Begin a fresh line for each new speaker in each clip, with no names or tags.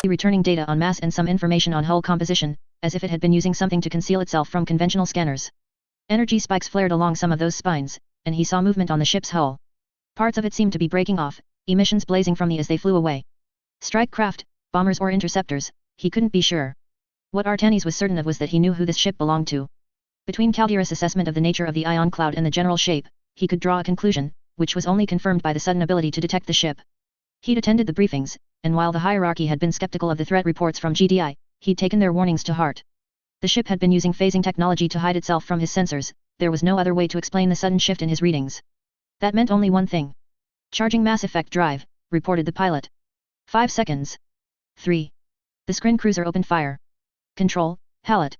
returning data on mass and some information on hull composition, as if it had been using something to conceal itself from conventional scanners. Energy spikes flared along some of those spines, and he saw movement on the ship's hull. Parts of it seemed to be breaking off, emissions blazing from as they flew away. Strike craft, bombers or interceptors, he couldn't be sure. What Artanis was certain of was that he knew who this ship belonged to. Between Caldeira's assessment of the nature of the ion cloud and the general shape, he could draw a conclusion, which was only confirmed by the sudden ability to detect the ship. He'd attended the briefings, and while the hierarchy had been skeptical of the threat reports from GDI, he'd taken their warnings to heart. The ship had been using phasing technology to hide itself from his sensors, there was no other way to explain the sudden shift in his readings. That meant only one thing. Charging mass effect drive, reported the pilot. 5 seconds. 3. The screen cruiser opened fire. Control, Hallett.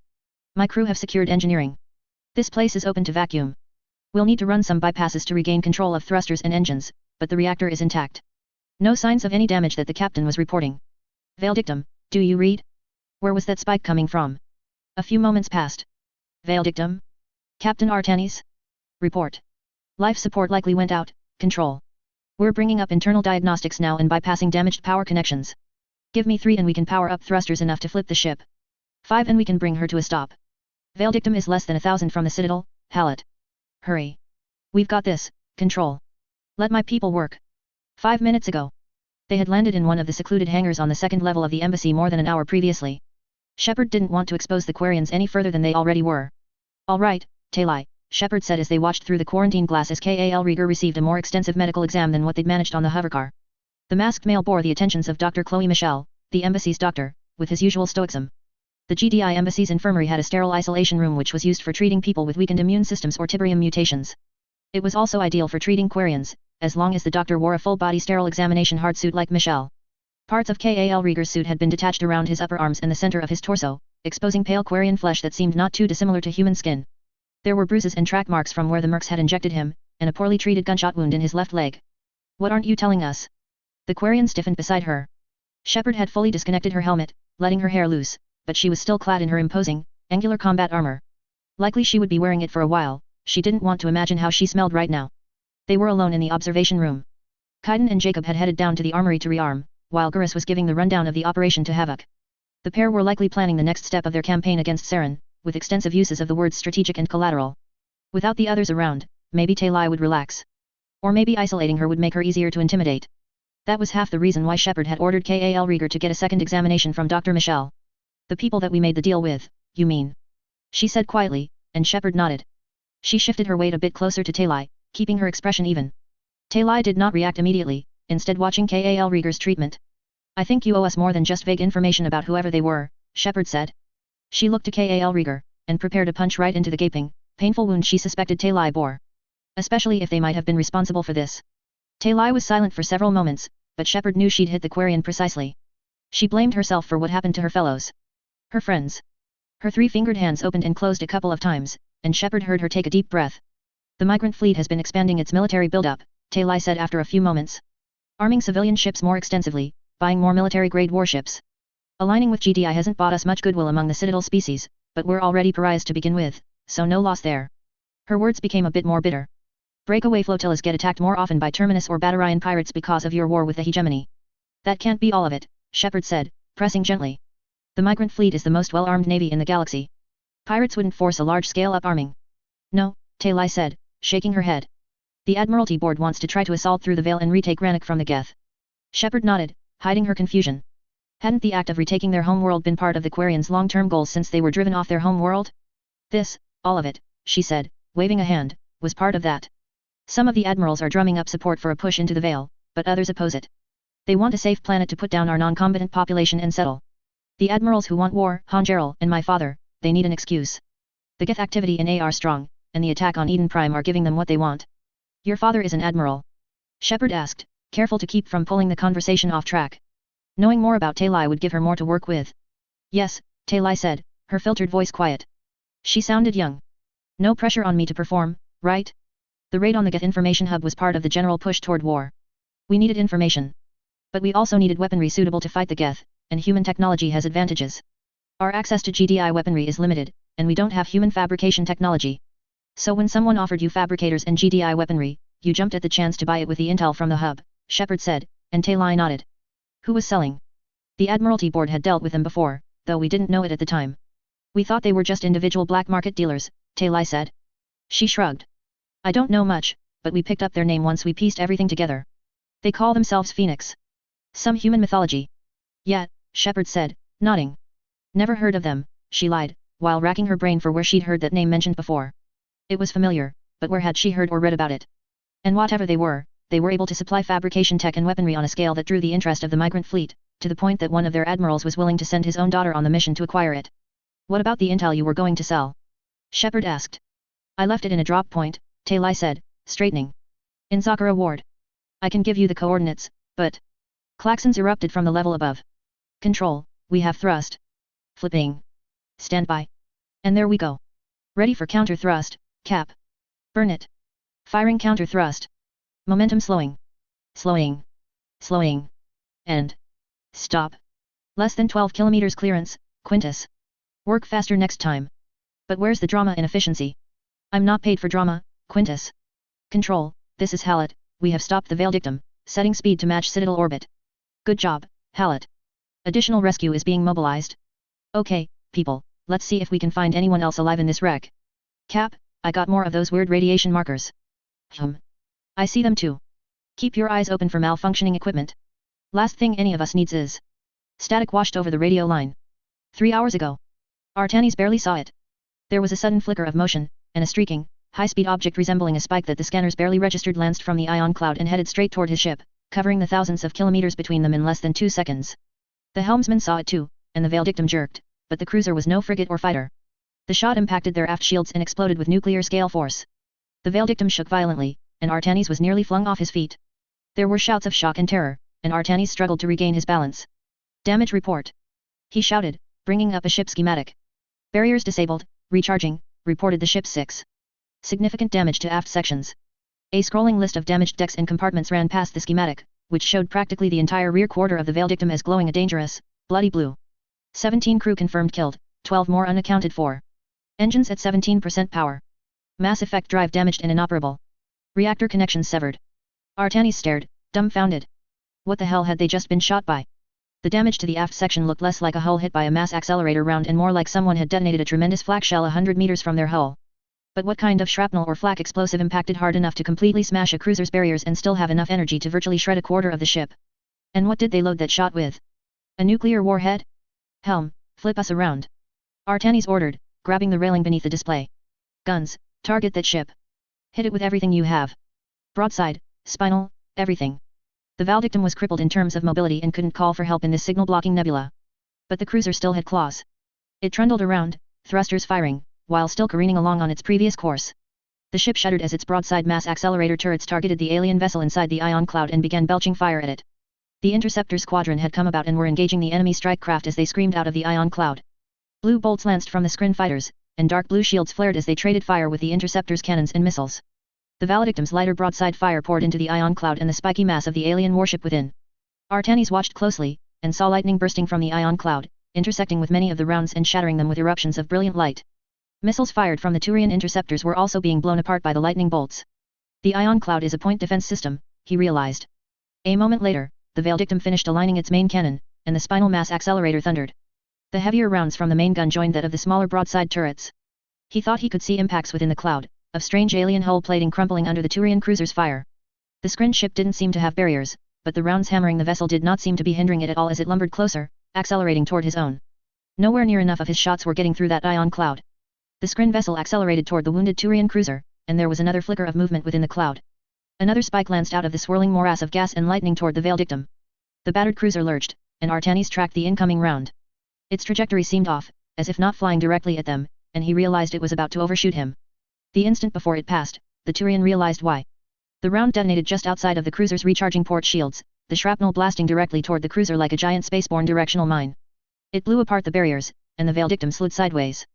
My crew have secured engineering. This place is open to vacuum. We'll need to run some bypasses to regain control of thrusters and engines, but the reactor is intact. No signs of any damage that the captain was reporting. Veil dictum, do you read? Where was that spike coming from? A few moments passed. Veil dictum? Captain Artanis? Report. Life support likely went out, control. We're bringing up internal diagnostics now and bypassing damaged power connections. Give me 3 and we can power up thrusters enough to flip the ship. 5 and we can bring her to a stop. Veil dictum is less than 1,000 from the Citadel, Hallett. Hurry. We've got this, control. Let my people work. 5 minutes ago. They had landed in one of the secluded hangars on the second level of the embassy more than an hour previously. Shepard didn't want to expose the Quarians any further than they already were. All right, Talai, Shepard said as they watched through the quarantine glass as Kal Rieger received a more extensive medical exam than what they'd managed on the hovercar. The masked male bore the attentions of Dr. Chloe Michel, the embassy's doctor, with his usual stoicism. The GDI embassy's infirmary had a sterile isolation room which was used for treating people with weakened immune systems or tiberium mutations. It was also ideal for treating Quarians, as long as the doctor wore a full-body sterile examination hardsuit like Michel. Parts of Kal Rieger's suit had been detached around his upper arms and the center of his torso, exposing pale Quarian flesh that seemed not too dissimilar to human skin. There were bruises and track marks from where the mercs had injected him, and a poorly treated gunshot wound in his left leg. What aren't you telling us? The Quarian stiffened beside her. Shepard had fully disconnected her helmet, letting her hair loose, but she was still clad in her imposing, angular combat armor. Likely she would be wearing it for a while, she didn't want to imagine how she smelled right now. They were alone in the observation room. Kaiden and Jacob had headed down to the armory to rearm, while Gurus was giving the rundown of the operation to Havoc. The pair were likely planning the next step of their campaign against Saren, with extensive uses of the words strategic and collateral. Without the others around, maybe Talai would relax. Or maybe isolating her would make her easier to intimidate. That was half the reason why Shepard had ordered Kal Rieger to get a second examination from Dr. Michel. The people that we made the deal with, you mean? She said quietly, and Shepard nodded. She shifted her weight a bit closer to Talai, keeping her expression even. Talai did not react immediately, instead watching Kal Rieger's treatment. I think you owe us more than just vague information about whoever they were, Shepard said. She looked to Kal Rieger, and prepared to punch right into the gaping, painful wound she suspected Talai bore. Especially if they might have been responsible for this. Talai was silent for several moments, but Shepard knew she'd hit the Quarian precisely. She blamed herself for what happened to her fellows. Her friends. Her 3-fingered hands opened and closed a couple of times, and Shepard heard her take a deep breath. The migrant fleet has been expanding its military buildup, Talai said after a few moments. Arming civilian ships more extensively, buying more military-grade warships. Aligning with GDI hasn't bought us much goodwill among the Citadel species, but we're already pariahs to begin with, so no loss there. Her words became a bit more bitter. Breakaway flotillas get attacked more often by Terminus or Batarian pirates because of your war with the hegemony. That can't be all of it, Shepard said, pressing gently. The migrant fleet is the most well-armed navy in the galaxy. Pirates wouldn't force a large-scale up-arming. No, Talai said, shaking her head. The Admiralty Board wants to try to assault through the Veil and retake Rannoch from the Geth. Shepard nodded, hiding her confusion. Hadn't the act of retaking their homeworld been part of the Quarians' long-term goals since they were driven off their homeworld? This, all of it, she said, waving a hand, was part of that. Some of the admirals are drumming up support for a push into the Veil, but others oppose it. They want a safe planet to put down our non-combatant population and settle. The admirals who want war, Hangerel and my father, they need an excuse. The Geth activity in A are strong, and the attack on Eden Prime are giving them what they want. Your father is an admiral? Shepard asked, careful to keep from pulling the conversation off track. Knowing more about Talai would give her more to work with. Yes, Talai said, her filtered voice quiet. She sounded young. No pressure on me to perform, right? The raid on the Geth information hub was part of the general push toward war. We needed information. But we also needed weaponry suitable to fight the Geth, and human technology has advantages. Our access to GDI weaponry is limited, and we don't have human fabrication technology. So when someone offered you fabricators and GDI weaponry, you jumped at the chance to buy it with the intel from the hub, Shepard said, and Talai nodded. Who was selling? The Admiralty Board had dealt with them before, though we didn't know it at the time. We thought they were just individual black market dealers, Taylai said. She shrugged. I don't know much, but we picked up their name once we pieced everything together. They call themselves Phoenix. Some human mythology. Yeah, Shepard said, nodding. Never heard of them, she lied, while racking her brain for where she'd heard that name mentioned before. It was familiar, but where had she heard or read about it? And whatever they were able to supply fabrication tech and weaponry on a scale that drew the interest of the migrant fleet, to the point that one of their admirals was willing to send his own daughter on the mission to acquire it. What about the intel you were going to sell? Shepard asked. I left it in a drop point, Taylai said, straightening. In Zakara Ward. I can give you the coordinates, but... Klaxons erupted from the level above. Control, we have thrust. Flipping. Stand by. And there we go. Ready for counter thrust, Cap. Burn it. Firing counter thrust. Momentum slowing. Slowing. Slowing. And... Stop. Less than 12 kilometers clearance, Quintus. Work faster next time. But where's the drama and efficiency? I'm not paid for drama, Quintus. Control, this is Hallett, we have stopped the Valedictum, setting speed to match Citadel orbit. Good job, Hallett. Additional rescue is being mobilized. Okay, people, let's see if we can find anyone else alive in this wreck. Cap, I got more of those weird radiation markers. I see them too. Keep your eyes open for malfunctioning equipment. Last thing any of us needs is... Static washed over the radio line. 3 hours ago. Artanis barely saw it. There was a sudden flicker of motion, and a streaking, high-speed object resembling a spike that the scanners barely registered lanced from the ion cloud and headed straight toward his ship, covering the thousands of kilometers between them in less than 2 seconds. The helmsman saw it too, and the Valedictum jerked, but the cruiser was no frigate or fighter. The shot impacted their aft shields and exploded with nuclear-scale force. The Valedictum shook violently, and Artanis was nearly flung off his feet. There were shouts of shock and terror, and Artanis struggled to regain his balance. Damage report. He shouted, bringing up a ship schematic. Barriers disabled, recharging, reported the ship's 6. Significant damage to aft sections. A scrolling list of damaged decks and compartments ran past the schematic, which showed practically the entire rear quarter of the Valedictum as glowing a dangerous, bloody blue. 17 crew confirmed killed, 12 more unaccounted for. Engines at 17% power. Mass effect drive damaged and inoperable. Reactor connections severed. Artanis stared, dumbfounded. What the hell had they just been shot by? The damage to the aft section looked less like a hull hit by a mass accelerator round and more like someone had detonated a tremendous flak shell 100 meters from their hull. But what kind of shrapnel or flak explosive impacted hard enough to completely smash a cruiser's barriers and still have enough energy to virtually shred a quarter of the ship? And what did they load that shot with? A nuclear warhead? Helm, flip us around. Artanis ordered, grabbing the railing beneath the display. Guns, target that ship. Hit it with everything you have. Broadside, spinal, everything. The Valedictum was crippled in terms of mobility and couldn't call for help in this signal-blocking nebula. But the cruiser still had claws. It trundled around, thrusters firing, while still careening along on its previous course. The ship shuddered as its broadside mass accelerator turrets targeted the alien vessel inside the ion cloud and began belching fire at it. The interceptor squadron had come about and were engaging the enemy strike craft as they screamed out of the ion cloud. Blue bolts lanced from the screen fighters, and dark blue shields flared as they traded fire with the interceptor's cannons and missiles. The Valedictum's lighter broadside fire poured into the ion cloud and the spiky mass of the alien warship within. Artanis watched closely, and saw lightning bursting from the ion cloud, intersecting with many of the rounds and shattering them with eruptions of brilliant light. Missiles fired from the Turian interceptors were also being blown apart by the lightning bolts. The ion cloud is a point defense system, he realized. A moment later, the Valedictum finished aligning its main cannon, and the spinal mass accelerator thundered. The heavier rounds from the main gun joined that of the smaller broadside turrets. He thought he could see impacts within the cloud, of strange alien hull plating crumpling under the Turian cruiser's fire. The screen ship didn't seem to have barriers, but the rounds hammering the vessel did not seem to be hindering it at all as it lumbered closer, accelerating toward his own. Nowhere near enough of his shots were getting through that ion cloud. The screen vessel accelerated toward the wounded Turian cruiser, and there was another flicker of movement within the cloud. Another spike lanced out of the swirling morass of gas and lightning toward the Valedictum. The battered cruiser lurched, and Artanis tracked the incoming round. Its trajectory seemed off, as if not flying directly at them, and he realized it was about to overshoot him. The instant before it passed, the Turian realized why. The round detonated just outside of the cruiser's recharging port shields, the shrapnel blasting directly toward the cruiser like a giant spaceborne directional mine. It blew apart the barriers, and the Valedictum slid sideways.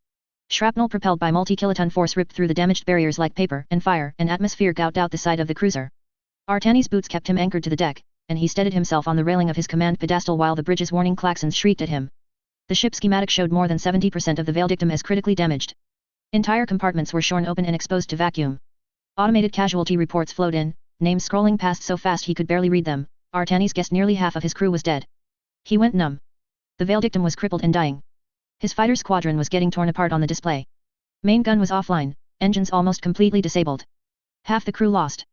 Shrapnel propelled by multi-kiloton force ripped through the damaged barriers like paper, and fire and atmosphere gouged out the side of the cruiser. Artanis' boots kept him anchored to the deck, and he steadied himself on the railing of his command pedestal while the bridge's warning klaxons shrieked at him. The ship schematic showed more than 70% of the Valedictum as critically damaged. Entire compartments were shorn open and exposed to vacuum. Automated casualty reports flowed in, names scrolling past so fast he could barely read them. Artanis guessed nearly half of his crew was dead. He went numb. The Valedictum was crippled and dying. His fighter squadron was getting torn apart on the display. Main gun was offline, engines almost completely disabled. Half the crew lost.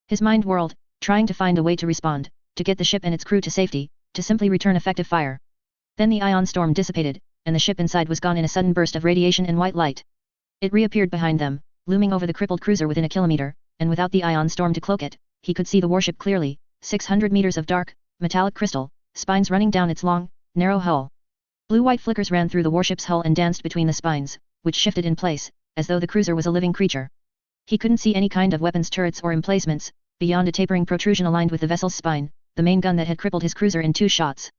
His mind whirled, trying to find a way to respond, to get the ship and its crew to safety, to simply return effective fire. Then the ion storm dissipated, and the ship inside was gone in a sudden burst of radiation and white light. It reappeared behind them, looming over the crippled cruiser within a kilometer, and without the ion storm to cloak it, he could see the warship clearly, 600 meters of dark, metallic crystal, spines running down its long, narrow hull. Blue-white flickers ran through the warship's hull and danced between the spines, which shifted in place, as though the cruiser was a living creature. He couldn't see any kind of weapons turrets or emplacements, beyond a tapering protrusion aligned with the vessel's spine, the main gun that had crippled his cruiser in 2 shots.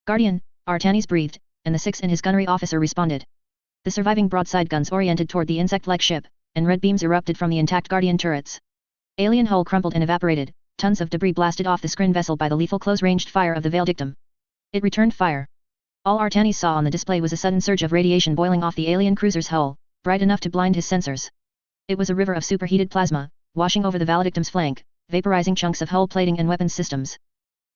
Guardian, Artanis breathed, and the 6 and his gunnery officer responded. The surviving broadside guns oriented toward the insect-like ship, and red beams erupted from the intact Guardian turrets. Alien hull crumpled and evaporated, tons of debris blasted off the screen vessel by the lethal close-ranged fire of the Valedictum. It returned fire. All Artanis saw on the display was a sudden surge of radiation boiling off the alien cruiser's hull, bright enough to blind his sensors. It was a river of superheated plasma, washing over the Valedictum's flank, vaporizing chunks of hull plating and weapons systems.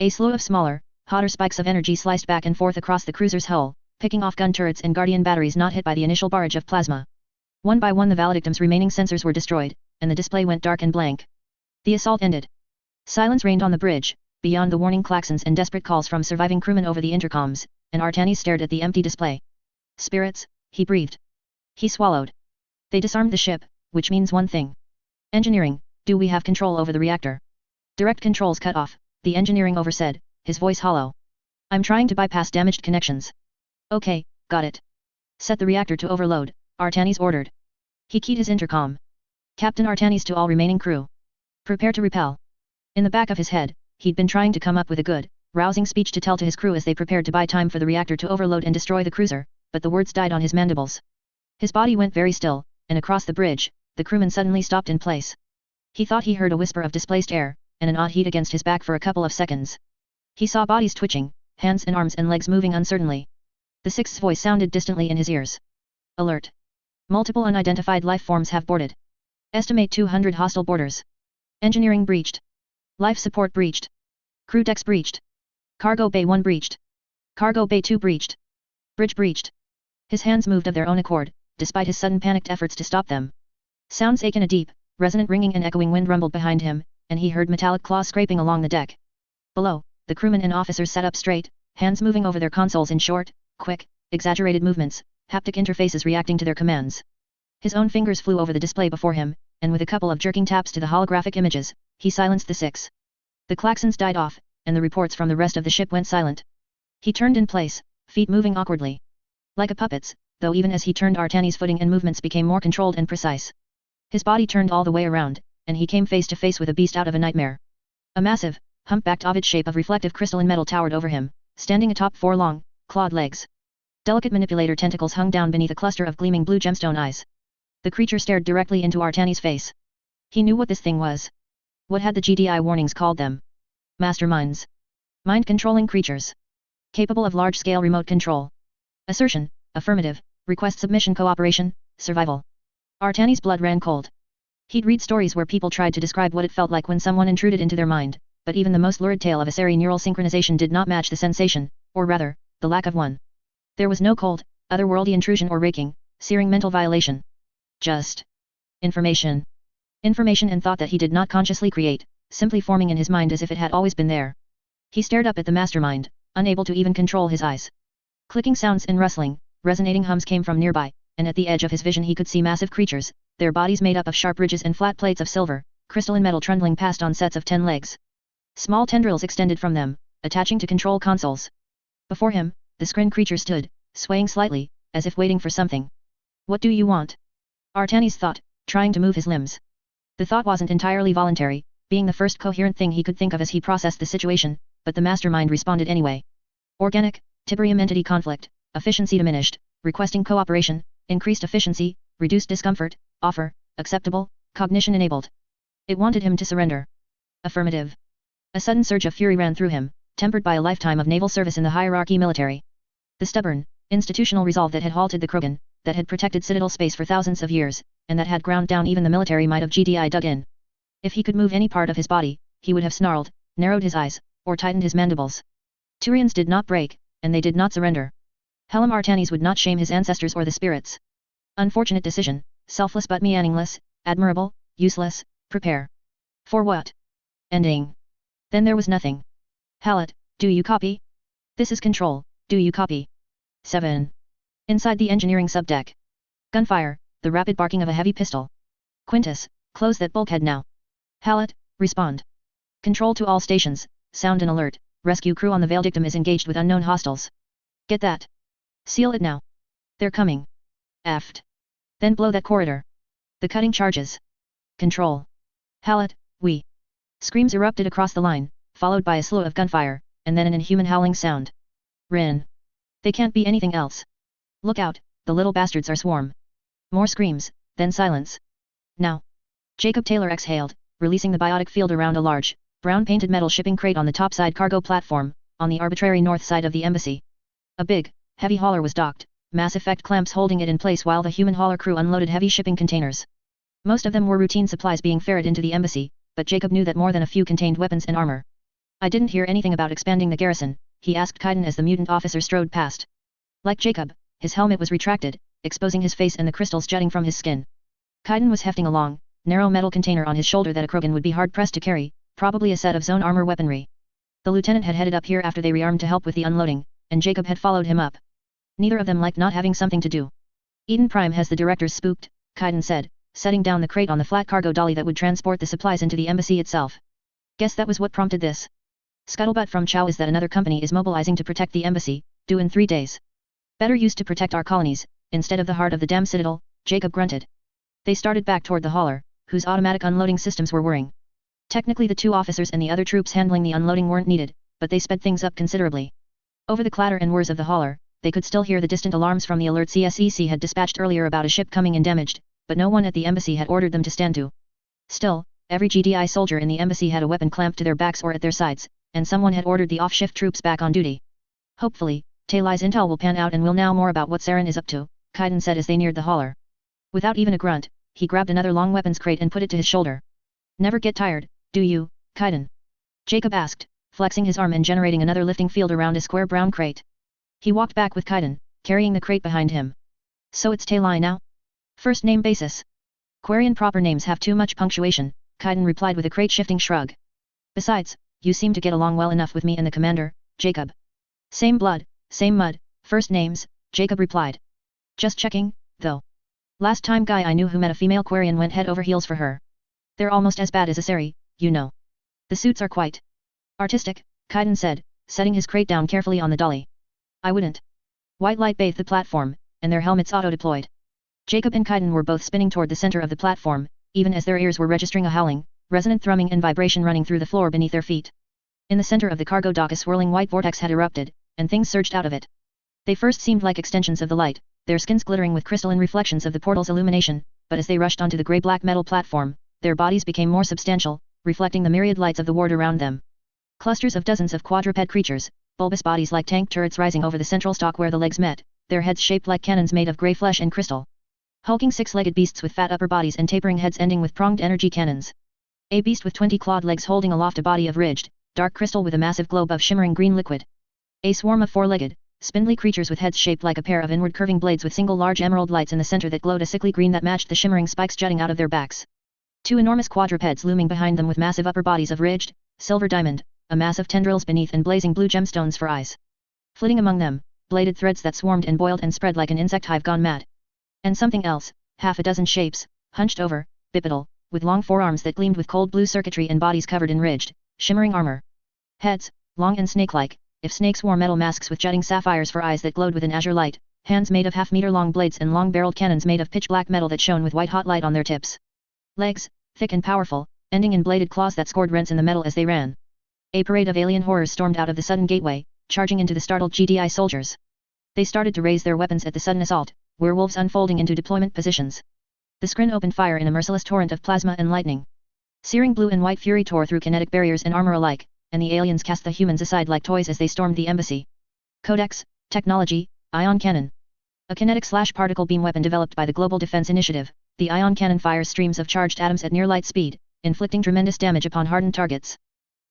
A slew of smaller, hotter spikes of energy sliced back and forth across the cruiser's hull, picking off gun turrets and Guardian batteries not hit by the initial barrage of plasma. One by one the Valedictum's remaining sensors were destroyed, and the display went dark and blank. The assault ended. Silence reigned on the bridge, beyond the warning klaxons and desperate calls from surviving crewmen over the intercoms, and Artanis stared at the empty display. Spirits, he breathed. He swallowed. They disarmed the ship, which means one thing. Engineering, do we have control over the reactor? Direct controls cut off, the engineering over said, his voice hollow. I'm trying to bypass damaged connections. Okay, got it. Set the reactor to overload, Artanis ordered. He keyed his intercom. Captain Artanis to all remaining crew. Prepare to repel. In the back of his head, he'd been trying to come up with a good, rousing speech to tell to his crew as they prepared to buy time for the reactor to overload and destroy the cruiser, but the words died on his mandibles. His body went very still, and across the bridge, the crewman suddenly stopped in place. He thought he heard a whisper of displaced air, and an odd heat against his back for a couple of seconds. He saw bodies twitching, hands and arms and legs moving uncertainly. The sixth's voice sounded distantly in his ears. Alert! Multiple unidentified life forms have boarded. Estimate 200 hostile boarders. Engineering breached. Life support breached. Crew decks breached. Cargo Bay 1 breached. Cargo Bay 2 breached. Bridge breached. His hands moved of their own accord, despite his sudden panicked efforts to stop them. Sounds ache in a deep, resonant ringing and echoing wind rumbled behind him, and he heard metallic claws scraping along the deck. Below, the crewmen and officers sat up straight, hands moving over their consoles in short, quick, exaggerated movements, haptic interfaces reacting to their commands. His own fingers flew over the display before him, and with a couple of jerking taps to the holographic images, he silenced the 6. The klaxons died off, and the reports from the rest of the ship went silent. He turned in place, feet moving awkwardly. Like a puppet's, though even as he turned Artanis' footing and movements became more controlled and precise. His body turned all the way around, and he came face to face with a beast out of a nightmare. A massive, humpbacked ovid shape of reflective crystalline metal towered over him, standing atop 4 long, clawed legs. Delicate manipulator tentacles hung down beneath a cluster of gleaming blue gemstone eyes. The creature stared directly into Artanis' face. He knew what this thing was. What had the GDI warnings called them? Masterminds. Mind-controlling creatures. Capable of large-scale remote control. Assertion, affirmative, request submission cooperation, survival. Artanis' blood ran cold. He'd read stories where people tried to describe what it felt like when someone intruded into their mind, but even the most lurid tale of a Seri neural synchronization did not match the sensation, or rather, the lack of one. There was no cold, otherworldly intrusion or raking, searing mental violation. Just information. Information and thought that he did not consciously create, simply forming in his mind as if it had always been there. He stared up at the mastermind, unable to even control his eyes. Clicking sounds and rustling, resonating hums came from nearby, and at the edge of his vision he could see massive creatures, their bodies made up of sharp ridges and flat plates of silver, crystalline metal trundling past on sets of 10 legs. Small tendrils extended from them, attaching to control consoles. Before him, the screen creature stood, swaying slightly, as if waiting for something. What do you want? Artanis thought, trying to move his limbs. The thought wasn't entirely voluntary, being the first coherent thing he could think of as he processed the situation, but the mastermind responded anyway. Organic, Tiberium entity conflict, efficiency diminished, requesting cooperation, increased efficiency, reduced discomfort, offer, acceptable, cognition enabled. It wanted him to surrender. Affirmative. A sudden surge of fury ran through him, tempered by a lifetime of naval service in the hierarchy military. The stubborn, institutional resolve that had halted the Krogan, that had protected Citadel space for thousands of years, and that had ground down even the military might of GDI dug in. If he could move any part of his body, he would have snarled, narrowed his eyes, or tightened his mandibles. Turians did not break, and they did not surrender. Helm Artanis would not shame his ancestors or the spirits. Unfortunate decision, selfless but meaningless, admirable, useless, prepare. For what? Ending. Then there was nothing. Hallet, do you copy? This is Control, do you copy? 7. Inside the engineering subdeck. Gunfire, the rapid barking of a heavy pistol. Quintus, close that bulkhead now. Hallet, respond. Control to all stations, sound an alert, rescue crew on the Veil Dictum is engaged with unknown hostiles. Get that. Seal it now. They're coming. Aft. Then blow that corridor. The cutting charges. Control. Hallet, we. Screams erupted across the line, followed by a slew of gunfire, and then an inhuman howling sound. Rin. They can't be anything else. Look out, the little bastards are swarm. More screams, then silence. Now. Jacob Taylor exhaled, releasing the biotic field around a large, brown-painted metal shipping crate on the topside cargo platform, on the arbitrary north side of the embassy. A big, heavy hauler was docked, Mass Effect clamps holding it in place while the human hauler crew unloaded heavy shipping containers. Most of them were routine supplies being ferried into the embassy, but Jacob knew that more than a few contained weapons and armor. I didn't hear anything about expanding the garrison, he asked Kaiden as the mutant officer strode past. Like Jacob, his helmet was retracted, exposing his face and the crystals jutting from his skin. Kaiden was hefting a long, narrow metal container on his shoulder that a Krogan would be hard-pressed to carry, probably a set of zone armor weaponry. The lieutenant had headed up here after they rearmed to help with the unloading, and Jacob had followed him up. Neither of them liked not having something to do. Eden Prime has the directors spooked, Kaiden said, setting down the crate on the flat cargo dolly that would transport the supplies into the embassy itself. Guess that was what prompted this. Scuttlebutt from Chow is that another company is mobilizing to protect the embassy, due in 3 days. Better used to protect our colonies, instead of the heart of the damn Citadel, Jacob grunted. They started back toward the hauler, whose automatic unloading systems were whirring. Technically the 2 officers and the other troops handling the unloading weren't needed, but they sped things up considerably. Over the clatter and whirs of the hauler, they could still hear the distant alarms from the alert CSEC had dispatched earlier about a ship coming in damaged, but no one at the embassy had ordered them to stand to. Still, every GDI soldier in the embassy had a weapon clamped to their backs or at their sides, and someone had ordered the off-shift troops back on duty. Hopefully, Taylai's intel will pan out and we'll know more about what Saren is up to, Kaiden said as they neared the hauler. Without even a grunt, he grabbed another long weapons crate and put it to his shoulder. Never get tired, do you, Kaiden? Jacob asked, flexing his arm and generating another lifting field around a square brown crate. He walked back with Kaiden, carrying the crate behind him. So it's Taylai now? First name basis. Quarian proper names have too much punctuation, Kaiden replied with a crate-shifting shrug. Besides, you seem to get along well enough with me and the commander, Jacob. Same blood, same mud, first names, Jacob replied. Just checking, though. Last time guy I knew who met a female Quarian went head over heels for her. They're almost as bad as a Sari, you know. The suits are quite artistic, Kaiden said, setting his crate down carefully on the dolly. I wouldn't. White light bathed the platform, and their helmets auto-deployed. Jacob and Kaiden were both spinning toward the center of the platform, even as their ears were registering a howling, resonant thrumming and vibration running through the floor beneath their feet. In the center of the cargo dock a swirling white vortex had erupted, and things surged out of it. They first seemed like extensions of the light, their skins glittering with crystalline reflections of the portal's illumination, but as they rushed onto the gray-black metal platform, their bodies became more substantial, reflecting the myriad lights of the ward around them. Clusters of dozens of quadruped creatures, bulbous bodies like tank turrets rising over the central stalk where the legs met, their heads shaped like cannons made of gray flesh and crystal. Hulking 6-legged beasts with fat upper bodies and tapering heads ending with pronged energy cannons. A beast with 20 clawed legs holding aloft a body of ridged, dark crystal with a massive globe of shimmering green liquid. A swarm of 4-legged, spindly creatures with heads shaped like a pair of inward curving blades with single large emerald lights in the center that glowed a sickly green that matched the shimmering spikes jutting out of their backs. 2 enormous quadrupeds looming behind them with massive upper bodies of ridged, silver diamond, a mass of tendrils beneath and blazing blue gemstones for eyes. Flitting among them, bladed threads that swarmed and boiled and spread like an insect hive gone mad. And something else, half a dozen shapes, hunched over, bipedal, with long forearms that gleamed with cold blue circuitry and bodies covered in ridged, shimmering armor. Heads, long and snake-like, if snakes wore metal masks with jutting sapphires for eyes that glowed with an azure light, hands made of half-meter-long blades and long-barreled cannons made of pitch-black metal that shone with white-hot light on their tips. Legs, thick and powerful, ending in bladed claws that scored rents in the metal as they ran. A parade of alien horrors stormed out of the sudden gateway, charging into the startled GDI soldiers. They started to raise their weapons at the sudden assault, werewolves unfolding into deployment positions. The screen opened fire in a merciless torrent of plasma and lightning. Searing blue and white fury tore through kinetic barriers and armor alike, and the aliens cast the humans aside like toys as they stormed the embassy. Codex, technology, ion cannon. A kinetic/particle beam weapon developed by the Global Defense Initiative, the ion cannon fires streams of charged atoms at near light speed, inflicting tremendous damage upon hardened targets.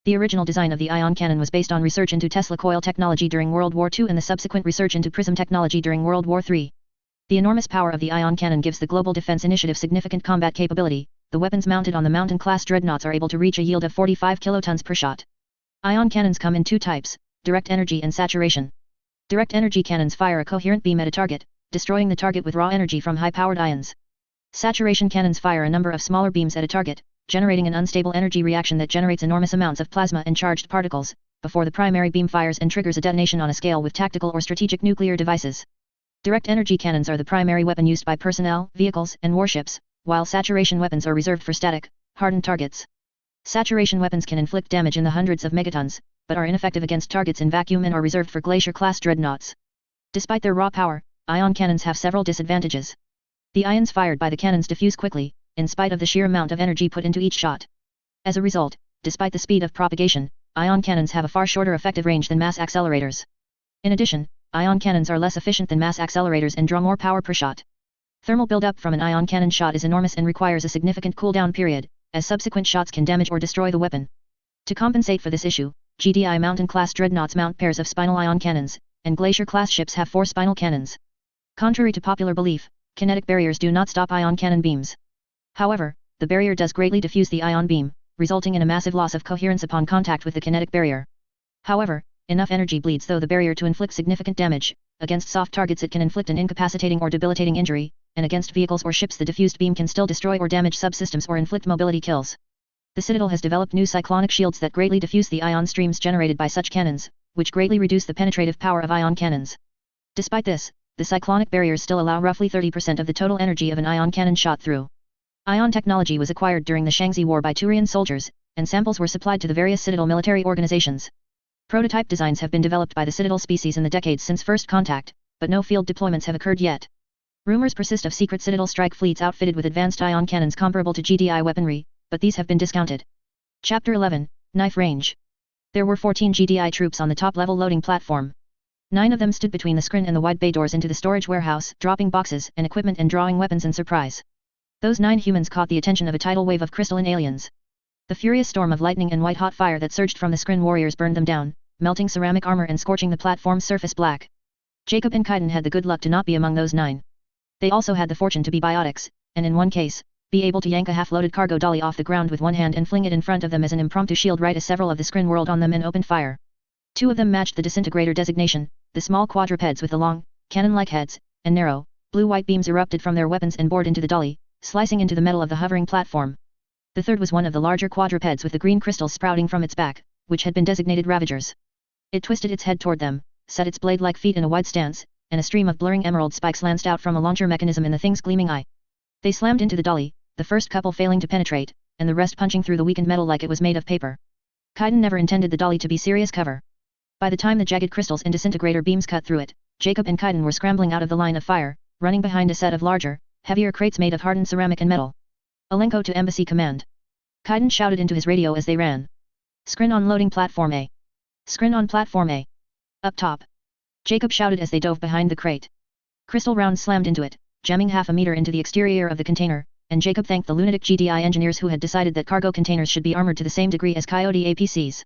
The original design of the ion cannon was based on research into Tesla coil technology during World War II and the subsequent research into prism technology during World War III. The enormous power of the ion cannon gives the Global Defense Initiative significant combat capability. The weapons mounted on the Mountain-class dreadnoughts are able to reach a yield of 45 kilotons per shot. Ion cannons come in two types, direct energy and saturation. Direct energy cannons fire a coherent beam at a target, destroying the target with raw energy from high-powered ions. Saturation cannons fire a number of smaller beams at a target, generating an unstable energy reaction that generates enormous amounts of plasma and charged particles, before the primary beam fires and triggers a detonation on a scale with tactical or strategic nuclear devices. Direct energy cannons are the primary weapon used by personnel, vehicles, and warships, while saturation weapons are reserved for static, hardened targets. Saturation weapons can inflict damage in the hundreds of megatons, but are ineffective against targets in vacuum and are reserved for Glacier-class dreadnoughts. Despite their raw power, ion cannons have several disadvantages. The ions fired by the cannons diffuse quickly, in spite of the sheer amount of energy put into each shot. As a result, despite the speed of propagation, ion cannons have a far shorter effective range than mass accelerators. In addition, ion cannons are less efficient than mass accelerators and draw more power per shot. Thermal buildup from an ion cannon shot is enormous and requires a significant cooldown period, as subsequent shots can damage or destroy the weapon. To compensate for this issue, GDI Mountain-class dreadnoughts mount pairs of spinal ion cannons, and Glacier-class ships have 4 spinal cannons. Contrary to popular belief, kinetic barriers do not stop ion cannon beams. However, the barrier does greatly diffuse the ion beam, resulting in a massive loss of coherence upon contact with the kinetic barrier. However, enough energy bleeds through the barrier to inflict significant damage. Against soft targets it can inflict an incapacitating or debilitating injury, and against vehicles or ships the diffused beam can still destroy or damage subsystems or inflict mobility kills. The Citadel has developed new cyclonic shields that greatly diffuse the ion streams generated by such cannons, which greatly reduce the penetrative power of ion cannons. Despite this, the cyclonic barriers still allow roughly 30% of the total energy of an ion cannon shot through. Ion technology was acquired during the Shaanxi War by Turian soldiers, and samples were supplied to the various Citadel military organizations. Prototype designs have been developed by the Citadel species in the decades since first contact, but no field deployments have occurred yet. Rumors persist of secret Citadel strike fleets outfitted with advanced ion cannons comparable to GDI weaponry, but these have been discounted. Chapter 11, Knife Range. There were 14 GDI troops on the top-level loading platform. 9 of them stood between the screen and the wide bay doors into the storage warehouse, dropping boxes and equipment and drawing weapons in surprise. Those 9 humans caught the attention of a tidal wave of crystalline aliens. The furious storm of lightning and white-hot fire that surged from the screen warriors burned them down, melting ceramic armor and scorching the platform's surface black. Jacob and Kaiden had the good luck to not be among those 9. They also had the fortune to be biotics, and in one case, be able to yank a half-loaded cargo dolly off the ground with one hand and fling it in front of them as an impromptu shield right as several of the screen whirled on them and opened fire. 2 of them matched the disintegrator designation. The small quadrupeds with the long, cannon-like heads, and narrow, blue-white beams erupted from their weapons and bored into the dolly, slicing into the metal of the hovering platform. The third was one of the larger quadrupeds with the green crystals sprouting from its back, which had been designated Ravagers. It twisted its head toward them, set its blade-like feet in a wide stance, and a stream of blurring emerald spikes lanced out from a launcher mechanism in the thing's gleaming eye. They slammed into the dolly, the first couple failing to penetrate, and the rest punching through the weakened metal like it was made of paper. Kaiden never intended the dolly to be serious cover. By the time the jagged crystals and disintegrator beams cut through it, Jacob and Kaiden were scrambling out of the line of fire, running behind a set of larger, heavier crates made of hardened ceramic and metal. Alenko to Embassy Command. Kaiden shouted into his radio as they ran. Scrin on loading platform A. Scrin on platform A. Up top. Jacob shouted as they dove behind the crate. Crystal rounds slammed into it, jamming half a meter into the exterior of the container, and Jacob thanked the lunatic GDI engineers who had decided that cargo containers should be armored to the same degree as Coyote APCs.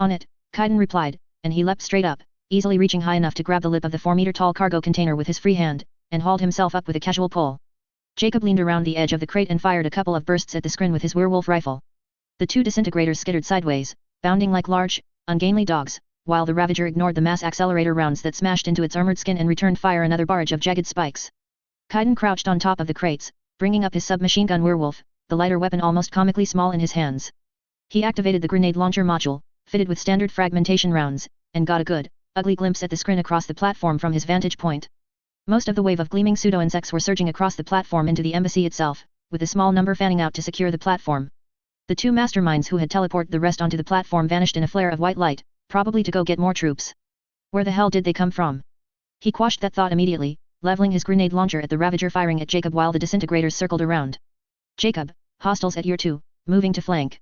On it, Kaiden replied, and he leapt straight up, easily reaching high enough to grab the lip of the 4-meter-tall cargo container with his free hand, and hauled himself up with a casual pull. Jacob leaned around the edge of the crate and fired a couple of bursts at the screen with his werewolf rifle. The 2 disintegrators skittered sideways, bounding like large, ungainly dogs, while the Ravager ignored the mass accelerator rounds that smashed into its armored skin and returned fire another barrage of jagged spikes. Kaiden crouched on top of the crates, bringing up his submachine gun werewolf, the lighter weapon almost comically small in his hands. He activated the grenade launcher module, fitted with standard fragmentation rounds, and got a good, ugly glimpse at the screen across the platform from his vantage point. Most of the wave of gleaming pseudo-insects were surging across the platform into the embassy itself, with a small number fanning out to secure the platform. The 2 masterminds who had teleported the rest onto the platform vanished in a flare of white light, probably to go get more troops. Where the hell did they come from? He quashed that thought immediately, leveling his grenade launcher at the Ravager firing at Jacob while the disintegrators circled around. Jacob, hostiles at year 2, moving to flank.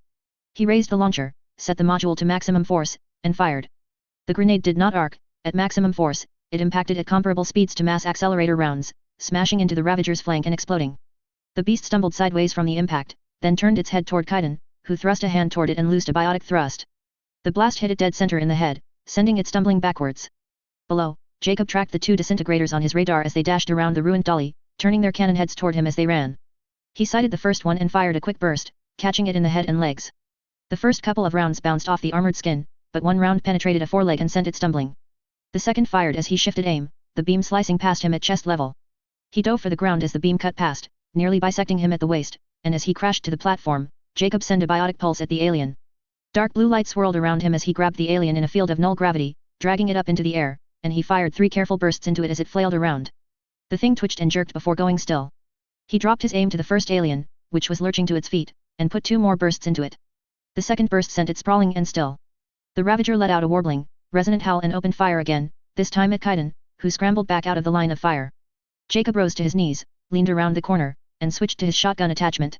He raised the launcher, set the module to maximum force, and fired. The grenade did not arc. At maximum force, it impacted at comparable speeds to mass accelerator rounds, smashing into the Ravager's flank and exploding. The beast stumbled sideways from the impact, then turned its head toward Kaiden, who thrust a hand toward it and loosed a biotic thrust. The blast hit it dead center in the head, sending it stumbling backwards. Below, Jacob tracked the two disintegrators on his radar as they dashed around the ruined dolly, turning their cannon heads toward him as they ran. He sighted the first one and fired a quick burst, catching it in the head and legs. The first couple of rounds bounced off the armored skin, but one round penetrated a foreleg and sent it stumbling. The second fired as he shifted aim, the beam slicing past him at chest level. He dove for the ground as the beam cut past, nearly bisecting him at the waist, and as he crashed to the platform, Jacob sent a biotic pulse at the alien. Dark blue light swirled around him as he grabbed the alien in a field of null gravity, dragging it up into the air, and he fired 3 careful bursts into it as it flailed around. The thing twitched and jerked before going still. He dropped his aim to the first alien, which was lurching to its feet, and put 2 more bursts into it. The second burst sent it sprawling and still. The Ravager let out a warbling, resonant howl and opened fire again, this time at Kaiden, who scrambled back out of the line of fire. Jacob rose to his knees, leaned around the corner, and switched to his shotgun attachment.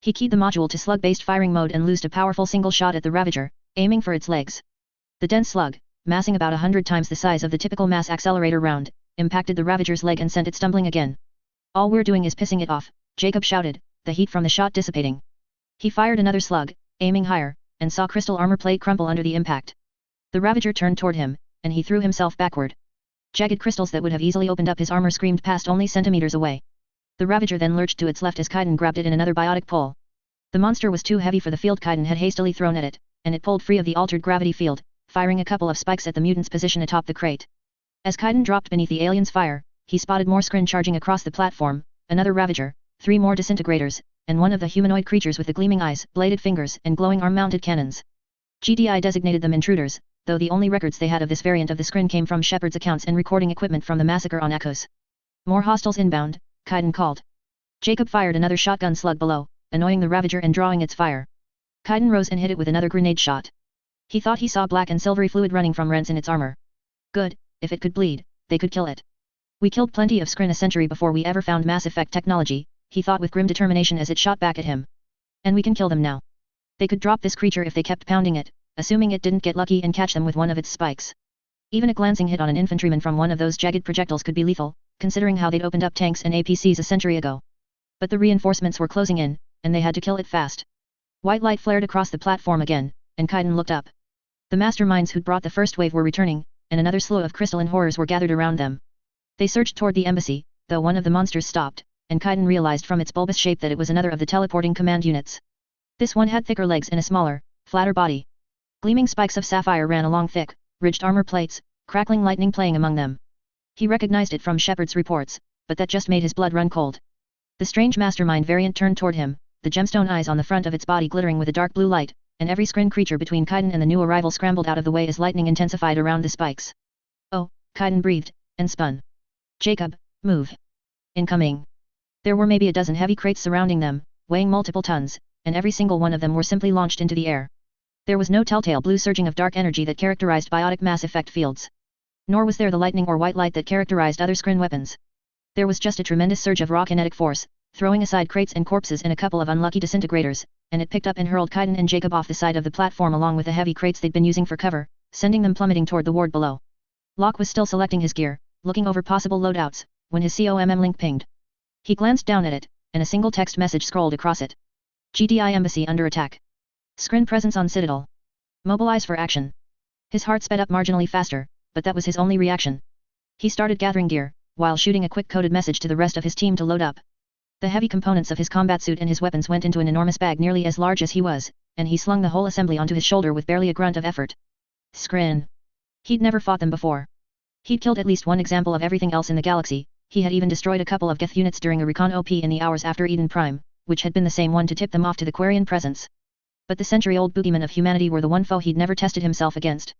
He keyed the module to slug-based firing mode and loosed a powerful single shot at the Ravager, aiming for its legs. The dense slug, massing about 100 times the size of the typical mass accelerator round, impacted the Ravager's leg and sent it stumbling again. "All we're doing is pissing it off," Jacob shouted, the heat from the shot dissipating. He fired another slug, aiming higher, and saw crystal armor plate crumple under the impact. The Ravager turned toward him, and he threw himself backward. Jagged crystals that would have easily opened up his armor screamed past only centimeters away. The Ravager then lurched to its left as Kaiden grabbed it in another biotic pull. The monster was too heavy for the field Kaiden had hastily thrown at it, and it pulled free of the altered gravity field, firing a couple of spikes at the mutant's position atop the crate. As Kaiden dropped beneath the alien's fire, he spotted more scrin charging across the platform, another Ravager, 3 more disintegrators, and one of the humanoid creatures with the gleaming eyes, bladed fingers, and glowing arm-mounted cannons. GDI designated them intruders, though the only records they had of this variant of the scrin came from Shepard's accounts and recording equipment from the massacre on Echoes. "More hostiles inbound," Kaiden called. Jacob fired another shotgun slug below, annoying the Ravager and drawing its fire. Kaiden rose and hit it with another grenade shot. He thought he saw black and silvery fluid running from rents in its armor. Good, if it could bleed, they could kill it. "We killed plenty of scrin a century before we ever found Mass Effect technology," he thought with grim determination as it shot back at him. "And we can kill them now. They could drop this creature if they kept pounding it, assuming it didn't get lucky and catch them with one of its spikes. Even a glancing hit on an infantryman from one of those jagged projectiles could be lethal, considering how they'd opened up tanks and APCs a century ago. But the reinforcements were closing in, and they had to kill it fast." White light flared across the platform again, and Kaiden looked up. The masterminds who'd brought the first wave were returning, and another slew of crystalline horrors were gathered around them. They surged toward the embassy, though one of the monsters stopped, and Kaiden realized from its bulbous shape that it was another of the teleporting command units. This one had thicker legs and a smaller, flatter body. Gleaming spikes of sapphire ran along thick, ridged armor plates, crackling lightning playing among them. He recognized it from Shepard's reports, but that just made his blood run cold. The strange mastermind variant turned toward him, the gemstone eyes on the front of its body glittering with a dark blue light, and every scrin creature between Kaiden and the new arrival scrambled out of the way as lightning intensified around the spikes. "Oh," Kaiden breathed, and spun. "Jacob, move. Incoming." There were maybe a dozen heavy crates surrounding them, weighing multiple tons, and every single one of them were simply launched into the air. There was no telltale blue surging of dark energy that characterized biotic Mass Effect fields. Nor was there the lightning or white light that characterized other scrin weapons. There was just a tremendous surge of raw kinetic force, throwing aside crates and corpses and a couple of unlucky disintegrators, and it picked up and hurled Kaiden and Jacob off the side of the platform along with the heavy crates they'd been using for cover, sending them plummeting toward the ward below. Locke was still selecting his gear, looking over possible loadouts, when his COMM link pinged. He glanced down at it, and a single text message scrolled across it. "GDI Embassy under attack. Scrin presence on Citadel. Mobilize for action." His heart sped up marginally faster, but that was his only reaction. He started gathering gear, while shooting a quick coded message to the rest of his team to load up. The heavy components of his combat suit and his weapons went into an enormous bag nearly as large as he was, and he slung the whole assembly onto his shoulder with barely a grunt of effort. Scrin. He'd never fought them before. He'd killed at least one example of everything else in the galaxy. He had even destroyed a couple of Geth units during a recon OP in the hours after Eden Prime, which had been the same one to tip them off to the Quarian presence. But the century-old boogeymen of humanity were the one foe he'd never tested himself against.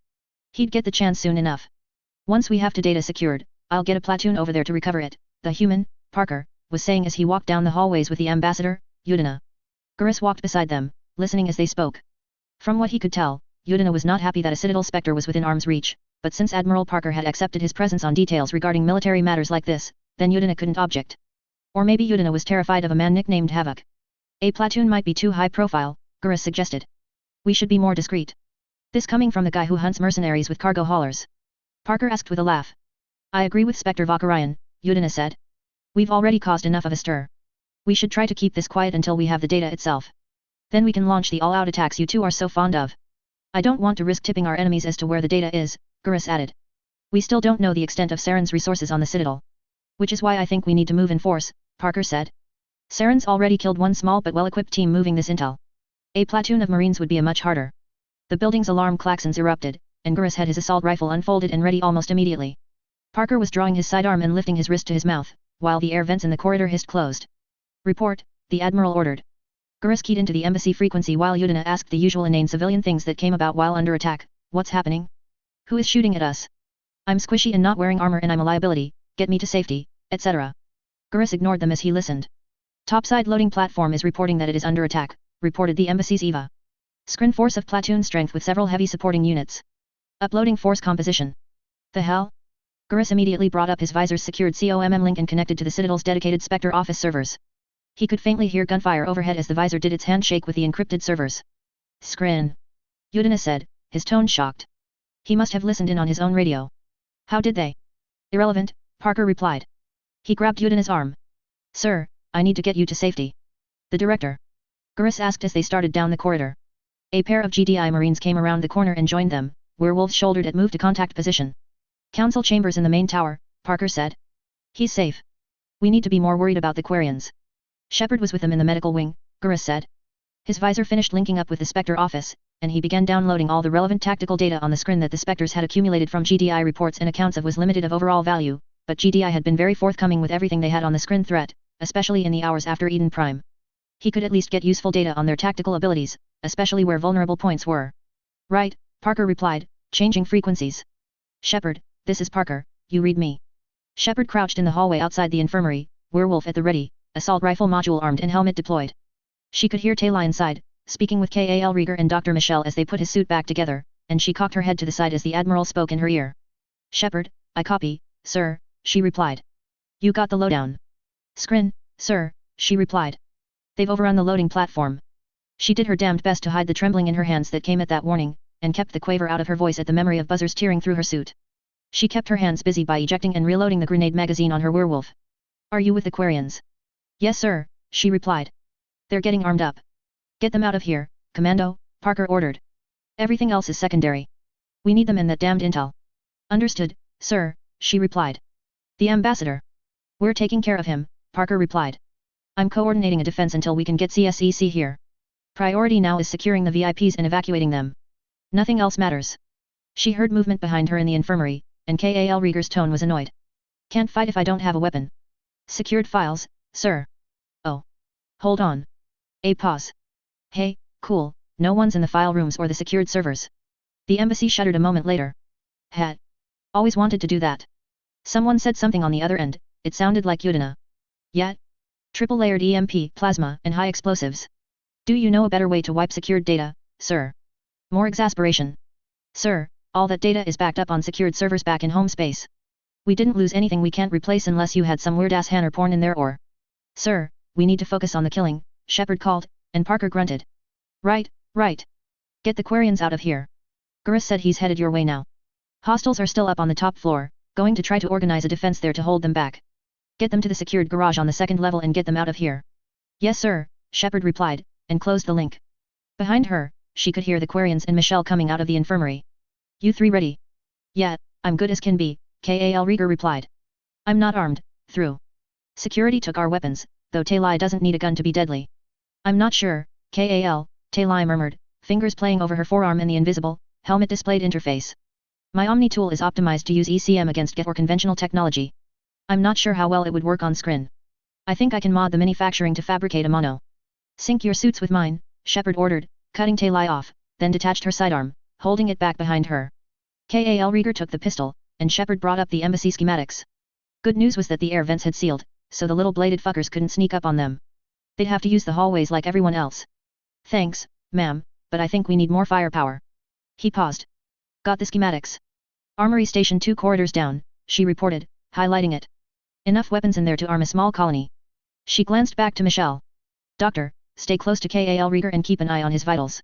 He'd get the chance soon enough. "Once we have the data secured, I'll get a platoon over there to recover it," the human, Parker, was saying as he walked down the hallways with the ambassador, Udina. Garrus walked beside them, listening as they spoke. From what he could tell, Udina was not happy that a Citadel Spectre was within arm's reach, but since Admiral Parker had accepted his presence on details regarding military matters like this, then Udina couldn't object. Or maybe Udina was terrified of a man nicknamed Havoc. "A platoon might be too high profile," Garrus suggested. "We should be more discreet." This coming from the guy who hunts mercenaries with cargo haulers. Parker asked with a laugh. "I agree with Spectre Vakarian," Udina said. "We've already caused enough of a stir. We should try to keep this quiet until we have the data itself. Then we can launch the all-out attacks you two are so fond of." I don't want to risk tipping our enemies as to where the data is, Gurus added. We still don't know the extent of Saren's resources on the Citadel. Which is why I think we need to move in force, Parker said. Saren's already killed one small but well-equipped team moving this intel. A platoon of Marines would be a much harder. The building's alarm klaxons erupted, and Gurus had his assault rifle unfolded and ready almost immediately. Parker was drawing his sidearm and lifting his wrist to his mouth, while the air vents in the corridor hissed closed. Report, the Admiral ordered. Gurus keyed into the embassy frequency while Udina asked the usual inane civilian things that came about while under attack. What's happening? Who is shooting at us? I'm squishy and not wearing armor and I'm a liability, get me to safety, etc. Gurus ignored them as he listened. Topside loading platform is reporting that it is under attack, reported the embassy's EVA. Screen force of platoon strength with several heavy supporting units. Uploading force composition. The hell? Gurus immediately brought up his visor's secured COMM link and connected to the Citadel's dedicated Spectre office servers. He could faintly hear gunfire overhead as the visor did its handshake with the encrypted servers. Scrin. Udina said, his tone shocked. He must have listened in on his own radio. How did they? Irrelevant, Parker replied. He grabbed Udina's arm. Sir, I need to get you to safety. The director. Gurus asked as they started down the corridor. A pair of GDI Marines came around the corner and joined them, werewolves shouldered at move to contact position. Council chambers in the main tower, Parker said. He's safe. We need to be more worried about the Quarians. Shepard was with them in the medical wing, Gurus said. His visor finished linking up with the Spectre office, and he began downloading all the relevant tactical data on the screen that the Spectres had accumulated from GDI reports and accounts of was limited of overall value, but GDI had been very forthcoming with everything they had on the screen threat, especially in the hours after Eden Prime. He could at least get useful data on their tactical abilities, especially where vulnerable points were. Right, Parker replied, changing frequencies. Shepard, this is Parker, you read me. Shepard crouched in the hallway outside the infirmary, werewolf at the ready, assault rifle module armed and helmet deployed. She could hear Taylor inside, speaking with Kal Rieger and Dr. Michelle as they put his suit back together, and she cocked her head to the side as the Admiral spoke in her ear. Shepard, I copy, sir, she replied. You got the lowdown. Scrin, sir, she replied. They've overrun the loading platform. She did her damned best to hide the trembling in her hands that came at that warning, and kept the quaver out of her voice at the memory of buzzers tearing through her suit. She kept her hands busy by ejecting and reloading the grenade magazine on her werewolf. Are you with the Quarians? Yes sir, she replied. They're getting armed up. Get them out of here, Commando, Parker ordered. Everything else is secondary. We need them and that damned intel. Understood, sir, she replied. The ambassador. We're taking care of him, Parker replied. I'm coordinating a defense until we can get CSEC here. Priority now is securing the VIPs and evacuating them. Nothing else matters. She heard movement behind her in the infirmary, and Kal Rieger's tone was annoyed. Can't fight if I don't have a weapon. Secured files, sir. Oh. Hold on. A pause. Hey, cool, no one's in the file rooms or the secured servers. The embassy shuddered a moment later. Had. Always wanted to do that. Someone said something on the other end, it sounded like Udina. Yet? Triple layered EMP, plasma, and high explosives. Do you know a better way to wipe secured data, sir? More exasperation. Sir, all that data is backed up on secured servers back in home space. We didn't lose anything we can't replace unless you had some weird-ass Hanner porn in there or... Sir, we need to focus on the killing, Shepard called, and Parker grunted. Right, right. Get the Quarians out of here. Gurus said he's headed your way now. Hostiles are still up on the top floor, going to try to organize a defense there to hold them back. Get them to the secured garage on the second level and get them out of here. Yes sir, Shepard replied, and closed the link. Behind her, she could hear the Quarians and Michelle coming out of the infirmary. You three ready? Yeah, I'm good as can be, Kal Rieger replied. I'm not armed, through. Security took our weapons, though Taylor doesn't need a gun to be deadly. I'm not sure, Kal, Taylor murmured, fingers playing over her forearm and the invisible, helmet displayed interface. My Omni tool is optimized to use ECM against GET or conventional technology. I'm not sure how well it would work on screen. I think I can mod the manufacturing to fabricate a mono. Sync your suits with mine, Shepard ordered, cutting Taylor off, then detached her sidearm, holding it back behind her. Kal Rieger took the pistol, and Shepard brought up the embassy schematics. Good news was that the air vents had sealed, so the little bladed fuckers couldn't sneak up on them. They'd have to use the hallways like everyone else. Thanks, ma'am, but I think we need more firepower. He paused. Got the schematics. Armory station 2 corridors down, she reported, highlighting it. Enough weapons in there to arm a small colony. She glanced back to Michelle. Doctor, stay close to Kal Rieger and keep an eye on his vitals.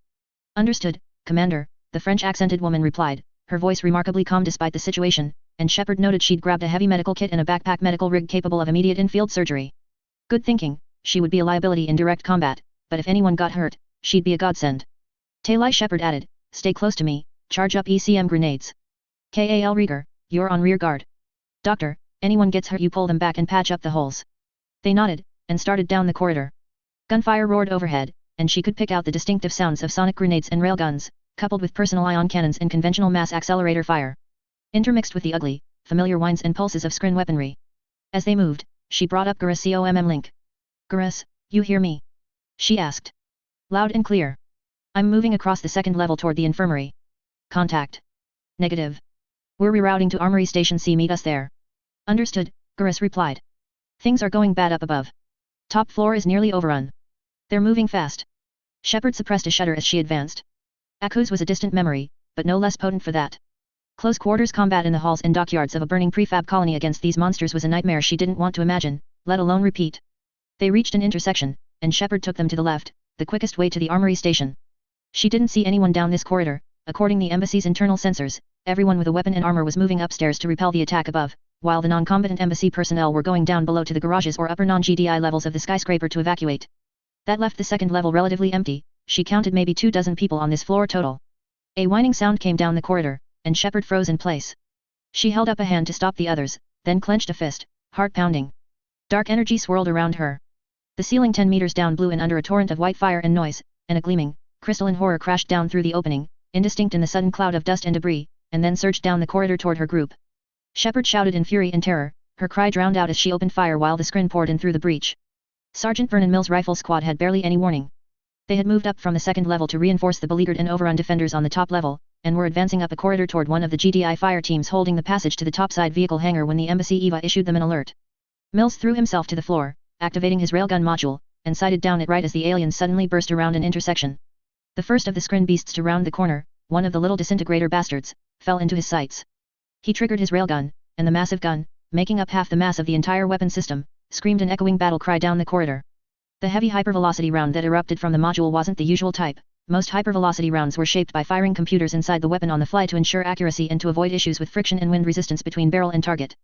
Understood, Commander, the French-accented woman replied, her voice remarkably calm despite the situation, and Shepard noted she'd grabbed a heavy medical kit and a backpack medical rig capable of immediate in-field surgery. Good thinking, she would be a liability in direct combat, but if anyone got hurt, she'd be a godsend. Taylor Shepard added, stay close to me, charge up ECM grenades. Kal Rieger, you're on rear guard. Doctor, anyone gets hurt you pull them back and patch up the holes. They nodded, and started down the corridor. Gunfire roared overhead, and she could pick out the distinctive sounds of sonic grenades and railguns, coupled with personal ion cannons and conventional mass accelerator fire. Intermixed with the ugly, familiar whines and pulses of screen weaponry. As they moved, she brought up Garrus COMM link. Garrus, you hear me? She asked. Loud and clear. I'm moving across the second level toward the infirmary. Contact. Negative. We're rerouting to Armory Station C. Meet us there. Understood, Garrus replied. Things are going bad up above. Top floor is nearly overrun. They're moving fast. Shepard suppressed a shudder as she advanced. Akuz was a distant memory, but no less potent for that. Close quarters combat in the halls and dockyards of a burning prefab colony against these monsters was a nightmare she didn't want to imagine, let alone repeat. They reached an intersection, and Shepard took them to the left, the quickest way to the Armory Station. She didn't see anyone down this corridor. According to the embassy's internal sensors, everyone with a weapon and armor was moving upstairs to repel the attack above, while the non-combatant embassy personnel were going down below to the garages or upper non-GDI levels of the skyscraper to evacuate. That left the second level relatively empty. She counted maybe 24 people on this floor total. A whining sound came down the corridor, and Shepard froze in place. She held up a hand to stop the others, then clenched a fist, heart pounding. Dark energy swirled around her. The ceiling 10 meters down blew in under a torrent of white fire and noise, and a gleaming, crystalline horror crashed down through the opening, indistinct in the sudden cloud of dust and debris, and then surged down the corridor toward her group. Shepard shouted in fury and terror, her cry drowned out as she opened fire while the screen poured in through the breach. Sergeant Vernon Mills' rifle squad had barely any warning. They had moved up from the second level to reinforce the beleaguered and overrun defenders on the top level, and were advancing up a corridor toward one of the GDI fire teams holding the passage to the topside vehicle hangar when the embassy EVA issued them an alert. Mills threw himself to the floor, activating his railgun module, and sighted down it right as the aliens suddenly burst around an intersection. The first of the screen beasts to round the corner, one of the little disintegrator bastards, fell into his sights. He triggered his railgun, and the massive gun, making up half the mass of the entire weapon system, screamed an echoing battle cry down the corridor. The heavy hypervelocity round that erupted from the module wasn't the usual type. Most hypervelocity rounds were shaped by firing computers inside the weapon on the fly to ensure accuracy and to avoid issues with friction and wind resistance between barrel and target.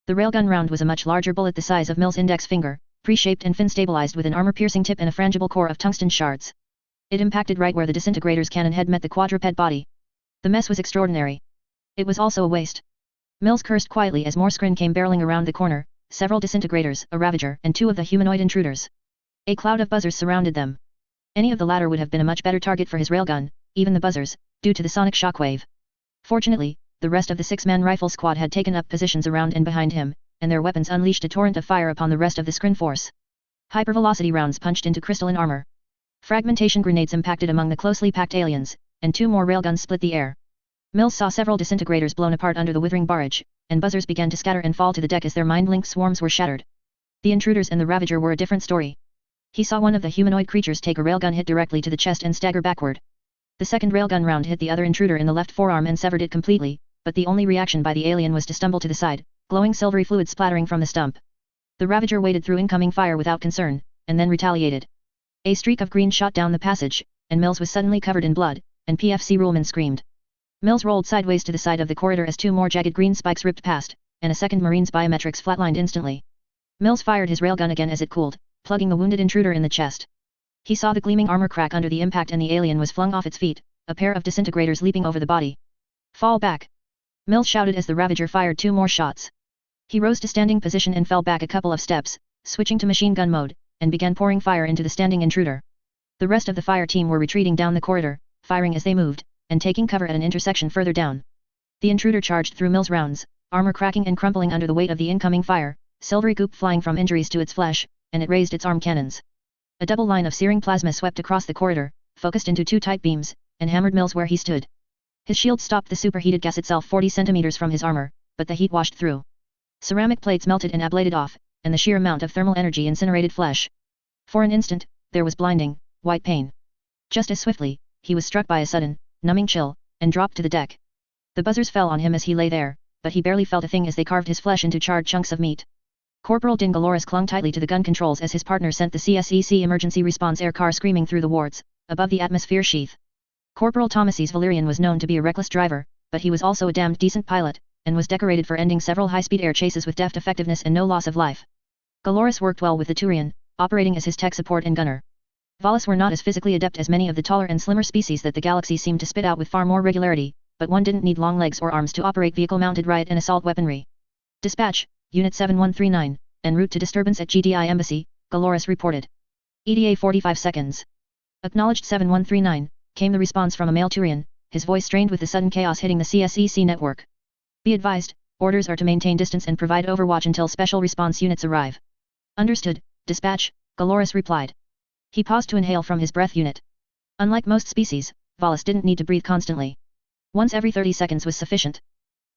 The railgun round was a much larger bullet the size of Mills' index finger, pre-shaped and fin-stabilized with an armor-piercing tip and a frangible core of tungsten shards. It impacted right where the disintegrator's cannon head met the quadruped body. The mess was extraordinary. It was also a waste. Mills cursed quietly as more screen came barreling around the corner, several disintegrators, a Ravager, and 2 of the humanoid intruders. A cloud of buzzers surrounded them. Any of the latter would have been a much better target for his railgun, even the buzzers, due to the sonic shockwave. Fortunately, the rest of the 6-man rifle squad had taken up positions around and behind him, and their weapons unleashed a torrent of fire upon the rest of the screen force. Hypervelocity rounds punched into crystalline armor. Fragmentation grenades impacted among the closely packed aliens, and 2 more railguns split the air. Mills saw several disintegrators blown apart under the withering barrage, and buzzers began to scatter and fall to the deck as their mind-link swarms were shattered. The intruders and the Ravager were a different story. He saw one of the humanoid creatures take a railgun hit directly to the chest and stagger backward. The second railgun round hit the other intruder in the left forearm and severed it completely, but the only reaction by the alien was to stumble to the side, glowing silvery fluid splattering from the stump. The Ravager waded through incoming fire without concern, and then retaliated. A streak of green shot down the passage, and Mills was suddenly covered in blood, and PFC Ruhlman screamed. Mills rolled sideways to the side of the corridor as 2 more jagged green spikes ripped past, and a second Marine's biometrics flatlined instantly. Mills fired his railgun again as it cooled, plugging the wounded intruder in the chest. He saw the gleaming armor crack under the impact and the alien was flung off its feet, a pair of disintegrators leaping over the body. Fall back! Mills shouted as the Ravager fired 2 more shots. He rose to standing position and fell back a couple of steps, switching to machine gun mode, and began pouring fire into the standing intruder. The rest of the fire team were retreating down the corridor, firing as they moved, and taking cover at an intersection further down. The intruder charged through Mills' rounds, armor cracking and crumpling under the weight of the incoming fire, silvery goop flying from injuries to its flesh, and it raised its arm cannons. A double line of searing plasma swept across the corridor, focused into 2 tight beams, and hammered Mills where he stood. His shield stopped the superheated gas itself 40 centimeters from his armor, but the heat washed through. Ceramic plates melted and ablated off, and the sheer amount of thermal energy incinerated flesh. For an instant, there was blinding, white pain. Just as swiftly, he was struck by a sudden, numbing chill, and dropped to the deck. The buzzers fell on him as he lay there, but he barely felt a thing as they carved his flesh into charred chunks of meat. Corporal Dingaloris clung tightly to the gun controls as his partner sent the CSEC emergency response air car screaming through the wards, above the atmosphere sheath. Corporal Thomases Valerian was known to be a reckless driver, but he was also a damned decent pilot, and was decorated for ending several high-speed air chases with deft effectiveness and no loss of life. Galoris worked well with the Turian, operating as his tech support and gunner. Valis were not as physically adept as many of the taller and slimmer species that the galaxy seemed to spit out with far more regularity, but one didn't need long legs or arms to operate vehicle-mounted riot and assault weaponry. Dispatch, Unit 7139, en route to disturbance at GDI Embassy, Galoris reported. EDA 45 seconds. Acknowledged 7139, came the response from a male Turian, his voice strained with the sudden chaos hitting the CSEC network. Be advised, orders are to maintain distance and provide overwatch until special response units arrive. Understood, dispatch, Galoris replied. He paused to inhale from his breath unit. Unlike most species, Valis didn't need to breathe constantly. Once every 30 seconds was sufficient.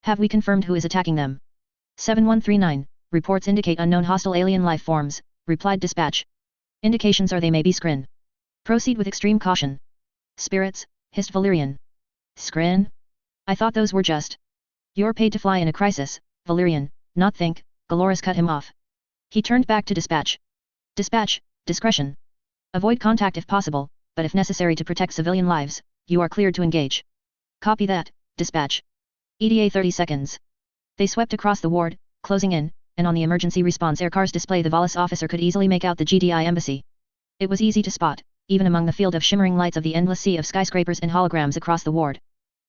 Have we confirmed who is attacking them? 7139, reports indicate unknown hostile alien life forms, replied dispatch. Indications are they may be Skrin. Proceed with extreme caution. Spirits, hissed Valerian. Skrin? I thought those were just. You're paid to fly in a crisis, Valerian, not think, Galoris cut him off. He turned back to dispatch. Dispatch, discretion. Avoid contact if possible, but if necessary to protect civilian lives, you are cleared to engage. Copy that, dispatch. EDA 30 seconds. They swept across the ward, closing in, and on the emergency response aircar's display the Valis officer could easily make out the GDI embassy. It was easy to spot, even among the field of shimmering lights of the endless sea of skyscrapers and holograms across the ward.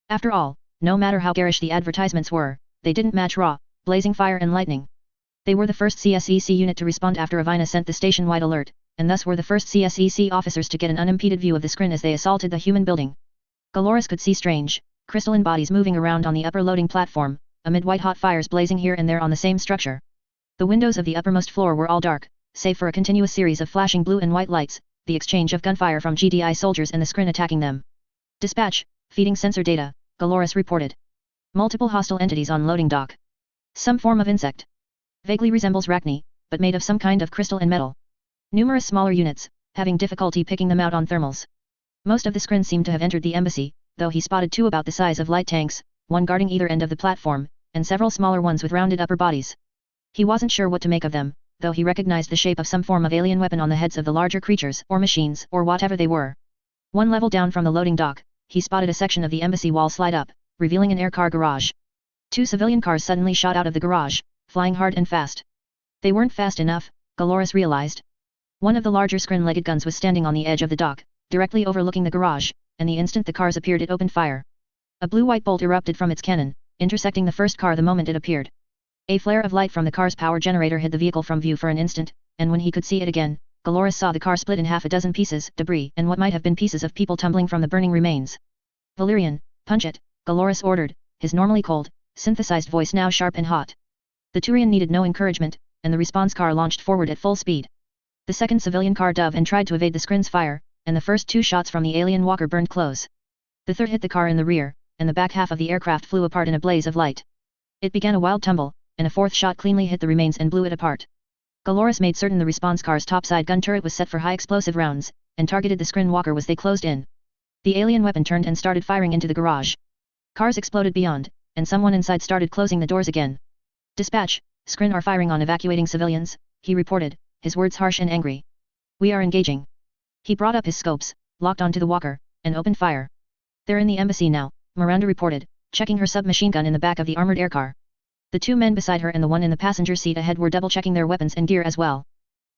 After all, no matter how garish the advertisements were, they didn't match raw, blazing fire and lightning. They were the first CSEC unit to respond after Avina sent the station-wide alert, and thus were the first CSEC officers to get an unimpeded view of the Skrin as they assaulted the human building. Galoris could see strange, crystalline bodies moving around on the upper loading platform, amid white-hot fires blazing here and there on the same structure. The windows of the uppermost floor were all dark, save for a continuous series of flashing blue and white lights, the exchange of gunfire from GDI soldiers and the Skrin attacking them. Dispatch, feeding sensor data, Galoris reported. Multiple hostile entities on loading dock. Some form of insect. Vaguely resembles Rachni, but made of some kind of crystal and metal. Numerous smaller units, having difficulty picking them out on thermals. Most of the Skrin seemed to have entered the embassy, though he spotted two about the size of light tanks, one guarding either end of the platform, and several smaller ones with rounded upper bodies. He wasn't sure what to make of them, though he recognized the shape of some form of alien weapon on the heads of the larger creatures or machines or whatever they were. One level down from the loading dock, he spotted a section of the embassy wall slide up, revealing an air-car garage. Two civilian cars suddenly shot out of the garage, flying hard and fast. They weren't fast enough, Galoris realized. One of the larger Skrin-legged guns was standing on the edge of the dock, directly overlooking the garage, and the instant the cars appeared it opened fire. A blue-white bolt erupted from its cannon, intersecting the first car the moment it appeared. A flare of light from the car's power generator hid the vehicle from view for an instant, and when he could see it again, Galoris saw the car split in half a dozen pieces, debris, and what might have been pieces of people tumbling from the burning remains. Valerian, punch it, Galoris ordered, his normally cold, synthesized voice now sharp and hot. The Turian needed no encouragement, and the response car launched forward at full speed. The second civilian car dove and tried to evade the Skrin's fire, and the first two shots from the alien walker burned close. The third hit the car in the rear, and the back half of the aircraft flew apart in a blaze of light. It began a wild tumble, and a fourth shot cleanly hit the remains and blew it apart. Galoris made certain the response car's topside gun turret was set for high explosive rounds, and targeted the Skrin walker as they closed in. The alien weapon turned and started firing into the garage. Cars exploded beyond, and someone inside started closing the doors again. Dispatch, Skrin are firing on evacuating civilians, he reported, his words harsh and angry. We are engaging. He brought up his scopes, locked onto the walker, and opened fire. They're in the embassy now, Miranda reported, checking her submachine gun in the back of the armored aircar. The two men beside her and the one in the passenger seat ahead were double-checking their weapons and gear as well.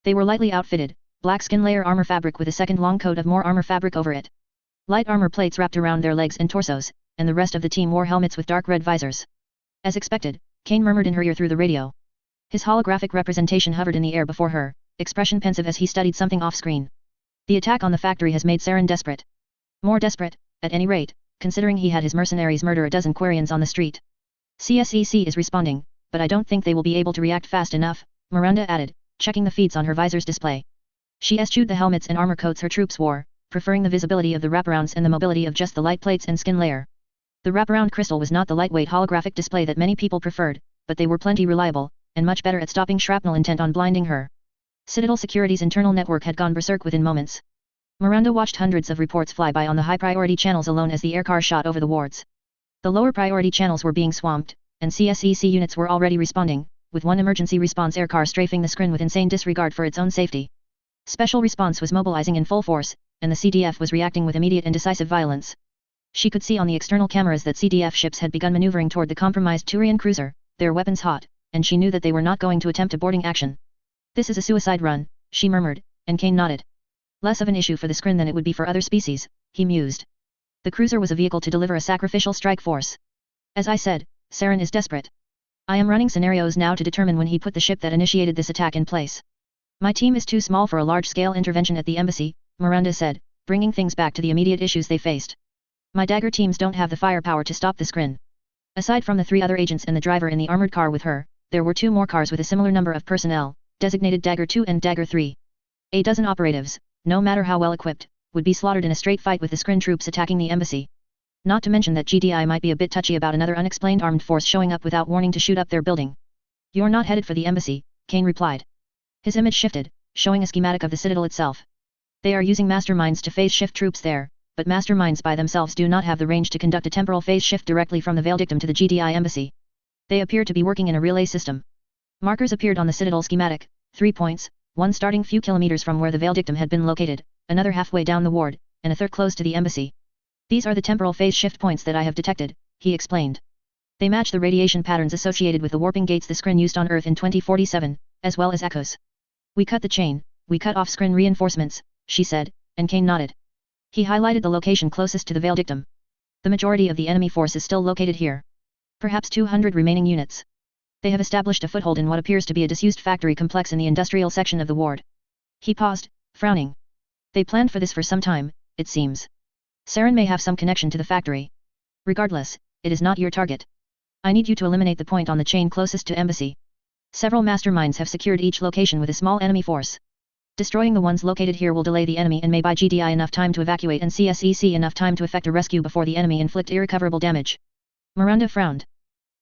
They were lightly outfitted, black skin layer armor fabric with a second long coat of more armor fabric over it. Light armor plates wrapped around their legs and torsos, and the rest of the team wore helmets with dark red visors. As expected, Kane murmured in her ear through the radio. His holographic representation hovered in the air before her, expression pensive as he studied something off-screen. The attack on the factory has made Saren desperate. More desperate, at any rate, considering he had his mercenaries murder a dozen Quarians on the street. CSEC is responding, but I don't think they will be able to react fast enough, Miranda added, checking the feeds on her visor's display. She eschewed the helmets and armor coats her troops wore, preferring the visibility of the wraparounds and the mobility of just the light plates and skin layer. The wraparound crystal was not the lightweight holographic display that many people preferred, but they were plenty reliable, and much better at stopping shrapnel intent on blinding her. Citadel Security's internal network had gone berserk within moments. Miranda watched hundreds of reports fly by on the high-priority channels alone as the aircar shot over the wards. The lower-priority channels were being swamped, and CSEC units were already responding, with one emergency response aircar strafing the Skrin with insane disregard for its own safety. Special response was mobilizing in full force, and the CDF was reacting with immediate and decisive violence. She could see on the external cameras that CDF ships had begun maneuvering toward the compromised Turian cruiser, their weapons hot, and she knew that they were not going to attempt a boarding action. This is a suicide run, she murmured, and Kane nodded. Less of an issue for the scrin than it would be for other species, he mused. The cruiser was a vehicle to deliver a sacrificial strike force. As I said, Saren is desperate. I am running scenarios now to determine when he put the ship that initiated this attack in place. My team is too small for a large-scale intervention at the embassy, Miranda said, bringing things back to the immediate issues they faced. My dagger teams don't have the firepower to stop the scrin. Aside from the 3 other agents and the driver in the armored car with her, there were 2 more cars with a similar number of personnel, designated Dagger 2 and Dagger 3. A dozen operatives, no matter how well equipped, would be slaughtered in a straight fight with the scrin troops attacking the embassy. Not to mention that GDI might be a bit touchy about another unexplained armed force showing up without warning to shoot up their building. You're not headed for the embassy, Kane replied. His image shifted, showing a schematic of the Citadel itself. They are using masterminds to phase shift troops there, but masterminds by themselves do not have the range to conduct a temporal phase shift directly from the Veildictum to the GDI embassy. They appear to be working in a relay system. Markers appeared on the Citadel schematic, 3 points, one starting few kilometers from where the Veildictum had been located, another halfway down the ward, and a third close to the embassy. These are the temporal phase shift points that I have detected, he explained. They match the radiation patterns associated with the warping gates the scrin used on Earth in 2047, as well as echoes. We cut the chain, we cut off scrin reinforcements, she said, and Kane nodded. He highlighted the location closest to the Veildictum. The majority of the enemy force is still located here. Perhaps 200 remaining units. They have established a foothold in what appears to be a disused factory complex in the industrial section of the ward. He paused, frowning. They planned for this for some time, it seems. Saren may have some connection to the factory. Regardless, it is not your target. I need you to eliminate the point on the chain closest to embassy. Several masterminds have secured each location with a small enemy force. Destroying the ones located here will delay the enemy and may buy GDI enough time to evacuate and CSEC enough time to effect a rescue before the enemy inflict irrecoverable damage. Miranda frowned.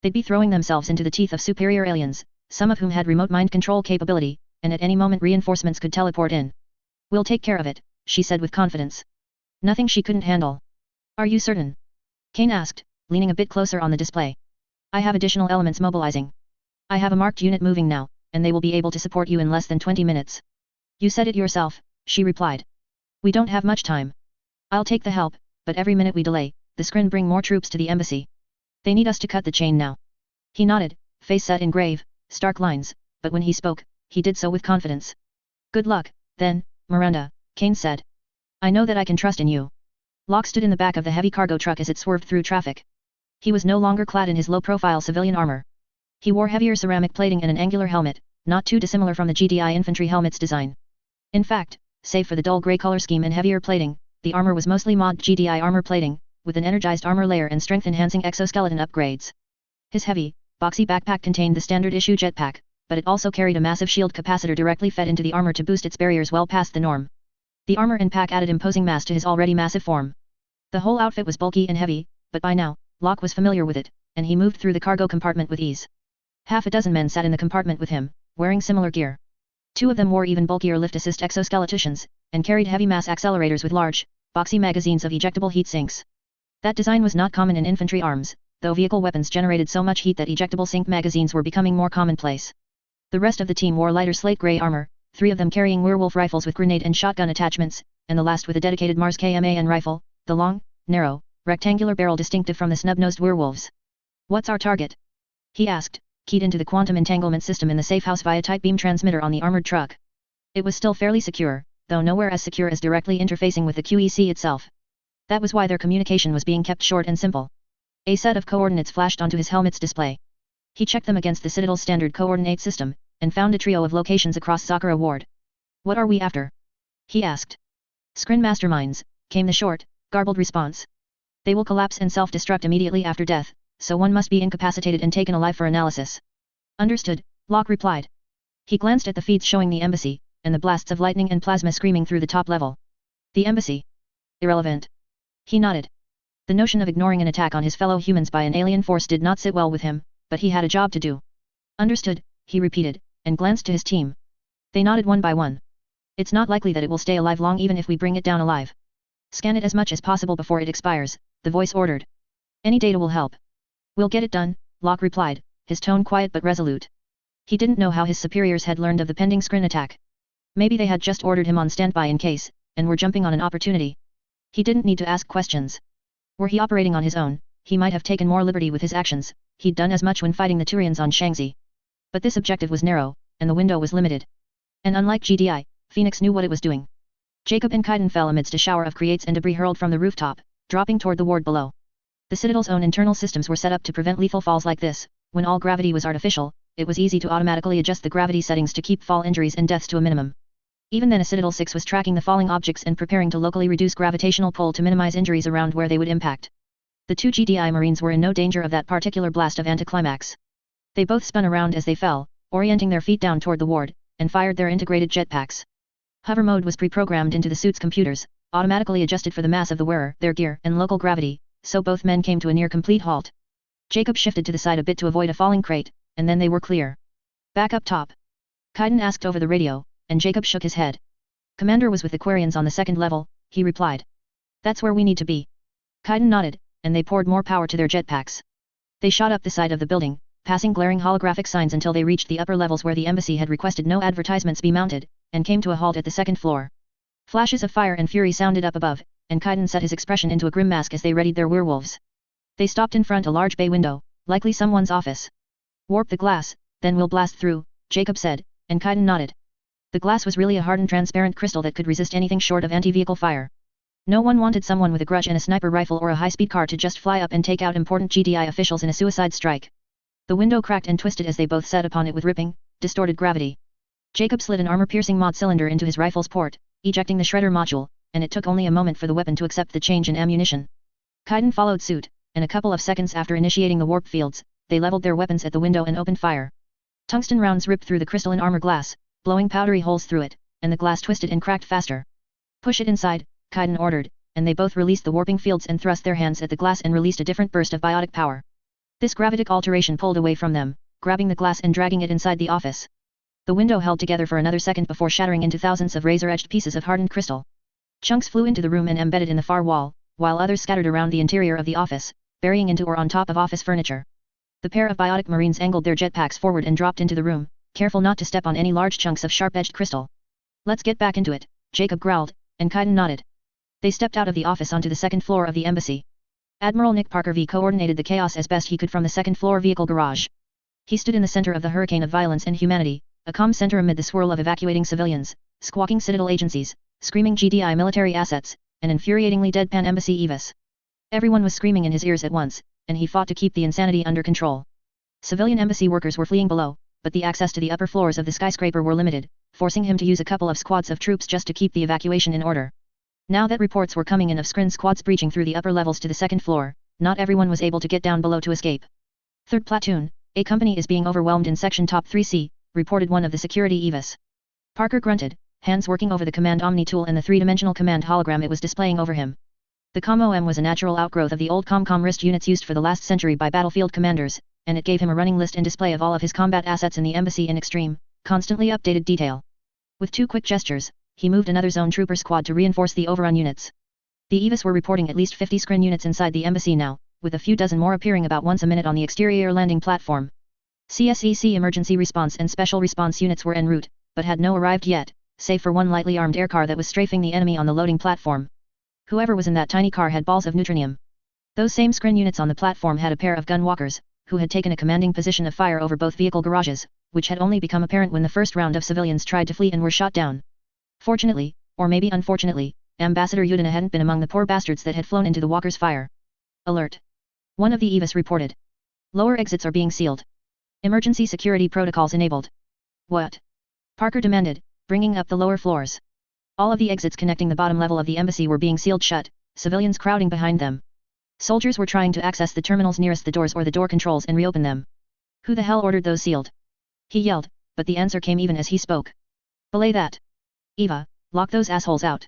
They'd be throwing themselves into the teeth of superior aliens, some of whom had remote mind control capability, and at any moment reinforcements could teleport in. We'll take care of it, she said with confidence. Nothing she couldn't handle. Are you certain? Kane asked, leaning a bit closer on the display. I have additional elements mobilizing. I have a marked unit moving now, and they will be able to support you in less than 20 minutes. You said it yourself, she replied. We don't have much time. I'll take the help, but every minute we delay, the scrin bring more troops to the embassy. They need us to cut the chain now. He nodded, face set in grave, stark lines, but when he spoke, he did so with confidence. Good luck, then, Miranda, Kane said. I know that I can trust in you. Locke stood in the back of the heavy cargo truck as it swerved through traffic. He was no longer clad in his low-profile civilian armor. He wore heavier ceramic plating and an angular helmet, not too dissimilar from the GDI infantry helmet's design. In fact, save for the dull grey color scheme and heavier plating, the armor was mostly mod GDI armor plating, with an energized armor layer and strength-enhancing exoskeleton upgrades. His heavy, boxy backpack contained the standard-issue jetpack, but it also carried a massive shield capacitor directly fed into the armor to boost its barriers well past the norm. The armor and pack added imposing mass to his already massive form. The whole outfit was bulky and heavy, but by now, Locke was familiar with it, and he moved through the cargo compartment with ease. Half a dozen men sat in the compartment with him, wearing similar gear. 2 of them wore even bulkier lift-assist exoskeletons, and carried heavy mass accelerators with large, boxy magazines of ejectable heat sinks. That design was not common in infantry arms, though vehicle weapons generated so much heat that ejectable sink magazines were becoming more commonplace. The rest of the team wore lighter slate gray armor, 3 of them carrying werewolf rifles with grenade and shotgun attachments, and the last with a dedicated Mars KMAN rifle, the long, narrow, rectangular barrel distinctive from the snub-nosed werewolves. What's our target? He asked, keyed into the quantum entanglement system in the safe house via tight beam transmitter on the armored truck. It was still fairly secure, though nowhere as secure as directly interfacing with the QEC itself. That was why their communication was being kept short and simple. A set of coordinates flashed onto his helmet's display. He checked them against the Citadel's standard coordinate system, and found a trio of locations across Sakura Ward. What are we after? He asked. Scrin masterminds, came the short, garbled response. They will collapse and self-destruct immediately after death, so one must be incapacitated and taken alive for analysis. Understood, Locke replied. He glanced at the feeds showing the embassy, and the blasts of lightning and plasma screaming through the top level. The embassy? Irrelevant. He nodded. The notion of ignoring an attack on his fellow humans by an alien force did not sit well with him, but he had a job to do. Understood, he repeated, and glanced to his team. They nodded one by one. It's not likely that it will stay alive long even if we bring it down alive. Scan it as much as possible before it expires, the voice ordered. Any data will help. We'll get it done, Locke replied, his tone quiet but resolute. He didn't know how his superiors had learned of the pending scrin attack. Maybe they had just ordered him on standby in case, and were jumping on an opportunity. He didn't need to ask questions. Were he operating on his own, he might have taken more liberty with his actions, he'd done as much when fighting the Turians on Shangzi. But this objective was narrow, and the window was limited. And unlike GDI, Phoenix knew what it was doing. Jacob and Kaiden fell amidst a shower of creates and debris hurled from the rooftop, dropping toward the ward below. The Citadel's own internal systems were set up to prevent lethal falls like this. When all gravity was artificial, it was easy to automatically adjust the gravity settings to keep fall injuries and deaths to a minimum. Even then, a Citadel 6 was tracking the falling objects and preparing to locally reduce gravitational pull to minimize injuries around where they would impact. The two GDI Marines were in no danger of that particular blast of anticlimax. They both spun around as they fell, orienting their feet down toward the ward, and fired their integrated jetpacks. Hover mode was pre-programmed into the suit's computers, automatically adjusted for the mass of the wearer, their gear, and local gravity, so both men came to a near complete halt. Jacob shifted to the side a bit to avoid a falling crate, and then they were clear. Back up top? Kaiden asked over the radio, and Jacob shook his head. Commander was with the Quarians on the second level, he replied. That's where we need to be. Kaiden nodded, and they poured more power to their jetpacks. They shot up the side of the building, passing glaring holographic signs until they reached the upper levels where the embassy had requested no advertisements be mounted, and came to a halt at the second floor. Flashes of fire and fury sounded up above, and Kaiden set his expression into a grim mask as they readied their werewolves. They stopped in front a large bay window, likely someone's office. Warp the glass, then we'll blast through, Jacob said, and Kaiden nodded. The glass was really a hardened transparent crystal that could resist anything short of anti-vehicle fire. No one wanted someone with a grudge and a sniper rifle or a high-speed car to just fly up and take out important GDI officials in a suicide strike. The window cracked and twisted as they both sat upon it with ripping, distorted gravity. Jacob slid an armor-piercing mod cylinder into his rifle's port, ejecting the shredder module, and it took only a moment for the weapon to accept the change in ammunition. Kaiden followed suit, and a couple of seconds after initiating the warp fields, they leveled their weapons at the window and opened fire. Tungsten rounds ripped through the crystalline armor glass, blowing powdery holes through it, and the glass twisted and cracked faster. Push it inside, Kaiden ordered, and they both released the warping fields and thrust their hands at the glass and released a different burst of biotic power. This gravitic alteration pulled away from them, grabbing the glass and dragging it inside the office. The window held together for another second before shattering into thousands of razor-edged pieces of hardened crystal. Chunks flew into the room and embedded in the far wall, while others scattered around the interior of the office, burying into or on top of office furniture. The pair of biotic Marines angled their jetpacks forward and dropped into the room, careful not to step on any large chunks of sharp-edged crystal. Let's get back into it, Jacob growled, and Kaiden nodded. They stepped out of the office onto the second floor of the embassy. Admiral Nick Parker V coordinated the chaos as best he could from the second-floor vehicle garage. He stood in the center of the hurricane of violence and humanity, a calm center amid the swirl of evacuating civilians, squawking Citadel agencies, screaming GDI military assets, and infuriatingly deadpan embassy EVAs. Everyone was screaming in his ears at once, and he fought to keep the insanity under control. Civilian embassy workers were fleeing below, but the access to the upper floors of the skyscraper were limited, forcing him to use a couple of squads of troops just to keep the evacuation in order. Now that reports were coming in of Skrin squads breaching through the upper levels to the second floor, not everyone was able to get down below to escape. Third platoon, a company is being overwhelmed in section top 3C, reported one of the security EVAs. Parker grunted, hands working over the command Omni tool and the three-dimensional command hologram it was displaying over him. The COM-OM was a natural outgrowth of the old COM-COM wrist units used for the last century by battlefield commanders, and it gave him a running list and display of all of his combat assets in the embassy in extreme, constantly updated detail. With two quick gestures, he moved another zone trooper squad to reinforce the overrun units. The EVAs were reporting at least 50 Skrin units inside the embassy now, with a few dozen more appearing about once a minute on the exterior landing platform. CSEC emergency response and special response units were en route, but had no arrived yet, save for one lightly armed aircar that was strafing the enemy on the loading platform. Whoever was in that tiny car had balls of neutronium. Those same Skrin units on the platform had a pair of gunwalkers, who had taken a commanding position of fire over both vehicle garages, which had only become apparent when the first round of civilians tried to flee and were shot down. Fortunately, or maybe unfortunately, Ambassador Udina hadn't been among the poor bastards that had flown into the walkers' fire. Alert! One of the EVAs reported. Lower exits are being sealed. Emergency security protocols enabled. What? Parker demanded, bringing up the lower floors. All of the exits connecting the bottom level of the embassy were being sealed shut, civilians crowding behind them. Soldiers were trying to access the terminals nearest the doors or the door controls and reopen them. Who the hell ordered those sealed? He yelled, but the answer came even as he spoke. Belay that. EVA, lock those assholes out.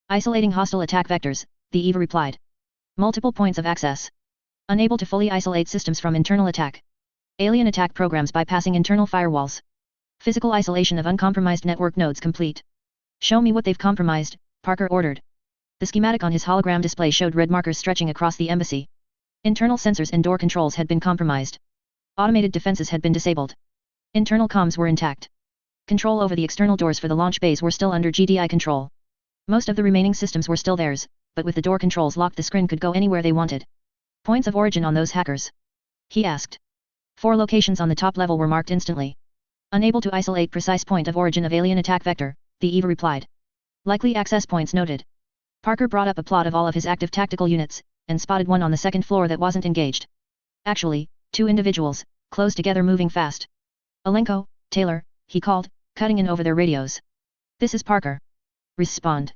Isolating hostile attack vectors, the EVA replied. Multiple points of access. Unable to fully isolate systems from internal attack. Alien attack programs bypassing internal firewalls. Physical isolation of uncompromised network nodes complete. Show me what they've compromised, Parker ordered. The schematic on his hologram display showed red markers stretching across the embassy. Internal sensors and door controls had been compromised. Automated defenses had been disabled. Internal comms were intact. Control over the external doors for the launch bays were still under GDI control. Most of the remaining systems were still theirs, but with the door controls locked the Skrin could go anywhere they wanted. Points of origin on those hackers? He asked. 4 locations on the top level were marked instantly. Unable to isolate precise point of origin of alien attack vector, the EVA replied. Likely access points noted. Parker brought up a plot of all of his active tactical units, and spotted one on the second floor that wasn't engaged. Actually, 2 individuals, close together moving fast. Alenko, Taylor, he called, cutting in over their radios. This is Parker. Respond.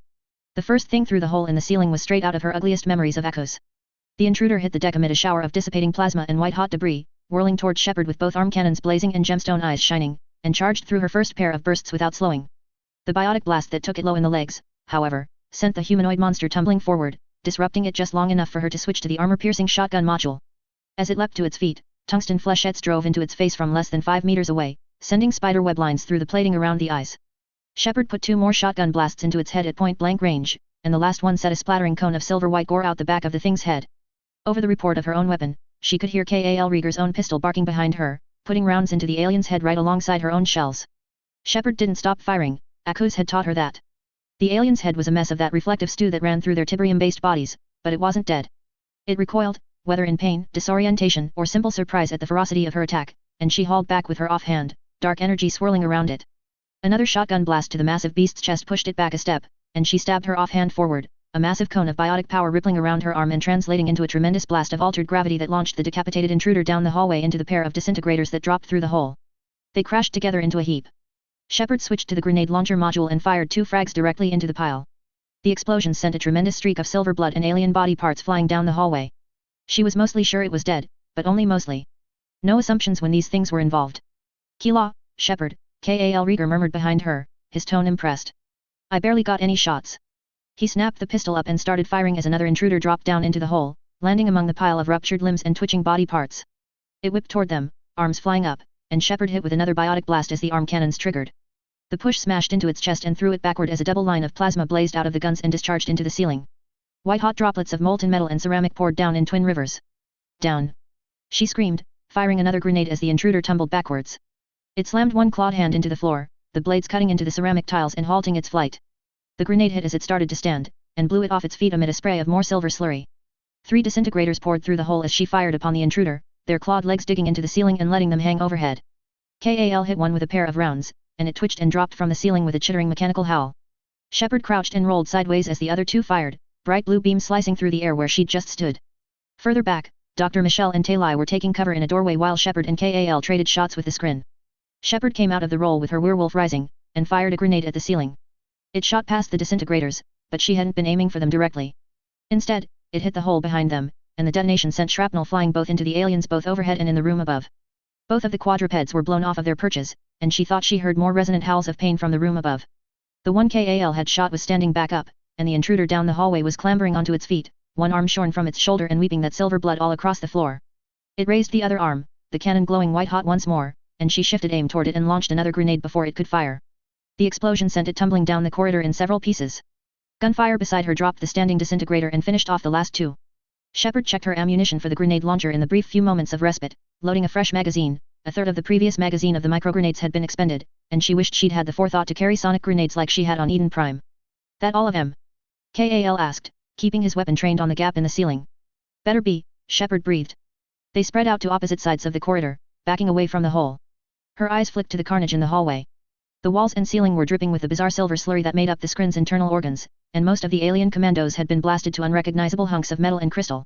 The first thing through the hole in the ceiling was straight out of her ugliest memories of echoes. The intruder hit the deck amid a shower of dissipating plasma and white-hot debris, whirling towards Shepard with both arm cannons blazing and gemstone eyes shining, and charged through her first pair of bursts without slowing. The biotic blast that took it low in the legs, however, sent the humanoid monster tumbling forward, disrupting it just long enough for her to switch to the armor-piercing shotgun module. As it leapt to its feet, tungsten flechettes drove into its face from less than 5 meters away, sending spider web lines through the plating around the eyes. Shepard put 2 more shotgun blasts into its head at point-blank range, and the last one set a splattering cone of silver-white gore out the back of the thing's head. Over the report of her own weapon, she could hear Kal Rieger's own pistol barking behind her, putting rounds into the alien's head right alongside her own shells. Shepard didn't stop firing, Akuz had taught her that. The alien's head was a mess of that reflective stew that ran through their tiberium-based bodies, but it wasn't dead. It recoiled, whether in pain, disorientation, or simple surprise at the ferocity of her attack, and she hauled back with her offhand, dark energy swirling around it. Another shotgun blast to the massive beast's chest pushed it back a step, and she stabbed her offhand forward, a massive cone of biotic power rippling around her arm and translating into a tremendous blast of altered gravity that launched the decapitated intruder down the hallway into the pair of disintegrators that dropped through the hole. They crashed together into a heap. Shepard switched to the grenade launcher module and fired 2 frags directly into the pile. The explosions sent a tremendous streak of silver blood and alien body parts flying down the hallway. She was mostly sure it was dead, but only mostly. No assumptions when these things were involved. Kila, Shepard, Kal Rieger murmured behind her, his tone impressed. I barely got any shots. He snapped the pistol up and started firing as another intruder dropped down into the hole, landing among the pile of ruptured limbs and twitching body parts. It whipped toward them, arms flying up, and Shepard hit with another biotic blast as the arm cannons triggered. The push smashed into its chest and threw it backward as a double line of plasma blazed out of the guns and discharged into the ceiling. White-hot droplets of molten metal and ceramic poured down in twin rivers. Down! She screamed, firing another grenade as the intruder tumbled backwards. It slammed one clawed hand into the floor, the blades cutting into the ceramic tiles and halting its flight. The grenade hit as it started to stand, and blew it off its feet amid a spray of more silver slurry. 3 disintegrators poured through the hole as she fired upon the intruder, their clawed legs digging into the ceiling and letting them hang overhead. Kal hit one with a pair of rounds, and it twitched and dropped from the ceiling with a chittering mechanical howl. Shepard crouched and rolled sideways as the other 2 fired, bright blue beams slicing through the air where she'd just stood. Further back, Dr. Michelle and Talai were taking cover in a doorway while Shepard and Kal traded shots with the scrin. Shepard came out of the roll with her werewolf rising, and fired a grenade at the ceiling. It shot past the disintegrators, but she hadn't been aiming for them directly. Instead, it hit the hole behind them, and the detonation sent shrapnel flying both into the aliens both overhead and in the room above. Both of the quadrupeds were blown off of their perches, and she thought she heard more resonant howls of pain from the room above. The one Kal had shot was standing back up, and the intruder down the hallway was clambering onto its feet, one arm shorn from its shoulder and weeping that silver blood all across the floor. It raised the other arm, the cannon glowing white-hot once more, and she shifted aim toward it and launched another grenade before it could fire. The explosion sent it tumbling down the corridor in several pieces. Gunfire beside her dropped the standing disintegrator and finished off the last 2. Shepard checked her ammunition for the grenade launcher in the brief few moments of respite, loading a fresh magazine. A third of the previous magazine of the microgrenades had been expended, and she wished she'd had the forethought to carry sonic grenades like she had on Eden Prime. That all of them? Kal asked, keeping his weapon trained on the gap in the ceiling. Better be, Shepard breathed. They spread out to opposite sides of the corridor, backing away from the hole. Her eyes flicked to the carnage in the hallway. The walls and ceiling were dripping with the bizarre silver slurry that made up the scrin's internal organs, and most of the alien commandos had been blasted to unrecognizable hunks of metal and crystal.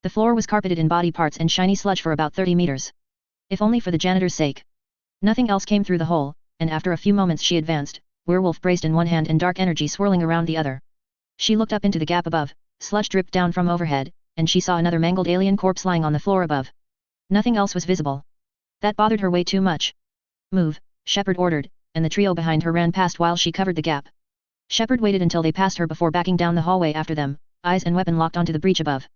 The floor was carpeted in body parts and shiny sludge for about 30 meters. If only for the janitor's sake. Nothing else came through the hole, and after a few moments she advanced, werewolf braced in one hand and dark energy swirling around the other. She looked up into the gap above, sludge dripped down from overhead, and she saw another mangled alien corpse lying on the floor above. Nothing else was visible. That bothered her way too much. Move, Shepard ordered, and the trio behind her ran past while she covered the gap. Shepard waited until they passed her before backing down the hallway after them, eyes and weapon locked onto the breach above.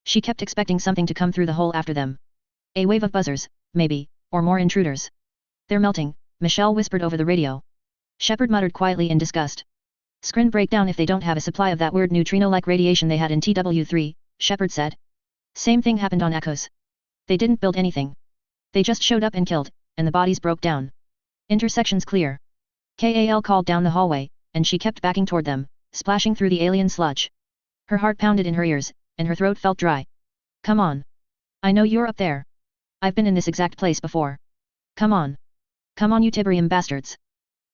She kept expecting something to come through the hole after them. A wave of buzzers, maybe, or more intruders. They're melting, Michelle whispered over the radio. Shepard muttered quietly in disgust. Scrin break down if they don't have a supply of that weird neutrino-like radiation they had in TW3, Shepard said. Same thing happened on Echoes. They didn't build anything. They just showed up and killed, and the bodies broke down. Intersections clear. Kal called down the hallway, and she kept backing toward them, splashing through the alien sludge. Her heart pounded in her ears, and her throat felt dry. Come on. I know you're up there. I've been in this exact place before. Come on. Come on you Tiberium bastards.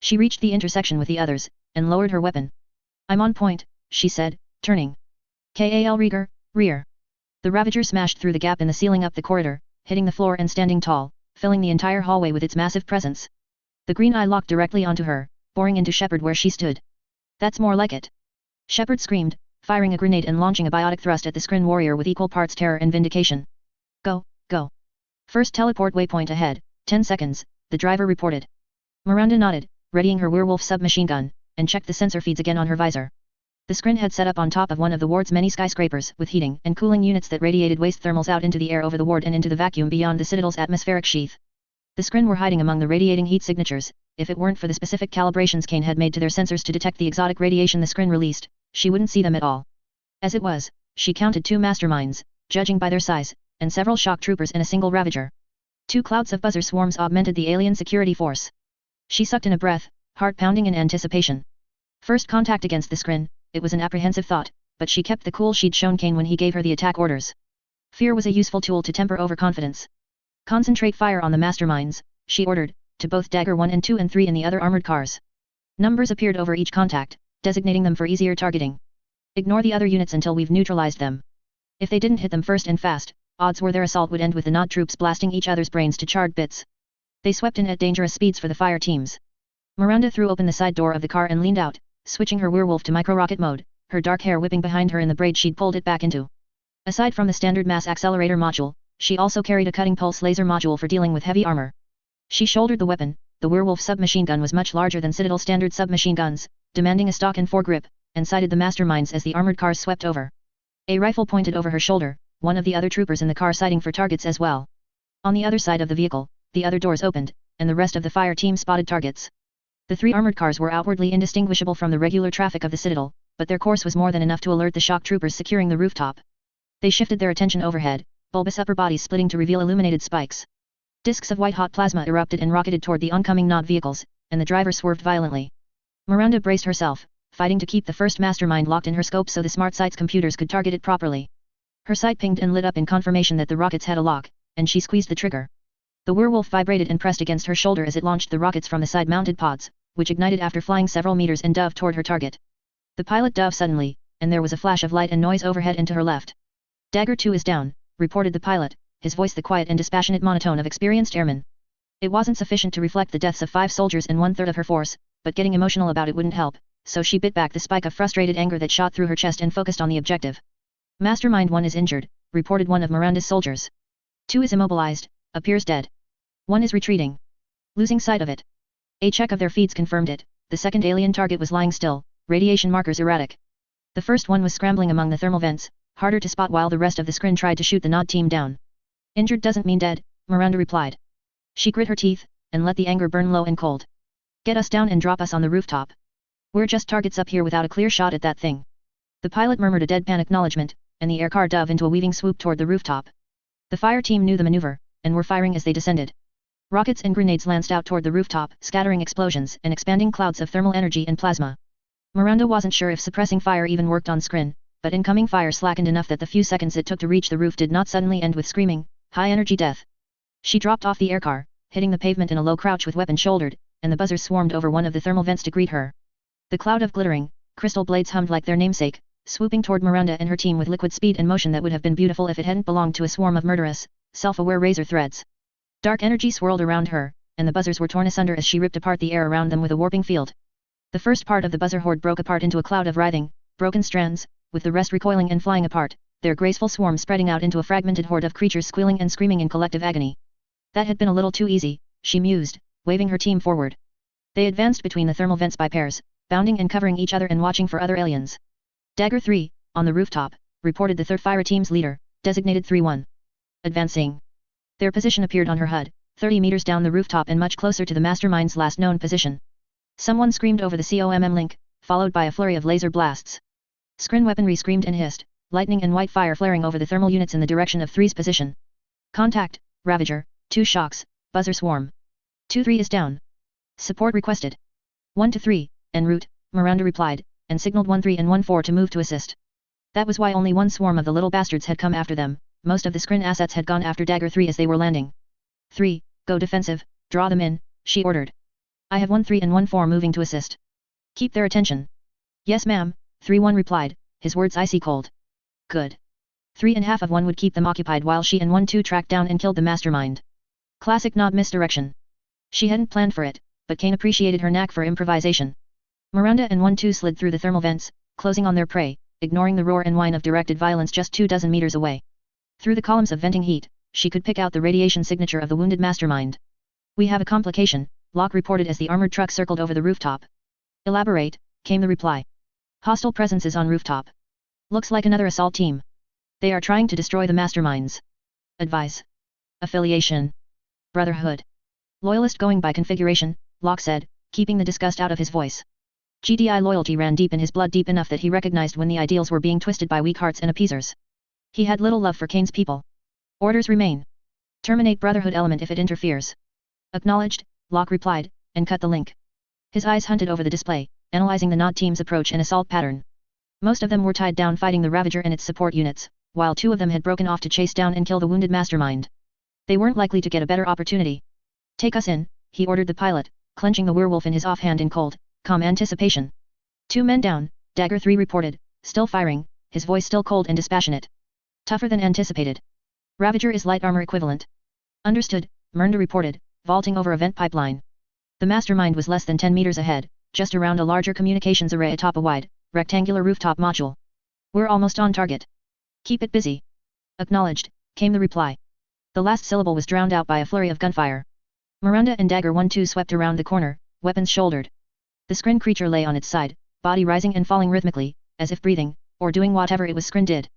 She reached the intersection with the others, and lowered her weapon. I'm on point, she said, turning. Kal Rieger, rear. The Ravager smashed through the gap in the ceiling up the corridor, hitting the floor and standing tall, filling the entire hallway with its massive presence. The green eye locked directly onto her, boring into Shepard where she stood. That's more like it. Shepard screamed, firing a grenade and launching a biotic thrust at the Skrin warrior with equal parts terror and vindication. Go, go. First teleport waypoint ahead, 10 seconds, the driver reported. Miranda nodded, readying her werewolf submachine gun, and checked the sensor feeds again on her visor. The Skrin had set up on top of one of the ward's many skyscrapers with heating and cooling units that radiated waste thermals out into the air over the ward and into the vacuum beyond the Citadel's atmospheric sheath. The Skrin were hiding among the radiating heat signatures. If it weren't for the specific calibrations Kane had made to their sensors to detect the exotic radiation the Skrin released, she wouldn't see them at all. As it was, she counted 2 masterminds, judging by their size, and several shock troopers and a single Ravager. 2 clouds of buzzer swarms augmented the alien security force. She sucked in a breath, heart pounding in anticipation. First contact against the Skrin, it was an apprehensive thought, but she kept the cool she'd shown Kane when he gave her the attack orders. Fear was a useful tool to temper overconfidence. Concentrate fire on the masterminds, she ordered, to both Dagger 1 and 2 and 3 in the other armored cars. Numbers appeared over each contact, designating them for easier targeting. Ignore the other units until we've neutralized them. If they didn't hit them first and fast, odds were their assault would end with the Nod troops blasting each other's brains to charred bits. They swept in at dangerous speeds for the fire teams. Miranda threw open the side door of the car and leaned out, switching her werewolf to micro-rocket mode, her dark hair whipping behind her in the braid she'd pulled it back into. Aside from the standard mass accelerator module, she also carried a cutting pulse laser module for dealing with heavy armor. She shouldered the weapon. The werewolf submachine gun was much larger than Citadel standard submachine guns, demanding a stock and foregrip, and sighted the masterminds as the armored cars swept over. A rifle pointed over her shoulder, one of the other troopers in the car sighting for targets as well. On the other side of the vehicle, the other doors opened, and the rest of the fire team spotted targets. The 3 armored cars were outwardly indistinguishable from the regular traffic of the Citadel, but their course was more than enough to alert the shock troopers securing the rooftop. They shifted their attention overhead, bulbous upper bodies splitting to reveal illuminated spikes. Discs of white-hot plasma erupted and rocketed toward the oncoming Nod vehicles, and the driver swerved violently. Miranda braced herself, fighting to keep the first mastermind locked in her scope so the smart sight's computers could target it properly. Her sight pinged and lit up in confirmation that the rockets had a lock, and she squeezed the trigger. The werewolf vibrated and pressed against her shoulder as it launched the rockets from the side-mounted pods, which ignited after flying several meters and dove toward her target. The pilot dove suddenly, and there was a flash of light and noise overhead and to her left. Dagger 2 is down, reported the pilot, his voice the quiet and dispassionate monotone of experienced airmen. It wasn't sufficient to reflect the deaths of 5 soldiers and 1/3 of her force, but getting emotional about it wouldn't help, so she bit back the spike of frustrated anger that shot through her chest and focused on the objective. Mastermind 1 is injured, reported one of Miranda's soldiers. 2 is immobilized, appears dead. 1 is retreating. Losing sight of it. A check of their feeds confirmed it. The second alien target was lying still, radiation markers erratic. The first one was scrambling among the thermal vents, harder to spot while the rest of the Skrin tried to shoot the Nod team down. Injured doesn't mean dead, Miranda replied. She grit her teeth, and let the anger burn low and cold. Get us down and drop us on the rooftop. We're just targets up here without a clear shot at that thing. The pilot murmured a deadpan acknowledgement, and the aircar dove into a weaving swoop toward the rooftop. The fire team knew the maneuver, and were firing as they descended. Rockets and grenades lanced out toward the rooftop, scattering explosions and expanding clouds of thermal energy and plasma. Miranda wasn't sure if suppressing fire even worked on Skrin, but incoming fire slackened enough that the few seconds it took to reach the roof did not suddenly end with screaming, high-energy death. She dropped off the aircar, hitting the pavement in a low crouch with weapon shouldered, and the buzzers swarmed over one of the thermal vents to greet her. The cloud of glittering, crystal blades hummed like their namesake, swooping toward Miranda and her team with liquid speed and motion that would have been beautiful if it hadn't belonged to a swarm of murderous, self-aware razor threads. Dark energy swirled around her, and the buzzers were torn asunder as she ripped apart the air around them with a warping field. The first part of the buzzer horde broke apart into a cloud of writhing, broken strands, with the rest recoiling and flying apart, their graceful swarm spreading out into a fragmented horde of creatures squealing and screaming in collective agony. That had been a little too easy, she mused, waving her team forward. They advanced between the thermal vents by pairs, bounding and covering each other and watching for other aliens. Dagger 3, on the rooftop, reported the third fire team's leader, designated 3-1. Advancing. Their position appeared on her HUD, 30 meters down the rooftop and much closer to the mastermind's last known position. Someone screamed over the COMM link, followed by a flurry of laser blasts. Skrin weaponry screamed and hissed, lightning and white fire flaring over the thermal units in the direction of 3's position. Contact, Ravager, 2 shocks, buzzer swarm. 2-3 is down. Support requested. 1-3, en route, Miranda replied, and signaled 1-3 and 1-4 to move to assist. That was why only one swarm of the little bastards had come after them, most of the Skrin assets had gone after Dagger 3 as they were landing. 3, go defensive, draw them in, she ordered. I have 1-3 and 1-4 moving to assist. Keep their attention. Yes ma'am, 3-1 replied, his words icy cold. Good. 3½ of 1 would keep them occupied while she and 1-2 tracked down and killed the mastermind. Classic nod misdirection. She hadn't planned for it, but Kane appreciated her knack for improvisation. Miranda and 1-2 slid through the thermal vents, closing on their prey, ignoring the roar and whine of directed violence just 24 meters away. Through the columns of venting heat, she could pick out the radiation signature of the wounded mastermind. We have a complication, Locke reported as the armored truck circled over the rooftop. Elaborate, came the reply. Hostile presences on rooftop. Looks like another assault team. They are trying to destroy the masterminds. Advise. Affiliation. Brotherhood. Loyalist going by configuration, Locke said, keeping the disgust out of his voice. GDI loyalty ran deep in his blood, deep enough that he recognized when the ideals were being twisted by weak hearts and appeasers. He had little love for Kane's people. Orders remain. Terminate Brotherhood element if it interferes. Acknowledged, Locke replied, and cut the link. His eyes hunted over the display, analyzing the Nod team's approach and assault pattern. Most of them were tied down fighting the Ravager and its support units, while 2 of them had broken off to chase down and kill the wounded mastermind. They weren't likely to get a better opportunity. Take us in, he ordered the pilot, clenching the werewolf in his offhand in cold, calm anticipation. 2 men down, Dagger 3 reported, still firing, his voice still cold and dispassionate. Tougher than anticipated. Ravager is light armor equivalent. Understood, Miranda reported, vaulting over a vent pipeline. The mastermind was less than 10 meters ahead, just around a larger communications array atop a wide, rectangular rooftop module. We're almost on target. Keep it busy. Acknowledged, came the reply. The last syllable was drowned out by a flurry of gunfire. Miranda and Dagger 1-2 swept around the corner, weapons shouldered. The Skrin creature lay on its side, body rising and falling rhythmically, as if breathing, or doing whatever it was Skrin did.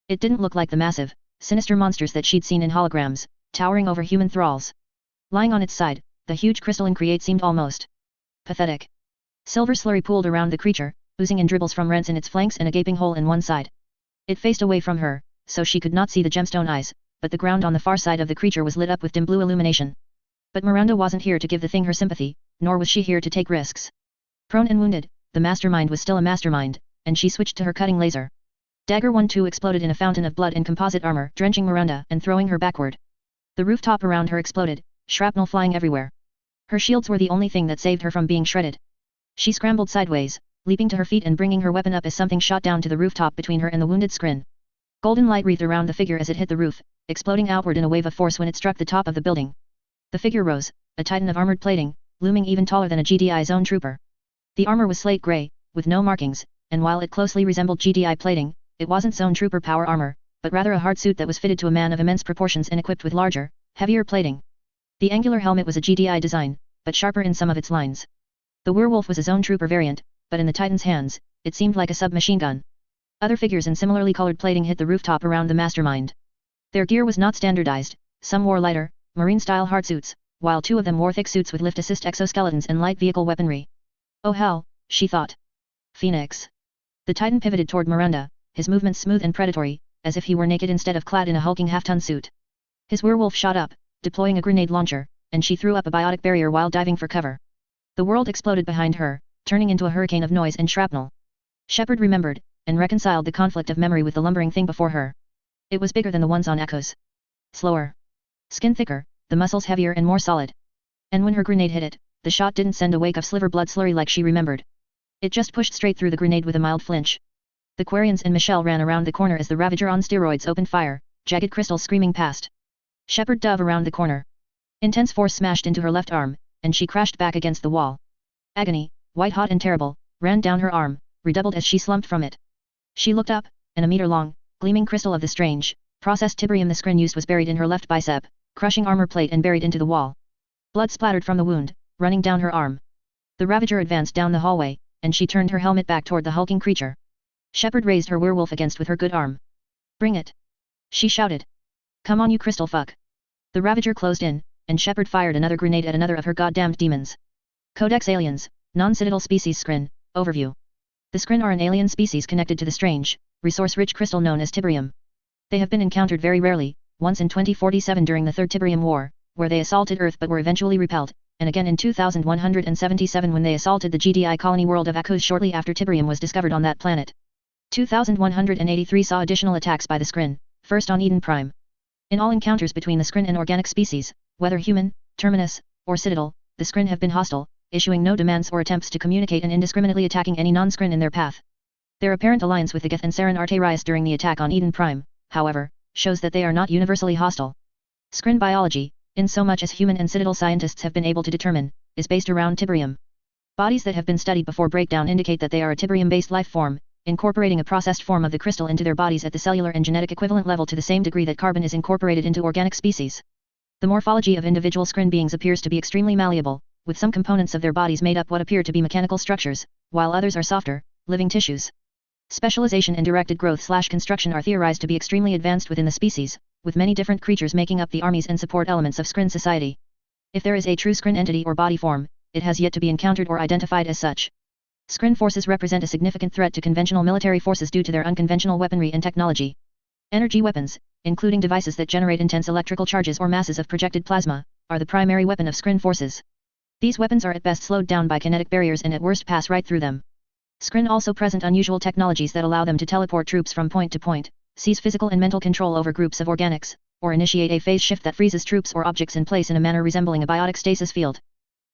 It didn't look like the massive, sinister monsters that she'd seen in holograms, towering over human thralls. Lying on its side, the huge crystalline create seemed almost pathetic. Silver slurry pooled around the creature, oozing in dribbles from rents in its flanks and a gaping hole in one side. It faced away from her, so she could not see the gemstone eyes, but the ground on the far side of the creature was lit up with dim blue illumination. But Miranda wasn't here to give the thing her sympathy, nor was she here to take risks. Prone and wounded, the mastermind was still a mastermind, and she switched to her cutting laser. Dagger 1-2 exploded in a fountain of blood and composite armor, drenching Miranda and throwing her backward. The rooftop around her exploded, shrapnel flying everywhere. Her shields were the only thing that saved her from being shredded. She scrambled sideways, leaping to her feet and bringing her weapon up as something shot down to the rooftop between her and the wounded Skrin. Golden light wreathed around the figure as it hit the roof, exploding outward in a wave of force when it struck the top of the building. The figure rose, a titan of armored plating, looming even taller than a GDI zone trooper. The armor was slate gray, with no markings, and while it closely resembled GDI plating, it wasn't zone trooper power armor, but rather a hard suit that was fitted to a man of immense proportions and equipped with larger, heavier plating. The angular helmet was a GDI design, but sharper in some of its lines. The werewolf was a zone trooper variant, but in the Titan's hands, it seemed like a submachine gun. Other figures in similarly colored plating hit the rooftop around the mastermind. Their gear was not standardized, some wore lighter, marine-style hardsuits, while 2 of them wore thick suits with lift-assist exoskeletons and light vehicle weaponry. Oh hell, she thought. Phoenix. The Titan pivoted toward Miranda, his movements smooth and predatory, as if he were naked instead of clad in a hulking half-ton suit. His werewolf shot up, deploying a grenade launcher, and she threw up a biotic barrier while diving for cover. The world exploded behind her, turning into a hurricane of noise and shrapnel. Shepard remembered, and reconciled the conflict of memory with the lumbering thing before her. It was bigger than the ones on Echoes. Slower. Skin thicker, the muscles heavier and more solid. And when her grenade hit it, the shot didn't send a wake of sliver blood slurry like she remembered. It just pushed straight through the grenade with a mild flinch. The Quarians and Michelle ran around the corner as the Ravager on steroids opened fire, jagged crystals screaming past. Shepard dove around the corner. Intense force smashed into her left arm, and she crashed back against the wall. Agony, white-hot and terrible, ran down her arm, redoubled as she slumped from it. She looked up, and a meter-long, gleaming crystal of the strange, processed tiberium the Skrin used was buried in her left bicep, crushing armor plate and buried into the wall. Blood splattered from the wound, running down her arm. The Ravager advanced down the hallway, and she turned her helmet back toward the hulking creature. Shepard raised her werewolf against with her good arm. Bring it! She shouted. Come on you crystal fuck! The Ravager closed in, and Shepard fired another grenade at another of her goddamned demons. Codex Aliens, Non-Citadel Species Skrin, Overview. The Skrin are an alien species connected to the strange, resource-rich crystal known as tiberium. They have been encountered very rarely, once in 2047 during the Third Tiberium War, where they assaulted Earth but were eventually repelled, and again in 2177 when they assaulted the GDI colony world of Akuz shortly after tiberium was discovered on that planet. 2183 saw additional attacks by the Skrin, first on Eden Prime. In all encounters between the Skrin and organic species, whether human, terminus, or Citadel, the Skrin have been hostile, issuing no demands or attempts to communicate and indiscriminately attacking any non-Skrin in their path. Their apparent alliance with the Geth and Saren Arterius during the attack on Eden Prime, however, shows that they are not universally hostile. Skrin biology, in so much as human and Citadel scientists have been able to determine, is based around tiberium. Bodies that have been studied before breakdown indicate that they are a tiberium-based life form, incorporating a processed form of the crystal into their bodies at the cellular and genetic equivalent level to the same degree that carbon is incorporated into organic species. The morphology of individual Skrin beings appears to be extremely malleable, with some components of their bodies made up what appear to be mechanical structures, while others are softer, living tissues. Specialization and directed growth/construction are theorized to be extremely advanced within the species, with many different creatures making up the armies and support elements of Skrin society. If there is a true Skrin entity or body form, it has yet to be encountered or identified as such. Skrin forces represent a significant threat to conventional military forces due to their unconventional weaponry and technology. Energy weapons, including devices that generate intense electrical charges or masses of projected plasma, are the primary weapon of Skrin forces. These weapons are at best slowed down by kinetic barriers and at worst pass right through them. Skrin also present unusual technologies that allow them to teleport troops from point to point, seize physical and mental control over groups of organics, or initiate a phase shift that freezes troops or objects in place in a manner resembling a biotic stasis field.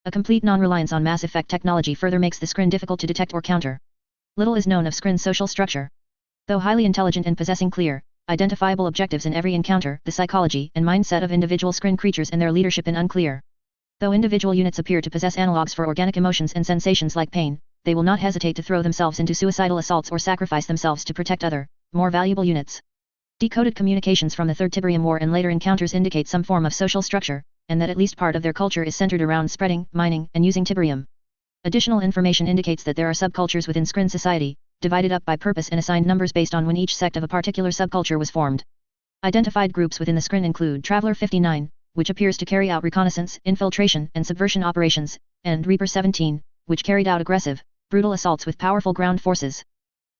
A complete non-reliance on mass effect technology further makes the Skrin difficult to detect or counter. Little is known of Skrin's social structure. Though highly intelligent and possessing clear, identifiable objectives in every encounter, the psychology and mindset of individual Skrin creatures and their leadership is unclear. Though individual units appear to possess analogues for organic emotions and sensations like pain, they will not hesitate to throw themselves into suicidal assaults or sacrifice themselves to protect other, more valuable units. Decoded communications from the Third Tiberium War and later encounters indicate some form of social structure, and that at least part of their culture is centered around spreading, mining, and using tiberium. Additional information indicates that there are subcultures within Skrin society, divided up by purpose and assigned numbers based on when each sect of a particular subculture was formed. Identified groups within the Skrin include Traveler 59, which appears to carry out reconnaissance, infiltration, and subversion operations, and Reaper 17, which carried out aggressive, brutal assaults with powerful ground forces.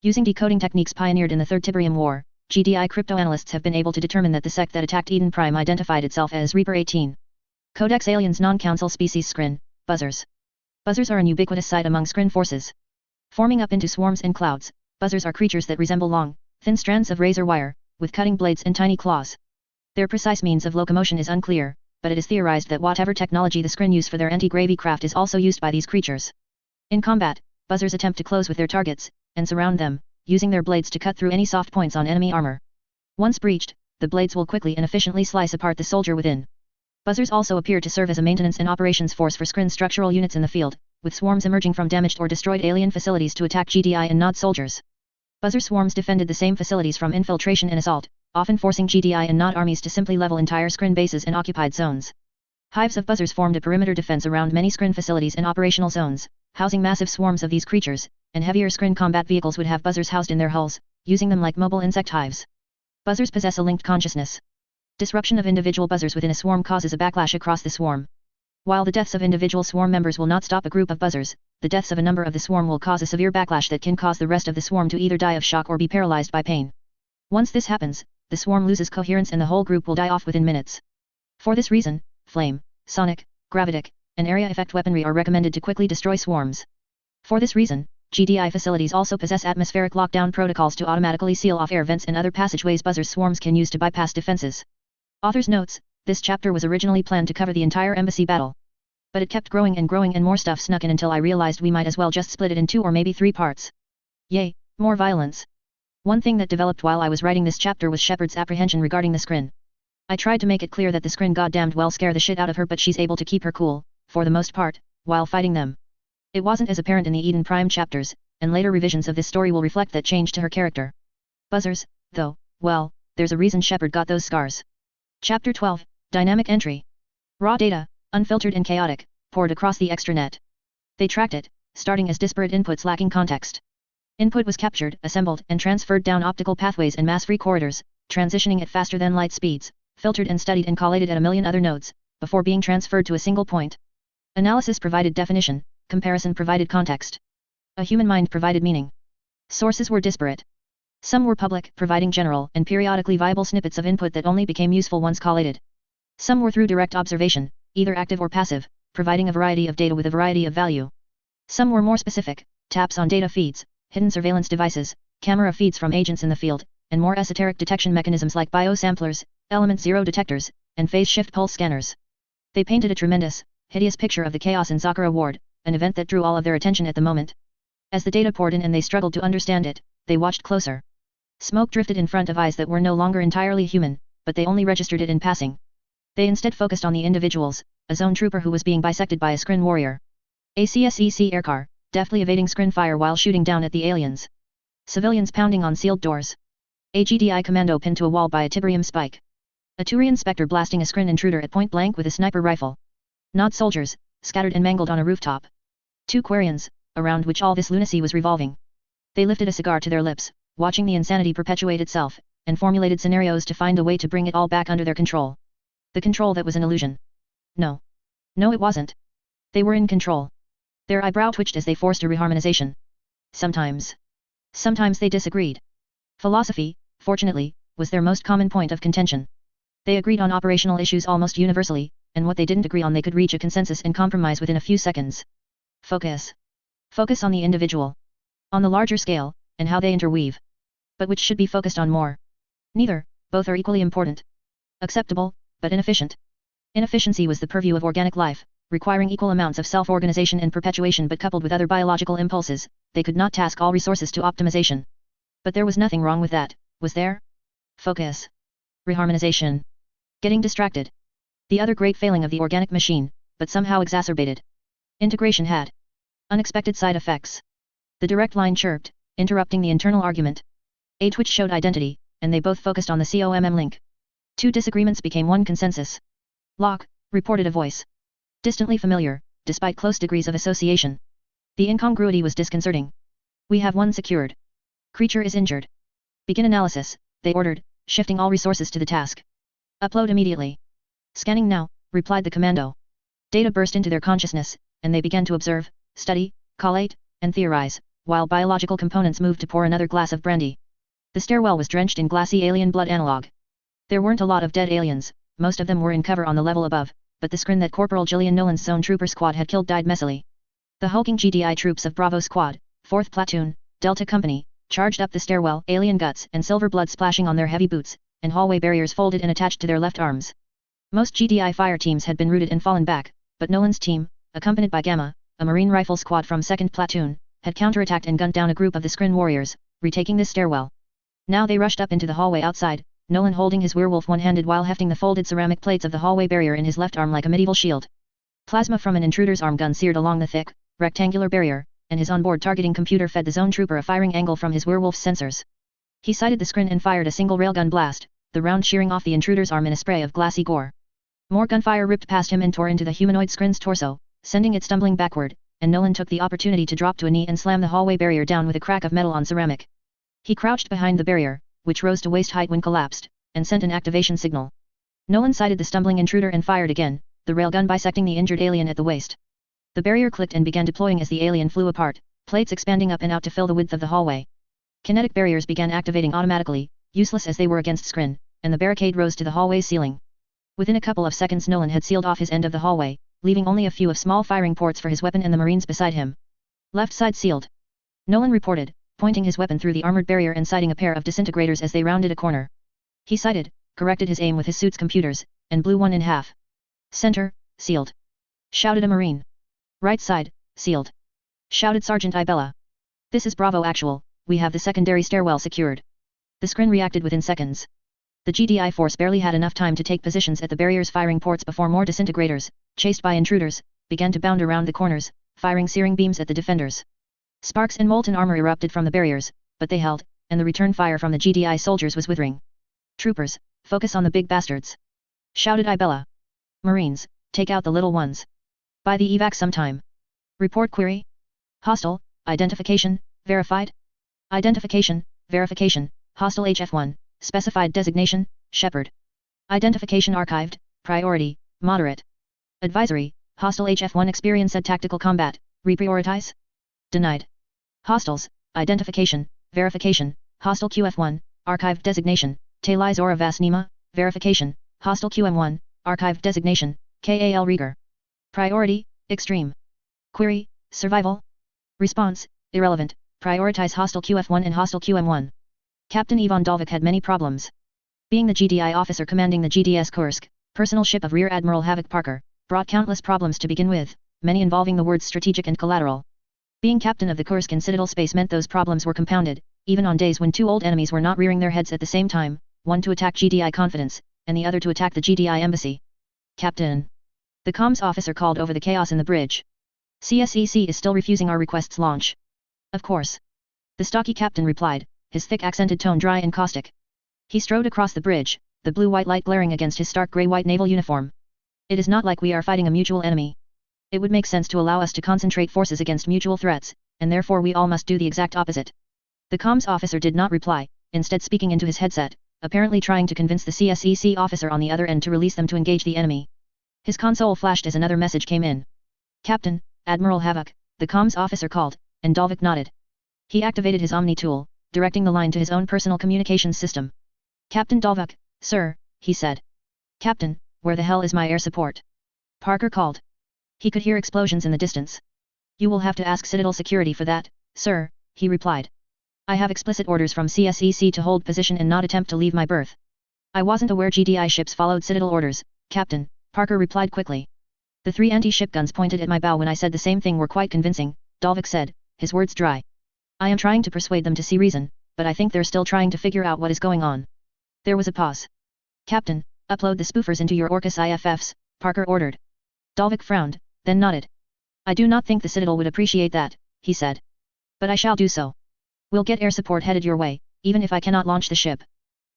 Using decoding techniques pioneered in the Third Tiberium War, GDI cryptoanalysts have been able to determine that the sect that attacked Eden Prime identified itself as Reaper 18. Codex Aliens Non-Council Species Skrin, Buzzers. Buzzers are an ubiquitous sight among Skrin forces. Forming up into swarms and clouds, buzzers are creatures that resemble long, thin strands of razor wire, with cutting blades and tiny claws. Their precise means of locomotion is unclear, but it is theorized that whatever technology the Skrin use for their anti-gravy craft is also used by these creatures. In combat, buzzers attempt to close with their targets, and surround them, using their blades to cut through any soft points on enemy armor. Once breached, the blades will quickly and efficiently slice apart the soldier within. Buzzers also appear to serve as a maintenance and operations force for Skrin structural units in the field, with swarms emerging from damaged or destroyed alien facilities to attack GDI and Nod soldiers. Buzzer swarms defended the same facilities from infiltration and assault, often forcing GDI and Nod armies to simply level entire Skrin bases and occupied zones. Hives of buzzers formed a perimeter defense around many Skrin facilities and operational zones, housing massive swarms of these creatures, and heavier Skrin combat vehicles would have buzzers housed in their hulls, using them like mobile insect hives. Buzzers possess a linked consciousness. Disruption of individual buzzers within a swarm causes a backlash across the swarm. While the deaths of individual swarm members will not stop a group of buzzers, the deaths of a number of the swarm will cause a severe backlash that can cause the rest of the swarm to either die of shock or be paralyzed by pain. Once this happens, the swarm loses coherence and the whole group will die off within minutes. For this reason, flame, sonic, gravitic, and area effect weaponry are recommended to quickly destroy swarms. For this reason, GDI facilities also possess atmospheric lockdown protocols to automatically seal off air vents and other passageways buzzers swarms can use to bypass defenses. Author's notes: this chapter was originally planned to cover the entire embassy battle. But it kept growing and more stuff snuck in until I realized we might as well just split it in 2 or maybe 3 parts. Yay, more violence. One thing that developed while I was writing this chapter was Shepard's apprehension regarding the Skrin. I tried to make it clear that the Skrin goddamned well scare the shit out of her, but she's able to keep her cool, for the most part, while fighting them. It wasn't as apparent in the Eden Prime chapters, and later revisions of this story will reflect that change to her character. Buzzers, though, well, there's a reason Shepard got those scars. Chapter 12, Dynamic Entry. Raw data, unfiltered and chaotic, poured across the extranet. They tracked it, starting as disparate inputs lacking context. Input was captured, assembled, and transferred down optical pathways and mass-free corridors, transitioning at faster than light speeds, filtered and studied and collated at a million other nodes, before being transferred to a single point. Analysis provided definition, comparison provided context. A human mind provided meaning. Sources were disparate. Some were public, providing general and periodically viable snippets of input that only became useful once collated. Some were through direct observation, either active or passive, providing a variety of data with a variety of value. Some were more specific, taps on data feeds, hidden surveillance devices, camera feeds from agents in the field, and more esoteric detection mechanisms like biosamplers, element zero detectors, and phase shift pulse scanners. They painted a tremendous, hideous picture of the chaos in Zakura Ward, an event that drew all of their attention at the moment. As the data poured in and they struggled to understand it, they watched closer. Smoke drifted in front of eyes that were no longer entirely human, but they only registered it in passing. They instead focused on the individuals, a zone trooper who was being bisected by a screen warrior. A CSEC aircar, deftly evading screen fire while shooting down at the aliens. Civilians pounding on sealed doors. A GDI commando pinned to a wall by a Tiberium spike. A Turian Spectre blasting a screen intruder at point blank with a sniper rifle. Not soldiers, scattered and mangled on a rooftop. 2 Quarians, around which all this lunacy was revolving. They lifted a cigar to their lips, watching the insanity perpetuate itself, and formulated scenarios to find a way to bring it all back under their control. The control that was an illusion. No. No, it wasn't. They were in control. Their eyebrow twitched as they forced a reharmonization. Sometimes they disagreed. Philosophy, fortunately, was their most common point of contention. They agreed on operational issues almost universally, and what they didn't agree on they could reach a consensus and compromise within a few seconds. Focus. Focus on the individual. On the larger scale, and how they interweave. But which should be focused on more? Neither, both are equally important. Acceptable, but inefficient. Inefficiency was the purview of organic life, requiring equal amounts of self-organization and perpetuation but coupled with other biological impulses, they could not task all resources to optimization. But there was nothing wrong with that, was there? Focus. Reharmonization. Getting distracted. The other great failing of the organic machine, but somehow exacerbated. Integration had unexpected side effects. The direct line chirped, interrupting the internal argument. A twitch showed identity, and they both focused on the COMM link. 2 disagreements became one consensus. Lock, reported a voice. Distantly familiar, despite close degrees of association. The incongruity was disconcerting. We have one secured. Creature is injured. Begin analysis, they ordered, shifting all resources to the task. Upload immediately. Scanning now, replied the commando. Data burst into their consciousness, and they began to observe, study, collate, and theorize, while biological components moved to pour another glass of brandy. The stairwell was drenched in glassy alien blood analog. There weren't a lot of dead aliens, most of them were in cover on the level above, but the screen that Corporal Gillian Nolan's zone trooper squad had killed died messily. The hulking GDI troops of Bravo Squad, 4th Platoon, Delta Company, charged up the stairwell, alien guts and silver blood splashing on their heavy boots, and hallway barriers folded and attached to their left arms. Most GDI fire teams had been routed and fallen back, but Nolan's team, accompanied by Gamma, a Marine Rifle squad from 2nd Platoon, had counterattacked and gunned down a group of the screen warriors, retaking this stairwell. Now they rushed up into the hallway outside, Nolan holding his werewolf one-handed while hefting the folded ceramic plates of the hallway barrier in his left arm like a medieval shield. Plasma from an intruder's arm gun seared along the thick, rectangular barrier, and his onboard targeting computer fed the zone trooper a firing angle from his werewolf's sensors. He sighted the screen and fired a single railgun blast, the round shearing off the intruder's arm in a spray of glassy gore. More gunfire ripped past him and tore into the humanoid screen's torso, sending it stumbling backward, and Nolan took the opportunity to drop to a knee and slam the hallway barrier down with a crack of metal on ceramic. He crouched behind the barrier, which rose to waist height when collapsed, and sent an activation signal. Nolan sighted the stumbling intruder and fired again, the railgun bisecting the injured alien at the waist. The barrier clicked and began deploying as the alien flew apart, plates expanding up and out to fill the width of the hallway. Kinetic barriers began activating automatically, useless as they were against screen, and the barricade rose to the hallway's ceiling. Within a couple of seconds Nolan had sealed off his end of the hallway, leaving only a few of small firing ports for his weapon and the Marines beside him. Left side sealed. Nolan reported, pointing his weapon through the armored barrier and sighting a pair of disintegrators as they rounded a corner. He sighted, corrected his aim with his suit's computers, and blew one in half. Center, sealed. Shouted a Marine. Right side, sealed. Shouted Sergeant Ibella. This is Bravo Actual, we have the secondary stairwell secured. The screen reacted within seconds. The GDI force barely had enough time to take positions at the barrier's firing ports before more disintegrators, chased by intruders, began to bound around the corners, firing searing beams at the defenders. Sparks and molten armor erupted from the barriers, but they held, and the return fire from the GDI soldiers was withering. Troopers, focus on the big bastards. Shouted Ibella. Marines, take out the little ones. By the evac sometime. Report query. Hostile, identification, verified. Identification, verification, hostile HF1, specified designation, Shepherd. Identification archived, priority, moderate. Advisory, hostile HF1 experience at tactical combat, reprioritize. Denied. Hostiles, identification, verification, hostile QF1, archived designation, Talai Zora Vasnima, verification, hostile QM1, archived designation, KAL Rieger. Priority, extreme. Query, survival. Response, irrelevant, prioritize hostile QF1 and hostile QM1. Captain Ivan Dolvik had many problems. Being the GDI officer commanding the GDS Kursk, personal ship of Rear Admiral Havok Parker, brought countless problems to begin with, many involving the words strategic and collateral. Being captain of the Kursk in Citadel space meant those problems were compounded, even on days when two old enemies were not rearing their heads at the same time, one to attack GDI Confidence, and the other to attack the GDI Embassy. Captain. The comms officer called over the chaos in the bridge. CSEC is still refusing our request's launch. Of course. The stocky captain replied, his thick accented tone dry and caustic. He strode across the bridge, the blue-white light glaring against his stark grey-white naval uniform. It is not like we are fighting a mutual enemy. It would make sense to allow us to concentrate forces against mutual threats, and therefore we all must do the exact opposite. The comms officer did not reply, instead speaking into his headset, apparently trying to convince the CSEC officer on the other end to release them to engage the enemy. His console flashed as another message came in. Captain, Admiral Havoc, the comms officer called, and Dalvik nodded. He activated his Omni tool, directing the line to his own personal communications system. Captain Dalvik, sir, he said. Captain, where the hell is my air support? Parker called. He could hear explosions in the distance. You will have to ask Citadel security for that, sir, he replied. I have explicit orders from CSEC to hold position and not attempt to leave my berth. I wasn't aware GDI ships followed Citadel orders, Captain, Parker replied quickly. The 3 anti-ship guns pointed at my bow when I said the same thing were quite convincing, Dalvik said, his words dry. I am trying to persuade them to see reason, but I think they're still trying to figure out what is going on. There was a pause. Captain, upload the spoofers into your Orcus IFFs, Parker ordered. Dalvik frowned, then nodded. I do not think the Citadel would appreciate that, he said. But I shall do so. We'll get air support headed your way, even if I cannot launch the ship.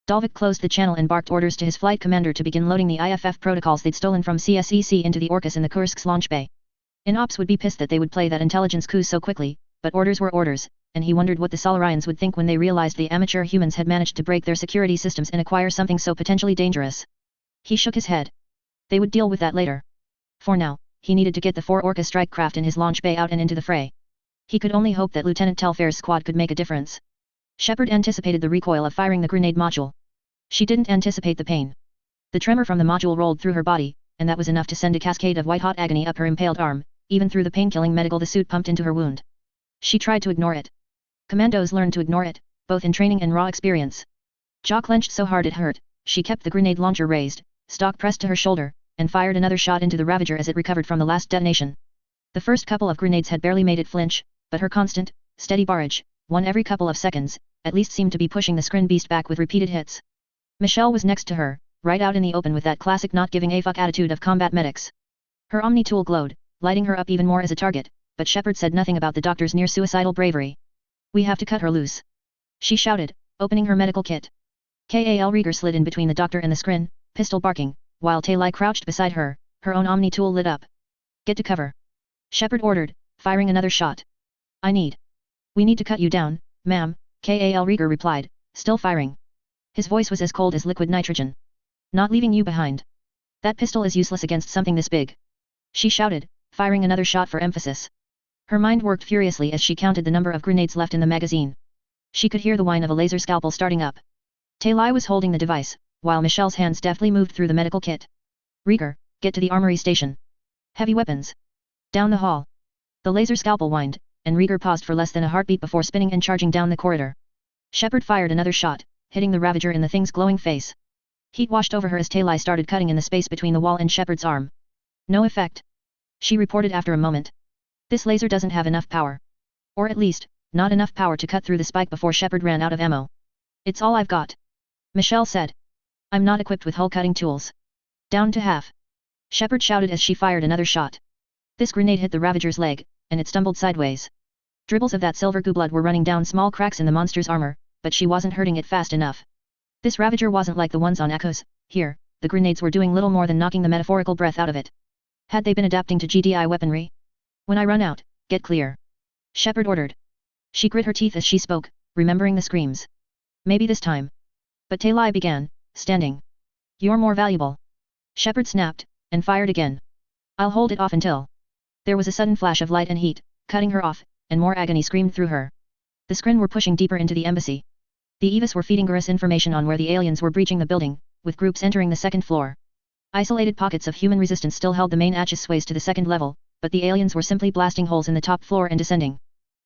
Dalvik closed the channel and barked orders to his flight commander to begin loading the IFF protocols they'd stolen from CSEC into the Orcus in the Kursk's launch bay. InOps would be pissed that they would play that intelligence coup so quickly, but orders were orders, and he wondered what the Solarians would think when they realized the amateur humans had managed to break their security systems and acquire something so potentially dangerous. He shook his head. They would deal with that later. For now, he needed to get the 4 Orca strike craft in his launch bay out and into the fray. He could only hope that Lieutenant Telfair's squad could make a difference. Shepard anticipated the recoil of firing the grenade module. She didn't anticipate the pain. The tremor from the module rolled through her body, and that was enough to send a cascade of white-hot agony up her impaled arm, even through the pain-killing medical the suit pumped into her wound. She tried to ignore it. Commandos learned to ignore it, both in training and raw experience. Jaw clenched so hard it hurt, she kept the grenade launcher raised, stock pressed to her shoulder, and fired another shot into the Ravager as it recovered from the last detonation. The first couple of grenades had barely made it flinch, but her constant, steady barrage, one every couple of seconds, at least seemed to be pushing the Skrin beast back with repeated hits. Michelle was next to her, right out in the open with that classic not giving a fuck attitude of combat medics. Her Omni tool glowed, lighting her up even more as a target, but Shepard said nothing about the doctor's near-suicidal bravery. We have to cut her loose. She shouted, opening her medical kit. Kal Rieger slid in between the doctor and the Skrin, pistol barking, while Talai crouched beside her, her own Omni tool lit up. Get to cover. Shepard ordered, firing another shot. We need to cut you down, ma'am, Kal Rieger replied, still firing. His voice was as cold as liquid nitrogen. Not leaving you behind. That pistol is useless against something this big. She shouted, firing another shot for emphasis. Her mind worked furiously as she counted the number of grenades left in the magazine. She could hear the whine of a laser scalpel starting up. Talai was holding the device, while Michelle's hands deftly moved through the medical kit. Rieger, get to the armory station. Heavy weapons. Down the hall. The laser scalpel whined, and Rieger paused for less than a heartbeat before spinning and charging down the corridor. Shepard fired another shot, hitting the Ravager in the thing's glowing face. Heat washed over her as Talai started cutting in the space between the wall and Shepard's arm. No effect. She reported after a moment. This laser doesn't have enough power. Or at least, not enough power to cut through the spike before Shepard ran out of ammo. It's all I've got. Michelle said. I'm not equipped with hull-cutting tools. Down to half. Shepard shouted as she fired another shot. This grenade hit the Ravager's leg, and it stumbled sideways. Dribbles of that silver goo blood were running down small cracks in the monster's armor, but she wasn't hurting it fast enough. This Ravager wasn't like the ones on Echoes. Here, the grenades were doing little more than knocking the metaphorical breath out of it. Had they been adapting to GDI weaponry? When I run out, get clear. Shepard ordered. She grit her teeth as she spoke, remembering the screams. Maybe this time. But Talai began, standing. You're more valuable. Shepard snapped, and fired again. I'll hold it off until. There was a sudden flash of light and heat, cutting her off, and more agony screamed through her. The Skrin were pushing deeper into the embassy. The Evis were feeding Gurus information on where the aliens were breaching the building, with groups entering the second floor. Isolated pockets of human resistance still held the main archways to the second level, but the aliens were simply blasting holes in the top floor and descending.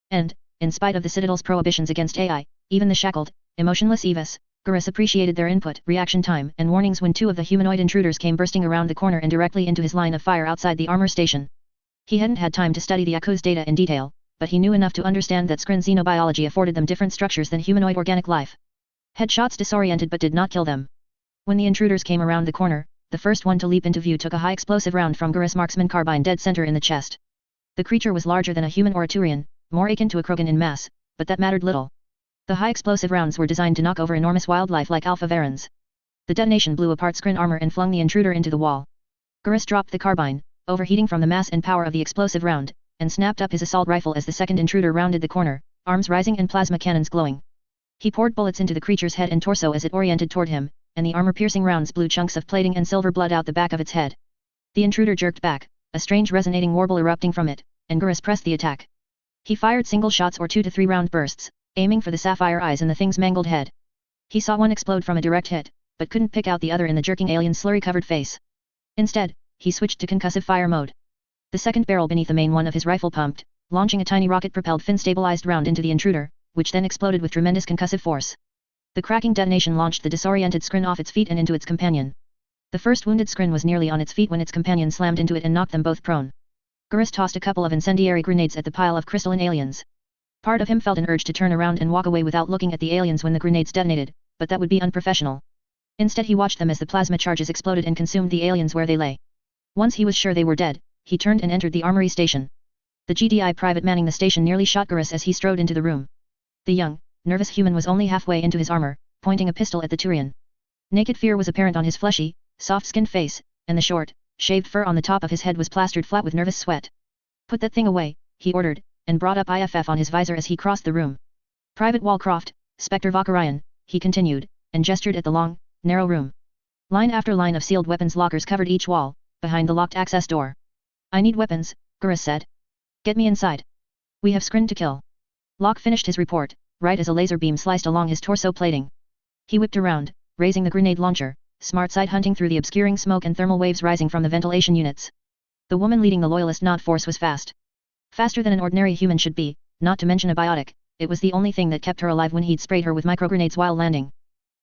And, in spite of the Citadel's prohibitions against AI, even the shackled, emotionless Evis, Gurus appreciated their input, reaction time, and warnings when 2 of the humanoid intruders came bursting around the corner and directly into his line of fire outside the armor station. He hadn't had time to study the Aku's data in detail, but he knew enough to understand that Skrin xenobiology afforded them different structures than humanoid organic life. Headshots disoriented but did not kill them. When the intruders came around the corner, the first one to leap into view took a high explosive round from Gurus' marksman carbine dead center in the chest. The creature was larger than a human or a Turian, more akin to a Krogan in mass, but that mattered little. The high explosive rounds were designed to knock over enormous wildlife like alpha varans. The detonation blew apart Skrin armor and flung the intruder into the wall. Gurus dropped the carbine, overheating from the mass and power of the explosive round, and snapped up his assault rifle as the second intruder rounded the corner, arms rising and plasma cannons glowing. He poured bullets into the creature's head and torso as it oriented toward him, and the armor-piercing rounds blew chunks of plating and silver blood out the back of its head. The intruder jerked back, a strange resonating warble erupting from it, and Gurus pressed the attack. He fired single shots or 2 to 3 round bursts, aiming for the sapphire eyes in the thing's mangled head. He saw one explode from a direct hit, but couldn't pick out the other in the jerking alien's slurry-covered face. Instead, he switched to concussive fire mode. The second barrel beneath the main one of his rifle pumped, launching a tiny rocket-propelled fin-stabilized round into the intruder, which then exploded with tremendous concussive force. The cracking detonation launched the disoriented Skrin off its feet and into its companion. The first wounded Skrin was nearly on its feet when its companion slammed into it and knocked them both prone. Gurus tossed a couple of incendiary grenades at the pile of crystalline aliens. Part of him felt an urge to turn around and walk away without looking at the aliens when the grenades detonated, but that would be unprofessional. Instead he watched them as the plasma charges exploded and consumed the aliens where they lay. Once he was sure they were dead, he turned and entered the armory station. The GDI private manning the station nearly shot Gurus as he strode into the room. The young, nervous human was only halfway into his armor, pointing a pistol at the Turian. Naked fear was apparent on his fleshy, soft-skinned face, and the short, shaved fur on the top of his head was plastered flat with nervous sweat. "Put that thing away," he ordered, and brought up IFF on his visor as he crossed the room. "Private Walcroft, Spectre Vakarian," he continued, and gestured at the long, narrow room. Line after line of sealed weapons lockers covered each wall, behind the locked access door. "I need weapons," Gurus said. "Get me inside. We have Skrin to kill." Locke finished his report, right as a laser beam sliced along his torso plating. He whipped around, raising the grenade launcher, smart side hunting through the obscuring smoke and thermal waves rising from the ventilation units. The woman leading the loyalist Nod force was fast. Faster than an ordinary human should be, not to mention a biotic. It was the only thing that kept her alive when he'd sprayed her with microgrenades while landing.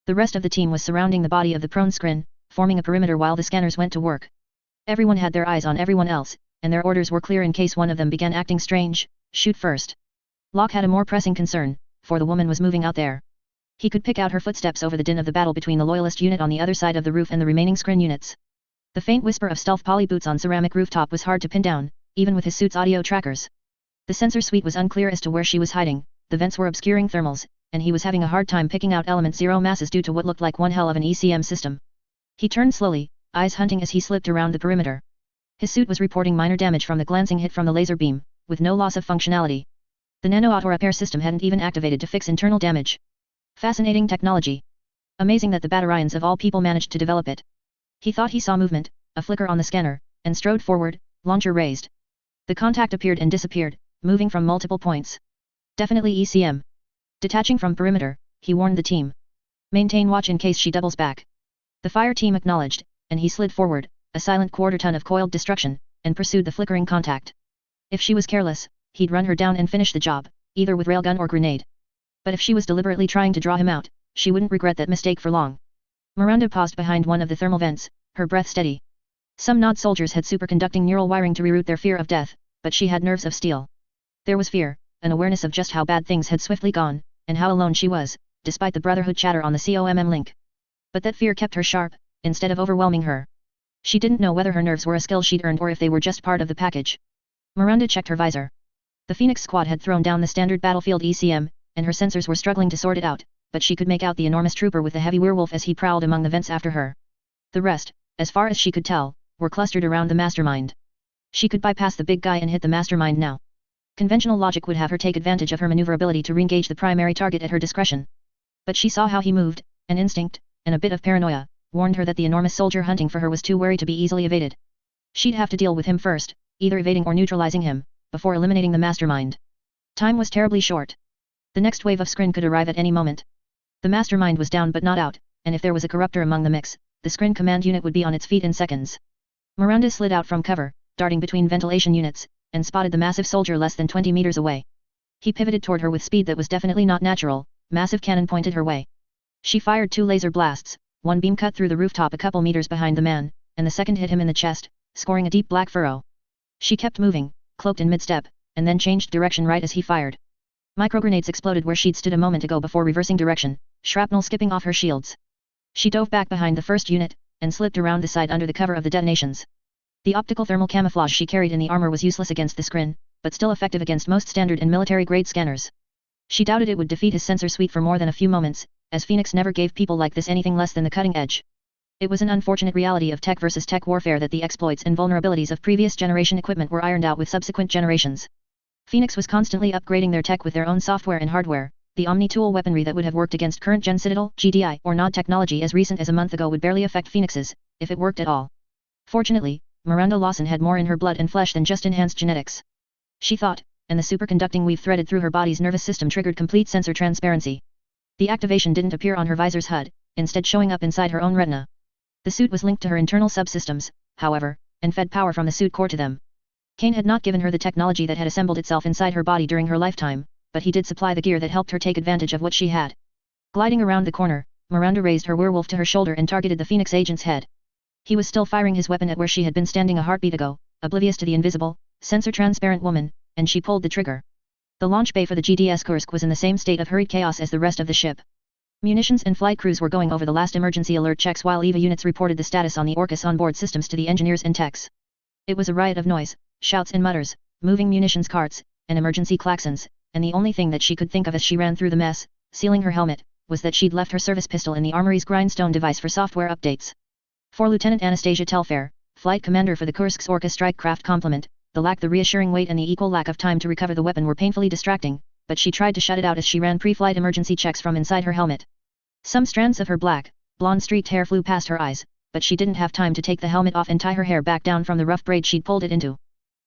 The rest of the team was surrounding the body of the prone Skrin, forming a perimeter while the scanners went to work. Everyone had their eyes on everyone else, and their orders were clear in case one of them began acting strange: shoot first. Locke had a more pressing concern, for the woman was moving out there. He could pick out her footsteps over the din of the battle between the loyalist unit on the other side of the roof and the remaining Skrin units. The faint whisper of stealth poly boots on ceramic rooftop was hard to pin down, even with his suit's audio trackers. The sensor suite was unclear as to where she was hiding, the vents were obscuring thermals, and he was having a hard time picking out element zero masses due to what looked like one hell of an ECM system. He turned slowly, eyes hunting as he slipped around the perimeter. His suit was reporting minor damage from the glancing hit from the laser beam, with no loss of functionality. The nano-auto repair system hadn't even activated to fix internal damage. Fascinating technology. Amazing that the Batarians of all people managed to develop it. He thought he saw movement, a flicker on the scanner, and strode forward, launcher raised. The contact appeared and disappeared, moving from multiple points. Definitely ECM. Detaching from perimeter, he warned the team. Maintain watch in case she doubles back. The fire team acknowledged, and he slid forward, a silent quarter-ton of coiled destruction, and pursued the flickering contact. If she was careless, he'd run her down and finish the job, either with railgun or grenade. But if she was deliberately trying to draw him out, she wouldn't regret that mistake for long. Miranda paused behind one of the thermal vents, her breath steady. Some Nod soldiers had superconducting neural wiring to reroute their fear of death, but she had nerves of steel. There was fear, an awareness of just how bad things had swiftly gone, and how alone she was, despite the Brotherhood chatter on the COMM link. But that fear kept her sharp, instead of overwhelming her. She didn't know whether her nerves were a skill she'd earned or if they were just part of the package. Miranda checked her visor. The Phoenix squad had thrown down the standard battlefield ECM, and her sensors were struggling to sort it out, but she could make out the enormous trooper with the heavy werewolf as he prowled among the vents after her. The rest, as far as she could tell, were clustered around the mastermind. She could bypass the big guy and hit the mastermind now. Conventional logic would have her take advantage of her maneuverability to re-engage the primary target at her discretion. But she saw how he moved, and instinct, and a bit of paranoia, warned her that the enormous soldier hunting for her was too wary to be easily evaded. She'd have to deal with him first, either evading or neutralizing him, before eliminating the mastermind. Time was terribly short. The next wave of Skrin could arrive at any moment. The mastermind was down but not out, and if there was a corruptor among the mix, the Skrin command unit would be on its feet in seconds. Miranda slid out from cover, darting between ventilation units, and spotted the massive soldier less than 20 meters away. He pivoted toward her with speed that was definitely not natural, massive cannon pointed her way. She fired 2 laser blasts, one beam cut through the rooftop a couple meters behind the man, and the second hit him in the chest, scoring a deep black furrow. She kept moving, cloaked in mid-step, and then changed direction right as he fired. Microgrenades exploded where she'd stood a moment ago before reversing direction, shrapnel skipping off her shields. She dove back behind the first unit, and slipped around the side under the cover of the detonations. The optical thermal camouflage she carried in the armor was useless against the screen, but still effective against most standard and military-grade scanners. She doubted it would defeat his sensor suite for more than a few moments, as Phoenix never gave people like this anything less than the cutting edge. It was an unfortunate reality of tech versus tech warfare that the exploits and vulnerabilities of previous generation equipment were ironed out with subsequent generations. Phoenix was constantly upgrading their tech with their own software and hardware. The Omni-tool weaponry that would have worked against current-gen Citadel, GDI, or NOD technology as recent as a month ago would barely affect Phoenix's, if it worked at all. Fortunately, Miranda Lawson had more in her blood and flesh than just enhanced genetics. She thought, and the superconducting weave threaded through her body's nervous system triggered complete sensor transparency. The activation didn't appear on her visor's HUD, instead showing up inside her own retina. The suit was linked to her internal subsystems, however, and fed power from the suit core to them. Kane had not given her the technology that had assembled itself inside her body during her lifetime, but he did supply the gear that helped her take advantage of what she had. Gliding around the corner, Miranda raised her werewolf to her shoulder and targeted the Phoenix agent's head. He was still firing his weapon at where she had been standing a heartbeat ago, oblivious to the invisible, sensor-transparent woman, and she pulled the trigger. The launch bay for the GDS Kursk was in the same state of hurried chaos as the rest of the ship. Munitions and flight crews were going over the last emergency alert checks while EVA units reported the status on the Orcus onboard systems to the engineers and techs. It was a riot of noise, shouts and mutters, moving munitions carts, and emergency klaxons, and the only thing that she could think of as she ran through the mess, sealing her helmet, was that she'd left her service pistol in the armory's grindstone device for software updates. For Lieutenant Anastasia Telfair, flight commander for the Kursk's Orca strike craft complement, the reassuring weight and the equal lack of time to recover the weapon were painfully distracting, but she tried to shut it out as she ran pre-flight emergency checks from inside her helmet. Some strands of her black, blonde streaked hair flew past her eyes, but she didn't have time to take the helmet off and tie her hair back down from the rough braid she'd pulled it into.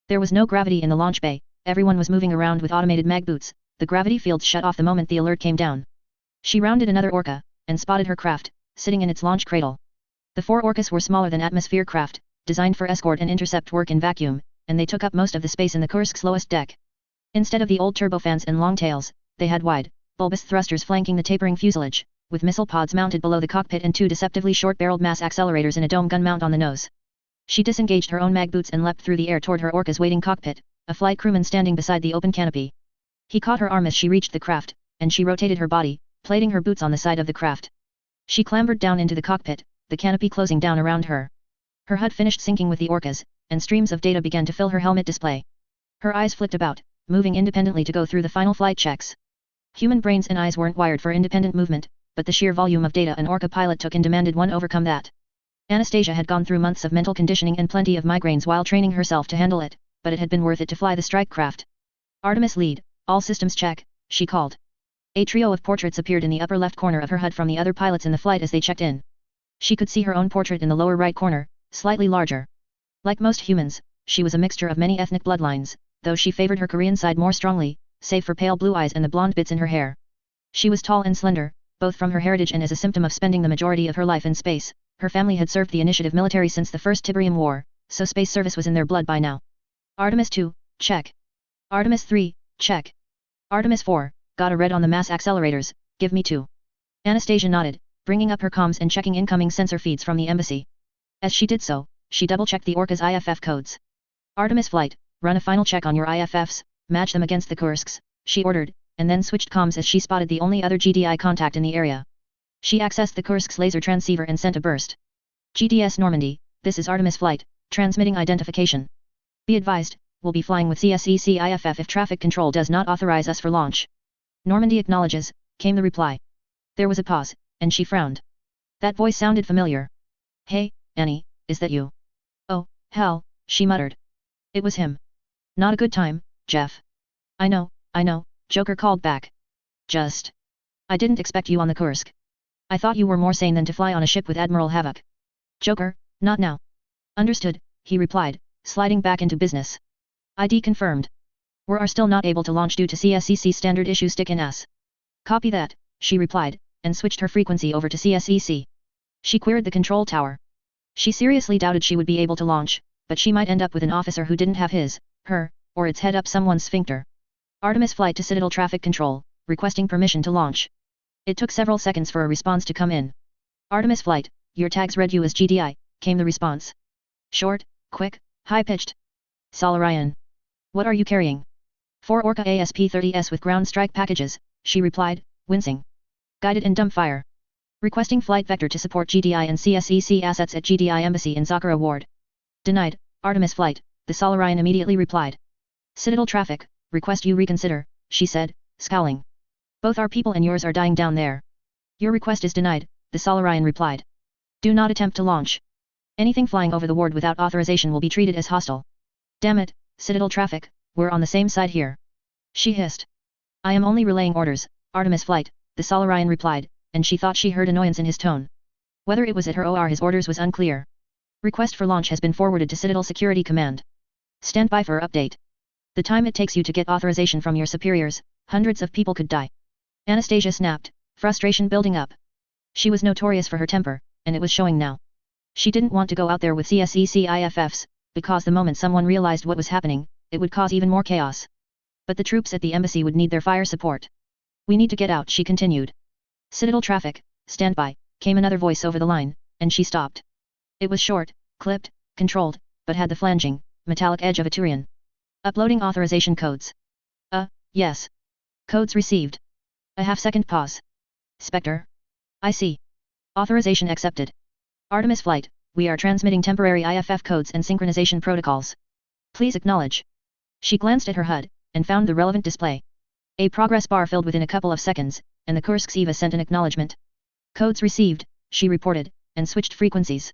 There was no gravity in the launch bay, everyone was moving around with automated mag boots, the gravity fields shut off the moment the alert came down. She rounded another Orca, and spotted her craft, sitting in its launch cradle. The 4 Orcas were smaller than atmosphere craft, designed for escort and intercept work in vacuum, and they took up most of the space in the Kursk's lowest deck. Instead of the old turbofans and long tails, they had wide, bulbous thrusters flanking the tapering fuselage, with missile pods mounted below the cockpit and 2 deceptively short-barreled mass accelerators in a dome gun mount on the nose. She disengaged her own mag boots and leapt through the air toward her Orca's waiting cockpit, a flight crewman standing beside the open canopy. He caught her arm as she reached the craft, and she rotated her body, plating her boots on the side of the craft. She clambered down into the cockpit, the canopy closing down around her. Her HUD finished syncing with the Orcas, and streams of data began to fill her helmet display. Her eyes flicked about, moving independently to go through the final flight checks. Human brains and eyes weren't wired for independent movement, but the sheer volume of data an Orca pilot took in demanded one overcome that. Anastasia had gone through months of mental conditioning and plenty of migraines while training herself to handle it, but it had been worth it to fly the strike craft. Artemis lead, all systems check, she called. A trio of portraits appeared in the upper left corner of her HUD from the other pilots in the flight as they checked in. She could see her own portrait in the lower right corner, slightly larger. Like most humans, she was a mixture of many ethnic bloodlines, though she favored her Korean side more strongly, save for pale blue eyes and the blonde bits in her hair. She was tall and slender, both from her heritage and as a symptom of spending the majority of her life in space. Her family had served the Initiative military since the First Tiberium War, so space service was in their blood by now. Artemis 2, check. Artemis 3, check. Artemis 4, got a red on the mass accelerators, give me 2. Anastasia nodded, bringing up her comms and checking incoming sensor feeds from the embassy. As she did so, she double-checked the Orca's IFF codes. Artemis flight, run a final check on your IFFs, match them against the Kursk's, she ordered, and then switched comms as she spotted the only other GDI contact in the area. She accessed the Kursk's laser transceiver and sent a burst. GDS Normandy, this is Artemis flight, transmitting identification. Be advised, we'll be flying with CSEC IFF if traffic control does not authorize us for launch. Normandy acknowledges, came the reply. There was a pause, and she frowned. That voice sounded familiar. Hey, Annie, is that you? Oh, hell, she muttered. It was him. Not a good time, Jeff. I know, Joker called back. I didn't expect you on the Kursk. I thought you were more sane than to fly on a ship with Admiral Havoc. Joker, not now. Understood, he replied, sliding back into business. ID confirmed. We are still not able to launch due to CSEC standard issue stick-in-S. Copy that, she replied, and switched her frequency over to CSEC. She queried the control tower. She seriously doubted she would be able to launch, but she might end up with an officer who didn't have his, her, or its head up someone's sphincter. Artemis flight to Citadel traffic control, requesting permission to launch. It took several seconds for a response to come in. Artemis flight, your tags read you as GDI, came the response. Short, quick, high-pitched. Solarian. What are you carrying? 4 Orca ASP-30S with ground strike packages, she replied, wincing. Guided and dumbfire. Requesting flight vector to support GDI and CSEC assets at GDI Embassy in Zakara Ward. Denied, Artemis Flight, the Solarian immediately replied. Citadel traffic, request you reconsider, she said, scowling. Both our people and yours are dying down there. Your request is denied, the Solarian replied. Do not attempt to launch. Anything flying over the ward without authorization will be treated as hostile. Damn it, Citadel traffic, we're on the same side here. She hissed. I am only relaying orders, Artemis Flight, the Solarian replied, and she thought she heard annoyance in his tone. Whether it was at her or his orders was unclear. Request for launch has been forwarded to Citadel Security Command. Stand by for update. The time it takes you to get authorization from your superiors, hundreds of people could die. Anastasia snapped, frustration building up. She was notorious for her temper, and it was showing now. She didn't want to go out there with CSEC IFFs, because the moment someone realized what was happening, it would cause even more chaos. But the troops at the embassy would need their fire support. We need to get out, she continued. Citadel traffic, stand by, came another voice over the line, and she stopped. It was short, clipped, controlled, but had the flanging, metallic edge of a Turian. Uploading authorization codes. Yes. Codes received. A half-second pause. Spectre. I see. Authorization accepted. Artemis Flight, we are transmitting temporary IFF codes and synchronization protocols. Please acknowledge. She glanced at her HUD, and found the relevant display. A progress bar filled within a couple of seconds, and the Kursk Eva sent an acknowledgement. Codes received, she reported, and switched frequencies.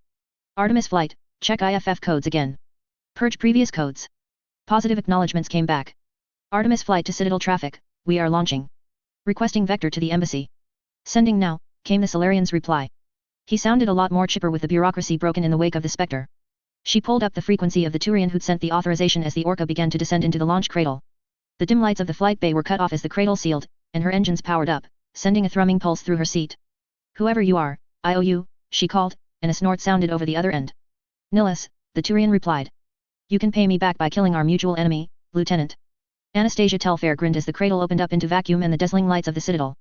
Artemis Flight, check IFF codes again. Purge previous codes. Positive acknowledgements came back. Artemis Flight to Citadel traffic, we are launching. Requesting vector to the embassy. Sending now, came the Solarian's reply. He sounded a lot more chipper with the bureaucracy broken in the wake of the Spectre. She pulled up the frequency of the Turian who'd sent the authorization as the Orca began to descend into the launch cradle. The dim lights of the flight bay were cut off as the cradle sealed, and her engines powered up, sending a thrumming pulse through her seat. Whoever you are, I owe you, she called, and a snort sounded over the other end. Nihilus, the Turian replied. You can pay me back by killing our mutual enemy, Lieutenant. Anastasia Telfair grinned as the cradle opened up into vacuum and the dazzling lights of the Citadel.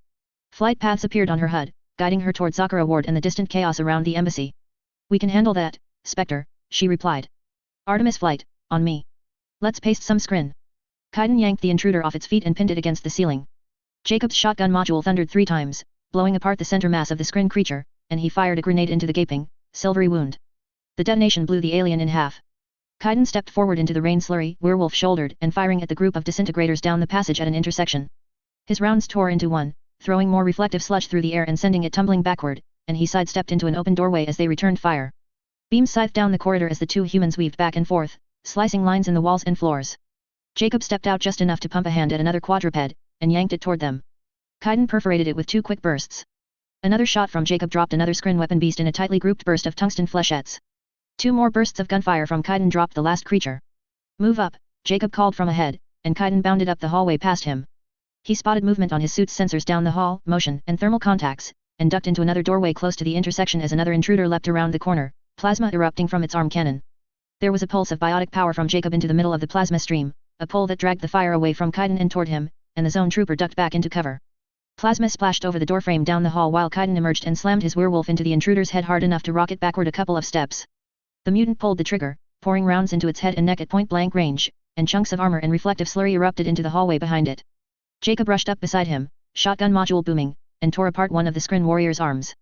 Flight paths appeared on her HUD, guiding her toward Zakara Ward and the distant chaos around the embassy. We can handle that, Spectre, she replied. Artemis Flight, on me. Let's paste some scrin. Kaiden yanked the intruder off its feet and pinned it against the ceiling. Jacob's shotgun module thundered 3 times, blowing apart the center mass of the scrin creature, and he fired a grenade into the gaping, silvery wound. The detonation blew the alien in half. Kaiden stepped forward into the rain slurry, werewolf-shouldered, and firing at the group of disintegrators down the passage at an intersection. His rounds tore into one, throwing more reflective sludge through the air and sending it tumbling backward, and he sidestepped into an open doorway as they returned fire. Beams scythed down the corridor as the 2 humans weaved back and forth, slicing lines in the walls and floors. Jacob stepped out just enough to pump a hand at another quadruped, and yanked it toward them. Kaiden perforated it with 2 quick bursts. Another shot from Jacob dropped another scrin weapon beast in a tightly grouped burst of tungsten fleshettes. 2 more bursts of gunfire from Kaiden dropped the last creature. Move up, Jacob called from ahead, and Kaiden bounded up the hallway past him. He spotted movement on his suit's sensors down the hall, motion and thermal contacts, and ducked into another doorway close to the intersection as another intruder leapt around the corner, plasma erupting from its arm cannon. There was a pulse of biotic power from Jacob into the middle of the plasma stream, a pull that dragged the fire away from Kaiden and toward him, and the zone trooper ducked back into cover. Plasma splashed over the doorframe down the hall while Kaiden emerged and slammed his werewolf into the intruder's head hard enough to rock it backward a couple of steps. The mutant pulled the trigger, pouring rounds into its head and neck at point-blank range, and chunks of armor and reflective slurry erupted into the hallway behind it. Jacob rushed up beside him, shotgun module booming, and tore apart one of the Scrin warrior's arms.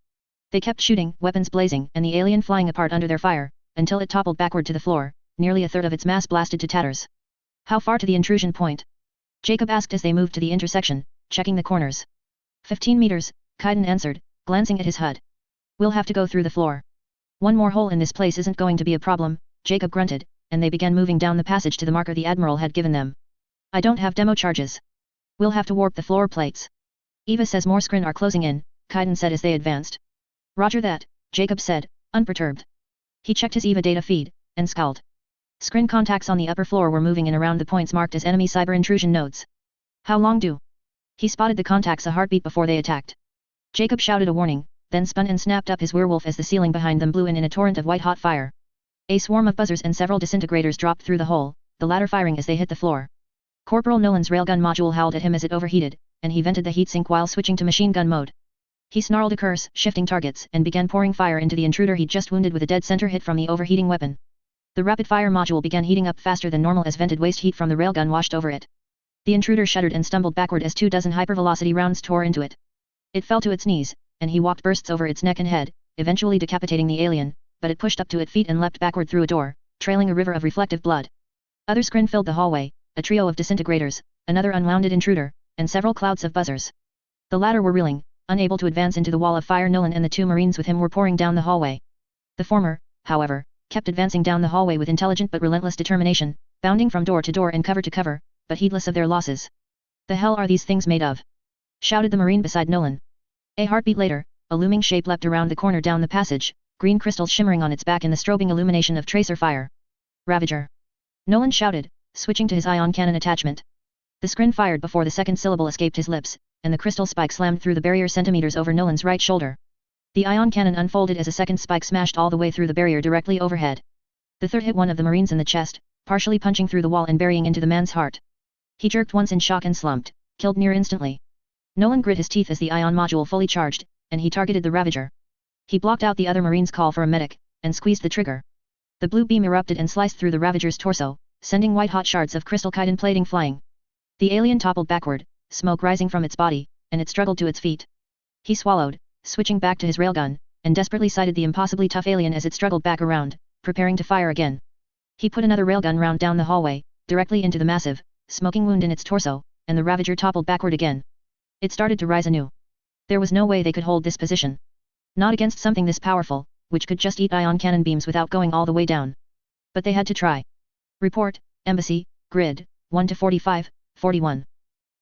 They kept shooting, weapons blazing, and the alien flying apart under their fire, until it toppled backward to the floor, nearly a third of its mass blasted to tatters. How far to the intrusion point? Jacob asked as they moved to the intersection, checking the corners. 15 meters, Kaiden answered, glancing at his HUD. We'll have to go through the floor. One more hole in this place isn't going to be a problem, Jacob grunted, and they began moving down the passage to the marker the Admiral had given them. I don't have demo charges. We'll have to warp the floor plates. Eva says more Scrin are closing in, Kaiden said as they advanced. Roger that, Jacob said, unperturbed. He checked his Eva data feed, and scowled. Scrin contacts on the upper floor were moving in around the points marked as enemy cyber intrusion nodes. How long do? He spotted the contacts a heartbeat before they attacked. Jacob shouted a warning, then spun and snapped up his werewolf as the ceiling behind them blew in a torrent of white-hot fire. A swarm of buzzers and several disintegrators dropped through the hole, the latter firing as they hit the floor. Corporal Nolan's railgun module howled at him as it overheated, and he vented the heatsink while switching to machine gun mode. He snarled a curse, shifting targets, and began pouring fire into the intruder he'd just wounded with a dead center hit from the overheating weapon. The rapid-fire module began heating up faster than normal as vented waste heat from the railgun washed over it. The intruder shuddered and stumbled backward as 24 hypervelocity rounds tore into it. It fell to its knees, and he walked bursts over its neck and head, eventually decapitating the alien, but it pushed up to its feet and leapt backward through a door, trailing a river of reflective blood. Other scrin filled the hallway, a trio of disintegrators, another unwounded intruder, and several clouds of buzzers. The latter were reeling, unable to advance into the wall of fire. Nolan and the 2 Marines with him were pouring down the hallway. The former, however, kept advancing down the hallway with intelligent but relentless determination, bounding from door to door and cover to cover, but heedless of their losses. "The hell are these things made of?" shouted the Marine beside Nolan. A heartbeat later, a looming shape leapt around the corner down the passage, green crystals shimmering on its back in the strobing illumination of tracer fire. "Ravager!" Nolan shouted, switching to his ion cannon attachment. The scrin fired before the second syllable escaped his lips, and the crystal spike slammed through the barrier centimeters over Nolan's right shoulder. The ion cannon unfolded as a second spike smashed all the way through the barrier directly overhead. The third hit one of the Marines in the chest, partially punching through the wall and burying into the man's heart. He jerked once in shock and slumped, killed near instantly. Nolan grit his teeth as the ion module fully charged, and he targeted the Ravager. He blocked out the other Marine's call for a medic, and squeezed the trigger. The blue beam erupted and sliced through the Ravager's torso, sending white-hot shards of crystal chitin plating flying. The alien toppled backward, smoke rising from its body, and it struggled to its feet. He swallowed, switching back to his railgun, and desperately sighted the impossibly tough alien as it struggled back around, preparing to fire again. He put another railgun round down the hallway, directly into the massive, smoking wound in its torso, and the Ravager toppled backward again. It started to rise anew. There was no way they could hold this position. Not against something this powerful, which could just eat ion cannon beams without going all the way down. But they had to try. Report, Embassy, Grid, 1-45, 41.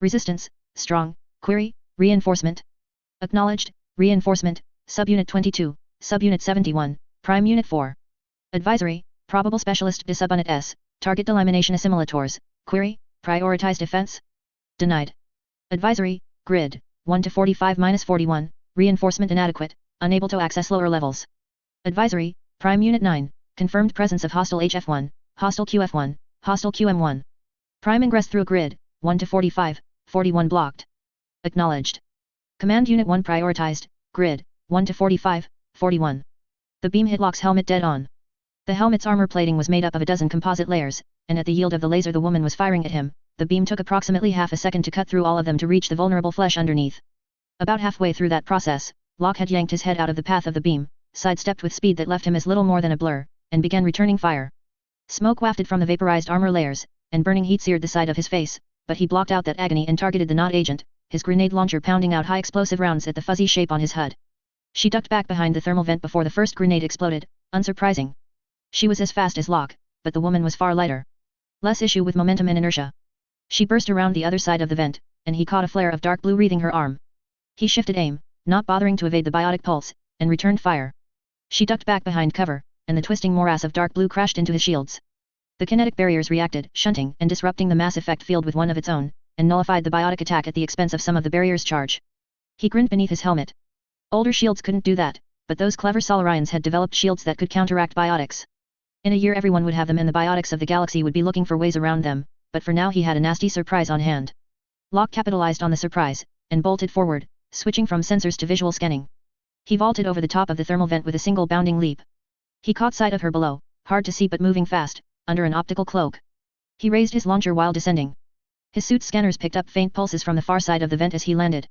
Resistance, strong, query, reinforcement. Acknowledged, reinforcement, Subunit 22, Subunit 71, Prime Unit 4. Advisory, Probable Specialist de Subunit S, Target Delamination Assimilators, Query, Prioritized Defense? Denied. Advisory, Grid, 1-45-41, Reinforcement inadequate, unable to access lower levels. Advisory, Prime Unit 9, Confirmed presence of hostile HF1, hostile QF1, hostile QM1. Prime ingress through Grid, 1-45, 41 blocked. Acknowledged. Command Unit 1 prioritized, Grid, 1-45, 41. The beam hit Locke's helmet dead on. The helmet's armor plating was made up of a dozen composite layers, and at the yield of the laser the woman was firing at him, the beam took approximately half a second to cut through all of them to reach the vulnerable flesh underneath. About halfway through that process, Locke had yanked his head out of the path of the beam, sidestepped with speed that left him as little more than a blur, and began returning fire. Smoke wafted from the vaporized armor layers, and burning heat seared the side of his face, but he blocked out that agony and targeted the not agent, his grenade launcher pounding out high explosive rounds at the fuzzy shape on his HUD. She ducked back behind the thermal vent before the first grenade exploded, unsurprising. She was as fast as Locke, but the woman was far lighter. Less issue with momentum and inertia. She burst around the other side of the vent, and he caught a flare of dark blue wreathing her arm. He shifted aim, not bothering to evade the biotic pulse, and returned fire. She ducked back behind cover, and the twisting morass of dark blue crashed into his shields. The kinetic barriers reacted, shunting and disrupting the mass effect field with one of its own, and nullified the biotic attack at the expense of some of the barrier's charge. He grinned beneath his helmet. Older shields couldn't do that, but those clever Solarians had developed shields that could counteract biotics. In a year everyone would have them and the biotics of the galaxy would be looking for ways around them, but for now he had a nasty surprise on hand. Locke capitalized on the surprise, and bolted forward, switching from sensors to visual scanning. He vaulted over the top of the thermal vent with a single bounding leap. He caught sight of her below, hard to see but moving fast, under an optical cloak. He raised his launcher while descending. His suit's scanners picked up faint pulses from the far side of the vent as he landed.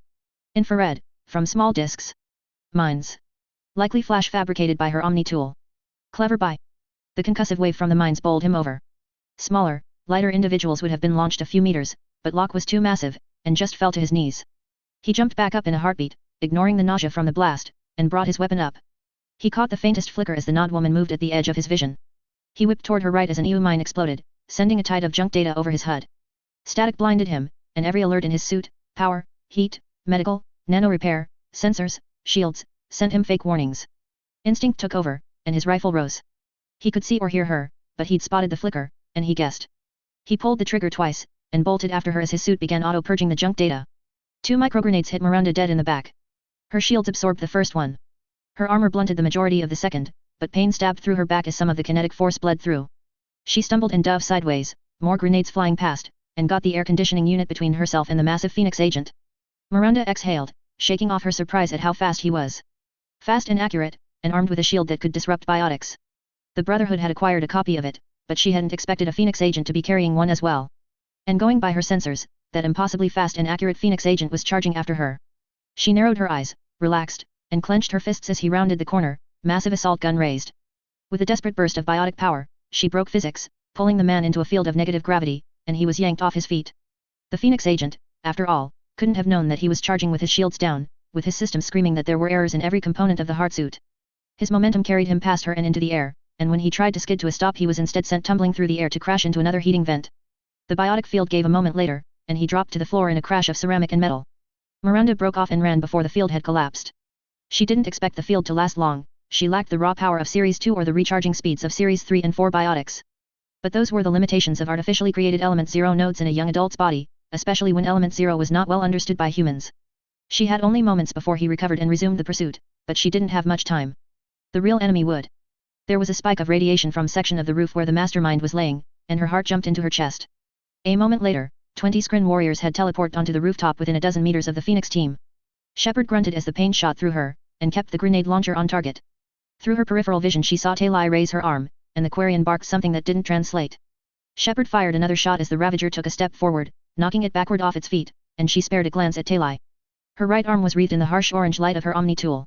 Infrared, from small discs. Mines. Likely flash fabricated by her Omni tool. Clever buy. The concussive wave from the mines bowled him over. Smaller, lighter individuals would have been launched a few meters, but Locke was too massive, and just fell to his knees. He jumped back up in a heartbeat, ignoring the nausea from the blast, and brought his weapon up. He caught the faintest flicker as the Nod woman moved at the edge of his vision. He whipped toward her right as an EU mine exploded, sending a tide of junk data over his HUD. Static blinded him, and every alert in his suit, power, heat, medical, nano repair, sensors, shields, sent him fake warnings. Instinct took over, and his rifle rose. He could see or hear her, but he'd spotted the flicker, and he guessed. He pulled the trigger twice, and bolted after her as his suit began auto-purging the junk data. 2 microgrenades hit Miranda dead in the back. Her shields absorbed the first one. Her armor blunted the majority of the second, but pain stabbed through her back as some of the kinetic force bled through. She stumbled and dove sideways, more grenades flying past, and got the air conditioning unit between herself and the massive Phoenix agent. Miranda exhaled, shaking off her surprise at how fast he was. Fast and accurate, and armed with a shield that could disrupt biotics. The Brotherhood had acquired a copy of it, but she hadn't expected a Phoenix agent to be carrying one as well. And going by her sensors, that impossibly fast and accurate Phoenix agent was charging after her. She narrowed her eyes, relaxed, and clenched her fists as he rounded the corner, massive assault gun raised. With a desperate burst of biotic power, she broke physics, pulling the man into a field of negative gravity, and he was yanked off his feet. The Phoenix agent, after all, couldn't have known that he was charging with his shields down, with his system screaming that there were errors in every component of the heart suit. His momentum carried him past her and into the air, and when he tried to skid to a stop he was instead sent tumbling through the air to crash into another heating vent. The biotic field gave a moment later, and he dropped to the floor in a crash of ceramic and metal. Miranda broke off and ran before the field had collapsed. She didn't expect the field to last long, she lacked the raw power of Series 2 or the recharging speeds of Series 3 and 4 biotics. But those were the limitations of artificially created Element 0 nodes in a young adult's body, especially when Element 0 was not well understood by humans. She had only moments before he recovered and resumed the pursuit, but she didn't have much time. The real enemy would. There was a spike of radiation from a section of the roof where the mastermind was laying, and her heart jumped into her chest. A moment later, 20 Skrin warriors had teleported onto the rooftop within a dozen meters of the Phoenix team. Shepard grunted as the pain shot through her, and kept the grenade launcher on target. Through her peripheral vision she saw Talai raise her arm, and the Quarian barked something that didn't translate. Shepard fired another shot as the Ravager took a step forward, knocking it backward off its feet, and she spared a glance at Talai. Her right arm was wreathed in the harsh orange light of her Omni tool.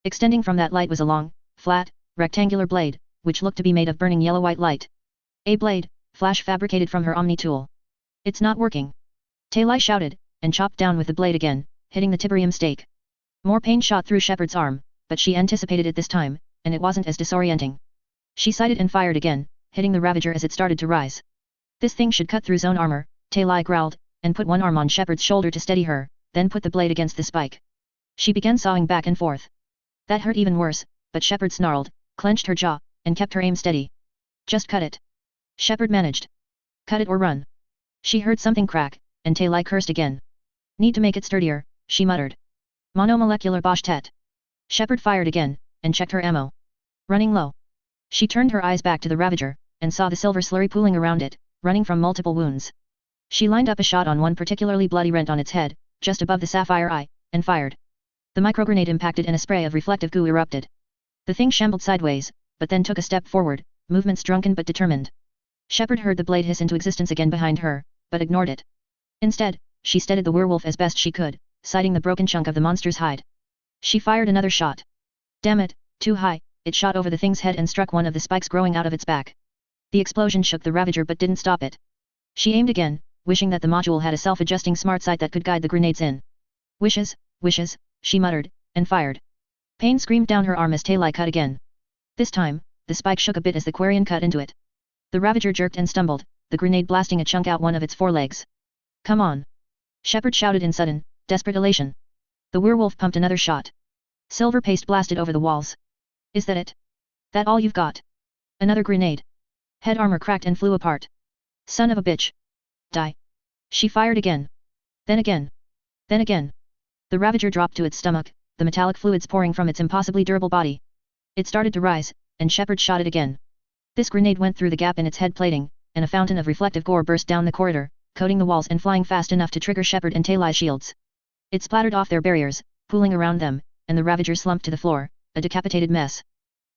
Extending from that light was a long, flat, rectangular blade, which looked to be made of burning yellow-white light. A blade, flash fabricated from her Omni tool. It's not working. Talai shouted, and chopped down with the blade again, hitting the tiberium stake. More pain shot through Shepard's arm, but she anticipated it this time, and it wasn't as disorienting. She sighted and fired again, hitting the Ravager as it started to rise. This thing should cut through zone armor, Talai growled, and put one arm on Shepard's shoulder to steady her, then put the blade against the spike. She began sawing back and forth. That hurt even worse, but Shepard snarled, clenched her jaw, and kept her aim steady. Just cut it. Shepard managed. Cut it or run. She heard something crack, and Talai cursed again. Need to make it sturdier, she muttered. Monomolecular Bosch-Tet. Shepard fired again, and checked her ammo. Running low. She turned her eyes back to the Ravager, and saw the silver slurry pooling around it, running from multiple wounds. She lined up a shot on one particularly bloody rent on its head, just above the sapphire eye, and fired. The microgrenade impacted and a spray of reflective goo erupted. The thing shambled sideways, but then took a step forward, movements drunken but determined. Shepard heard the blade hiss into existence again behind her, but ignored it. Instead, she steadied the werewolf as best she could, sighting the broken chunk of the monster's hide. She fired another shot. Damn it, too high, it shot over the thing's head and struck one of the spikes growing out of its back. The explosion shook the Ravager but didn't stop it. She aimed again, wishing that the module had a self-adjusting smart sight that could guide the grenades in. Wishes, wishes, she muttered, and fired. Pain screamed down her arm as Talai cut again. This time, the spike shook a bit as the Quarian cut into it. The Ravager jerked and stumbled, the grenade blasting a chunk out one of its forelegs. Come on! Shepard shouted in sudden, desperate elation. The werewolf pumped another shot. Silver paste blasted over the walls. Is that it? That all you've got? Another grenade. Head armor cracked and flew apart. Son of a bitch. Die. She fired again. Then again. Then again. The Ravager dropped to its stomach, the metallic fluids pouring from its impossibly durable body. It started to rise, and Shepard shot it again. This grenade went through the gap in its head plating, and a fountain of reflective gore burst down the corridor, coating the walls and flying fast enough to trigger Shepard and Talai's shields. It splattered off their barriers, pooling around them, and the Ravager slumped to the floor, a decapitated mess.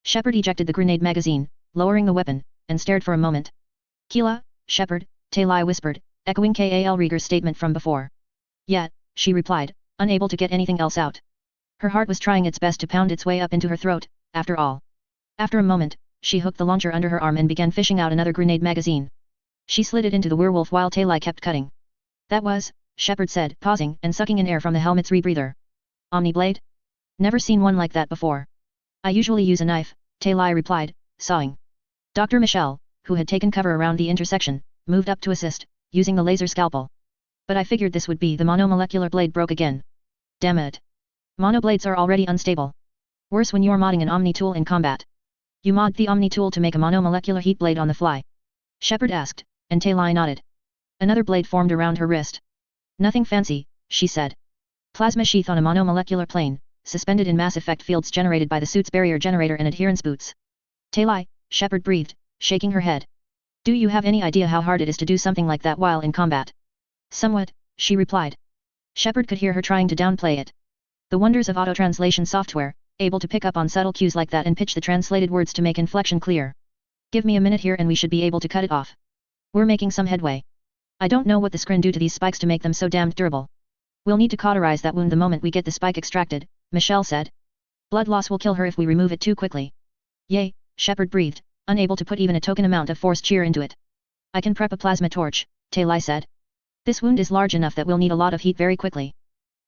Shepard ejected the grenade magazine, lowering the weapon, and stared for a moment. Keela, Shepard, Talai whispered, echoing Kal Rieger's statement from before. Yet, she replied, unable to get anything else out. Her heart was trying its best to pound its way up into her throat, after all. After a moment, she hooked the launcher under her arm and began fishing out another grenade magazine. She slid it into the werewolf while Talai kept cutting. That was, Shepard said, pausing and sucking in air from the helmet's rebreather. Omni blade? Never seen one like that before. I usually use a knife, Talai replied, sawing. Dr. Michelle, who had taken cover around the intersection, moved up to assist, using the laser scalpel. But I figured this would be the monomolecular blade broke again. Damn it. Monoblades are already unstable. Worse when you're modding an Omni tool in combat. You mod the Omni tool to make a monomolecular heat blade on the fly? Shepard asked, and Talai nodded. Another blade formed around her wrist. Nothing fancy, she said. Plasma sheath on a monomolecular plane, suspended in mass effect fields generated by the suit's barrier generator and adherence boots. Talai, Shepard breathed, shaking her head. Do you have any idea how hard it is to do something like that while in combat? Somewhat, she replied. Shepard could hear her trying to downplay it. The wonders of auto-translation software, able to pick up on subtle cues like that and pitch the translated words to make inflection clear. Give me a minute here and we should be able to cut it off. We're making some headway. I don't know what the scrin do to these spikes to make them so damned durable. We'll need to cauterize that wound the moment we get the spike extracted, Michelle said. Blood loss will kill her if we remove it too quickly. Yay, Shepard breathed, unable to put even a token amount of forced cheer into it. I can prep a plasma torch, Taylai said. This wound is large enough that we'll need a lot of heat very quickly.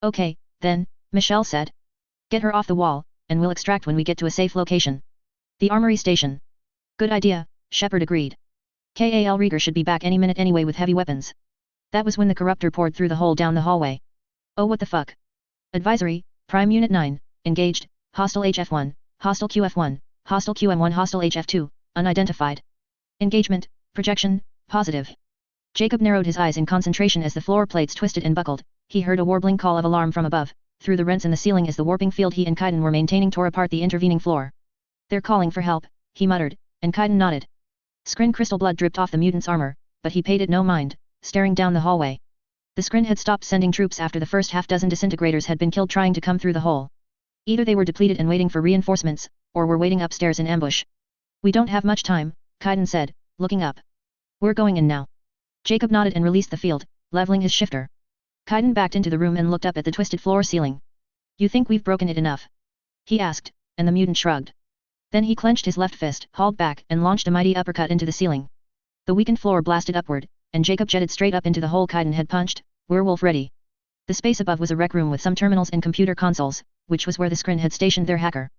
Okay, then, Michelle said. Get her off the wall, and we'll extract when we get to a safe location. The armory station. Good idea, Shepard agreed. Kal Rieger should be back any minute anyway with heavy weapons. That was when the corruptor poured through the hole down the hallway. Oh what the fuck. Advisory, Prime Unit 9, engaged, hostile HF1, hostile QF1, hostile QM1, hostile HF2, unidentified. Engagement, projection, positive. Jacob narrowed his eyes in concentration as the floor plates twisted and buckled. He heard a warbling call of alarm from above, through the rents in the ceiling as the warping field he and Kaiden were maintaining tore apart the intervening floor. They're calling for help, he muttered, and Kaiden nodded. Scrin crystal blood dripped off the mutant's armor, but he paid it no mind, staring down the hallway. The scrin had stopped sending troops after the first half-dozen disintegrators had been killed trying to come through the hole. Either they were depleted and waiting for reinforcements, or were waiting upstairs in ambush. We don't have much time, Kaiden said, looking up. We're going in now. Jacob nodded and released the field, leveling his shifter. Kaiden backed into the room and looked up at the twisted floor ceiling. You think we've broken it enough? He asked, and the mutant shrugged. Then he clenched his left fist, hauled back, and launched a mighty uppercut into the ceiling. The weakened floor blasted upward, and Jacob jetted straight up into the hole Kaiden had punched, werewolf ready. The space above was a rec room with some terminals and computer consoles, which was where the scrin had stationed their hacker.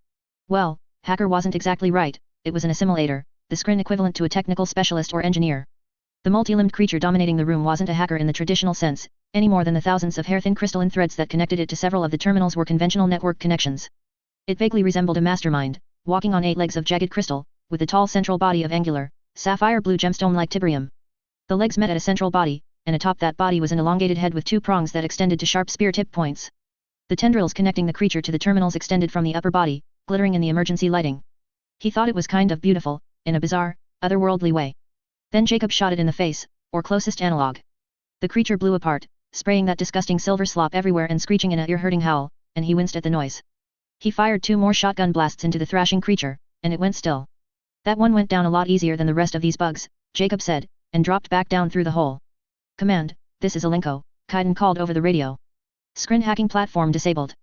Well, hacker wasn't exactly right, it was an assimilator, the scrin equivalent to a technical specialist or engineer. The multi-limbed creature dominating the room wasn't a hacker in the traditional sense, any more than the thousands of hair-thin crystalline threads that connected it to several of the terminals were conventional network connections. It vaguely resembled a mastermind, walking on 8 legs of jagged crystal, with a tall central body of angular, sapphire-blue gemstone like tiberium. The legs met at a central body, and atop that body was an elongated head with 2 prongs that extended to sharp spear-tip points. The tendrils connecting the creature to the terminals extended from the upper body, glittering in the emergency lighting. He thought it was kind of beautiful, in a bizarre, otherworldly way. Then Jacob shot it in the face, or closest analog. The creature blew apart, spraying that disgusting silver slop everywhere and screeching in a ear-hurting howl, and he winced at the noise. He fired 2 more shotgun blasts into the thrashing creature, and it went still. That one went down a lot easier than the rest of these bugs, Jacob said, and dropped back down through the hole. Command, this is Alenko, Kaiden called over the radio. Scrin hacking platform disabled.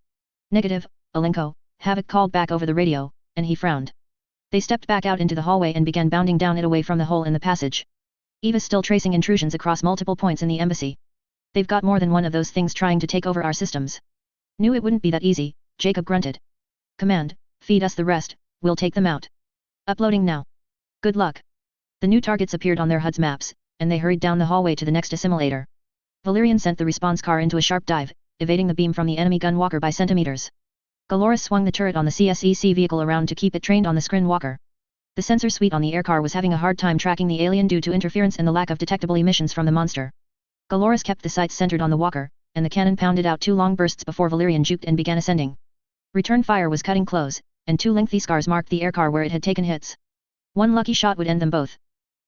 Negative, Alenko, Havoc called back over the radio, and he frowned. They stepped back out into the hallway and began bounding down it away from the hole in the passage. Eva's still tracing intrusions across multiple points in the embassy. They've got more than one of those things trying to take over our systems. Knew it wouldn't be that easy, Jacob grunted. Command, feed us the rest, we'll take them out. Uploading now. Good luck. The new targets appeared on their HUD's maps, and they hurried down the hallway to the next assimilator. Valerian sent the response car into a sharp dive, evading the beam from the enemy gun walker by centimeters. Galoris swung the turret on the CSEC vehicle around to keep it trained on the scrin walker. The sensor suite on the aircar was having a hard time tracking the alien due to interference and the lack of detectable emissions from the monster. Galoris kept the sights centered on the walker, and the cannon pounded out 2 long bursts before Valerian juked and began ascending. Return fire was cutting close, and 2 lengthy scars marked the aircar where it had taken hits. One lucky shot would end them both.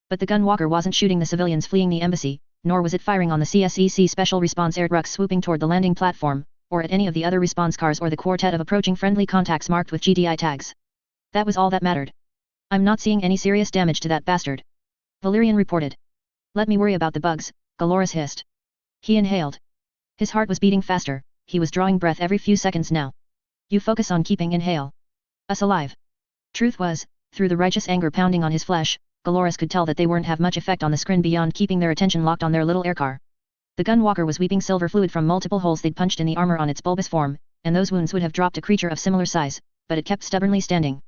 But the gun walker wasn't shooting the civilians fleeing the embassy, nor was it firing on the CSEC Special Response air trucks swooping toward the landing platform, or at any of the other response cars or the quartet of approaching friendly contacts marked with GDI tags. That was all that mattered. I'm not seeing any serious damage to that bastard. Valerian reported. Let me worry about the bugs, Galoris hissed. He inhaled. His heart was beating faster, he was drawing breath every few seconds now. You focus on keeping inhale. Us alive. Truth was, through the righteous anger pounding on his flesh, Galoris could tell that they weren't have much effect on the scrin beyond keeping their attention locked on their little aircar. The gun walker was weeping silver fluid from multiple holes they'd punched in the armor on its bulbous form, and those wounds would have dropped a creature of similar size, but it kept stubbornly standing.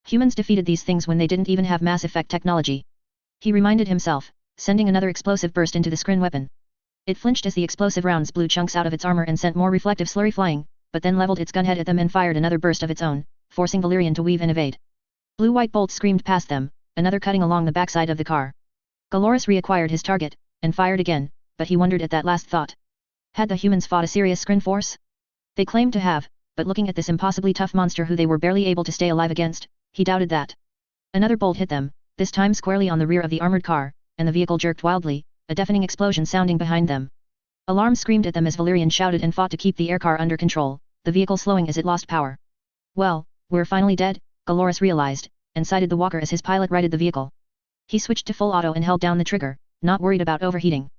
Humans defeated these things when they didn't even have mass effect technology. He reminded himself, sending another explosive burst into the scrin weapon. It flinched as the explosive rounds blew chunks out of its armor and sent more reflective slurry flying, but then leveled its gunhead at them and fired another burst of its own, forcing Valerian to weave and evade. Blue-white bolts screamed past them, another cutting along the backside of the car. Galoris reacquired his target, and fired again, but he wondered at that last thought. Had the humans fought a serious scrin force? They claimed to have, but looking at this impossibly tough monster who they were barely able to stay alive against, he doubted that. Another bolt hit them, this time squarely on the rear of the armored car, and the vehicle jerked wildly, a deafening explosion sounding behind them. Alarm screamed at them as Valerian shouted and fought to keep the aircar under control, the vehicle slowing as it lost power. Well, we're finally dead, Galoris realized, and sighted the walker as his pilot righted the vehicle. He switched to full auto and held down the trigger, not worried about overheating.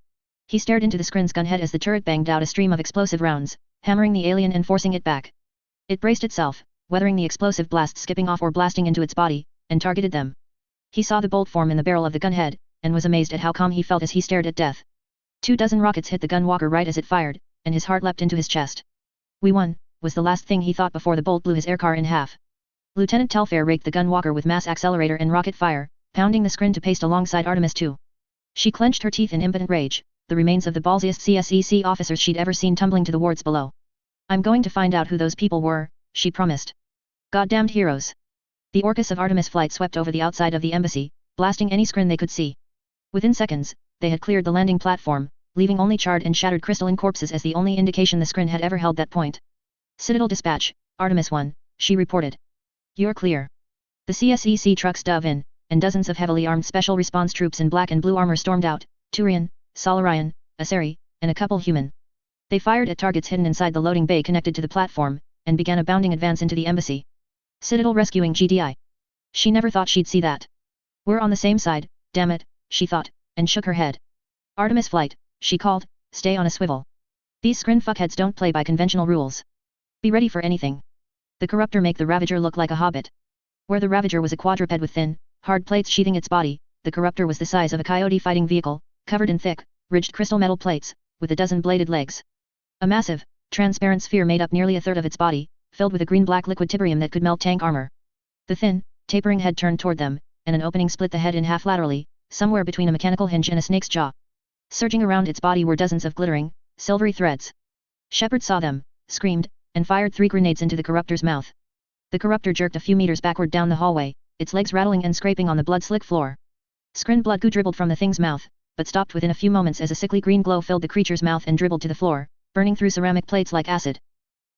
He stared into the scrin's gunhead as the turret banged out a stream of explosive rounds, hammering the alien and forcing it back. It braced itself, weathering the explosive blasts skipping off or blasting into its body, and targeted them. He saw the bolt form in the barrel of the gunhead, and was amazed at how calm he felt as he stared at death. 24 rockets hit the gunwalker right as it fired, and his heart leapt into his chest. "We won," was the last thing he thought before the bolt blew his aircar in half. Lieutenant Telfair raked the gunwalker with mass accelerator and rocket fire, pounding the scrin to paste alongside Artemis II. She clenched her teeth in impotent rage, the remains of the ballsiest CSEC officers she'd ever seen tumbling to the wards below. "I'm going to find out who those people were," she promised. "Goddamned heroes." The Orcus of Artemis flight swept over the outside of the embassy, blasting any scrin they could see. Within seconds, they had cleared the landing platform, leaving only charred and shattered crystalline corpses as the only indication the scrin had ever held that point. "Citadel dispatch, Artemis 1, she reported. "You're clear." The CSEC trucks dove in, and dozens of heavily armed special response troops in black and blue armor stormed out, Turian, Solarian, Asari, and a couple human. They fired at targets hidden inside the loading bay connected to the platform, and began a bounding advance into the embassy. Citadel rescuing GDI. She never thought she'd see that. "We're on the same side, damn it," she thought, and shook her head. "Artemis flight," she called, "stay on a swivel. These scrin fuckheads don't play by conventional rules. Be ready for anything. The Corruptor make the Ravager look like a hobbit." Where the Ravager was a quadruped with thin, hard plates sheathing its body, the Corruptor was the size of a coyote fighting vehicle, covered in thick, ridged crystal metal plates, with a dozen bladed legs. A massive, transparent sphere made up nearly a third of its body, filled with a green-black liquid tiberium that could melt tank armor. The thin, tapering head turned toward them, and an opening split the head in half laterally, somewhere between a mechanical hinge and a snake's jaw. Surging around its body were dozens of glittering, silvery threads. Shepard saw them, screamed, and fired 3 grenades into the Corruptor's mouth. The Corruptor jerked a few meters backward down the hallway, its legs rattling and scraping on the blood-slick floor. Scrin blood goo dribbled from the thing's mouth, but stopped within a few moments as a sickly green glow filled the creature's mouth and dribbled to the floor, burning through ceramic plates like acid.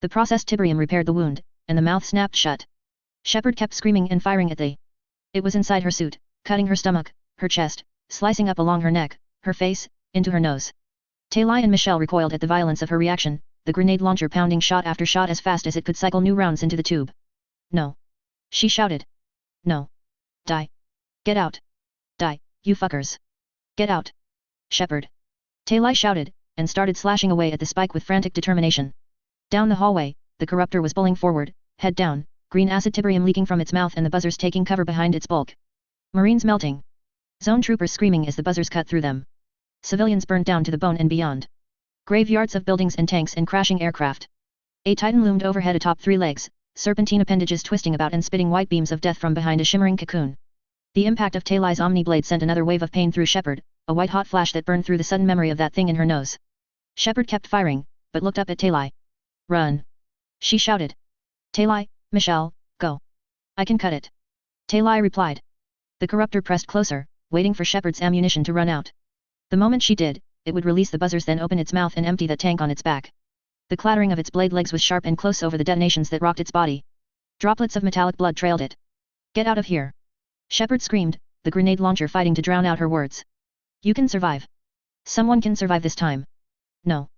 The processed tiberium repaired the wound, and the mouth snapped shut. Shepard kept screaming and firing at the. It was inside her suit, cutting her stomach, her chest, slicing up along her neck, her face, into her nose. Taylai and Michelle recoiled at the violence of her reaction, the grenade launcher pounding shot after shot as fast as it could cycle new rounds into the tube. "No!" she shouted. "No! Die! Get out! Die, you fuckers! Get out!" "Shepard!" Taylai shouted, and started slashing away at the spike with frantic determination. Down the hallway, the Corruptor was bowling forward, head down, green acid tiberium leaking from its mouth and the buzzers taking cover behind its bulk. Marines melting. Zone troopers screaming as the buzzers cut through them. Civilians burned down to the bone and beyond. Graveyards of buildings and tanks and crashing aircraft. A titan loomed overhead atop 3 legs, serpentine appendages twisting about and spitting white beams of death from behind a shimmering cocoon. The impact of Taylai's Omni blade sent another wave of pain through Shepard, a white-hot flash that burned through the sudden memory of that thing in her nose. Shepard kept firing, but looked up at Taylai. "Run!" she shouted. "Taylai, Michelle, go. I can cut it." Taylai replied. The Corruptor pressed closer, waiting for Shepard's ammunition to run out. The moment she did, it would release the buzzers, then open its mouth and empty that tank on its back. The clattering of its blade legs was sharp and close over the detonations that rocked its body. Droplets of metallic blood trailed it. "Get out of here!" Shepard screamed, the grenade launcher fighting to drown out her words. "You can survive. Someone can survive this time." "No.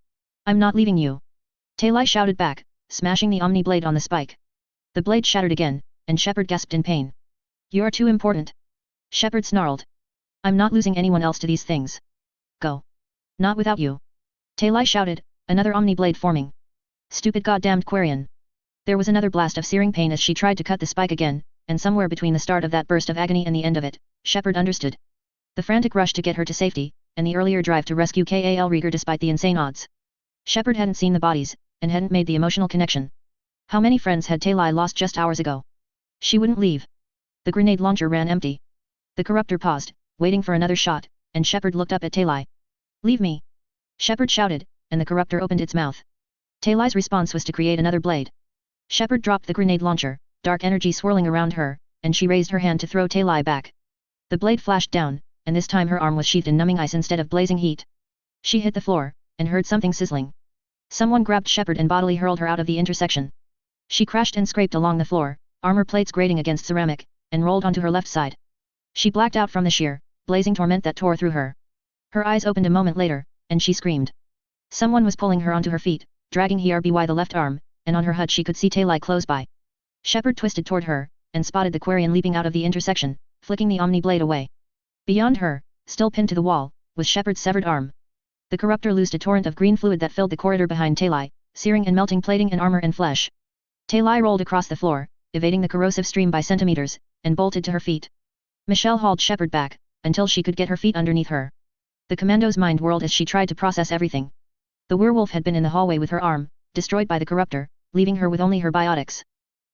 I'm not leaving you." Taylai shouted back, smashing the Omni blade on the spike. The blade shattered again, and Shepard gasped in pain. "You're too important." Shepard snarled. "I'm not losing anyone else to these things. Go. Not without you." Taylai shouted, another Omni blade forming. "Stupid goddamned Quarian." There was another blast of searing pain as she tried to cut the spike again, and somewhere between the start of that burst of agony and the end of it, Shepard understood. The frantic rush to get her to safety, and the earlier drive to rescue Kal Rieger despite the insane odds. Shepard hadn't seen the bodies, and hadn't made the emotional connection. How many friends had Taylai lost just hours ago? She wouldn't leave. The grenade launcher ran empty. The Corruptor paused, waiting for another shot, and Shepard looked up at Taylai. "Leave me!" Shepard shouted, and the Corruptor opened its mouth. Taylai's response was to create another blade. Shepard dropped the grenade launcher, dark energy swirling around her, and she raised her hand to throw Taylai back. The blade flashed down, and this time her arm was sheathed in numbing ice instead of blazing heat. She hit the floor, and heard something sizzling. Someone grabbed Shepard and bodily hurled her out of the intersection. She crashed and scraped along the floor, armor plates grating against ceramic, and rolled onto her left side. She blacked out from the sheer, blazing torment that tore through her. Her eyes opened a moment later, and she screamed. Someone was pulling her onto her feet, dragging her by the left arm, and on her HUD she could see Taylai close by. Shepard twisted toward her, and spotted the Quarian leaping out of the intersection, flicking the Omni blade away. Beyond her, still pinned to the wall, was Shepard's severed arm. The corruptor loosed a torrent of green fluid that filled the corridor behind Talai, searing and melting plating and armor and flesh. Talai rolled across the floor, evading the corrosive stream by centimeters, and bolted to her feet. Michelle hauled Shepard back, until she could get her feet underneath her. The commando's mind whirled as she tried to process everything. The werewolf had been in the hallway with her arm, destroyed by the corruptor, leaving her with only her biotics.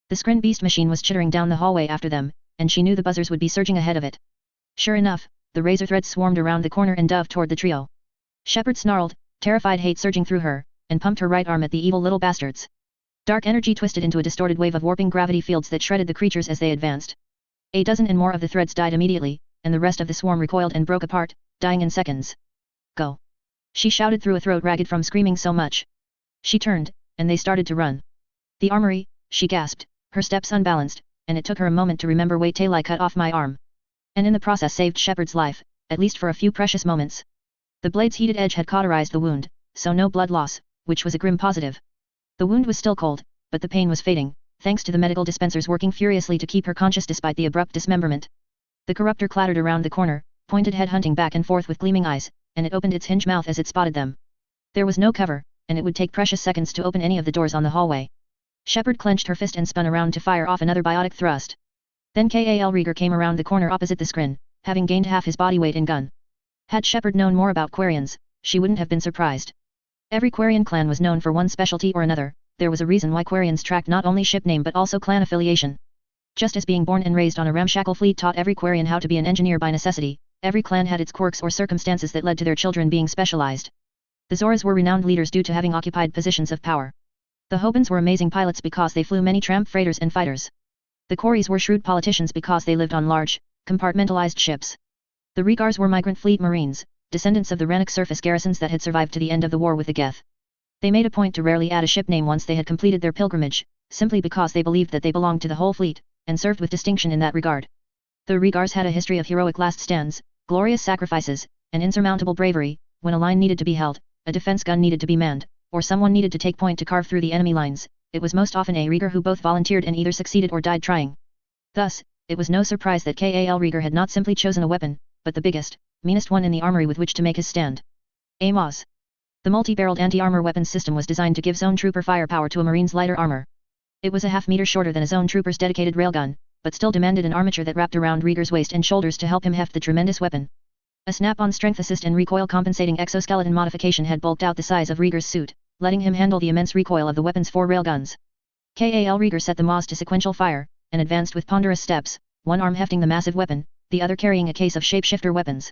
The Skrin beast machine was chittering down the hallway after them, and she knew the buzzers would be surging ahead of it. Sure enough, the razor threads swarmed around the corner and dove toward the trio. Shepard snarled, terrified hate surging through her, and pumped her right arm at the evil little bastards. Dark energy twisted into a distorted wave of warping gravity fields that shredded the creatures as they advanced. A dozen and more of the threads died immediately, and the rest of the swarm recoiled and broke apart, dying in seconds. Go! She shouted through a throat ragged from screaming so much. She turned, and they started to run. The armory, she gasped, her steps unbalanced, and it took her a moment to remember wait Talai cut off my arm. And in the process saved Shepard's life, at least for a few precious moments. The blade's heated edge had cauterized the wound, so no blood loss, which was a grim positive. The wound was still cold, but the pain was fading, thanks to the medical dispensers working furiously to keep her conscious despite the abrupt dismemberment. The corruptor clattered around the corner, pointed head hunting back and forth with gleaming eyes, and it opened its hinge mouth as it spotted them. There was no cover, and it would take precious seconds to open any of the doors on the hallway. Shepard clenched her fist and spun around to fire off another biotic thrust. Then Kal Rieger came around the corner opposite the Skrin, having gained half his body weight in gun. Had Shepard known more about Quarians, she wouldn't have been surprised. Every Quarian clan was known for one specialty or another. There was a reason why Quarians tracked not only ship name but also clan affiliation. Just as being born and raised on a ramshackle fleet taught every Quarian how to be an engineer by necessity, every clan had its quirks or circumstances that led to their children being specialized. The Zoras were renowned leaders due to having occupied positions of power. The Hobans were amazing pilots because they flew many tramp freighters and fighters. The Quarries were shrewd politicians because they lived on large, compartmentalized ships. The Riegars were migrant fleet marines, descendants of the Renegade surface garrisons that had survived to the end of the war with the Geth. They made a point to rarely add a ship name once they had completed their pilgrimage, simply because they believed that they belonged to the whole fleet, and served with distinction in that regard. The Riegars had a history of heroic last stands, glorious sacrifices, and insurmountable bravery. When a line needed to be held, a defense gun needed to be manned, or someone needed to take point to carve through the enemy lines, it was most often a Rieger who both volunteered and either succeeded or died trying. Thus, it was no surprise that Kal Rieger had not simply chosen a weapon, but the biggest, meanest one in the armory with which to make his stand. A Maz. The multi-barreled anti-armor weapons system was designed to give zone trooper firepower to a marine's lighter armor. It was a half-meter shorter than a zone trooper's dedicated railgun, but still demanded an armature that wrapped around Rieger's waist and shoulders to help him heft the tremendous weapon. A snap-on strength assist and recoil-compensating exoskeleton modification had bulked out the size of Rieger's suit, letting him handle the immense recoil of the weapon's 4 railguns. Kal Rieger set the Maz to sequential fire, and advanced with ponderous steps, one arm hefting the massive weapon, the other carrying a case of shapeshifter weapons.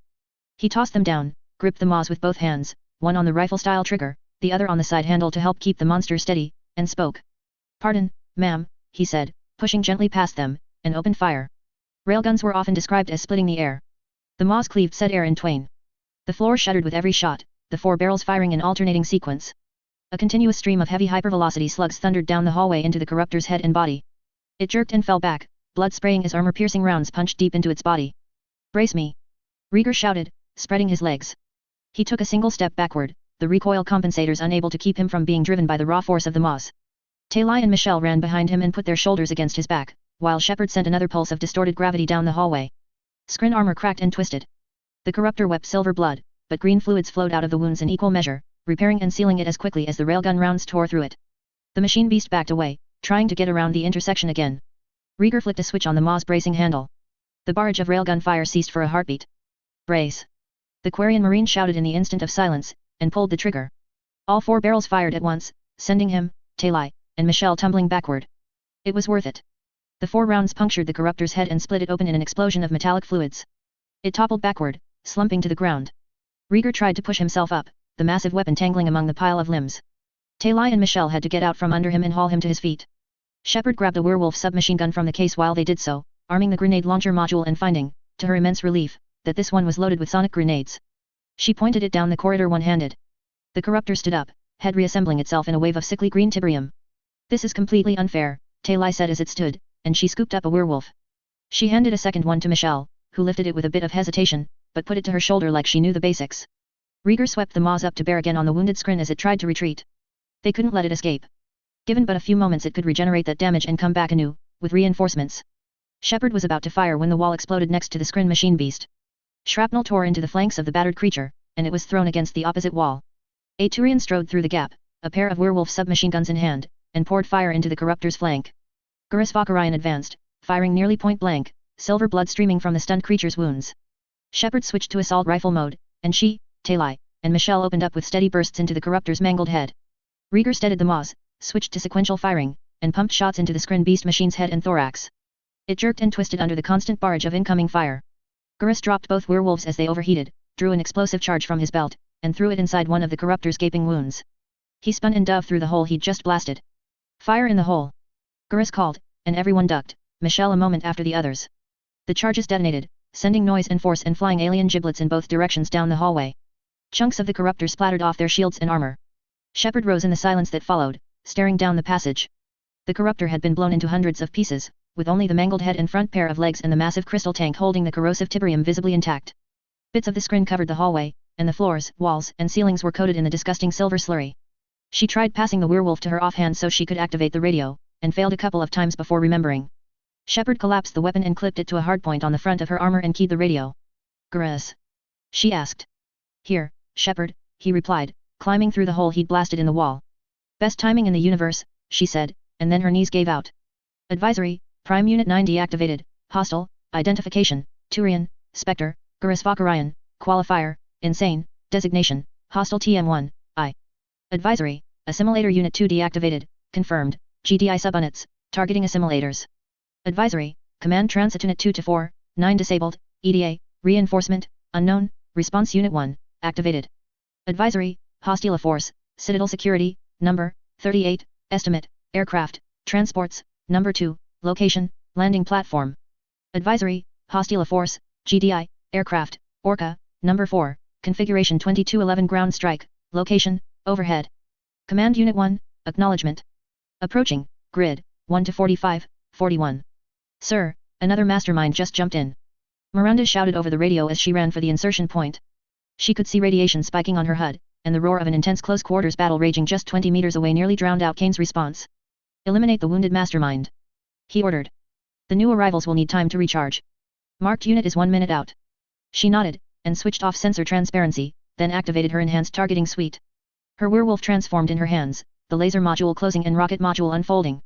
He tossed them down, gripped the Maz with both hands, one on the rifle-style trigger, the other on the side handle to help keep the monster steady, and spoke. "Pardon, ma'am," he said, pushing gently past them, and opened fire. Railguns were often described as splitting the air. The Maz cleaved said air in twain. The floor shuddered with every shot, the 4 barrels firing in alternating sequence. A continuous stream of heavy hypervelocity slugs thundered down the hallway into the corruptor's head and body. It jerked and fell back, blood spraying as armor-piercing rounds punched deep into its body. "Brace me!" Rieger shouted, spreading his legs. He took a single step backward, the recoil compensators unable to keep him from being driven by the raw force of the Maz. Talai and Michelle ran behind him and put their shoulders against his back, while Shepard sent another pulse of distorted gravity down the hallway. Skrin armor cracked and twisted. The corruptor wept silver blood, but green fluids flowed out of the wounds in equal measure, repairing and sealing it as quickly as the railgun rounds tore through it. The machine beast backed away, trying to get around the intersection again. Rieger flicked a switch on the Maz bracing handle. The barrage of railgun fire ceased for a heartbeat. "Brace!" The Quarian Marine shouted in the instant of silence, and pulled the trigger. All 4 barrels fired at once, sending him, Talai, and Michelle tumbling backward. It was worth it. The 4 rounds punctured the corruptor's head and split it open in an explosion of metallic fluids. It toppled backward, slumping to the ground. Rieger tried to push himself up, the massive weapon tangling among the pile of limbs. Talai and Michelle had to get out from under him and haul him to his feet. Shepard grabbed a werewolf submachine gun from the case while they did so, arming the grenade launcher module and finding, to her immense relief, that this one was loaded with sonic grenades. She pointed it down the corridor one-handed. The corruptor stood up, head reassembling itself in a wave of sickly green tiberium. "This is completely unfair," Talai said as it stood, and she scooped up a werewolf. She handed a second one to Michelle, who lifted it with a bit of hesitation, but put it to her shoulder like she knew the basics. Rieger swept the Maz up to bear again on the wounded Skrin as it tried to retreat. They couldn't let it escape. Given but a few moments it could regenerate that damage and come back anew, with reinforcements. Shepard was about to fire when the wall exploded next to the Skrin machine beast. Shrapnel tore into the flanks of the battered creature, and it was thrown against the opposite wall. A Turian strode through the gap, a pair of werewolf submachine guns in hand, and poured fire into the corruptor's flank. Gurasvakarayan advanced, firing nearly point blank, silver blood streaming from the stunned creature's wounds. Shepard switched to assault rifle mode, and she, Talai, and Michelle opened up with steady bursts into the corruptor's mangled head. Rieger steadied the Maws, switched to sequential firing, and pumped shots into the Skrin beast machine's head and thorax. It jerked and twisted under the constant barrage of incoming fire. Gurus dropped both werewolves as they overheated, drew an explosive charge from his belt, and threw it inside one of the corruptor's gaping wounds. He spun and dove through the hole he'd just blasted. Fire in the hole! Gurus called, and everyone ducked, Michelle a moment after the others. The charges detonated, sending noise and force and flying alien giblets in both directions down the hallway. Chunks of the corruptor splattered off their shields and armor. Shepard rose in the silence that followed, staring down the passage. The corruptor had been blown into hundreds of pieces, with only the mangled head and front pair of legs and the massive crystal tank holding the corrosive tiberium visibly intact. Bits of the Skrin covered the hallway, and the floors, walls, and ceilings were coated in the disgusting silver slurry. She tried passing the werewolf to her offhand so she could activate the radio, and failed a couple of times before remembering. Shepard collapsed the weapon and clipped it to a hardpoint on the front of her armor and keyed the radio. "Gurus?" she asked. "Here, Shepard," he replied, climbing through the hole he'd blasted in the wall. "Best timing in the universe," she said, and then her knees gave out. "Advisory, Prime Unit 9 deactivated, hostile, identification, Turian, Spectre, Gurasvakarayan, qualifier, insane, designation, hostile TM1, I. Advisory, Assimilator Unit 2 deactivated, confirmed, GDI subunits, targeting assimilators. Advisory, Command Transit Unit 2-4, 9 disabled, EDA, reinforcement, unknown, Response Unit 1, activated. Advisory, Hostile Force, Citadel Security, Number, 38, Estimate, Aircraft, Transports, Number 2, Location, Landing Platform. Advisory, Hostile Force, GDI, Aircraft, Orca, Number 4, Configuration 2211 Ground Strike, Location, Overhead. Command Unit 1, Acknowledgement. Approaching, Grid, 1-45, 41. Sir, another mastermind just jumped in. Miranda shouted over the radio as she ran for the insertion point. She could see radiation spiking on her HUD, and the roar of an intense close-quarters battle raging just 20 meters away nearly drowned out Kane's response. "Eliminate the wounded mastermind," he ordered. "The new arrivals will need time to recharge. Marked unit is 1 minute out." She nodded, and switched off sensor transparency, then activated her enhanced targeting suite. Her werewolf transformed in her hands, the laser module closing and rocket module unfolding.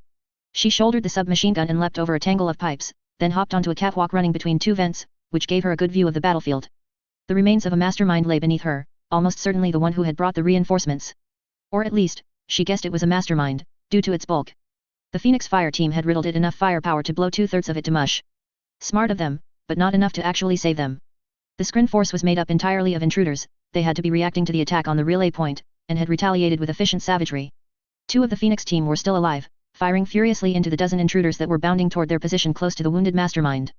She shouldered the submachine gun and leapt over a tangle of pipes, then hopped onto a catwalk running between two vents, which gave her a good view of the battlefield. The remains of a mastermind lay beneath her, almost certainly the one who had brought the reinforcements. Or at least, she guessed it was a mastermind, due to its bulk. The Phoenix fire team had riddled it enough firepower to blow 2/3 of it to mush. Smart of them, but not enough to actually save them. The Skrin force was made up entirely of intruders, they had to be reacting to the attack on the relay point, and had retaliated with efficient savagery. 2 of the Phoenix team were still alive, firing furiously into the dozen intruders that were bounding toward their position close to the wounded mastermind.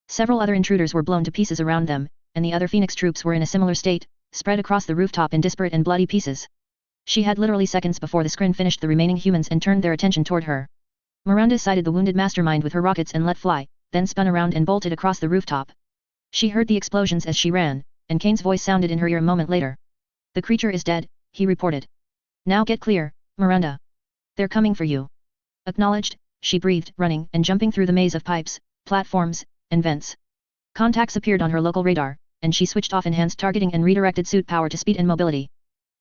Several other intruders were blown to pieces around them, and the other Phoenix troops were in a similar state, spread across the rooftop in disparate and bloody pieces. She had literally seconds before the Skrin finished the remaining humans and turned their attention toward her. Miranda sighted the wounded mastermind with her rockets and let fly, then spun around and bolted across the rooftop. She heard the explosions as she ran, and Kane's voice sounded in her ear a moment later. "The creature is dead," he reported. "Now get clear, Miranda. They're coming for you." "Acknowledged," she breathed, running and jumping through the maze of pipes, platforms, and vents. Contacts appeared on her local radar, and she switched off enhanced targeting and redirected suit power to speed and mobility.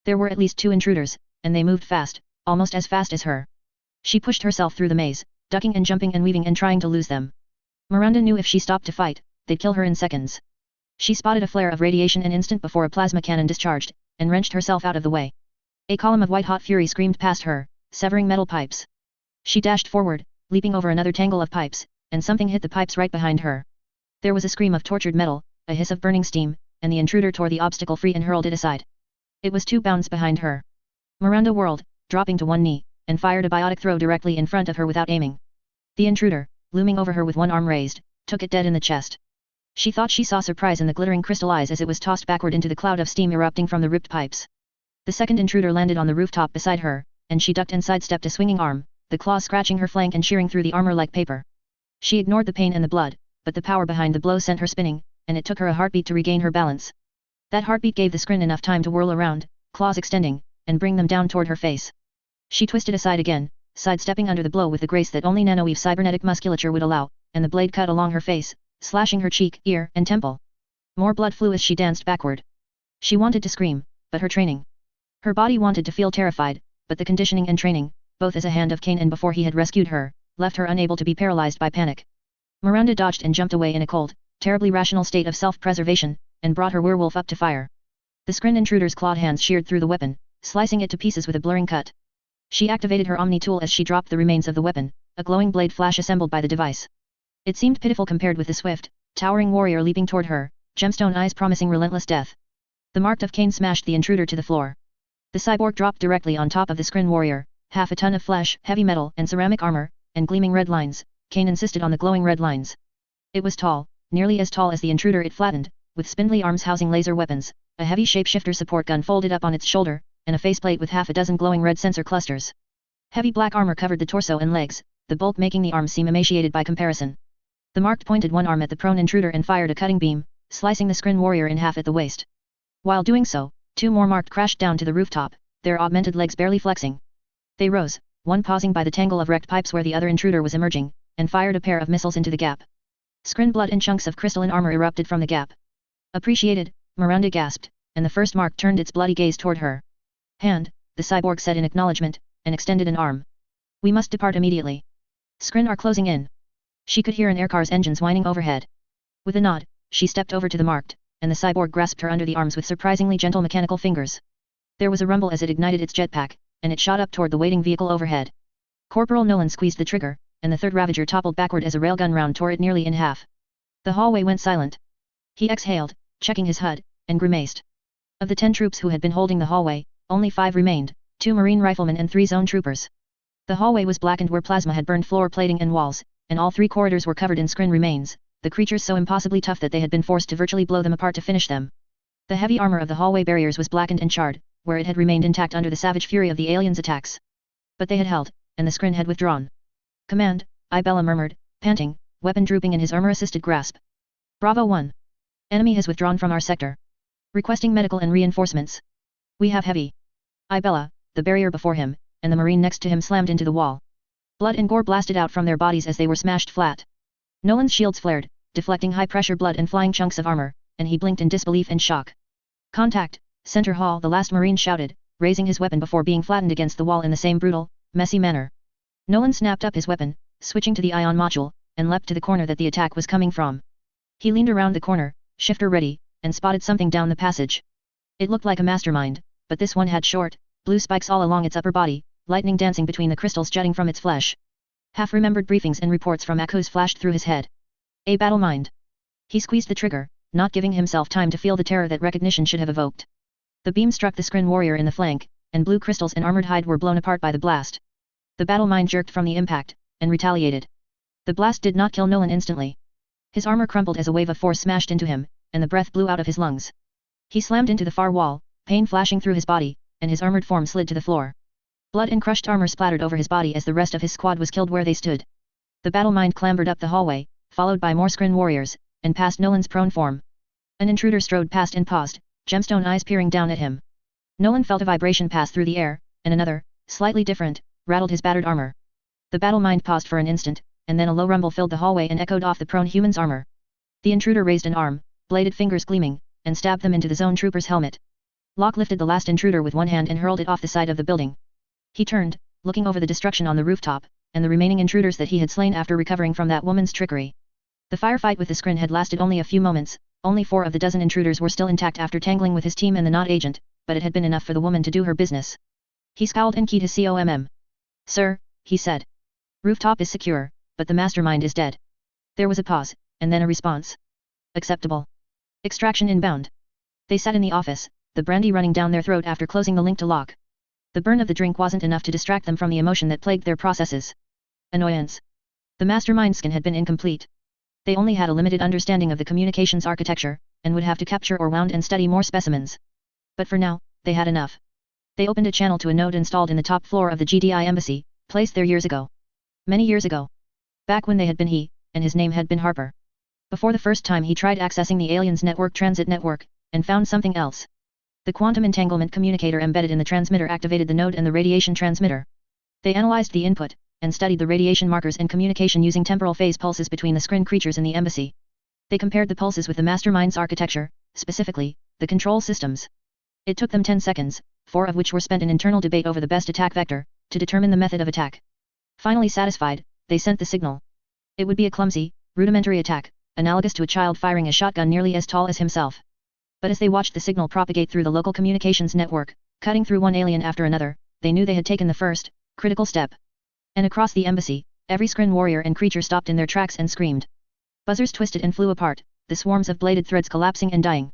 There were at least 2 intruders, and they moved fast, almost as fast as her. She pushed herself through the maze, ducking and jumping and weaving and trying to lose them. Miranda knew if she stopped to fight, they'd kill her in seconds. She spotted a flare of radiation an instant before a plasma cannon discharged, and wrenched herself out of the way. A column of white-hot fury screamed past her, severing metal pipes. She dashed forward, leaping over another tangle of pipes, and something hit the pipes right behind her. There was a scream of tortured metal, a hiss of burning steam, and the intruder tore the obstacle free and hurled it aside. It was 2 bounds behind her. Miranda whirled, dropping to one knee, and fired a biotic throw directly in front of her without aiming. The intruder, looming over her with one arm raised, took it dead in the chest. She thought she saw surprise in the glittering crystal eyes as it was tossed backward into the cloud of steam erupting from the ripped pipes. The second intruder landed on the rooftop beside her, and she ducked and sidestepped a swinging arm, the claws scratching her flank and shearing through the armor like paper. She ignored the pain and the blood, but the power behind the blow sent her spinning, and it took her a heartbeat to regain her balance. That heartbeat gave the Skrin enough time to whirl around, claws extending, and bring them down toward her face. She twisted aside again, sidestepping under the blow with the grace that only nanoweave cybernetic musculature would allow, and the blade cut along her face, slashing her cheek, ear, and temple. More blood flew as she danced backward. She wanted to scream, but her training. Her body wanted to feel terrified, but the conditioning and training, both as a hand of Cain and before he had rescued her, left her unable to be paralyzed by panic. Miranda dodged and jumped away in a cold, terribly rational state of self-preservation, and brought her werewolf up to fire. The Skrin intruder's clawed hands sheared through the weapon, slicing it to pieces with a blurring cut. She activated her Omni tool as she dropped the remains of the weapon, a glowing blade flash assembled by the device. It seemed pitiful compared with the swift, towering warrior leaping toward her, gemstone eyes promising relentless death. The mark of Cain smashed the intruder to the floor. The cyborg dropped directly on top of the Skrin warrior, half a ton of flesh, heavy metal and ceramic armor, and gleaming red lines. Cain insisted on the glowing red lines. It was tall, nearly as tall as the intruder it flattened, with spindly arms housing laser weapons, a heavy shapeshifter support gun folded up on its shoulder, and a faceplate with half a dozen glowing red sensor clusters. Heavy black armor covered the torso and legs, the bulk making the arms seem emaciated by comparison. The marked pointed one arm at the prone intruder and fired a cutting beam, slicing the Skrin warrior in half at the waist. While doing so, two more marked crashed down to the rooftop, their augmented legs barely flexing. They rose, one pausing by the tangle of wrecked pipes where the other intruder was emerging, and fired a pair of missiles into the gap. Skrin blood and chunks of crystalline armor erupted from the gap. Appreciated, Miranda gasped, and the first mark turned its bloody gaze toward her. Hand, the cyborg said in acknowledgement, and extended an arm. We must depart immediately. Skrin are closing in. She could hear an aircar's engines whining overhead. With a nod, she stepped over to the marked, and the cyborg grasped her under the arms with surprisingly gentle mechanical fingers. There was a rumble as it ignited its jetpack, and it shot up toward the waiting vehicle overhead. Corporal Nolan squeezed the trigger, and the third Ravager toppled backward as a railgun round tore it nearly in half. The hallway went silent. He exhaled, checking his HUD, and grimaced. Of the 10 troops who had been holding the hallway, only 5 remained, 2 Marine riflemen and 3 zone troopers. The hallway was blackened where plasma had burned floor plating and walls, and all 3 corridors were covered in Skrin remains, the creatures so impossibly tough that they had been forced to virtually blow them apart to finish them. The heavy armor of the hallway barriers was blackened and charred, where it had remained intact under the savage fury of the aliens' attacks. But they had held, and the Skrin had withdrawn. Command, Ibella murmured, panting, weapon drooping in his armor-assisted grasp. Bravo 1. Enemy has withdrawn from our sector. Requesting medical and reinforcements. We have heavy. Ibella, the barrier before him, and the Marine next to him slammed into the wall. Blood and gore blasted out from their bodies as they were smashed flat. Nolan's shields flared, deflecting high-pressure blood and flying chunks of armor, and he blinked in disbelief and shock. Contact, Center Hall, the last Marine shouted, raising his weapon before being flattened against the wall in the same brutal, messy manner. Nolan snapped up his weapon, switching to the ion module, and leapt to the corner that the attack was coming from. He leaned around the corner, shifter ready, and spotted something down the passage. It looked like a mastermind, but this one had short, blue spikes all along its upper body, lightning dancing between the crystals jutting from its flesh. Half-remembered briefings and reports from Akuz flashed through his head. A battle mind. He squeezed the trigger, not giving himself time to feel the terror that recognition should have evoked. The beam struck the Skrin warrior in the flank, and blue crystals and armored hide were blown apart by the blast. The battle mind jerked from the impact, and retaliated. The blast did not kill Nolan instantly. His armor crumpled as a wave of force smashed into him, and the breath blew out of his lungs. He slammed into the far wall, pain flashing through his body, and his armored form slid to the floor. Blood and crushed armor splattered over his body as the rest of his squad was killed where they stood. The battle mind clambered up the hallway, followed by more Skrin warriors, and past Nolan's prone form. An intruder strode past and paused, gemstone eyes peering down at him. Nolan felt a vibration pass through the air, and another, slightly different, rattled his battered armor. The battle mind paused for an instant, and then a low rumble filled the hallway and echoed off the prone human's armor. The intruder raised an arm, bladed fingers gleaming, and stabbed them into the zone trooper's helmet. Locke lifted the last intruder with one hand and hurled it off the side of the building. He turned, looking over the destruction on the rooftop, and the remaining intruders that he had slain after recovering from that woman's trickery. The firefight with the Skrin had lasted only a few moments, only 4 of the dozen intruders were still intact after tangling with his team and the not agent, but it had been enough for the woman to do her business. He scowled and keyed his COMM. Sir, he said. Rooftop is secure, but the mastermind is dead. There was a pause, and then a response. Acceptable. Extraction inbound. They sat in the office, the brandy running down their throat after closing the link to Locke. The burn of the drink wasn't enough to distract them from the emotion that plagued their processes. Annoyance. The mastermind skin had been incomplete. They only had a limited understanding of the communications architecture, and would have to capture or wound and study more specimens. But for now, they had enough. They opened a channel to a node installed in the top floor of the GDI embassy, placed there years ago. Many years ago. Back when they had been he, and his name had been Harper. Before the first time he tried accessing the aliens' network transit network, and found something else. The quantum entanglement communicator embedded in the transmitter activated the node and the radiation transmitter. They analyzed the input, and studied the radiation markers and communication using temporal phase pulses between the Skrin creatures in the embassy. They compared the pulses with the mastermind's architecture, specifically, the control systems. It took them 10 seconds, 4 of which were spent in internal debate over the best attack vector, to determine the method of attack. Finally satisfied, they sent the signal. It would be a clumsy, rudimentary attack, analogous to a child firing a shotgun nearly as tall as himself. But as they watched the signal propagate through the local communications network, cutting through one alien after another, they knew they had taken the first, critical step. And across the embassy, every Skrin warrior and creature stopped in their tracks and screamed. Buzzers twisted and flew apart, the swarms of bladed threads collapsing and dying.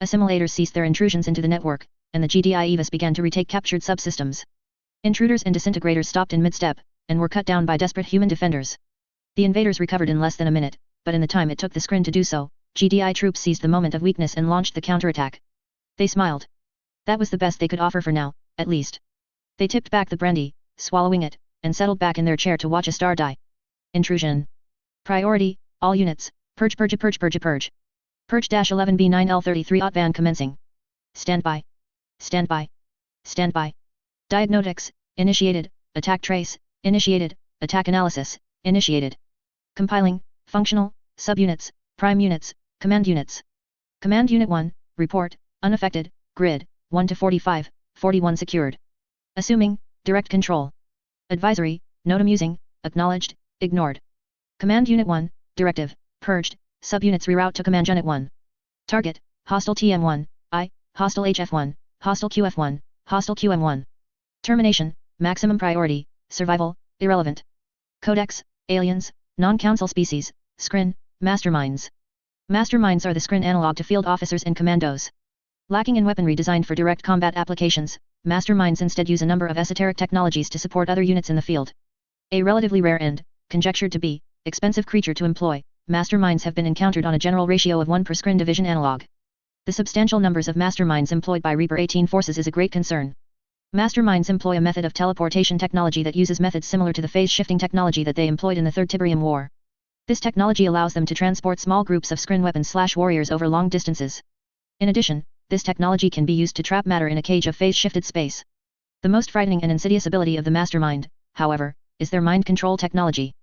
Assimilators ceased their intrusions into the network, and the GDI-EVAs began to retake captured subsystems. Intruders and disintegrators stopped in mid-step, and were cut down by desperate human defenders. The invaders recovered in less than a minute, but in the time it took the Skrin to do so, GDI troops seized the moment of weakness and launched the counterattack. They smiled. That was the best they could offer for now, at least. They tipped back the brandy, swallowing it, and settled back in their chair to watch a star die. Intrusion. Priority, all units, purge. Purge-11 B9L33 Van commencing. Stand by. Stand by. Stand by. Diagnostics, initiated, attack trace, initiated, attack analysis, initiated. Compiling, functional, subunits, prime units, command units. Command Unit 1, report, unaffected, grid, 1 to 45, 41 secured. Assuming, direct control. Advisory, note amusing, acknowledged, ignored. Command Unit 1, directive, purged, subunits reroute to Command Unit 1. Target, hostile TM1, I, hostile HF1, hostile QF1, hostile QM1. Termination, maximum priority, survival, irrelevant. Codex, aliens, non-council species, Skrin, masterminds. Masterminds are the Skrin analog to field officers and commandos. Lacking in weaponry designed for direct combat applications, masterminds instead use a number of esoteric technologies to support other units in the field. A relatively rare and, conjectured to be, expensive creature to employ, masterminds have been encountered on a general ratio of 1 per Skrin division analog. The substantial numbers of masterminds employed by Reaper 18 forces is a great concern. Masterminds employ a method of teleportation technology that uses methods similar to the phase-shifting technology that they employed in the Third Tiberium War. This technology allows them to transport small groups of Skrin weapons/warriors over long distances. In addition, this technology can be used to trap matter in a cage of phase-shifted space. The most frightening and insidious ability of the mastermind, however, is their mind control technology.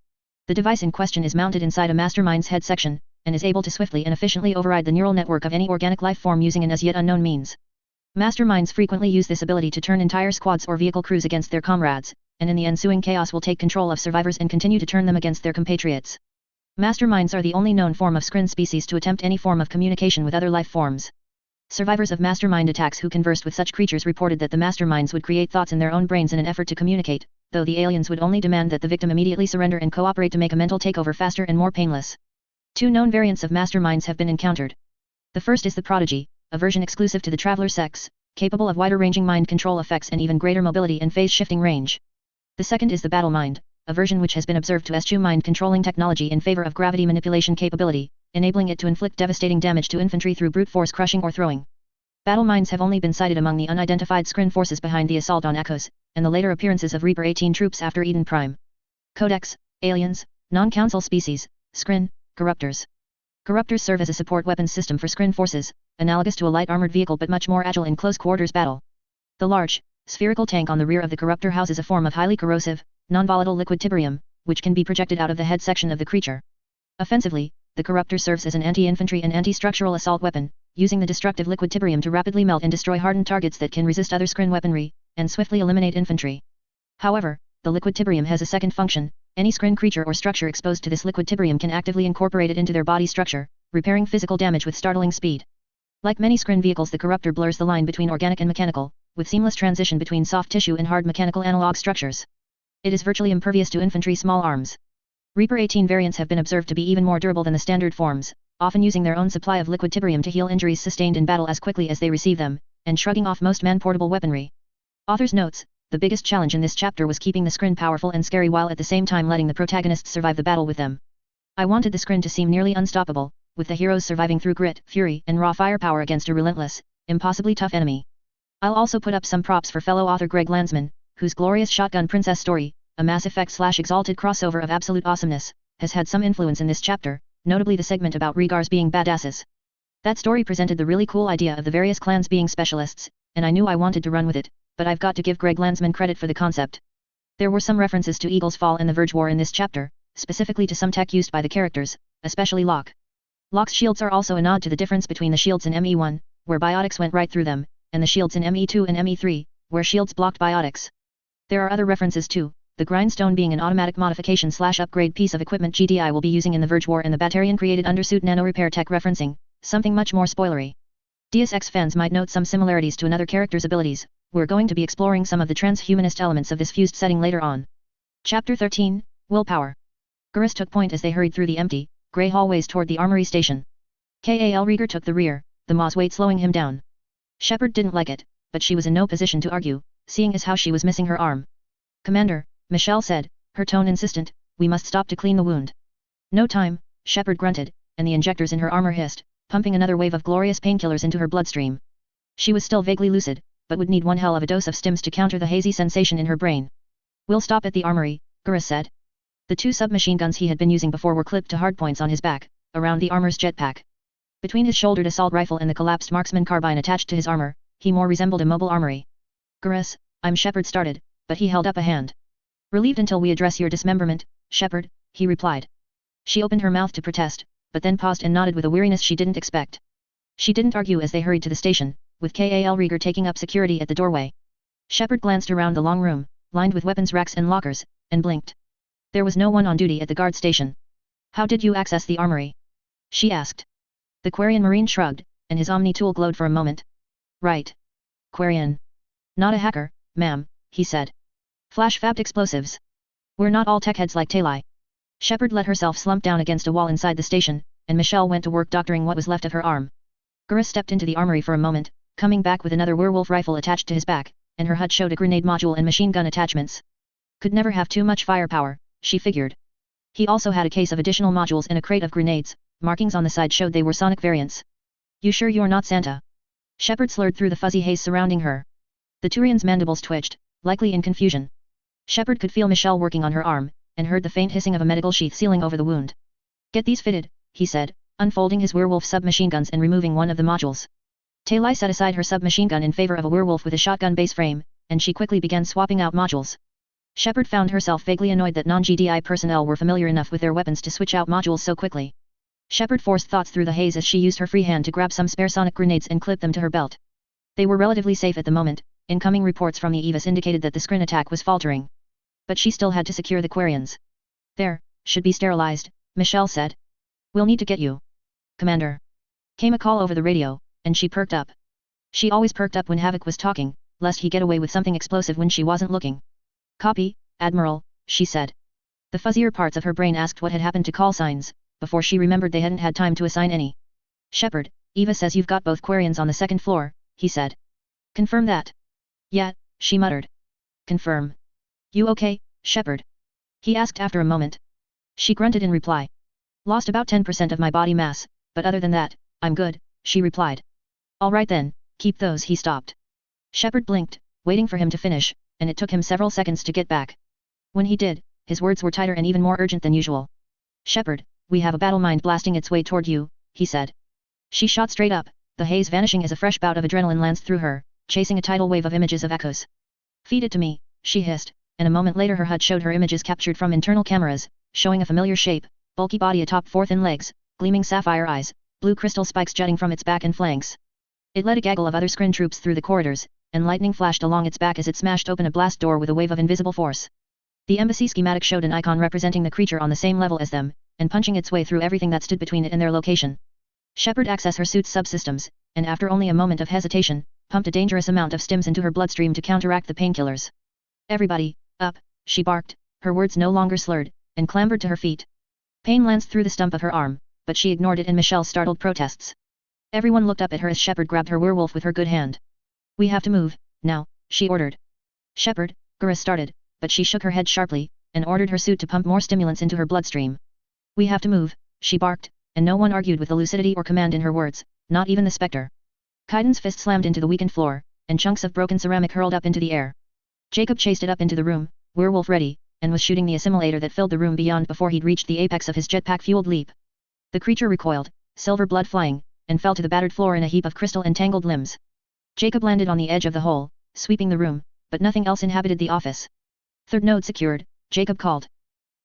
The device in question is mounted inside a mastermind's head section, and is able to swiftly and efficiently override the neural network of any organic life form using an as yet unknown means. Masterminds frequently use this ability to turn entire squads or vehicle crews against their comrades, and in the ensuing chaos will take control of survivors and continue to turn them against their compatriots. Masterminds are the only known form of Skrin species to attempt any form of communication with other life forms. Survivors of mastermind attacks who conversed with such creatures reported that the masterminds would create thoughts in their own brains in an effort to communicate, though the aliens would only demand that the victim immediately surrender and cooperate to make a mental takeover faster and more painless. Two known variants of masterminds have been encountered. The first is the Prodigy, a version exclusive to the Traveler sex, capable of wider-ranging mind control effects and even greater mobility and phase-shifting range. The second is the Battle Mind, a version which has been observed to eschew mind-controlling technology in favor of gravity manipulation capability, enabling it to inflict devastating damage to infantry through brute force crushing or throwing. Battle minds have only been sighted among the unidentified Skrin forces behind the assault on Echoes, and the later appearances of Reaper 18 troops after Eden Prime. Codex, aliens, non-council species, Skrin, corruptors. Corruptors serve as a support weapons system for Skrin forces, analogous to a light armored vehicle but much more agile in close quarters battle. The large, spherical tank on the rear of the corruptor houses a form of highly corrosive, non-volatile liquid tiberium, which can be projected out of the head section of the creature. Offensively, the corruptor serves as an anti-infantry and anti-structural assault weapon, using the destructive liquid tiberium to rapidly melt and destroy hardened targets that can resist other Skrin weaponry, and swiftly eliminate infantry. However, the liquid tiberium has a second function. Any Skrin creature or structure exposed to this liquid tiberium can actively incorporate it into their body structure, repairing physical damage with startling speed. Like many Skrin vehicles, the corruptor blurs the line between organic and mechanical, with seamless transition between soft tissue and hard mechanical analog structures. It is virtually impervious to infantry small arms. Reaper 18 variants have been observed to be even more durable than the standard forms, often using their own supply of liquid tiberium to heal injuries sustained in battle as quickly as they receive them, and shrugging off most man-portable weaponry. Authors notes, the biggest challenge in this chapter was keeping the Skrin powerful and scary while at the same time letting the protagonists survive the battle with them. I wanted the Skrin to seem nearly unstoppable, with the heroes surviving through grit, fury, and raw firepower against a relentless, impossibly tough enemy. I'll also put up some props for fellow author Greg Landsman, whose glorious Shotgun Princess story, a Mass Effect/Exalted crossover of absolute awesomeness, has had some influence in this chapter, notably the segment about Regars being badasses. That story presented the really cool idea of the various clans being specialists, and I knew I wanted to run with it, but I've got to give Greg Landsman credit for the concept. There were some references to Eagle's Fall and the Verge War in this chapter, specifically to some tech used by the characters, especially Locke. Locke's shields are also a nod to the difference between the shields in ME1, where biotics went right through them, and the shields in ME2 and ME3, where shields blocked biotics. There are other references too. The grindstone being an automatic modification/upgrade piece of equipment GDI will be using in the Verge War and the Batarian created undersuit nano repair tech referencing, something much more spoilery. Deus Ex fans might note some similarities to another character's abilities. We're going to be exploring some of the transhumanist elements of this fused setting later on. Chapter 13, Willpower. Gurus took point as they hurried through the empty, grey hallways toward the armory station. Kal Rieger took the rear, the Ma's weight slowing him down. Shepard didn't like it, but she was in no position to argue, seeing as how she was missing her arm. Commander, Michelle said, her tone insistent, we must stop to clean the wound. No time, Shepard grunted, and the injectors in her armor hissed, pumping another wave of glorious painkillers into her bloodstream. She was still vaguely lucid, but would need one hell of a dose of stims to counter the hazy sensation in her brain. We'll stop at the armory, Gurus said. The two submachine guns he had been using before were clipped to hardpoints on his back, around the armor's jetpack. Between his shouldered assault rifle and the collapsed marksman carbine attached to his armor, he more resembled a mobile armory. Gurus, I'm Shepard started, but he held up a hand. Relieved until we address your dismemberment, Shepard, he replied. She opened her mouth to protest, but then paused and nodded with a weariness she didn't expect. She didn't argue as they hurried to the station, with Kal Rieger taking up security at the doorway. Shepard glanced around the long room, lined with weapons racks and lockers, and blinked. There was no one on duty at the guard station. How did you access the armory? She asked. The Quarian Marine shrugged, and his Omni tool glowed for a moment. Right. Quarian. Not a hacker, ma'am, he said. Flash-fabbed explosives. We're not all tech heads like Talai. Shepard let herself slump down against a wall inside the station, and Michelle went to work doctoring what was left of her arm. Gurus stepped into the armory for a moment, coming back with another werewolf rifle attached to his back, and her HUD showed a grenade module and machine gun attachments. Could never have too much firepower, she figured. He also had a case of additional modules and a crate of grenades. Markings on the side showed they were sonic variants. You sure you're not Santa? Shepard slurred through the fuzzy haze surrounding her. The Turian's mandibles twitched, likely in confusion. Shepard could feel Michelle working on her arm, and heard the faint hissing of a medical sheath sealing over the wound. Get these fitted, he said, unfolding his werewolf submachine guns and removing one of the modules. Talai set aside her submachine gun in favor of a werewolf with a shotgun base frame, and she quickly began swapping out modules. Shepard found herself vaguely annoyed that non-GDI personnel were familiar enough with their weapons to switch out modules so quickly. Shepard forced thoughts through the haze as she used her free hand to grab some spare sonic grenades and clip them to her belt. They were relatively safe at the moment. Incoming reports from the EVAs indicated that the screen attack was faltering. But she still had to secure the Quarians. There, should be sterilized, Michelle said. We'll need to get you. Commander. Came a call over the radio, and she perked up. She always perked up when Havoc was talking, lest he get away with something explosive when she wasn't looking. Copy, Admiral, she said. The fuzzier parts of her brain asked what had happened to call signs, before she remembered they hadn't had time to assign any. Shepard, Eva says you've got both Quarians on the second floor, he said. Confirm that. Yeah, she muttered. Confirm. You okay, Shepard? He asked after a moment. She grunted in reply. Lost about 10% of my body mass, but other than that, I'm good, she replied. All right then, keep those. He stopped. Shepard blinked, waiting for him to finish, and it took him several seconds to get back. When he did, his words were tighter and even more urgent than usual. Shepard, we have a battle mind blasting its way toward you, he said. She shot straight up, the haze vanishing as a fresh bout of adrenaline lanced through her, chasing a tidal wave of images of echoes. Feed it to me, she hissed, and a moment later her HUD showed her images captured from internal cameras, showing a familiar shape, bulky body atop four thin legs, gleaming sapphire eyes, blue crystal spikes jutting from its back and flanks. It led a gaggle of other screen troops through the corridors, and lightning flashed along its back as it smashed open a blast door with a wave of invisible force. The embassy schematic showed an icon representing the creature on the same level as them, and punching its way through everything that stood between it and their location. Shepard accessed her suit's subsystems, and after only a moment of hesitation, pumped a dangerous amount of stims into her bloodstream to counteract the painkillers. Everybody, up, she barked, her words no longer slurred, and clambered to her feet. Pain lanced through the stump of her arm, but she ignored it in Michelle's startled protests. Everyone looked up at her as Shepard grabbed her werewolf with her good hand. We have to move, now, she ordered. Shepard, Gurus started, but she shook her head sharply, and ordered her suit to pump more stimulants into her bloodstream. We have to move, she barked, and no one argued with the lucidity or command in her words, not even the spectre. Kaiden's fist slammed into the weakened floor, and chunks of broken ceramic hurled up into the air. Jacob chased it up into the room, werewolf ready, and was shooting the assimilator that filled the room beyond before he'd reached the apex of his jetpack-fueled leap. The creature recoiled, silver blood flying, and fell to the battered floor in a heap of crystal and tangled limbs. Jacob landed on the edge of the hole, sweeping the room, but nothing else inhabited the office. Third node secured, Jacob called.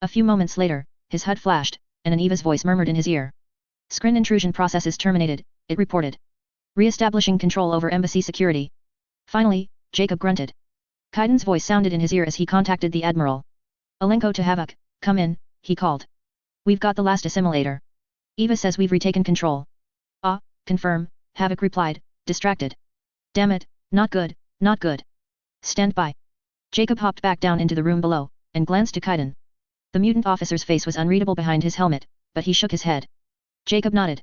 A few moments later, his HUD flashed, and an Eva's voice murmured in his ear. Screen intrusion processes terminated, it reported. Re-establishing control over embassy security. Finally, Jacob grunted. Kaiden's voice sounded in his ear as he contacted the Admiral. Alenko to Havoc, come in, he called. We've got the last assimilator. Eva says we've retaken control. Ah, confirm, Havoc replied, distracted. Damn it, not good, not good. Stand by. Jacob hopped back down into the room below, and glanced to Kaiden. The mutant officer's face was unreadable behind his helmet, but he shook his head. Jacob nodded.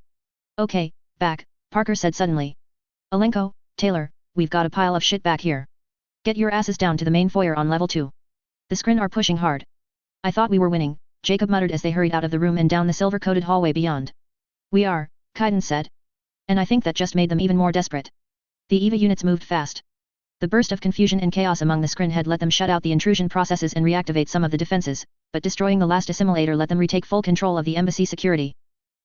Okay, back, Parker said suddenly. Alenko, Taylor, we've got a pile of shit back here. Get your asses down to the main foyer on level 2. The Skrin are pushing hard. I thought we were winning, Jacob muttered as they hurried out of the room and down the silver-coated hallway beyond. We are, Kaiden said. And I think that just made them even more desperate. The EVA units moved fast. The burst of confusion and chaos among the Skrin had let them shut out the intrusion processes and reactivate some of the defenses, but destroying the last assimilator let them retake full control of the embassy security.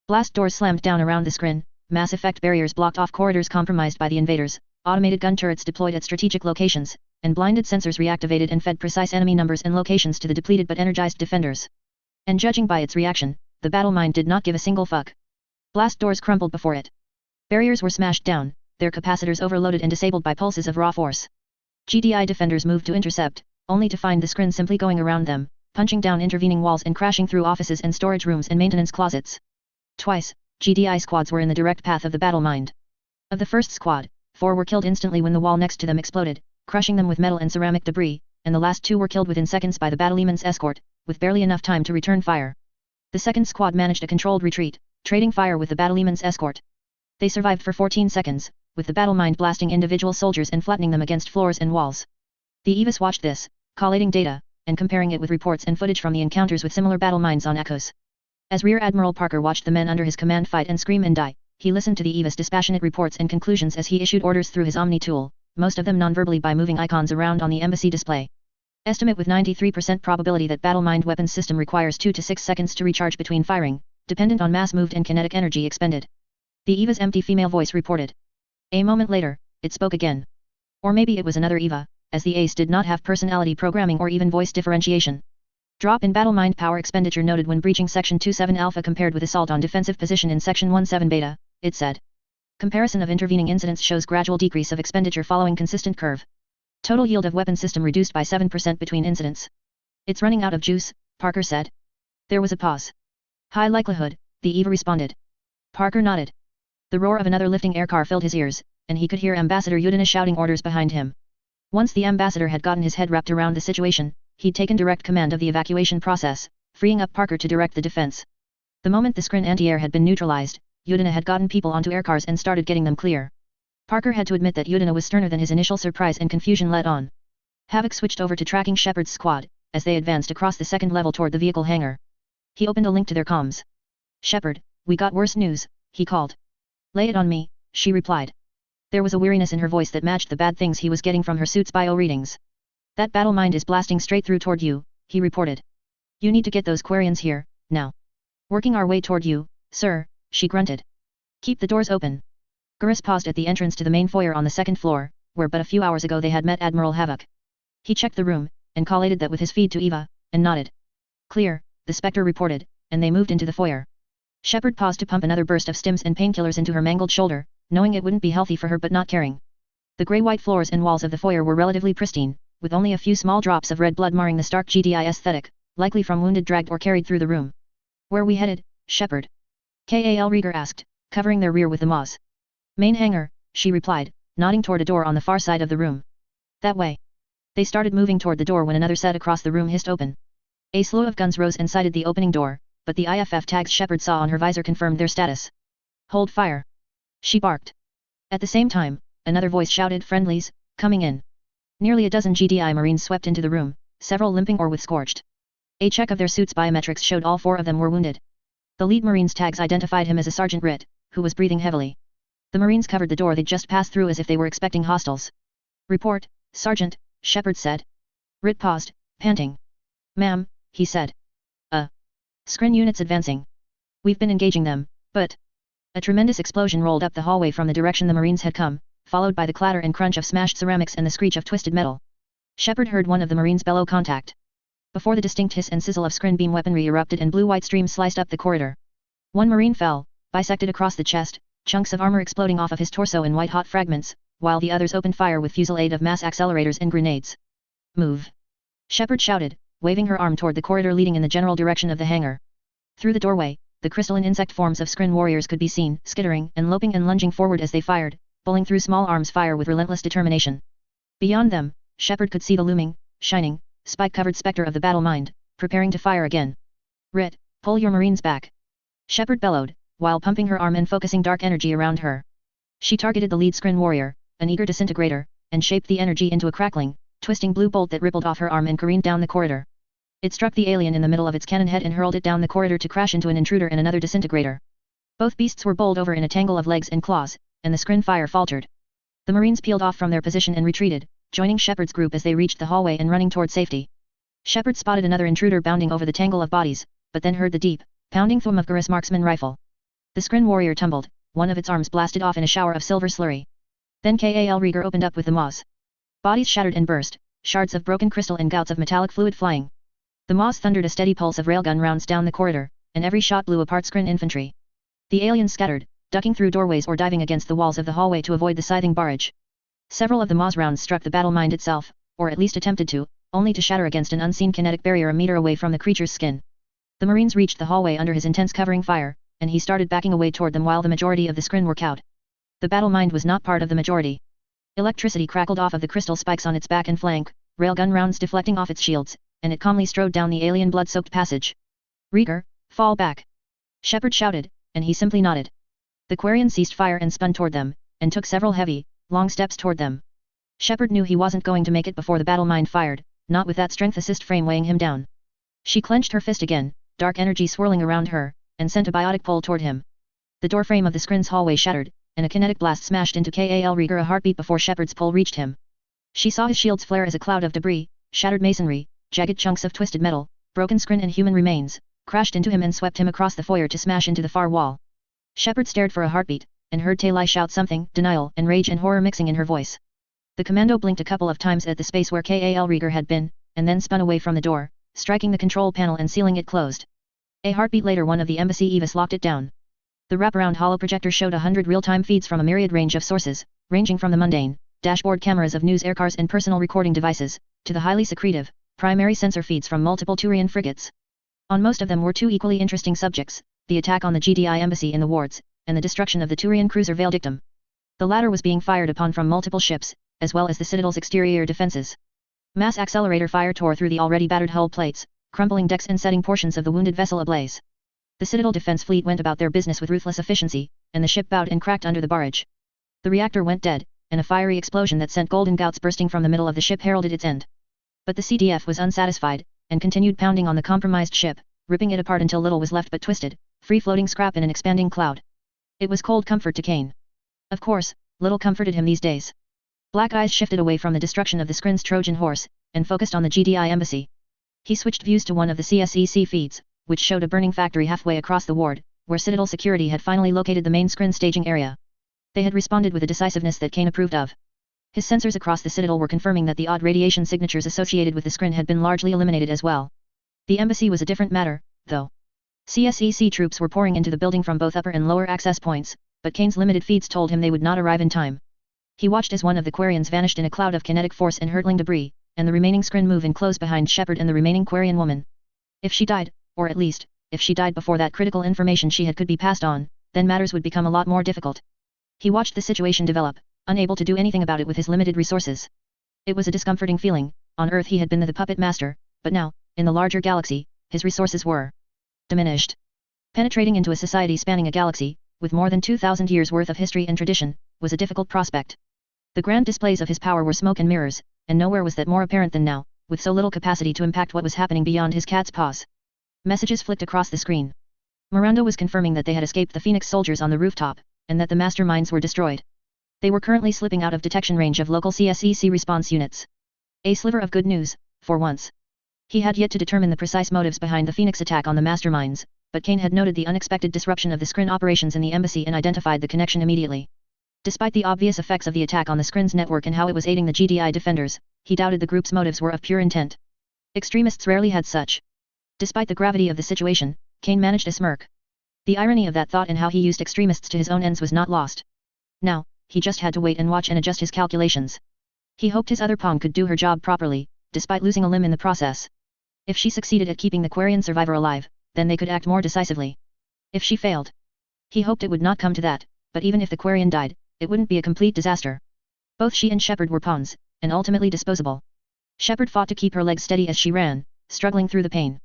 Blast doors slammed down around the Skrin, mass effect barriers blocked off corridors compromised by the invaders, automated gun turrets deployed at strategic locations, and blinded sensors reactivated and fed precise enemy numbers and locations to the depleted but energized defenders. And judging by its reaction, the battle mind did not give a single fuck. Blast doors crumbled before it. Barriers were smashed down, their capacitors overloaded and disabled by pulses of raw force. GDI defenders moved to intercept, only to find the Skrin simply going around them, punching down intervening walls and crashing through offices and storage rooms and maintenance closets. Twice, GDI squads were in the direct path of the battle mind. Of the first squad, 4 were killed instantly when the wall next to them exploded, crushing them with metal and ceramic debris, and the last 2 were killed within seconds by the battaliman's escort, with barely enough time to return fire. The second squad managed a controlled retreat, trading fire with the battaliman's escort. They survived for 14 seconds, with the battle mind blasting individual soldiers and flattening them against floors and walls. The EVAs watched this, collating data, and comparing it with reports and footage from the encounters with similar battle minds on Echoes. As Rear Admiral Parker watched the men under his command fight and scream and die, he listened to the EVA's dispassionate reports and conclusions as he issued orders through his Omni tool, most of them non-verbally by moving icons around on the embassy display. Estimate with 93% probability that battle mind weapons system requires 2 to 6 seconds to recharge between firing, dependent on mass moved and kinetic energy expended. The EVA's empty female voice reported. A moment later, it spoke again. Or maybe it was another EVA, as the ACE did not have personality programming or even voice differentiation. Drop in battle mind power expenditure noted when breaching Section 27 Alpha compared with assault on defensive position in Section 17 Beta, it said. Comparison of intervening incidents shows gradual decrease of expenditure following consistent curve. Total yield of weapon system reduced by 7% between incidents. It's running out of juice, Parker said. There was a pause. High likelihood, the EVA responded. Parker nodded. The roar of another lifting aircar filled his ears, and he could hear Ambassador Udina shouting orders behind him. Once the ambassador had gotten his head wrapped around the situation, he'd taken direct command of the evacuation process, freeing up Parker to direct the defense. The moment the Skrin anti-air had been neutralized, Udina had gotten people onto aircars and started getting them clear. Parker had to admit that Udina was sterner than his initial surprise and confusion let on. Havoc switched over to tracking Shepard's squad, as they advanced across the second level toward the vehicle hangar. He opened a link to their comms. Shepard, we got worse news, he called. Lay it on me, she replied. There was a weariness in her voice that matched the bad things he was getting from her suit's bio readings. That battle mind is blasting straight through toward you, he reported. You need to get those Quarians here, now. Working our way toward you, sir, she grunted. Keep the doors open. Gurus paused at the entrance to the main foyer on the second floor, where but a few hours ago they had met Admiral Havoc. He checked the room, and collated that with his feed to Eva, and nodded. Clear, the Spectre reported, and they moved into the foyer. Shepard paused to pump another burst of stims and painkillers into her mangled shoulder, knowing it wouldn't be healthy for her but not caring. The grey-white floors and walls of the foyer were relatively pristine, with only a few small drops of red blood marring the stark GDI aesthetic, likely from wounded dragged or carried through the room. Where we headed, Shepard? Kal Rieger asked, covering their rear with the moss. Main hangar, she replied, nodding toward a door on the far side of the room. That way. They started moving toward the door when another set across the room hissed open. A slew of guns rose and sighted the opening door, but the IFF tags Shepard saw on her visor confirmed their status. Hold fire. She barked. At the same time, another voice shouted friendlies, coming in. Nearly a dozen GDI Marines swept into the room, several limping or with scorched. A check of their suits' biometrics showed all 4 of them were wounded. The lead Marine's tags identified him as a Sergeant Ritt, who was breathing heavily. The Marines covered the door they'd just passed through as if they were expecting hostiles. Report, Sergeant, Shepard said. Ritt paused, panting. Ma'am, he said. Skrin units advancing. We've been engaging them, but... A tremendous explosion rolled up the hallway from the direction the Marines had come, followed by the clatter and crunch of smashed ceramics and the screech of twisted metal. Shepard heard one of the Marines bellow contact. Before the distinct hiss and sizzle of Skrin beam weaponry erupted and blue-white streams sliced up the corridor. One Marine fell, bisected across the chest, chunks of armor exploding off of his torso in white-hot fragments, while the others opened fire with fusillade of mass accelerators and grenades. Move! Shepard shouted, waving her arm toward the corridor leading in the general direction of the hangar. Through the doorway, the crystalline insect forms of Skrin warriors could be seen, skittering and loping and lunging forward as they fired, pulling through small arms fire with relentless determination. Beyond them, Shepard could see the looming, shining, spike-covered specter of the battle mind, preparing to fire again. Rit, pull your marines back! Shepard bellowed, while pumping her arm and focusing dark energy around her. She targeted the lead Skrin warrior, an eager disintegrator, and shaped the energy into a crackling, twisting blue bolt that rippled off her arm and careened down the corridor. It struck the alien in the middle of its cannon head and hurled it down the corridor to crash into an intruder and another disintegrator. Both beasts were bowled over in a tangle of legs and claws, and the Skrin fire faltered. The Marines peeled off from their position and retreated, joining Shepard's group as they reached the hallway and running toward safety. Shepard spotted another intruder bounding over the tangle of bodies, but then heard the deep, pounding thrum of Garrus marksman rifle. The Skrin warrior tumbled, one of its arms blasted off in a shower of silver slurry. Then Kal Rieger opened up with the maws. Bodies shattered and burst, shards of broken crystal and gouts of metallic fluid flying. The maws thundered a steady pulse of railgun rounds down the corridor, and every shot blew apart Skrin infantry. The aliens scattered, ducking through doorways or diving against the walls of the hallway to avoid the scything barrage. Several of the maws rounds struck the battle mind itself, or at least attempted to, only to shatter against an unseen kinetic barrier a meter away from the creature's skin. The Marines reached the hallway under his intense covering fire, and he started backing away toward them while the majority of the Skrin were cowed. The battle mind was not part of the majority. Electricity crackled off of the crystal spikes on its back and flank, railgun rounds deflecting off its shields, and it calmly strode down the alien blood-soaked passage. Rieger, fall back! Shepard shouted, and he simply nodded. The Quarian ceased fire and spun toward them, and took several heavy, long steps toward them. Shepard knew he wasn't going to make it before the battle mind fired, not with that strength assist frame weighing him down. She clenched her fist again, dark energy swirling around her, and sent a biotic pole toward him. The doorframe of the Skrin's hallway shattered, and a kinetic blast smashed into Kal Rieger a heartbeat before Shepard's pole reached him. She saw his shields flare as a cloud of debris, shattered masonry, jagged chunks of twisted metal, broken Skrin and human remains, crashed into him and swept him across the foyer to smash into the far wall. Shepard stared for a heartbeat, and heard Talai shout something, denial and rage and horror mixing in her voice. The commando blinked a couple of times at the space where Kal Rieger had been, and then spun away from the door, striking the control panel and sealing it closed. A heartbeat later one of the embassy EVAs locked it down. The wraparound holoprojector showed 100 real-time feeds from a myriad range of sources, ranging from the mundane, dashboard cameras of news aircars and personal recording devices, to the highly secretive, primary sensor feeds from multiple Turian frigates. On most of them were two equally interesting subjects, the attack on the GDI embassy in the wards, and the destruction of the Turian cruiser Veil Dictum. The latter was being fired upon from multiple ships, as well as the Citadel's exterior defenses. Mass accelerator fire tore through the already battered hull plates, crumbling decks and setting portions of the wounded vessel ablaze. The Citadel defense fleet went about their business with ruthless efficiency, and the ship bowed and cracked under the barrage. The reactor went dead, and a fiery explosion that sent golden gouts bursting from the middle of the ship heralded its end. But the CDF was unsatisfied, and continued pounding on the compromised ship, ripping it apart until little was left but twisted, free-floating scrap in an expanding cloud. It was cold comfort to Kane. Of course, little comforted him these days. Black eyes shifted away from the destruction of the Skrin's Trojan horse, and focused on the GDI embassy. He switched views to one of the CSEC feeds, which showed a burning factory halfway across the ward, where Citadel security had finally located the main Skrin staging area. They had responded with a decisiveness that Kane approved of. His sensors across the Citadel were confirming that the odd radiation signatures associated with the Skrin had been largely eliminated as well. The embassy was a different matter, though. CSEC troops were pouring into the building from both upper and lower access points, but Kane's limited feeds told him they would not arrive in time. He watched as one of the Quarians vanished in a cloud of kinetic force and hurtling debris, and the remaining Skrin move in close behind Shepard and the remaining Quarian woman. If she died, or at least, if she died before that critical information she had could be passed on, then matters would become a lot more difficult. He watched the situation develop, unable to do anything about it with his limited resources. It was a discomforting feeling. On Earth he had been the puppet master, but now, in the larger galaxy, his resources were diminished. Penetrating into a society spanning a galaxy, with more than 2,000 years' worth of history and tradition, was a difficult prospect. The grand displays of his power were smoke and mirrors, and nowhere was that more apparent than now, with so little capacity to impact what was happening beyond his cat's paws. Messages flicked across the screen. Miranda was confirming that they had escaped the Phoenix soldiers on the rooftop, and that the masterminds were destroyed. They were currently slipping out of detection range of local CSEC response units. A sliver of good news, for once. He had yet to determine the precise motives behind the Phoenix attack on the masterminds, but Kane had noted the unexpected disruption of the Skrin operations in the embassy and identified the connection immediately. Despite the obvious effects of the attack on the Skrin's network and how it was aiding the GDI defenders, he doubted the group's motives were of pure intent. Extremists rarely had such. Despite the gravity of the situation, Kane managed a smirk. The irony of that thought and how he used extremists to his own ends was not lost. Now, he just had to wait and watch and adjust his calculations. He hoped his other pawn could do her job properly, despite losing a limb in the process. If she succeeded at keeping the Quarian survivor alive, then they could act more decisively. If she failed, he hoped it would not come to that, but even if the Quarian died, it wouldn't be a complete disaster. Both she and Shepard were pawns, and ultimately disposable. Shepard fought to keep her legs steady as she ran, struggling through the pain.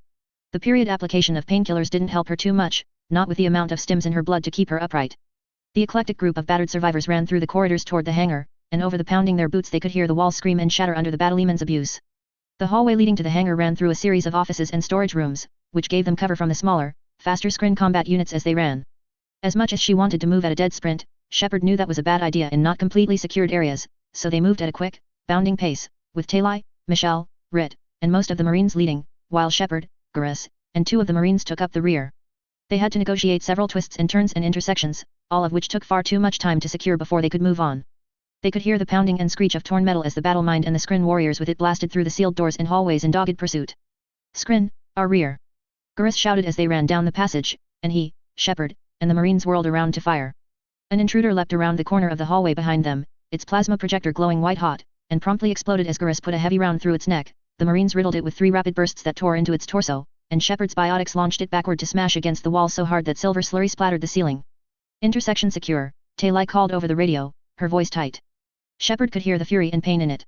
The period application of painkillers didn't help her too much, not with the amount of stims in her blood to keep her upright. The eclectic group of battered survivors ran through the corridors toward the hangar, and over the pounding their boots they could hear the walls scream and shatter under the battlemen's abuse. The hallway leading to the hangar ran through a series of offices and storage rooms, which gave them cover from the smaller, faster screen combat units as they ran. As much as she wanted to move at a dead sprint, Shepard knew that was a bad idea in not completely secured areas, so they moved at a quick, bounding pace, with Talai, Michelle, Rit, and most of the Marines leading, while Shepard, Garrus, and 2 of the Marines took up the rear. They had to negotiate several twists and turns and intersections, all of which took far too much time to secure before they could move on. They could hear the pounding and screech of torn metal as the battle mind and the Skrin warriors with it blasted through the sealed doors and hallways in dogged pursuit. Skrin, our rear! Garrus shouted as they ran down the passage, and he, Shepard, and the Marines whirled around to fire. An intruder leapt around the corner of the hallway behind them, its plasma projector glowing white-hot, and promptly exploded as Garrus put a heavy round through its neck. The Marines riddled it with 3 rapid bursts that tore into its torso, and Shepard's biotics launched it backward to smash against the wall so hard that silver slurry splattered the ceiling. Intersection secure, Talai called over the radio, her voice tight. Shepard could hear the fury and pain in it.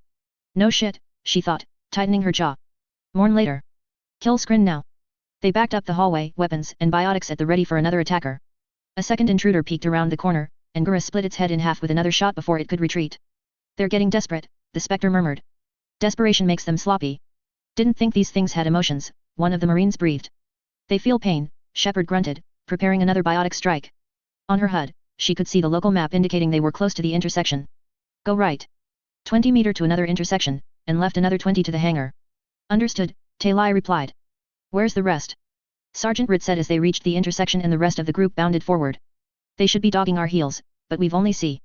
No shit, she thought, tightening her jaw. Mourn later. Kill Skrin now. They backed up the hallway, weapons and biotics at the ready for another attacker. A second intruder peeked around the corner, and Garrus split its head in half with another shot before it could retreat. They're getting desperate, the Spectre murmured. Desperation makes them sloppy. Didn't think these things had emotions, one of the Marines breathed. They feel pain, Shepard grunted, preparing another biotic strike. On her HUD, she could see the local map indicating they were close to the intersection. Go right. 20 meter to another intersection, and left another 20 to the hangar. Understood, Talai replied. Where's the rest? Sergeant Rit said as they reached the intersection and the rest of the group bounded forward. They should be dogging our heels, but we've only see.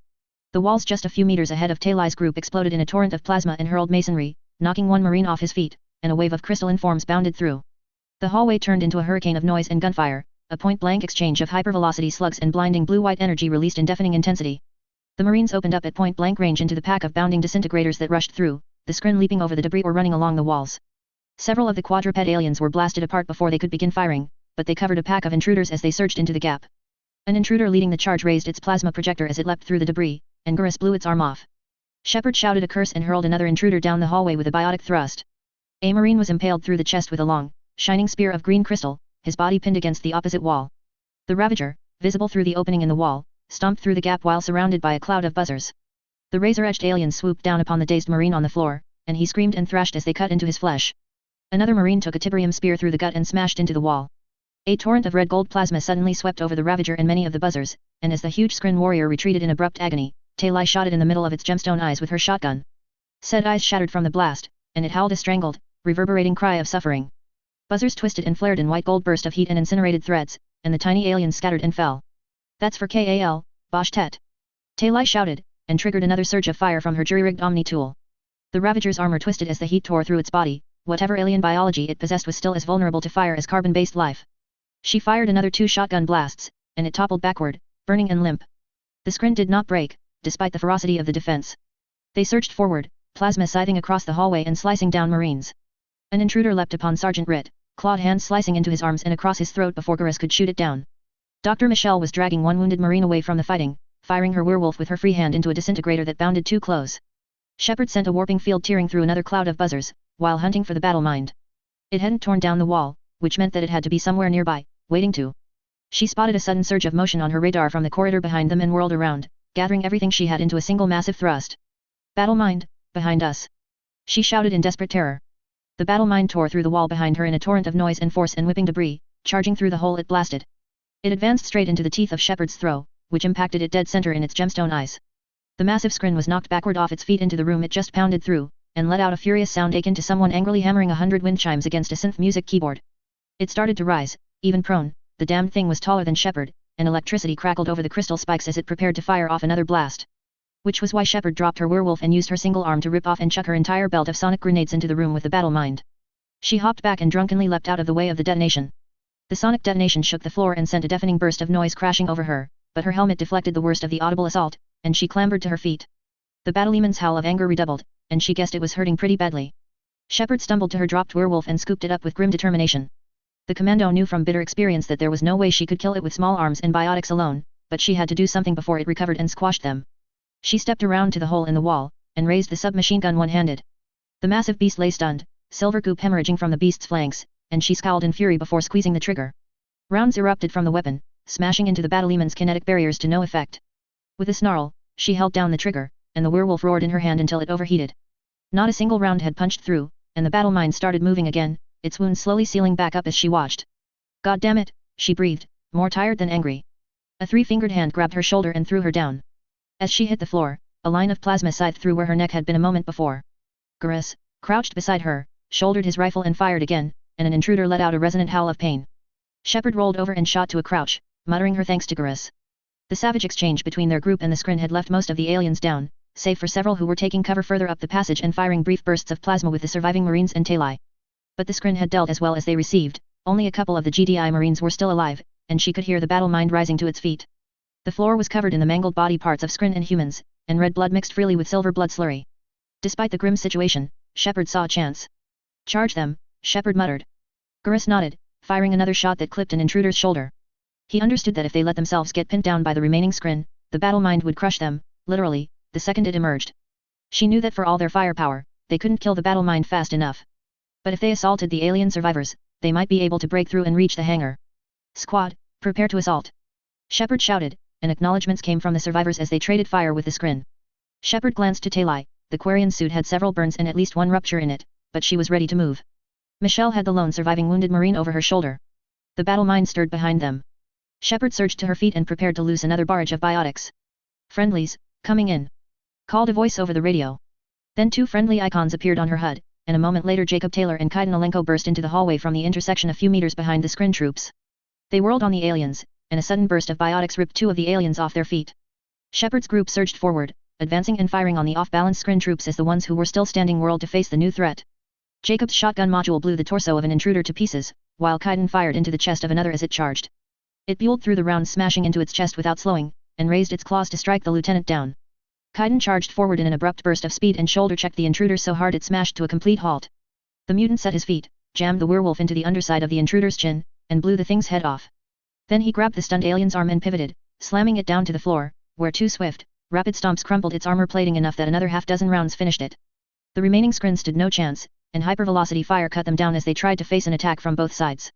The walls just a few meters ahead of Talai's group exploded in a torrent of plasma and hurled masonry, knocking one Marine off his feet, and a wave of crystalline forms bounded through. The hallway turned into a hurricane of noise and gunfire, a point-blank exchange of hypervelocity slugs and blinding blue-white energy released in deafening intensity. The Marines opened up at point-blank range into the pack of bounding disintegrators that rushed through, the Skrin leaping over the debris or running along the walls. Several of the quadruped aliens were blasted apart before they could begin firing, but they covered a pack of intruders as they surged into the gap. An intruder leading the charge raised its plasma projector as it leapt through the debris, and Garrus blew its arm off. Shepard shouted a curse and hurled another intruder down the hallway with a biotic thrust. A Marine was impaled through the chest with a long, shining spear of green crystal, his body pinned against the opposite wall. The Ravager, visible through the opening in the wall, stomped through the gap while surrounded by a cloud of buzzers. The razor-edged aliens swooped down upon the dazed Marine on the floor, and he screamed and thrashed as they cut into his flesh. Another Marine took a tiberium spear through the gut and smashed into the wall. A torrent of red-gold plasma suddenly swept over the Ravager and many of the buzzers, and as the huge Skrin warrior retreated in abrupt agony, Talai shot it in the middle of its gemstone eyes with her shotgun. Said eyes shattered from the blast, and it howled a strangled, reverberating cry of suffering. Buzzers twisted and flared in white-gold burst of heat and incinerated threads, and the tiny aliens scattered and fell. That's for Kal, Bosch Tet. Talai shouted, and triggered another surge of fire from her jury-rigged Omni tool. The Ravager's armor twisted as the heat tore through its body, whatever alien biology it possessed was still as vulnerable to fire as carbon-based life. She fired another 2 shotgun blasts, and it toppled backward, burning and limp. The Skrin did not break, despite the ferocity of the defense. They surged forward, plasma scything across the hallway and slicing down Marines. An intruder leapt upon Sergeant Rit, clawed hands slicing into his arms and across his throat before Garrus could shoot it down. Dr. Michelle was dragging one wounded Marine away from the fighting, firing her werewolf with her free hand into a disintegrator that bounded too close. Shepard sent a warping field tearing through another cloud of buzzers, while hunting for the battle mind. It hadn't torn down the wall, which meant that it had to be somewhere nearby, waiting to. She spotted a sudden surge of motion on her radar from the corridor behind them and whirled around, gathering everything she had into a single massive thrust. Battle mind, behind us! She shouted in desperate terror. The battle mind tore through the wall behind her in a torrent of noise and force and whipping debris, charging through the hole it blasted. It advanced straight into the teeth of Shepard's throw, which impacted it dead center in its gemstone eyes. The massive Skrin was knocked backward off its feet into the room it just pounded through, and let out a furious sound akin to someone angrily hammering 100 wind chimes against a synth music keyboard. It started to rise, even prone. The damned thing was taller than Shepard, and electricity crackled over the crystal spikes as it prepared to fire off another blast. Which was why Shepard dropped her werewolf and used her single arm to rip off and chuck her entire belt of sonic grenades into the room with the battle mind. She hopped back and drunkenly leapt out of the way of the detonation. The sonic detonation shook the floor and sent a deafening burst of noise crashing over her, but her helmet deflected the worst of the audible assault, and she clambered to her feet. The battlewoman's howl of anger redoubled, and she guessed it was hurting pretty badly. Shepard stumbled to her dropped werewolf and scooped it up with grim determination. The commando knew from bitter experience that there was no way she could kill it with small arms and biotics alone, but she had to do something before it recovered and squashed them. She stepped around to the hole in the wall, and raised the submachine gun one-handed. The massive beast lay stunned, silver goop hemorrhaging from the beast's flanks, and she scowled in fury before squeezing the trigger. Rounds erupted from the weapon, smashing into the battlewoman's kinetic barriers to no effect. With a snarl, she held down the trigger, and the werewolf roared in her hand until it overheated. Not a single round had punched through, and the battle mine started moving again, its wound slowly sealing back up as she watched. "God damn it," she breathed, more tired than angry. A three-fingered hand grabbed her shoulder and threw her down. As she hit the floor, a line of plasma scythed through where her neck had been a moment before. Garrus, crouched beside her, shouldered his rifle and fired again, and an intruder let out a resonant howl of pain. Shepard rolled over and shot to a crouch, muttering her thanks to Garrus. The savage exchange between their group and the scrin had left most of the aliens down, save for several who were taking cover further up the passage and firing brief bursts of plasma with the surviving Marines and Tali. But the scrin had dealt as well as they received, only a couple of the GDI Marines were still alive, and she could hear the battle mind rising to its feet. The floor was covered in the mangled body parts of scrin and humans, and red blood mixed freely with silver blood slurry. Despite the grim situation, Shepard saw a chance. "Charge them," Shepard muttered. Garrus nodded, firing another shot that clipped an intruder's shoulder. He understood that if they let themselves get pinned down by the remaining scrin, the battle mind would crush them, literally, the second it emerged. She knew that for all their firepower, they couldn't kill the battle mind fast enough. But if they assaulted the alien survivors, they might be able to break through and reach the hangar. "Squad, prepare to assault!" Shepard shouted, and acknowledgements came from the survivors as they traded fire with the scrin. Shepard glanced to Tali. The Quarian suit had several burns and at least one rupture in it, but she was ready to move. Michelle had the lone surviving wounded Marine over her shoulder. The battle mind stirred behind them. Shepard surged to her feet and prepared to loose another barrage of biotics. "Friendlies, coming in," called a voice over the radio. Then two friendly icons appeared on her HUD, and a moment later Jacob Taylor and Kaiden Alenko burst into the hallway from the intersection a few meters behind the scrin troops. They whirled on the aliens, and a sudden burst of biotics ripped two of the aliens off their feet. Shepard's group surged forward, advancing and firing on the off-balance scrin troops as the ones who were still standing whirled to face the new threat. Jacob's shotgun module blew the torso of an intruder to pieces, while Kaiden fired into the chest of another as it charged. It buelled through the round, smashing into its chest without slowing, and raised its claws to strike the lieutenant down. Kaiden charged forward in an abrupt burst of speed and shoulder-checked the intruder so hard it smashed to a complete halt. The mutant set his feet, jammed the werewolf into the underside of the intruder's chin, and blew the thing's head off. Then he grabbed the stunned alien's arm and pivoted, slamming it down to the floor, where two swift, rapid stomps crumpled its armor plating enough that another half-dozen rounds finished it. The remaining scrin stood no chance, and hypervelocity fire cut them down as they tried to face an attack from both sides.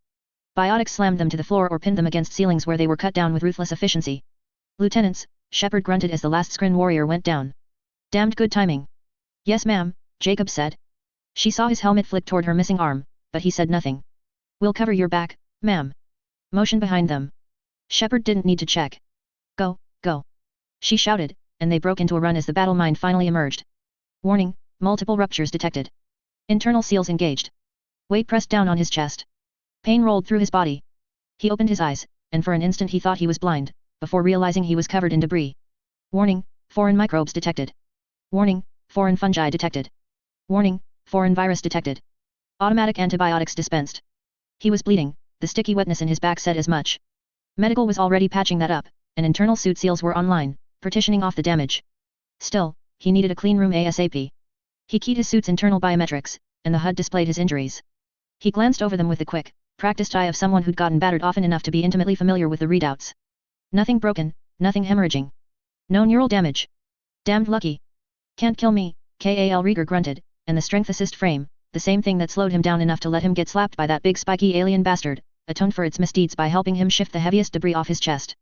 Biotics slammed them to the floor or pinned them against ceilings where they were cut down with ruthless efficiency. "Lieutenants," Shepard grunted as the last scrin warrior went down. "Damned good timing." "Yes ma'am," Jacob said. She saw his helmet flick toward her missing arm, but he said nothing. "We'll cover your back, ma'am." Motion behind them. Shepard didn't need to check. "Go, go," she shouted, and they broke into a run as the battle mind finally emerged. Warning, multiple ruptures detected. Internal seals engaged. Weight pressed down on his chest. Pain rolled through his body. He opened his eyes, and for an instant he thought he was blind, before realizing he was covered in debris. Warning, foreign microbes detected. Warning, foreign fungi detected. Warning, foreign virus detected. Automatic antibiotics dispensed. He was bleeding, the sticky wetness in his back said as much. Medical was already patching that up, and internal suit seals were online, partitioning off the damage. Still, he needed a clean room ASAP. He keyed his suit's internal biometrics, and the HUD displayed his injuries. He glanced over them with the quick, practiced eye of someone who'd gotten battered often enough to be intimately familiar with the readouts. Nothing broken, nothing hemorrhaging. No neural damage. Damned lucky. "Can't kill me," Kal Rieger grunted, and the strength assist frame, the same thing that slowed him down enough to let him get slapped by that big spiky alien bastard, atoned for its misdeeds by helping him shift the heaviest debris off his chest.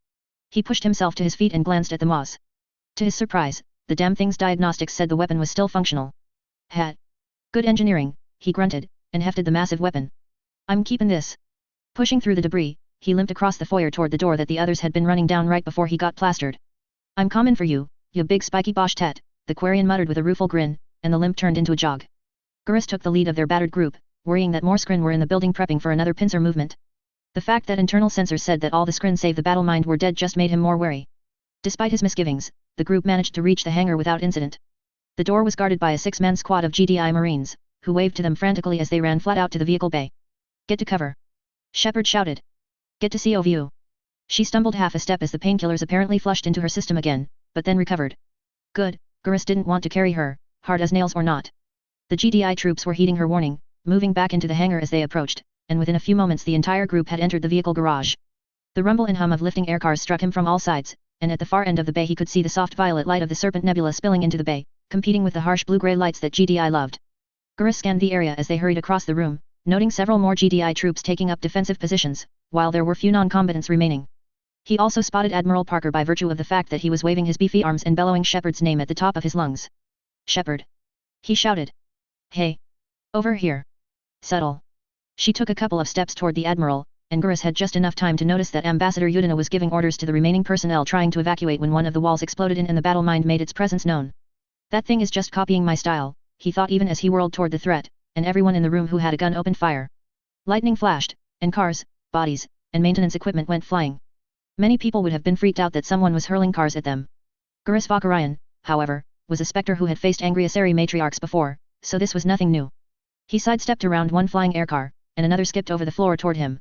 He pushed himself to his feet and glanced at the Moz. To his surprise, the damn thing's diagnostics said the weapon was still functional. "Hat. Good engineering," he grunted, and hefted the massive weapon. "I'm keeping this." Pushing through the debris, he limped across the foyer toward the door that the others had been running down right before he got plastered. "I'm coming for you, you big spiky Bosch tet," the Quarian muttered with a rueful grin, and the limp turned into a jog. Garrus took the lead of their battered group, worrying that more scrin were in the building prepping for another pincer movement. The fact that internal sensors said that all the scrin save the battle mind were dead just made him more wary. Despite his misgivings, the group managed to reach the hangar without incident. The door was guarded by a 6-man squad of GDI Marines, who waved to them frantically as they ran flat out to the vehicle bay. "Get to cover!" Shepard shouted. Get to see you. She stumbled half a step as the painkillers apparently flushed into her system again, but then recovered. Good, Gurus didn't want to carry her, hard as nails or not. The GDI troops were heeding her warning, moving back into the hangar as they approached, and within a few moments the entire group had entered the vehicle garage. The rumble and hum of lifting aircars struck him from all sides, and at the far end of the bay he could see the soft violet light of the Serpent Nebula spilling into the bay, competing with the harsh blue-gray lights that GDI loved. Gurus scanned the area as they hurried across the room, noting several more GDI troops taking up defensive positions, while there were few non-combatants remaining. He also spotted Admiral Parker by virtue of the fact that he was waving his beefy arms and bellowing Shepard's name at the top of his lungs. Shepard! He shouted. Hey! Over here! Settle! She took a couple of steps toward the Admiral, and Gurus had just enough time to notice that Ambassador Udina was giving orders to the remaining personnel trying to evacuate when one of the walls exploded and the battle mind made its presence known. That thing is just copying my style, he thought even as he whirled toward the threat, and everyone in the room who had a gun opened fire. Lightning flashed, and cars, bodies, and maintenance equipment went flying. Many people would have been freaked out that someone was hurling cars at them. Gurus Vakarian, however, was a spectre who had faced angry Asari matriarchs before, so this was nothing new. He sidestepped around one flying aircar, and another skipped over the floor toward him.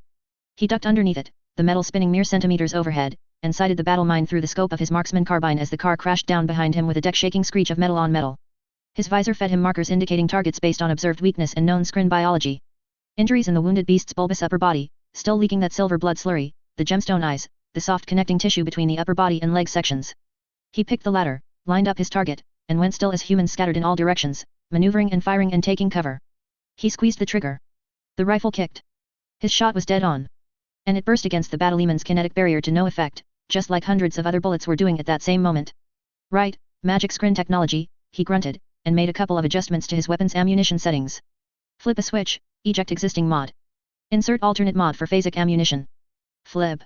He ducked underneath it, the metal spinning mere centimeters overhead, and sighted the battle mine through the scope of his marksman carbine as the car crashed down behind him with a deck-shaking screech of metal on metal. His visor fed him markers indicating targets based on observed weakness and known screen biology. Injuries in the wounded beast's bulbous upper body, still leaking that silver blood slurry, the gemstone eyes, the soft connecting tissue between the upper body and leg sections. He picked the latter, lined up his target, and went still as humans scattered in all directions, maneuvering and firing and taking cover. He squeezed the trigger. The rifle kicked. His shot was dead on. And it burst against the battleman's kinetic barrier to no effect, just like hundreds of other bullets were doing at that same moment. Right, magic screen technology, he grunted, and made a couple of adjustments to his weapon's ammunition settings. Flip a switch, eject existing mod. Insert alternate mod for phasic ammunition. Flip.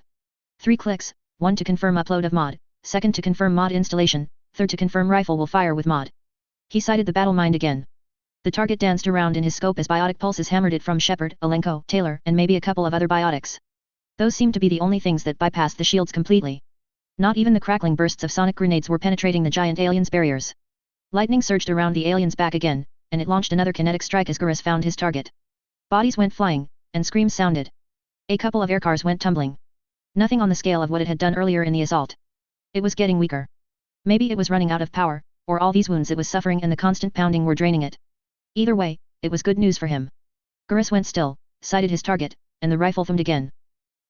3 clicks, 1 to confirm upload of mod, 2nd to confirm mod installation, 3rd to confirm rifle will fire with mod. He sighted the battle mind again. The target danced around in his scope as biotic pulses hammered it from Shepard, Alenko, Taylor, and maybe a couple of other biotics. Those seemed to be the only things that bypassed the shields completely. Not even the crackling bursts of sonic grenades were penetrating the giant alien's barriers. Lightning surged around the alien's back again, and it launched another kinetic strike as Gurus found his target. Bodies went flying, and screams sounded. A couple of aircars went tumbling. Nothing on the scale of what it had done earlier in the assault. It was getting weaker. Maybe it was running out of power, or all these wounds it was suffering and the constant pounding were draining it. Either way, it was good news for him. Gurus went still, sighted his target, and the rifle thumbed again.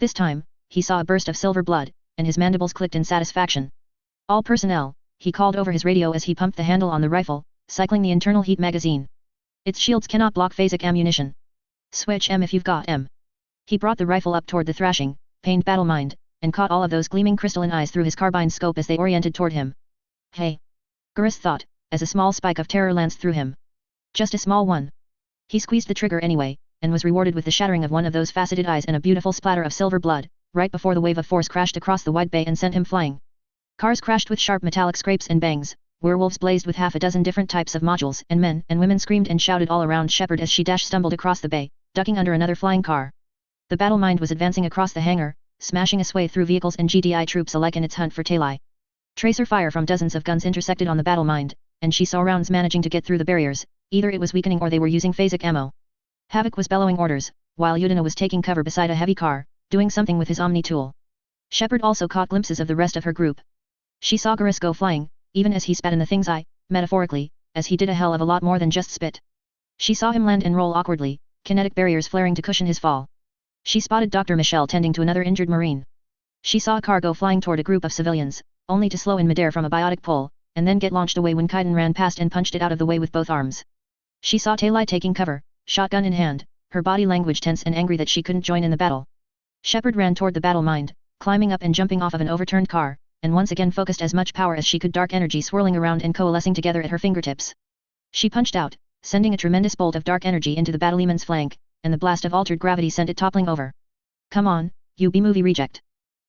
This time, he saw a burst of silver blood, and his mandibles clicked in satisfaction. All personnel, he called over his radio as he pumped the handle on the rifle, cycling the internal heat magazine. Its shields cannot block phasic ammunition. Switch M if you've got M. He brought the rifle up toward the thrashing, pained battle mind, and caught all of those gleaming crystalline eyes through his carbine scope as they oriented toward him. Hey! Gurus thought, as a small spike of terror lanced through him. Just a small one. He squeezed the trigger anyway, and was rewarded with the shattering of one of those faceted eyes and a beautiful splatter of silver blood, right before the wave of force crashed across the wide bay and sent him flying. Cars crashed with sharp metallic scrapes and bangs, werewolves blazed with half a dozen different types of modules, and men and women screamed and shouted all around Shepard as she stumbled across the bay, ducking under another flying car. The battle mind was advancing across the hangar, smashing its way through vehicles and GDI troops alike in its hunt for Talai. Tracer fire from dozens of guns intersected on the battle mind, and she saw rounds managing to get through the barriers, either it was weakening or they were using phasic ammo. Havoc was bellowing orders, while Udina was taking cover beside a heavy car, doing something with his Omni tool. Shepard also caught glimpses of the rest of her group. She saw Gurus go flying, even as he spat in the thing's eye, metaphorically, as he did a hell of a lot more than just spit. She saw him land and roll awkwardly, kinetic barriers flaring to cushion his fall. She spotted Dr. Michelle tending to another injured Marine. She saw a car go flying toward a group of civilians, only to slow in midair from a biotic pull, and then get launched away when Kaiden ran past and punched it out of the way with both arms. She saw Talai taking cover, shotgun in hand, her body language tense and angry that she couldn't join in the battle. Shepard ran toward the battle mind, climbing up and jumping off of an overturned car, and once again focused as much power as she could, dark energy swirling around and coalescing together at her fingertips. She punched out, sending a tremendous bolt of dark energy into the battleman's flank, and the blast of altered gravity sent it toppling over. Come on, you B-movie reject!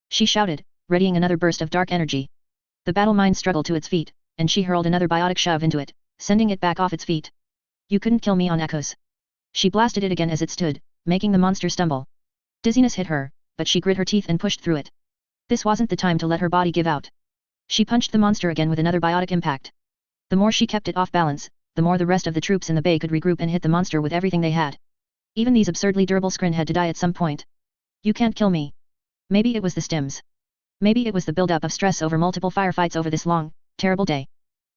She shouted, readying another burst of dark energy. The battle mind struggled to its feet, and she hurled another biotic shove into it, sending it back off its feet. You couldn't kill me on echoes. She blasted it again as it stood, making the monster stumble. Dizziness hit her, but she grit her teeth and pushed through it. This wasn't the time to let her body give out. She punched the monster again with another biotic impact. The more she kept it off balance, the more the rest of the troops in the bay could regroup and hit the monster with everything they had. Even these absurdly durable scrin had to die at some point. You can't kill me. Maybe it was the stims. Maybe it was the buildup of stress over multiple firefights over this long, terrible day.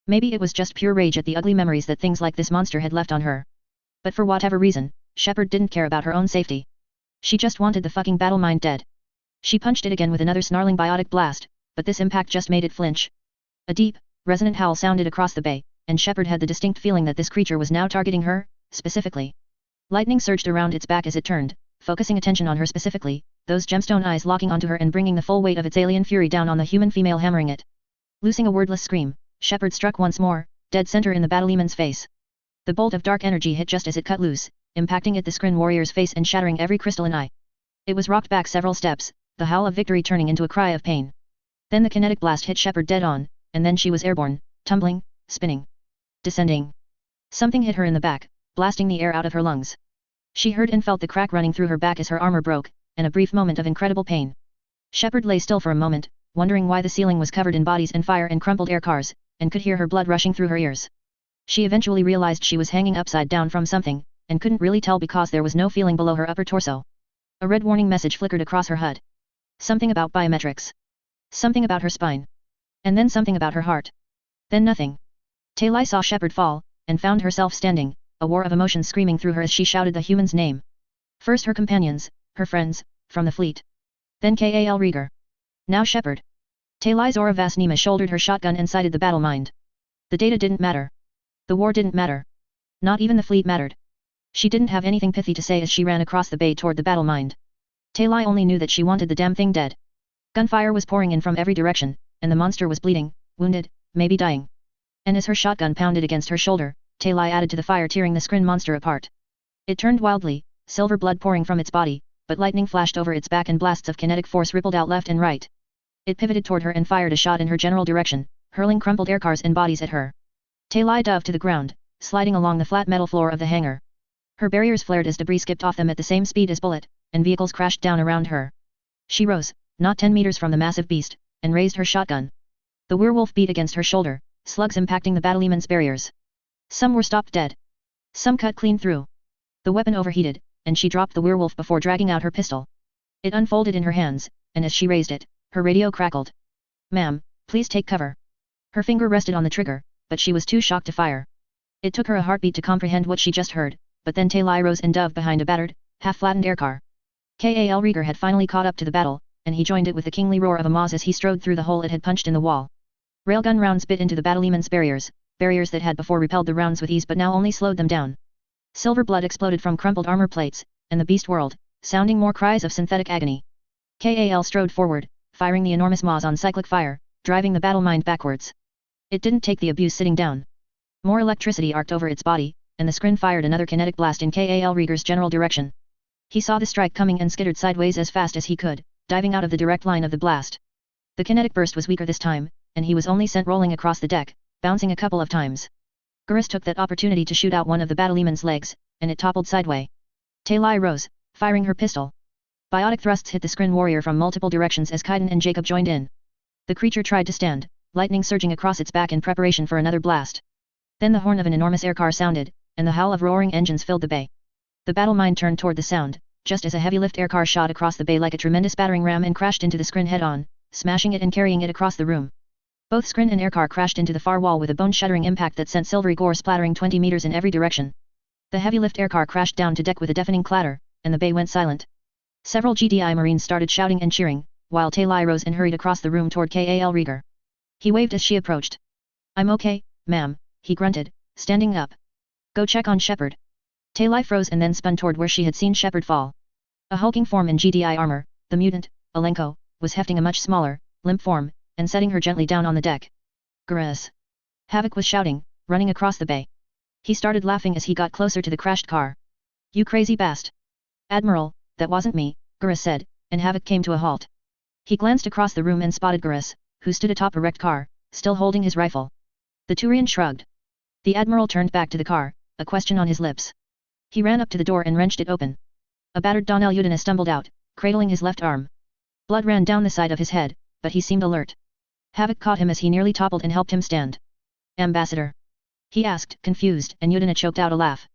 Maybe it was just pure rage at the ugly memories that things like this monster had left on her. But for whatever reason, Shepard didn't care about her own safety. She just wanted the fucking battle mind dead. She punched it again with another snarling biotic blast, but this impact just made it flinch. A deep, resonant howl sounded across the bay, and Shepard had the distinct feeling that this creature was now targeting her, specifically. Lightning surged around its back as it turned, focusing attention on her specifically, those gemstone eyes locking onto her and bringing the full weight of its alien fury down on the human female hammering it. Loosing a wordless scream, Shepard struck once more, dead center in the battleman's face. The bolt of dark energy hit just as it cut loose, impacting at the Skrin warrior's face and shattering every crystalline eye. It was rocked back several steps, the howl of victory turning into a cry of pain. Then the kinetic blast hit Shepard dead on, and then she was airborne, tumbling, spinning, descending. Something hit her in the back, blasting the air out of her lungs. She heard and felt the crack running through her back as her armor broke, and a brief moment of incredible pain. Shepard lay still for a moment, wondering why the ceiling was covered in bodies and fire and crumpled air cars, and could hear her blood rushing through her ears. She eventually realized she was hanging upside down from something, and couldn't really tell because there was no feeling below her upper torso. A red warning message flickered across her HUD. Something about biometrics. Something about her spine. And then something about her heart. Then nothing. Taylai saw Shepard fall, and found herself standing, a war of emotions screaming through her as she shouted the human's name. First her companions, her friends, from the fleet. Then Kal Rieger. Now Shepard. Taylai Zora Vasnima shouldered her shotgun and sighted the battle mind. The data didn't matter. The war didn't matter. Not even the fleet mattered. She didn't have anything pithy to say as she ran across the bay toward the battle mind. Taylai only knew that she wanted the damn thing dead. Gunfire was pouring in from every direction, and the monster was bleeding, wounded, maybe dying. And as her shotgun pounded against her shoulder, Taylai added to the fire, tearing the Skrin monster apart. It turned wildly, silver blood pouring from its body, but lightning flashed over its back and blasts of kinetic force rippled out left and right. It pivoted toward her and fired a shot in her general direction, hurling crumpled aircars and bodies at her. Taylai dove to the ground, sliding along the flat metal floor of the hangar. Her barriers flared as debris skipped off them at the same speed as bullet, and vehicles crashed down around her. She rose, not 10 meters from the massive beast, and raised her shotgun. The werewolf beat against her shoulder, slugs impacting the battleman's barriers. Some were stopped dead. Some cut clean through. The weapon overheated, and she dropped the werewolf before dragging out her pistol. It unfolded in her hands, and as she raised it, her radio crackled. "Ma'am, please take cover." Her finger rested on the trigger, but she was too shocked to fire. It took her a heartbeat to comprehend what she just heard, but then Taylai rose and dove behind a battered, half-flattened aircar. Kal Rieger had finally caught up to the battle, and he joined it with the kingly roar of a Maz as he strode through the hole it had punched in the wall. Railgun rounds bit into the battleman's barriers, barriers that had before repelled the rounds with ease but now only slowed them down. Silver blood exploded from crumpled armor plates, and the beast whirled, sounding more cries of synthetic agony. Kal strode forward, firing the enormous Maz on cyclic fire, driving the battle mind backwards. It didn't take the abuse sitting down. More electricity arced over its body, and the Skrin fired another kinetic blast in Kal Rieger's general direction. He saw the strike coming and skittered sideways as fast as he could, diving out of the direct line of the blast. The kinetic burst was weaker this time, and he was only sent rolling across the deck, bouncing a couple of times. Gurus took that opportunity to shoot out one of the battleman's legs, and it toppled sideways. Taylai rose, firing her pistol. Biotic thrusts hit the Skrin warrior from multiple directions as Kaiden and Jacob joined in. The creature tried to stand, lightning surging across its back in preparation for another blast. Then the horn of an enormous aircar sounded, and the howl of roaring engines filled the bay. The battle mind turned toward the sound, just as a heavy lift aircar shot across the bay like a tremendous battering ram and crashed into the Skrin head-on, smashing it and carrying it across the room. Both Skrin and aircar crashed into the far wall with a bone-shattering impact that sent silvery gore splattering 20 meters in every direction. The heavy lift aircar crashed down to deck with a deafening clatter, and the bay went silent. Several GDI Marines started shouting and cheering, while Taylai rose and hurried across the room toward Kal Rieger. He waved as she approached. "I'm okay, ma'am," he grunted, standing up. "Go check on Shepard." Taylai froze and then spun toward where she had seen Shepard fall. A hulking form in GDI armor, the mutant, Alenko, was hefting a much smaller, limp form, and setting her gently down on the deck. "Gurus!" Havoc was shouting, running across the bay. He started laughing as he got closer to the crashed car. "You crazy bast!" "Admiral, that wasn't me," Gurus said, and Havoc came to a halt. He glanced across the room and spotted Gurus, who stood atop a wrecked car, still holding his rifle. The Turian shrugged. The Admiral turned back to the car, a question on his lips. He ran up to the door and wrenched it open. A battered Alt.Universe stumbled out, cradling his left arm. Blood ran down the side of his head, but he seemed alert. Havoc caught him as he nearly toppled and helped him stand. "Ambassador?" he asked, confused, and Udina choked out a laugh.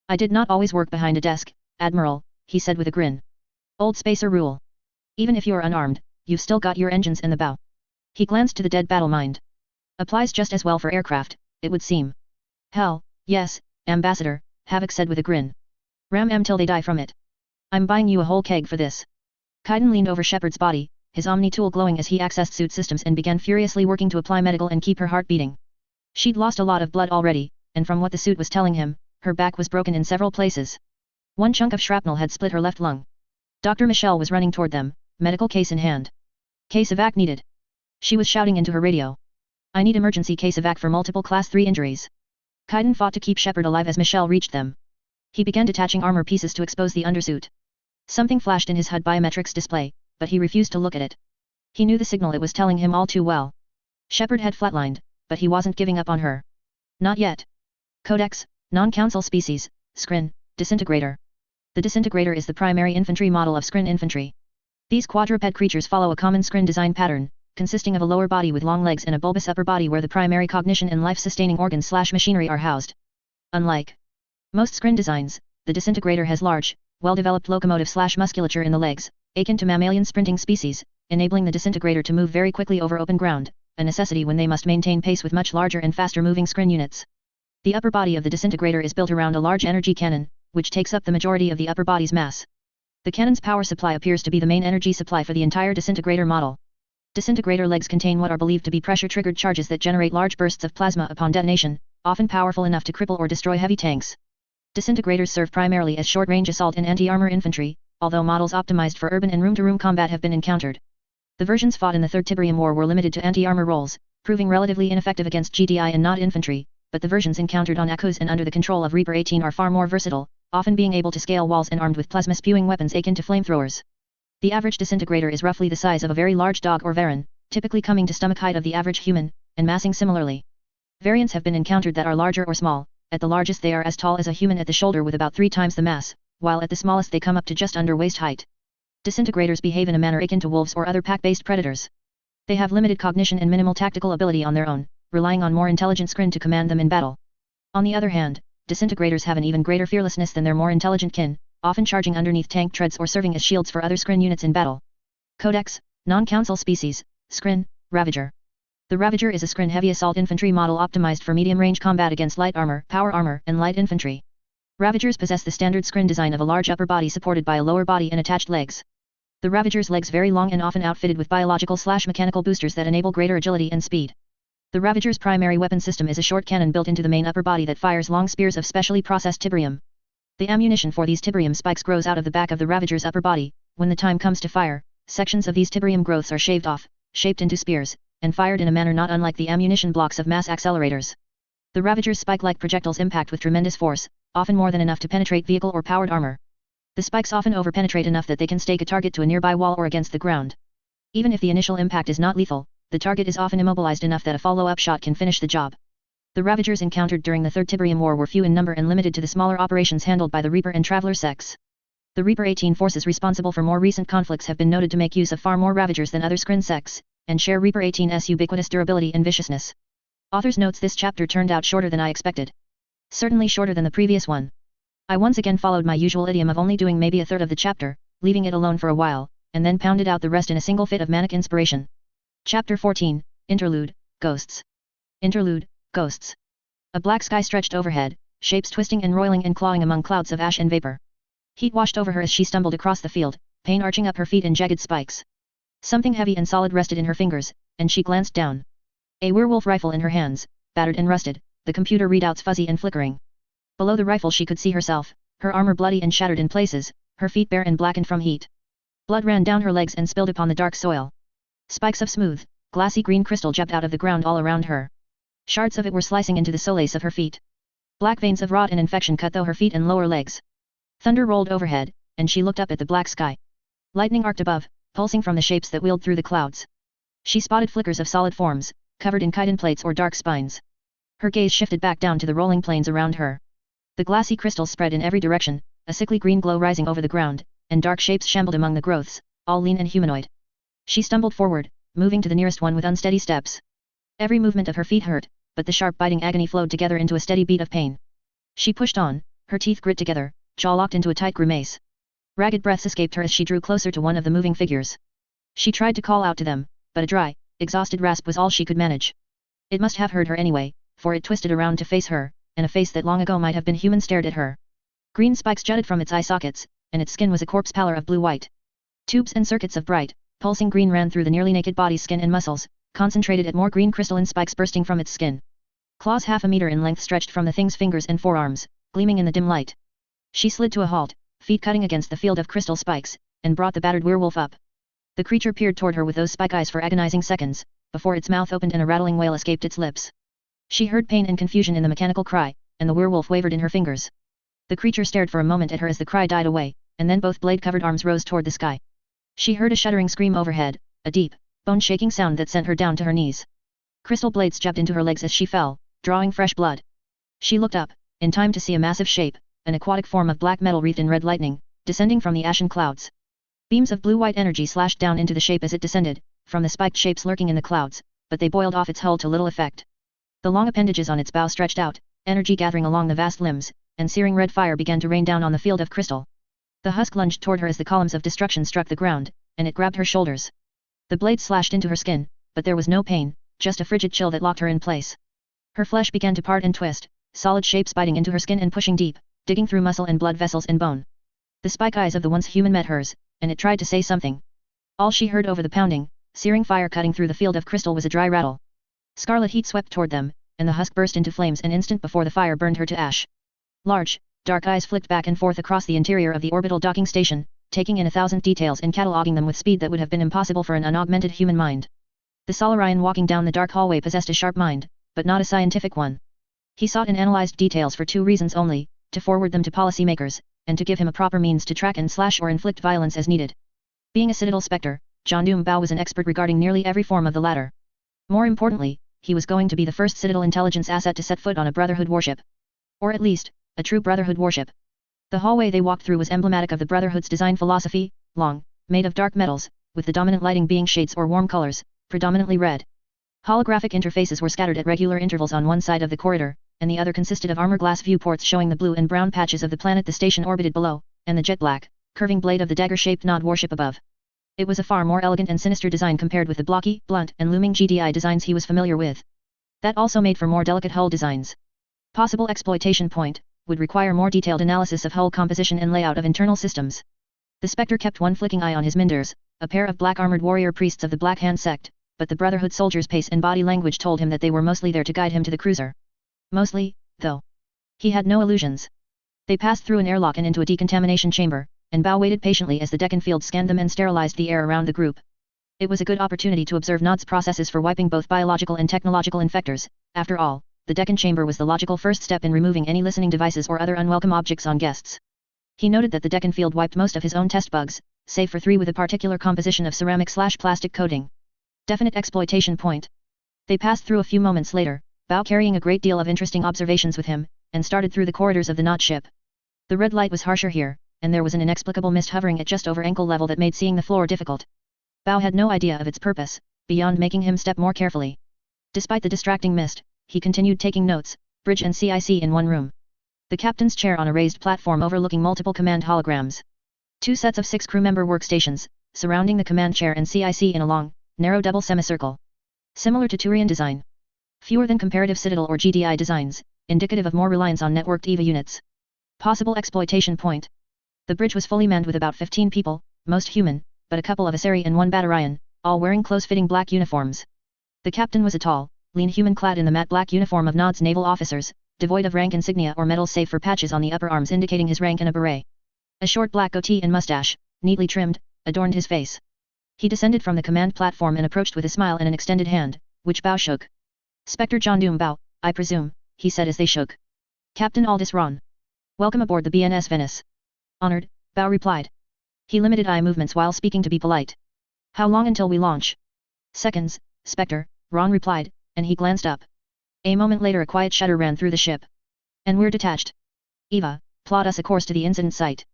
"I did not always work behind a desk, Admiral," he said with a grin. "Old spacer rule. Even if you're unarmed, you've still got your engines and the bow. He glanced to the dead battle mind. Applies just as well for aircraft, it would seem. Hell, yes, Ambassador, Havoc said with a grin. Ram 'em till they die from it. I'm buying you a whole keg for this. Kaiden leaned over Shepard's body, his Omni tool glowing as he accessed suit systems and began furiously working to apply medical and keep her heart beating. She'd lost a lot of blood already, and from what the suit was telling him, her back was broken in several places. One chunk of shrapnel had split her left lung. Dr. Michelle was running toward them, medical case in hand. Case evac needed. She was shouting into her radio. I need emergency case evac for multiple class 3 injuries. Kaiden fought to keep Shepard alive as Michelle reached them. He began detaching armor pieces to expose the undersuit. Something flashed in his HUD biometrics display, but he refused to look at it. He knew the signal it was telling him all too well. Shepard had flatlined, but he wasn't giving up on her. Not yet. Codex, non-council species, Skrin, disintegrator. The disintegrator is the primary infantry model of Skrin infantry. These quadruped creatures follow a common Skrin design pattern, consisting of a lower body with long legs and a bulbous upper body where the primary cognition and life-sustaining organs/machinery are housed. Unlike most Skrin designs, the disintegrator has large, well-developed locomotive/musculature in the legs, akin to mammalian sprinting species, enabling the disintegrator to move very quickly over open ground, a necessity when they must maintain pace with much larger and faster-moving Skrin units. The upper body of the disintegrator is built around a large energy cannon, which takes up the majority of the upper body's mass. The cannon's power supply appears to be the main energy supply for the entire disintegrator model. Disintegrator legs contain what are believed to be pressure-triggered charges that generate large bursts of plasma upon detonation, often powerful enough to cripple or destroy heavy tanks. Disintegrators serve primarily as short-range assault and anti-armor infantry, although models optimized for urban and room-to-room combat have been encountered. The versions fought in the Third Tiberium War were limited to anti-armor roles, proving relatively ineffective against GDI and not infantry, but the versions encountered on Akuz and under the control of Reaper 18 are far more versatile, often being able to scale walls and armed with plasma-spewing weapons akin to flamethrowers. The average disintegrator is roughly the size of a very large dog or varan, typically coming to stomach height of the average human, and massing similarly. Variants have been encountered that are larger or small. At the largest they are as tall as a human at the shoulder with about 3 times the mass, while at the smallest they come up to just under waist height. Disintegrators behave in a manner akin to wolves or other pack-based predators. They have limited cognition and minimal tactical ability on their own, relying on more intelligent Skrin to command them in battle. On the other hand, disintegrators have an even greater fearlessness than their more intelligent kin, often charging underneath tank treads or serving as shields for other Skrin units in battle. Codex, non-council species, Skrin, Ravager. The Ravager is a Skrin heavy assault infantry model optimized for medium-range combat against light armor, power armor, and light infantry. Ravagers possess the standard Skrin design of a large upper body supported by a lower body and attached legs. The Ravager's legs very long and often outfitted with biological/mechanical boosters that enable greater agility and speed. The Ravager's primary weapon system is a short cannon built into the main upper body that fires long spears of specially processed tiberium. The ammunition for these tiberium spikes grows out of the back of the Ravager's upper body. When the time comes to fire, sections of these tiberium growths are shaved off, shaped into spears, and fired in a manner not unlike the ammunition blocks of mass accelerators. The Ravager's spike-like projectiles impact with tremendous force, often more than enough to penetrate vehicle or powered armor. The spikes often overpenetrate enough that they can stake a target to a nearby wall or against the ground. Even if the initial impact is not lethal, the target is often immobilized enough that a follow-up shot can finish the job. The Ravagers encountered during the Third Tiberium War were few in number and limited to the smaller operations handled by the Reaper and Traveler sects. The Reaper 18 forces responsible for more recent conflicts have been noted to make use of far more Ravagers than other Skrin sects, and share Reaper 18's ubiquitous durability and viciousness. Authors notes this chapter turned out shorter than I expected. Certainly shorter than the previous one. I once again followed my usual idiom of only doing maybe a third of the chapter, leaving it alone for a while, and then pounded out the rest in a single fit of manic inspiration. Chapter 14, Interlude, Ghosts. Interlude, Ghosts. A black sky stretched overhead, shapes twisting and roiling and clawing among clouds of ash and vapor. Heat washed over her as she stumbled across the field, pain arching up her feet in jagged spikes. Something heavy and solid rested in her fingers, and she glanced down. A werewolf rifle in her hands, battered and rusted, the computer readouts fuzzy and flickering. Below the rifle she could see herself, her armor bloody and shattered in places, her feet bare and blackened from heat. Blood ran down her legs and spilled upon the dark soil. Spikes of smooth, glassy green crystal jabbed out of the ground all around her. Shards of it were slicing into the soles of her feet. Black veins of rot and infection cut through her feet and lower legs. Thunder rolled overhead, and she looked up at the black sky. Lightning arced above, pulsing from the shapes that wheeled through the clouds. She spotted flickers of solid forms, covered in chitin plates or dark spines. Her gaze shifted back down to the rolling plains around her. The glassy crystals spread in every direction, a sickly green glow rising over the ground, and dark shapes shambled among the growths, all lean and humanoid. She stumbled forward, moving to the nearest one with unsteady steps. Every movement of her feet hurt, but the sharp biting agony flowed together into a steady beat of pain. She pushed on, her teeth grit together, jaw locked into a tight grimace. Ragged breaths escaped her as she drew closer to one of the moving figures. She tried to call out to them, but a dry, exhausted rasp was all she could manage. It must have heard her anyway, for it twisted around to face her, and a face that long ago might have been human stared at her. Green spikes jutted from its eye sockets, and its skin was a corpse pallor of blue-white. Tubes and circuits of bright, pulsing green ran through the nearly naked body's skin and muscles, concentrated at more green crystalline spikes bursting from its skin. Claws half a meter in length stretched from the thing's fingers and forearms, gleaming in the dim light. She slid to a halt, feet cutting against the field of crystal spikes, and brought the battered werewolf up. The creature peered toward her with those spike eyes for agonizing seconds, before its mouth opened and a rattling wail escaped its lips. She heard pain and confusion in the mechanical cry, and the werewolf wavered in her fingers. The creature stared for a moment at her as the cry died away, and then both blade-covered arms rose toward the sky. She heard a shuddering scream overhead, a deep, bone-shaking sound that sent her down to her knees. Crystal blades jabbed into her legs as she fell, drawing fresh blood. She looked up, in time to see a massive shape, an aquatic form of black metal wreathed in red lightning, descending from the ashen clouds. Beams of blue-white energy slashed down into the shape as it descended, from the spiked shapes lurking in the clouds, but they boiled off its hull to little effect. The long appendages on its bow stretched out, energy gathering along the vast limbs, and searing red fire began to rain down on the field of crystal. The husk lunged toward her as the columns of destruction struck the ground, and it grabbed her shoulders. The blade slashed into her skin, but there was no pain, just a frigid chill that locked her in place. Her flesh began to part and twist, solid shapes biting into her skin and pushing deep, digging through muscle and blood vessels and bone. The spike eyes of the once human met hers, and it tried to say something. All she heard over the pounding, searing fire cutting through the field of crystal was a dry rattle. Scarlet heat swept toward them, and the husk burst into flames an instant before the fire burned her to ash. Large, dark eyes flicked back and forth across the interior of the orbital docking station, taking in 1,000 details and cataloguing them with speed that would have been impossible for an unaugmented human mind. The Solarian walking down the dark hallway possessed a sharp mind, but not a scientific one. He sought and analyzed details for two reasons only, to forward them to policymakers, and to give him a proper means to track and slash or inflict violence as needed. Being a Citadel Spectre, John Doom Bao was an expert regarding nearly every form of the latter. More importantly, he was going to be the first Citadel intelligence asset to set foot on a Brotherhood warship. Or at least, a true Brotherhood warship. The hallway they walked through was emblematic of the Brotherhood's design philosophy, long, made of dark metals, with the dominant lighting being shades or warm colors, predominantly red. Holographic interfaces were scattered at regular intervals on one side of the corridor, and the other consisted of armor glass viewports showing the blue and brown patches of the planet the station orbited below, and the jet black, curving blade of the dagger-shaped nod warship above. It was a far more elegant and sinister design compared with the blocky, blunt, and looming GDI designs he was familiar with. That also made for more delicate hull designs. Possible exploitation point would require more detailed analysis of hull composition and layout of internal systems. The Spectre kept one flicking eye on his Minders, a pair of black-armored warrior priests of the Black Hand sect, but the Brotherhood soldiers' pace and body language told him that they were mostly there to guide him to the cruiser. Mostly, though. He had no illusions. They passed through an airlock and into a decontamination chamber, and Bao waited patiently as the Deccan field scanned them and sterilized the air around the group. It was a good opportunity to observe Nod's processes for wiping both biological and technological infectors. After all, the Deccan chamber was the logical first step in removing any listening devices or other unwelcome objects on guests. He noted that the Deccan field wiped most of his own test bugs, save for 3 with a particular composition of ceramic/plastic coating. Definite exploitation point. They passed through a few moments later, Bao carrying a great deal of interesting observations with him, and started through the corridors of the Nod ship. The red light was harsher here, and there was an inexplicable mist hovering at just over ankle level that made seeing the floor difficult. Bao had no idea of its purpose, beyond making him step more carefully. Despite the distracting mist, he continued taking notes, bridge and CIC in one room. The captain's chair on a raised platform overlooking multiple command holograms. 2 sets of 6 crewmember workstations, surrounding the command chair and CIC in a long, narrow double semicircle. Similar to Turian design. Fewer than comparative Citadel or GDI designs, indicative of more reliance on networked EVA units. Possible exploitation point. The bridge was fully manned with about 15 people, most human, but a couple of Asari and 1 Batarian, all wearing close-fitting black uniforms. The captain was a tall, lean human clad in the matte black uniform of Nod's naval officers, devoid of rank insignia or medals save for patches on the upper arms indicating his rank and a beret. A short black goatee and mustache, neatly trimmed, adorned his face. He descended from the command platform and approached with a smile and an extended hand, which Bao shook. Spectre John Doom Bao, I presume, he said as they shook. Captain Aldous Ron. Welcome aboard the BNS Venice. Honored, Bao replied. He limited eye movements while speaking to be polite. How long until we launch? Seconds, Spectre, Ron replied, and he glanced up. A moment later a quiet shudder ran through the ship. And we're detached. Eva, plot us a course to the incident site.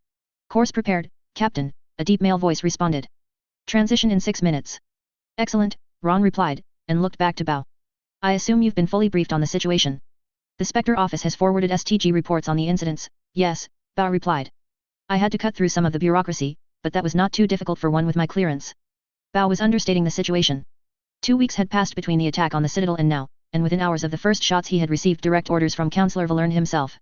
Course prepared, Captain, a deep male voice responded. Transition in 6 minutes. Excellent, Ron replied, and looked back to Bao. I assume you've been fully briefed on the situation. The Spectre office has forwarded STG reports on the incidents. Yes, Bao replied. I had to cut through some of the bureaucracy, but that was not too difficult for one with my clearance. Bao was understating the situation. 2 weeks had passed between the attack on the Citadel and now, and within hours of the first shots he had received direct orders from Councillor Valerne himself.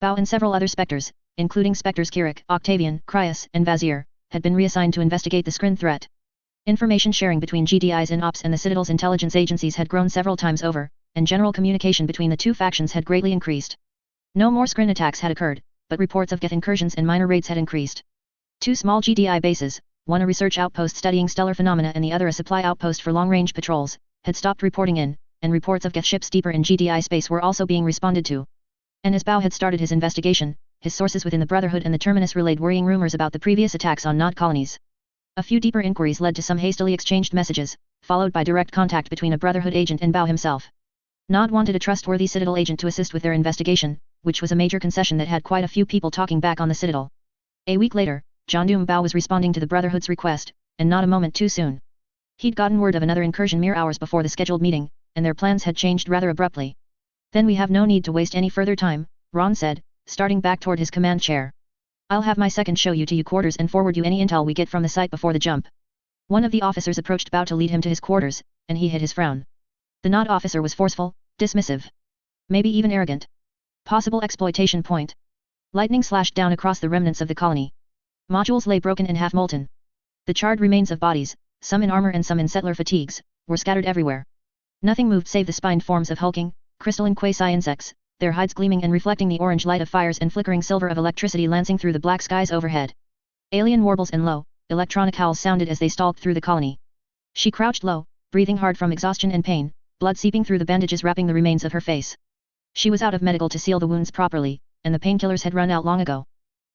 Bao and several other spectres, including Spectres Kirik, Octavian, Cryas, and Vazir, had been reassigned to investigate the screen threat. Information sharing between GDI's INOPS and the Citadel's intelligence agencies had grown several times over, and general communication between the two factions had greatly increased. No more screen attacks had occurred, but reports of Geth incursions and minor raids had increased. 2 small GDI bases, one a research outpost studying stellar phenomena and the other a supply outpost for long-range patrols, had stopped reporting in, and reports of Geth ships deeper in GDI space were also being responded to. And as Bao had started his investigation, his sources within the Brotherhood and the Terminus relayed worrying rumors about the previous attacks on Nod colonies. A few deeper inquiries led to some hastily exchanged messages, followed by direct contact between a Brotherhood agent and Bao himself. Nod wanted a trustworthy Citadel agent to assist with their investigation, which was a major concession that had quite a few people talking back on the Citadel. A week later, John Bao was responding to the Brotherhood's request, and not a moment too soon. He'd gotten word of another incursion mere hours before the scheduled meeting, and their plans had changed rather abruptly. Then we have no need to waste any further time, Ron said, starting back toward his command chair. I'll have my second show you to your quarters and forward you any intel we get from the site before the jump. One of the officers approached Bao to lead him to his quarters, and he hid his frown. The Nod officer was forceful, dismissive. Maybe even arrogant. Possible exploitation point. Lightning slashed down across the remnants of the colony. Modules lay broken and half-molten. The charred remains of bodies, some in armor and some in settler fatigues, were scattered everywhere. Nothing moved save the spined forms of hulking, crystalline quasi-insects, their hides gleaming and reflecting the orange light of fires and flickering silver of electricity lancing through the black skies overhead. Alien warbles and low, electronic howls sounded as they stalked through the colony. She crouched low, breathing hard from exhaustion and pain, blood seeping through the bandages wrapping the remains of her face. She was out of medical to seal the wounds properly, and the painkillers had run out long ago.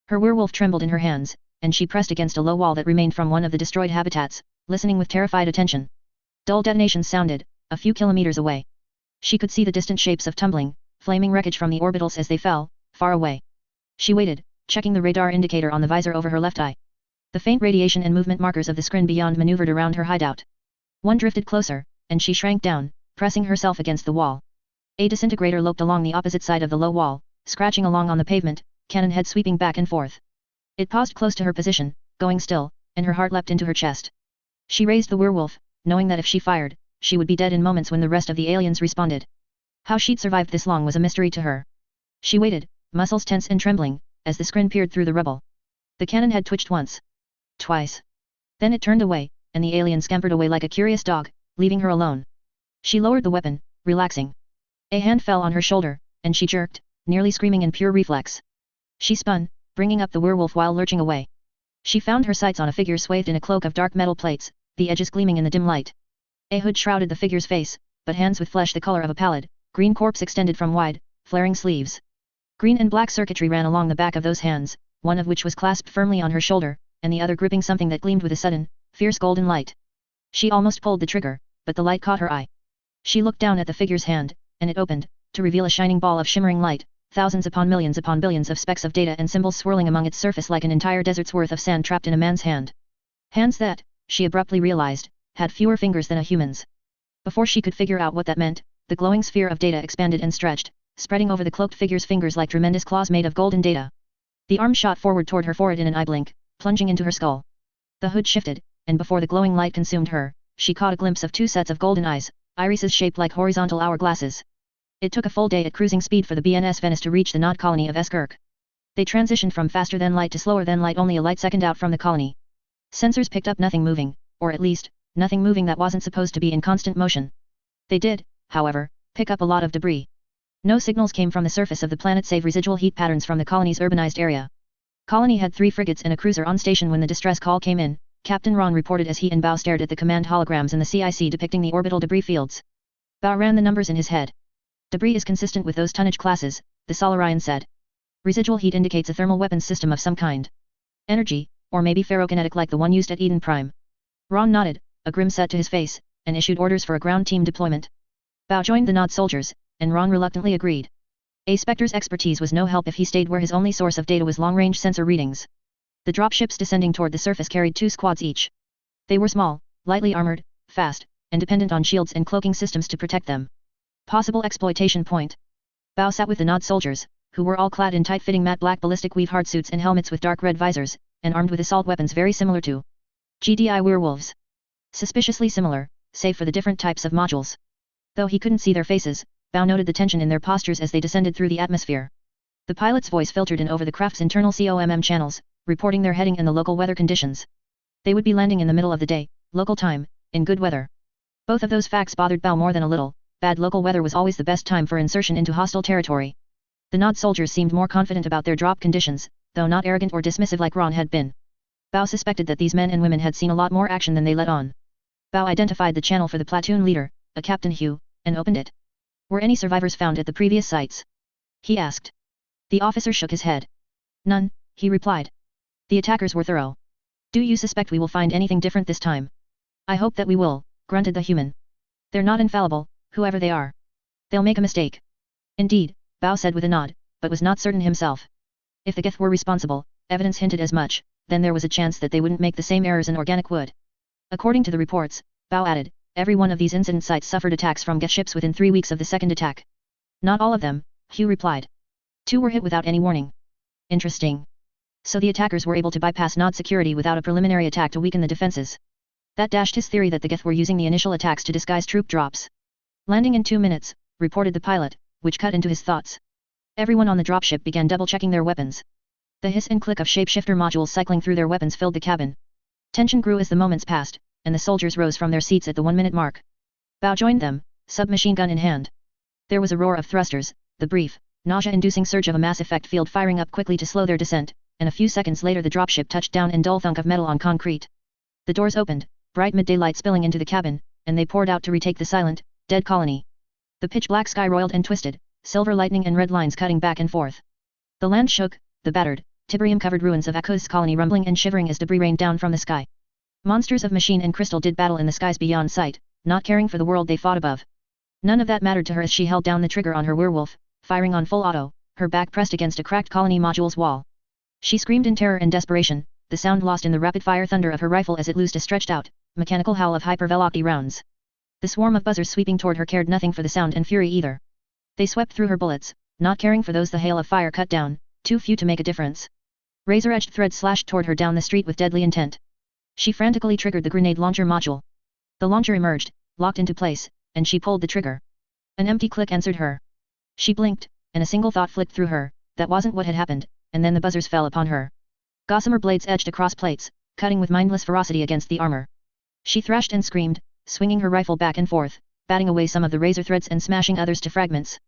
Her werewolf trembled in her hands, and she pressed against a low wall that remained from one of the destroyed habitats, listening with terrified attention. Dull detonations sounded, a few kilometers away. She could see the distant shapes of tumbling, flaming wreckage from the orbitals as they fell, far away. She waited, checking the radar indicator on the visor over her left eye. The faint radiation and movement markers of the screen beyond maneuvered around her hideout. One drifted closer, and she shrank down, pressing herself against the wall. A disintegrator loped along the opposite side of the low wall, scratching along on the pavement, cannon head sweeping back and forth. It paused close to her position, going still, and her heart leapt into her chest. She raised the werewolf, knowing that if she fired, she would be dead in moments when the rest of the aliens responded. How she'd survived this long was a mystery to her. She waited, muscles tense and trembling, as the screen peered through the rubble. The cannon head twitched once. Twice. Then it turned away, and the alien scampered away like a curious dog, leaving her alone. She lowered the weapon, relaxing. A hand fell on her shoulder, and she jerked, nearly screaming in pure reflex. She spun, bringing up the werewolf while lurching away. She found her sights on a figure swathed in a cloak of dark metal plates, the edges gleaming in the dim light. A hood shrouded the figure's face, but hands with flesh the color of a pallid, green corpse extended from wide, flaring sleeves. Green and black circuitry ran along the back of those hands, one of which was clasped firmly on her shoulder, and the other gripping something that gleamed with a sudden, fierce golden light. She almost pulled the trigger, but the light caught her eye. She looked down at the figure's hand, and it opened, to reveal a shining ball of shimmering light, thousands upon billions of specks of data and symbols swirling among its surface like an entire desert's worth of sand trapped in a man's hand. Hands that, she abruptly realized, had fewer fingers than a human's. Before she could figure out what that meant, the glowing sphere of data expanded and stretched, spreading over the cloaked figure's fingers like tremendous claws made of golden data. The arm shot forward toward her forehead in an eye blink, plunging into her skull. The hood shifted, and before the glowing light consumed her, she caught a glimpse of 2 sets of golden eyes, irises shaped like horizontal hourglasses. It took a full day at cruising speed for the BNS Venice to reach the Nod colony of Skirk. They transitioned from faster than light to slower than light only a light second out from the colony. Sensors picked up nothing moving, or at least, nothing moving that wasn't supposed to be in constant motion. They did, however, pick up a lot of debris. No signals came from the surface of the planet save residual heat patterns from the colony's urbanized area. Colony had 3 frigates and a cruiser on station when the distress call came in, Captain Ron reported as he and Bao stared at the command holograms in the CIC depicting the orbital debris fields. Bao ran the numbers in his head. Debris is consistent with those tonnage classes, the Solarian said. Residual heat indicates a thermal weapons system of some kind. Energy, or maybe ferrokinetic like the one used at Eden Prime. Ron nodded, a grim set to his face, and issued orders for a ground team deployment. Bao joined the Nod soldiers, and Ron reluctantly agreed. A Spectre's expertise was no help if he stayed where his only source of data was long-range sensor readings. The dropships descending toward the surface carried 2 squads each. They were small, lightly armored, fast, and dependent on shields and cloaking systems to protect them. Possible exploitation point. Bao sat with the Nod soldiers, who were all clad in tight-fitting matte black ballistic weave hardsuits and helmets with dark red visors, and armed with assault weapons very similar to GDI werewolves. Suspiciously similar, save for the different types of modules. Though he couldn't see their faces, Bao noted the tension in their postures as they descended through the atmosphere. The pilot's voice filtered in over the craft's internal COMM channels, reporting their heading and the local weather conditions. They would be landing in the middle of the day, local time, in good weather. Both of those facts bothered Bao more than a little. Bad local weather was always the best time for insertion into hostile territory. The Nod soldiers seemed more confident about their drop conditions, though not arrogant or dismissive like Ron had been. Bao suspected that these men and women had seen a lot more action than they let on. Bao identified the channel for the platoon leader, a Captain Hugh, and opened it. Were any survivors found at the previous sites? He asked. The officer shook his head. None, he replied. The attackers were thorough. Do you suspect we will find anything different this time? I hope that we will, grunted the human. They're not infallible, whoever they are. They'll make a mistake. Indeed, Bao said with a nod, but was not certain himself. If the Geth were responsible, evidence hinted as much, then there was a chance that they wouldn't make the same errors an organic would. According to the reports, Bao added, every one of these incident sites suffered attacks from Geth ships within 3 weeks of the second attack. Not all of them, Hugh replied. 2 were hit without any warning. Interesting. So the attackers were able to bypass Nod security without a preliminary attack to weaken the defenses. That dashed his theory that the Geth were using the initial attacks to disguise troop drops. Landing in 2 minutes, reported the pilot, which cut into his thoughts. Everyone on the dropship began double-checking their weapons. The hiss and click of shapeshifter modules cycling through their weapons filled the cabin. Tension grew as the moments passed, and the soldiers rose from their seats at the 1-minute mark. Bao joined them, submachine gun in hand. There was a roar of thrusters, the brief, nausea-inducing surge of a mass effect field firing up quickly to slow their descent, and a few seconds later the dropship touched down in dull thunk of metal on concrete. The doors opened, bright midday light spilling into the cabin, and they poured out to retake the silent, dead colony. The pitch-black sky roiled and twisted, silver lightning and red lines cutting back and forth. The land shook, the battered, tiberium-covered ruins of Akuz's colony rumbling and shivering as debris rained down from the sky. Monsters of machine and crystal did battle in the skies beyond sight, not caring for the world they fought above. None of that mattered to her as she held down the trigger on her werewolf, firing on full auto, her back pressed against a cracked colony module's wall. She screamed in terror and desperation, the sound lost in the rapid-fire thunder of her rifle as it loosed a stretched-out, mechanical howl of hyper-velocity rounds. The swarm of buzzers sweeping toward her cared nothing for the sound and fury either. They swept through her bullets, not caring for those the hail of fire cut down, too few to make a difference. Razor-edged threads slashed toward her down the street with deadly intent. She frantically triggered the grenade launcher module. The launcher emerged, locked into place, and she pulled the trigger. An empty click answered her. She blinked, and a single thought flicked through her, that wasn't what had happened, and then the buzzers fell upon her. Gossamer blades edged across plates, cutting with mindless ferocity against the armor. She thrashed and screamed, swinging her rifle back and forth, batting away some of the razor threads and smashing others to fragments.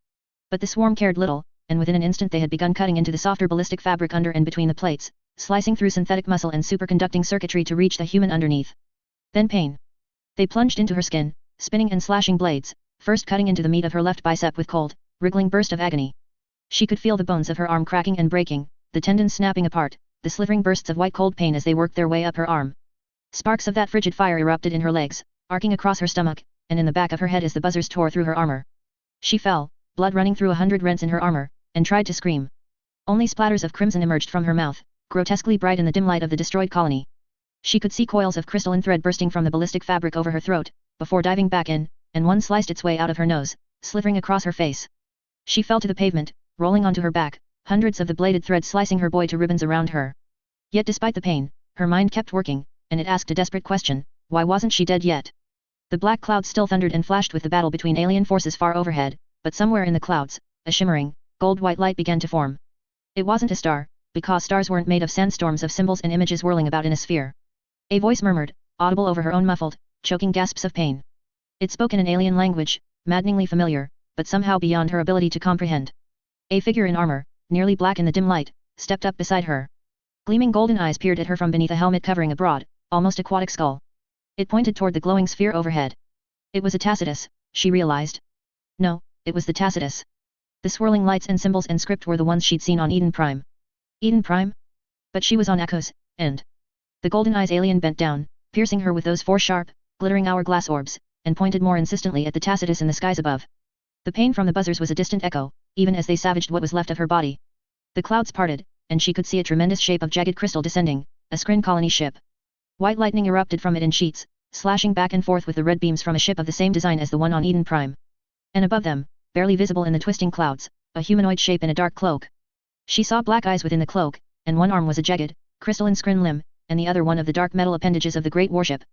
But the swarm cared little, and within an instant they had begun cutting into the softer ballistic fabric under and between the plates, slicing through synthetic muscle and superconducting circuitry to reach the human underneath. Then pain. They plunged into her skin, spinning and slashing blades, first cutting into the meat of her left bicep with cold, wriggling burst of agony. She could feel the bones of her arm cracking and breaking, the tendons snapping apart, the slithering bursts of white cold pain as they worked their way up her arm. Sparks of that frigid fire erupted in her legs, arcing across her stomach, and in the back of her head as the buzzers tore through her armor. She fell, blood running through 100 rents in her armor, and tried to scream. Only splatters of crimson emerged from her mouth, grotesquely bright in the dim light of the destroyed colony. She could see coils of crystalline thread bursting from the ballistic fabric over her throat, before diving back in, and one sliced its way out of her nose, slithering across her face. She fell to the pavement, rolling onto her back, hundreds of the bladed threads slicing her boy to ribbons around her. Yet despite the pain, her mind kept working, and it asked a desperate question, why wasn't she dead yet? The black clouds still thundered and flashed with the battle between alien forces far overhead, but somewhere in the clouds, a shimmering, gold-white light began to form. It wasn't a star, because stars weren't made of sandstorms of symbols and images whirling about in a sphere. A voice murmured, audible over her own muffled, choking gasps of pain. It spoke in an alien language, maddeningly familiar, but somehow beyond her ability to comprehend. A figure in armor, nearly black in the dim light, stepped up beside her. Gleaming golden eyes peered at her from beneath a helmet covering a broad, almost aquatic skull. It pointed toward the glowing sphere overhead. It was a Tacitus, she realized. No, it was the Tacitus. The swirling lights and symbols and script were the ones she'd seen on Eden Prime. Eden Prime? But she was on Akuz, and... The golden eyes alien bent down, piercing her with those 4 sharp, glittering hourglass orbs, and pointed more insistently at the Tacitus in the skies above. The pain from the buzzers was a distant echo, even as they savaged what was left of her body. The clouds parted, and she could see a tremendous shape of jagged crystal descending, a Skrin colony ship. White lightning erupted from it in sheets, slashing back and forth with the red beams from a ship of the same design as the one on Eden Prime. And above them, barely visible in the twisting clouds, a humanoid shape in a dark cloak. She saw black eyes within the cloak, and one arm was a jagged, crystalline Skrin limb, and the other one of the dark metal appendages of the great warship.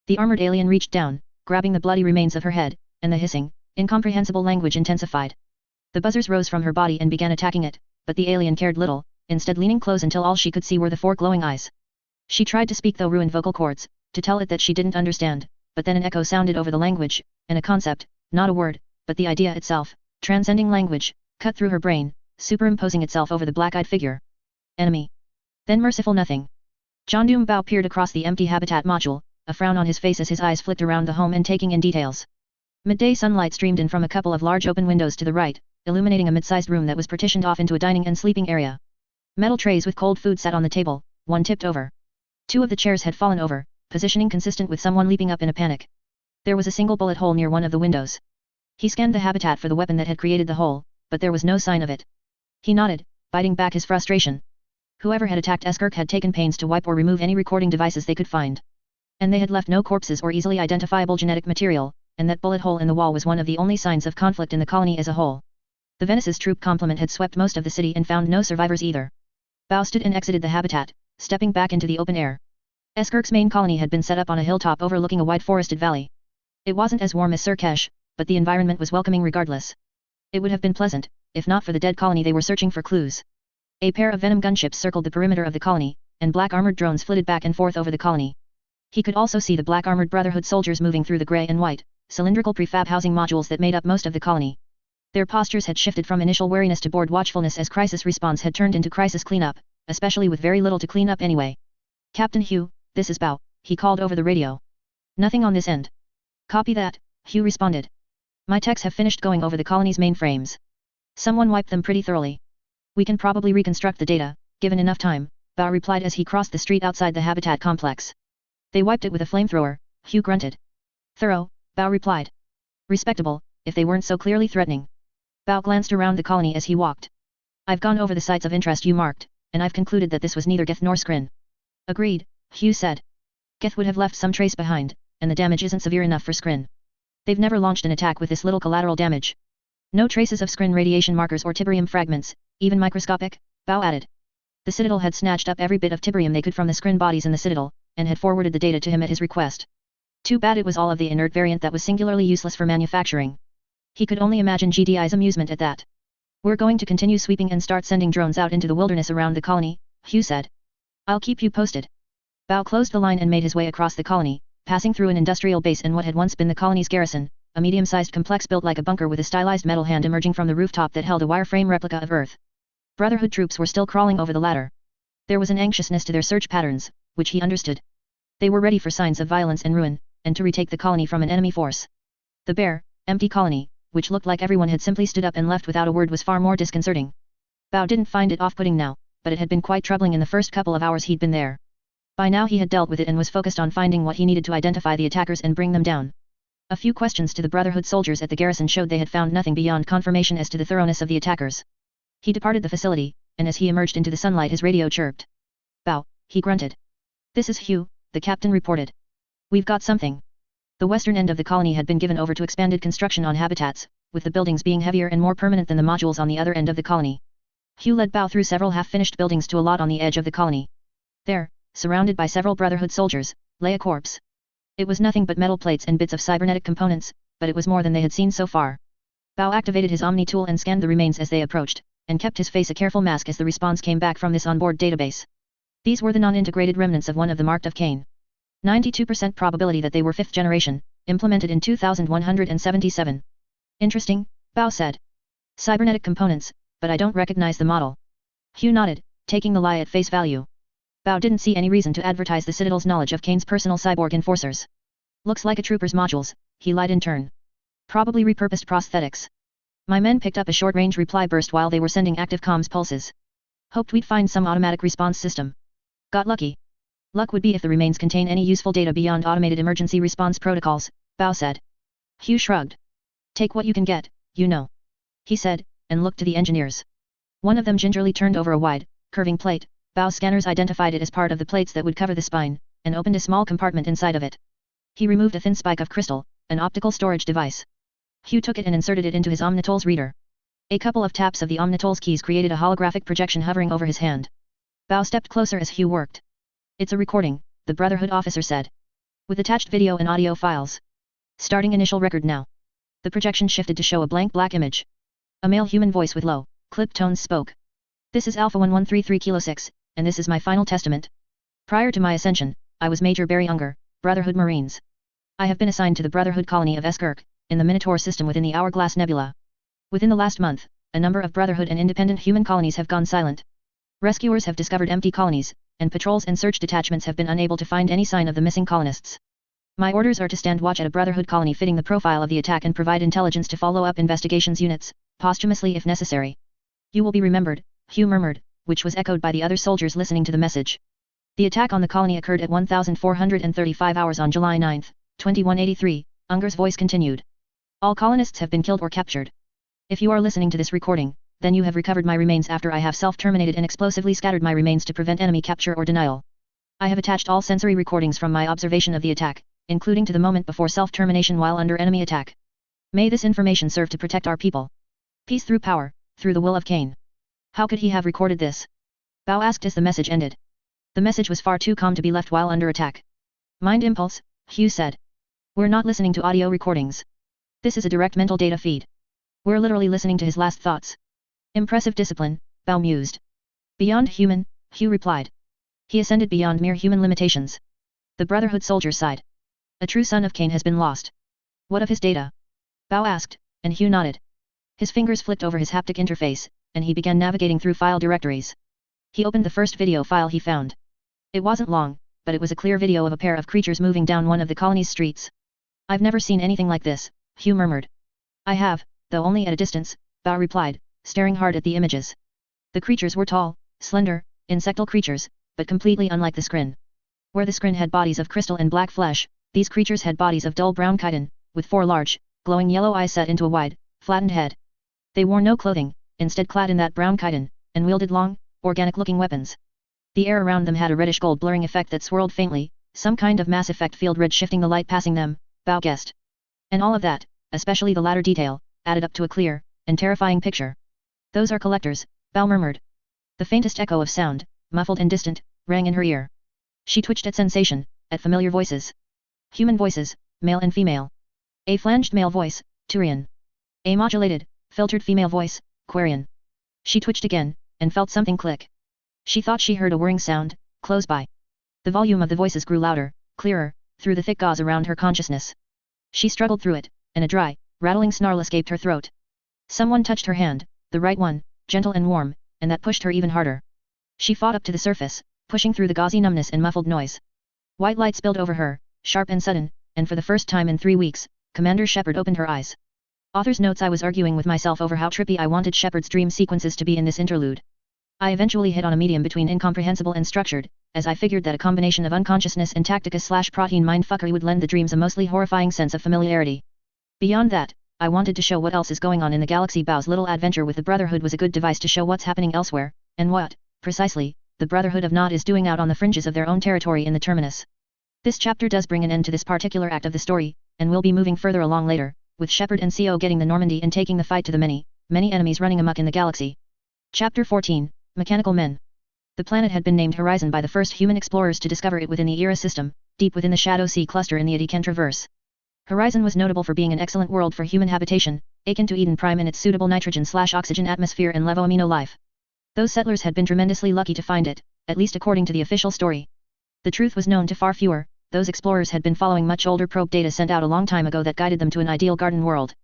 The armored alien reached down, grabbing the bloody remains of her head, and the hissing, incomprehensible language intensified. The buzzers rose from her body and began attacking it, but the alien cared little, instead leaning close until all she could see were the 4 glowing eyes. She tried to speak through ruined vocal cords, to tell it that she didn't understand, but then an echo sounded over the language, and a concept, not a word, but the idea itself, transcending language, cut through her brain, superimposing itself over the black-eyed figure. Enemy. Then merciful nothing. John Doom Bao peered across the empty habitat module, a frown on his face as his eyes flicked around the home and taking in details. Midday sunlight streamed in from a couple of large open windows to the right, illuminating a mid-sized room that was partitioned off into a dining and sleeping area. Metal trays with cold food sat on the table, one tipped over. 2 of the chairs had fallen over, positioning consistent with someone leaping up in a panic. There was a single bullet hole near one of the windows. He scanned the habitat for the weapon that had created the hole, but there was no sign of it. He nodded, biting back his frustration. Whoever had attacked Eskirk had taken pains to wipe or remove any recording devices they could find. And they had left no corpses or easily identifiable genetic material, and that bullet hole in the wall was one of the only signs of conflict in the colony as a whole. The Venice's troop complement had swept most of the city and found no survivors either. Bao stood and exited the habitat, stepping back into the open air. Eskirk's main colony had been set up on a hilltop overlooking a wide forested valley. It wasn't as warm as Surkesh, but the environment was welcoming regardless. It would have been pleasant, if not for the dead colony they were searching for clues. A pair of venom gunships circled the perimeter of the colony, and black armored drones flitted back and forth over the colony. He could also see the black armored Brotherhood soldiers moving through the grey and white, cylindrical prefab housing modules that made up most of the colony. Their postures had shifted from initial wariness to bored watchfulness as crisis response had turned into crisis cleanup, especially with very little to clean up anyway. Captain Hugh, this is Bao, he called over the radio. Nothing on this end. Copy that, Hugh responded. My techs have finished going over the colony's mainframes. Someone wiped them pretty thoroughly. We can probably reconstruct the data, given enough time, Bao replied as he crossed the street outside the habitat complex. They wiped it with a flamethrower, Hugh grunted. Thorough, Bao replied. Respectable, if they weren't so clearly threatening. Bao glanced around the colony as he walked. I've gone over the sites of interest you marked, and I've concluded that this was neither Geth nor Skrin. Agreed, Hugh said. Geth would have left some trace behind, and the damage isn't severe enough for Skrin. They've never launched an attack with this little collateral damage. No traces of Skrin radiation markers or Tiberium fragments, even microscopic, Bao added. The Citadel had snatched up every bit of Tiberium they could from the Skrin bodies in the Citadel, and had forwarded the data to him at his request. Too bad it was all of the inert variant that was singularly useless for manufacturing. He could only imagine GDI's amusement at that. We're going to continue sweeping and start sending drones out into the wilderness around the colony, Hugh said. I'll keep you posted. Bao closed the line and made his way across the colony, passing through an industrial base and what had once been the colony's garrison, a medium-sized complex built like a bunker with a stylized metal hand emerging from the rooftop that held a wireframe replica of Earth. Brotherhood troops were still crawling over the ladder. There was an anxiousness to their search patterns, which he understood. They were ready for signs of violence and ruin, and to retake the colony from an enemy force. The bare, empty colony, which looked like everyone had simply stood up and left without a word, was far more disconcerting. Bao didn't find it off-putting now, but it had been quite troubling in the first couple of hours he'd been there. By now he had dealt with it and was focused on finding what he needed to identify the attackers and bring them down. A few questions to the Brotherhood soldiers at the garrison showed they had found nothing beyond confirmation as to the thoroughness of the attackers. He departed the facility, and as he emerged into the sunlight his radio chirped. Bao, he grunted. This is Hugh, the captain reported. We've got something. The western end of the colony had been given over to expanded construction on habitats, with the buildings being heavier and more permanent than the modules on the other end of the colony. Hugh led Bao through several half-finished buildings to a lot on the edge of the colony. There, surrounded by several Brotherhood soldiers, lay a corpse. It was nothing but metal plates and bits of cybernetic components, but it was more than they had seen so far. Bao activated his Omni tool and scanned the remains as they approached, and kept his face a careful mask as the response came back from this onboard database. These were the non-integrated remnants of one of the marked of Cain. 92% probability that they were 5th generation, implemented in 2177. Interesting, Bao said. Cybernetic components, but I don't recognize the model. Hugh nodded, taking the lie at face value. Bao didn't see any reason to advertise the Citadel's knowledge of Cain's personal cyborg enforcers. Looks like a trooper's modules, he lied in turn. Probably repurposed prosthetics. My men picked up a short-range reply burst while they were sending active comms pulses. Hoped we'd find some automatic response system. Got lucky. Luck would be if the remains contain any useful data beyond automated emergency response protocols, Bao said. Hugh shrugged. Take what you can get, you know. He said, and looked to the engineers. One of them gingerly turned over a wide, curving plate. Bao scanners identified it as part of the plates that would cover the spine, and opened a small compartment inside of it. He removed a thin spike of crystal, an optical storage device. Hugh took it and inserted it into his Omnitol's reader. A couple of taps of the Omnitol's keys created a holographic projection hovering over his hand. Bao stepped closer as Hugh worked. It's a recording, the Brotherhood officer said. with attached video and audio files. Starting initial record now. The projection shifted to show a blank black image. A male human voice with low, clipped tones spoke. This is Alpha 1133 Kilo 6, and this is my final testament. Prior to my ascension, I was Major Barry Unger, Brotherhood Marines. I have been assigned to the Brotherhood colony of Skirk, in the Minotaur system within the Hourglass Nebula. Within the last month, a number of Brotherhood and independent human colonies have gone silent. Rescuers have discovered empty colonies, and patrols and search detachments have been unable to find any sign of the missing colonists. My orders are to stand watch at a Brotherhood colony fitting the profile of the attack and provide intelligence to follow up investigations units, posthumously if necessary. You will be remembered, Hugh murmured, which was echoed by the other soldiers listening to the message. The attack on the colony occurred at 1435 hours on July 9, 2183, Unger's voice continued. All colonists have been killed or captured. If you are listening to this recording, then you have recovered my remains after I have self-terminated and explosively scattered my remains to prevent enemy capture or denial. I have attached all sensory recordings from my observation of the attack, including to the moment before self-termination while under enemy attack. May this information serve to protect our people. Peace through power, through the will of Cain. How could he have recorded this? Bao asked as the message ended. The message was far too calm to be left while under attack. Mind impulse, Hugh said. We're not listening to audio recordings. This is a direct mental data feed. We're literally listening to his last thoughts. Impressive discipline, Bao mused. Beyond human, Hugh replied. He ascended beyond mere human limitations. The Brotherhood soldier sighed. A true son of Cain has been lost. What of his data? Bao asked, and Hugh nodded. His fingers flicked over his haptic interface, and he began navigating through file directories. He opened the first video file he found. It wasn't long, but it was a clear video of a pair of creatures moving down one of the colony's streets. I've never seen anything like this, Hugh murmured. I have, though only at a distance, Bao replied, staring hard at the images. The creatures were tall, slender, insectal creatures, but completely unlike the Skrin. Where the Skrin had bodies of crystal and black flesh, these creatures had bodies of dull brown chitin, with four large, glowing yellow eyes set into a wide, flattened head. They wore no clothing, instead clad in that brown chitin, and wielded long, organic-looking weapons. The air around them had a reddish-gold blurring effect that swirled faintly, some kind of Mass Effect field red shifting the light passing them, Bao guessed. And all of that, especially the latter detail, added up to a clear, and terrifying picture. Those are collectors, Bao murmured. The faintest echo of sound, muffled and distant, rang in her ear. She twitched at sensation, at familiar voices. Human voices, male and female. A flanged male voice, Turian. A modulated, filtered female voice, Quarian. She twitched again, and felt something click. She thought she heard a whirring sound, close by. The volume of the voices grew louder, clearer, through the thick gauze around her consciousness. She struggled through it, and a dry, rattling snarl escaped her throat. Someone touched her hand, the right one, gentle and warm, and that pushed her even harder. She fought up to the surface, pushing through the gauzy numbness and muffled noise. White light spilled over her, sharp and sudden, and for the first time in 3 weeks, Commander Shepard opened her eyes. Author's notes: I was arguing with myself over how trippy I wanted Shepard's dream sequences to be in this interlude. I eventually hit on a medium between incomprehensible and structured, as I figured that a combination of unconsciousness and tactica/protein mindfuckery would lend the dreams a mostly horrifying sense of familiarity. Beyond that, I wanted to show what else is going on in the galaxy. Bao's little adventure with the Brotherhood was a good device to show what's happening elsewhere, and what, precisely, the Brotherhood of Nod is doing out on the fringes of their own territory in the Terminus. This chapter does bring an end to this particular act of the story, and we'll be moving further along later, with Shepard and CO getting the Normandy and taking the fight to the many enemies running amok in the galaxy. Chapter 14, Mechanical Men. The planet had been named Horizon by the first human explorers to discover it within the Era system, deep within the Shadow Sea cluster in the Edikentraverse. Horizon was notable for being an excellent world for human habitation, akin to Eden Prime in its suitable nitrogen/oxygen atmosphere and levo-amino life. Those settlers had been tremendously lucky to find it, at least according to the official story. The truth was known to far fewer. Those explorers had been following much older probe data sent out a long time ago that guided them to an ideal garden world.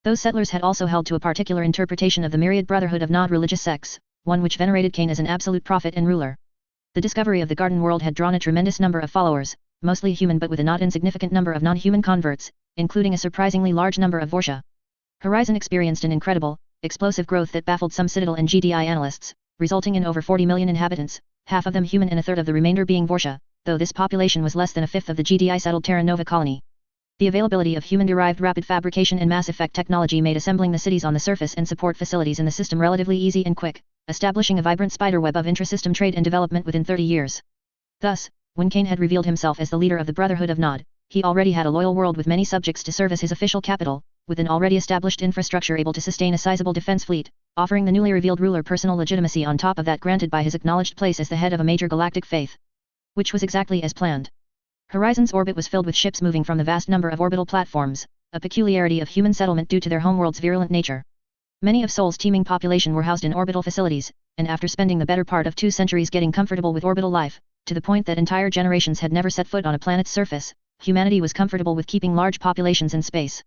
Those settlers had also held to a particular interpretation of the myriad Brotherhood of Nod religious sects, one which venerated Cain as an absolute prophet and ruler. The discovery of the garden world had drawn a tremendous number of followers, mostly human but with a not insignificant number of non-human converts, including a surprisingly large number of Vorsha. Horizon experienced an incredible, explosive growth that baffled some Citadel and GDI analysts, resulting in over 40 million inhabitants, half of them human and a third of the remainder being Vorsha, though this population was less than a fifth of the GDI settled Terra Nova colony. The availability of human-derived rapid fabrication and Mass Effect technology made assembling the cities on the surface and support facilities in the system relatively easy and quick, establishing a vibrant spiderweb of intrasystem trade and development within 30 years. Thus, when Cain had revealed himself as the leader of the Brotherhood of Nod, he already had a loyal world with many subjects to serve as his official capital, with an already established infrastructure able to sustain a sizable defense fleet, offering the newly revealed ruler personal legitimacy on top of that granted by his acknowledged place as the head of a major galactic faith. Which was exactly as planned. Horizon's orbit was filled with ships moving from the vast number of orbital platforms, a peculiarity of human settlement due to their homeworld's virulent nature. Many of Sol's teeming population were housed in orbital facilities, and after spending the better part of 2 centuries getting comfortable with orbital life, to the point that entire generations had never set foot on a planet's surface, humanity was comfortable with keeping large populations in space.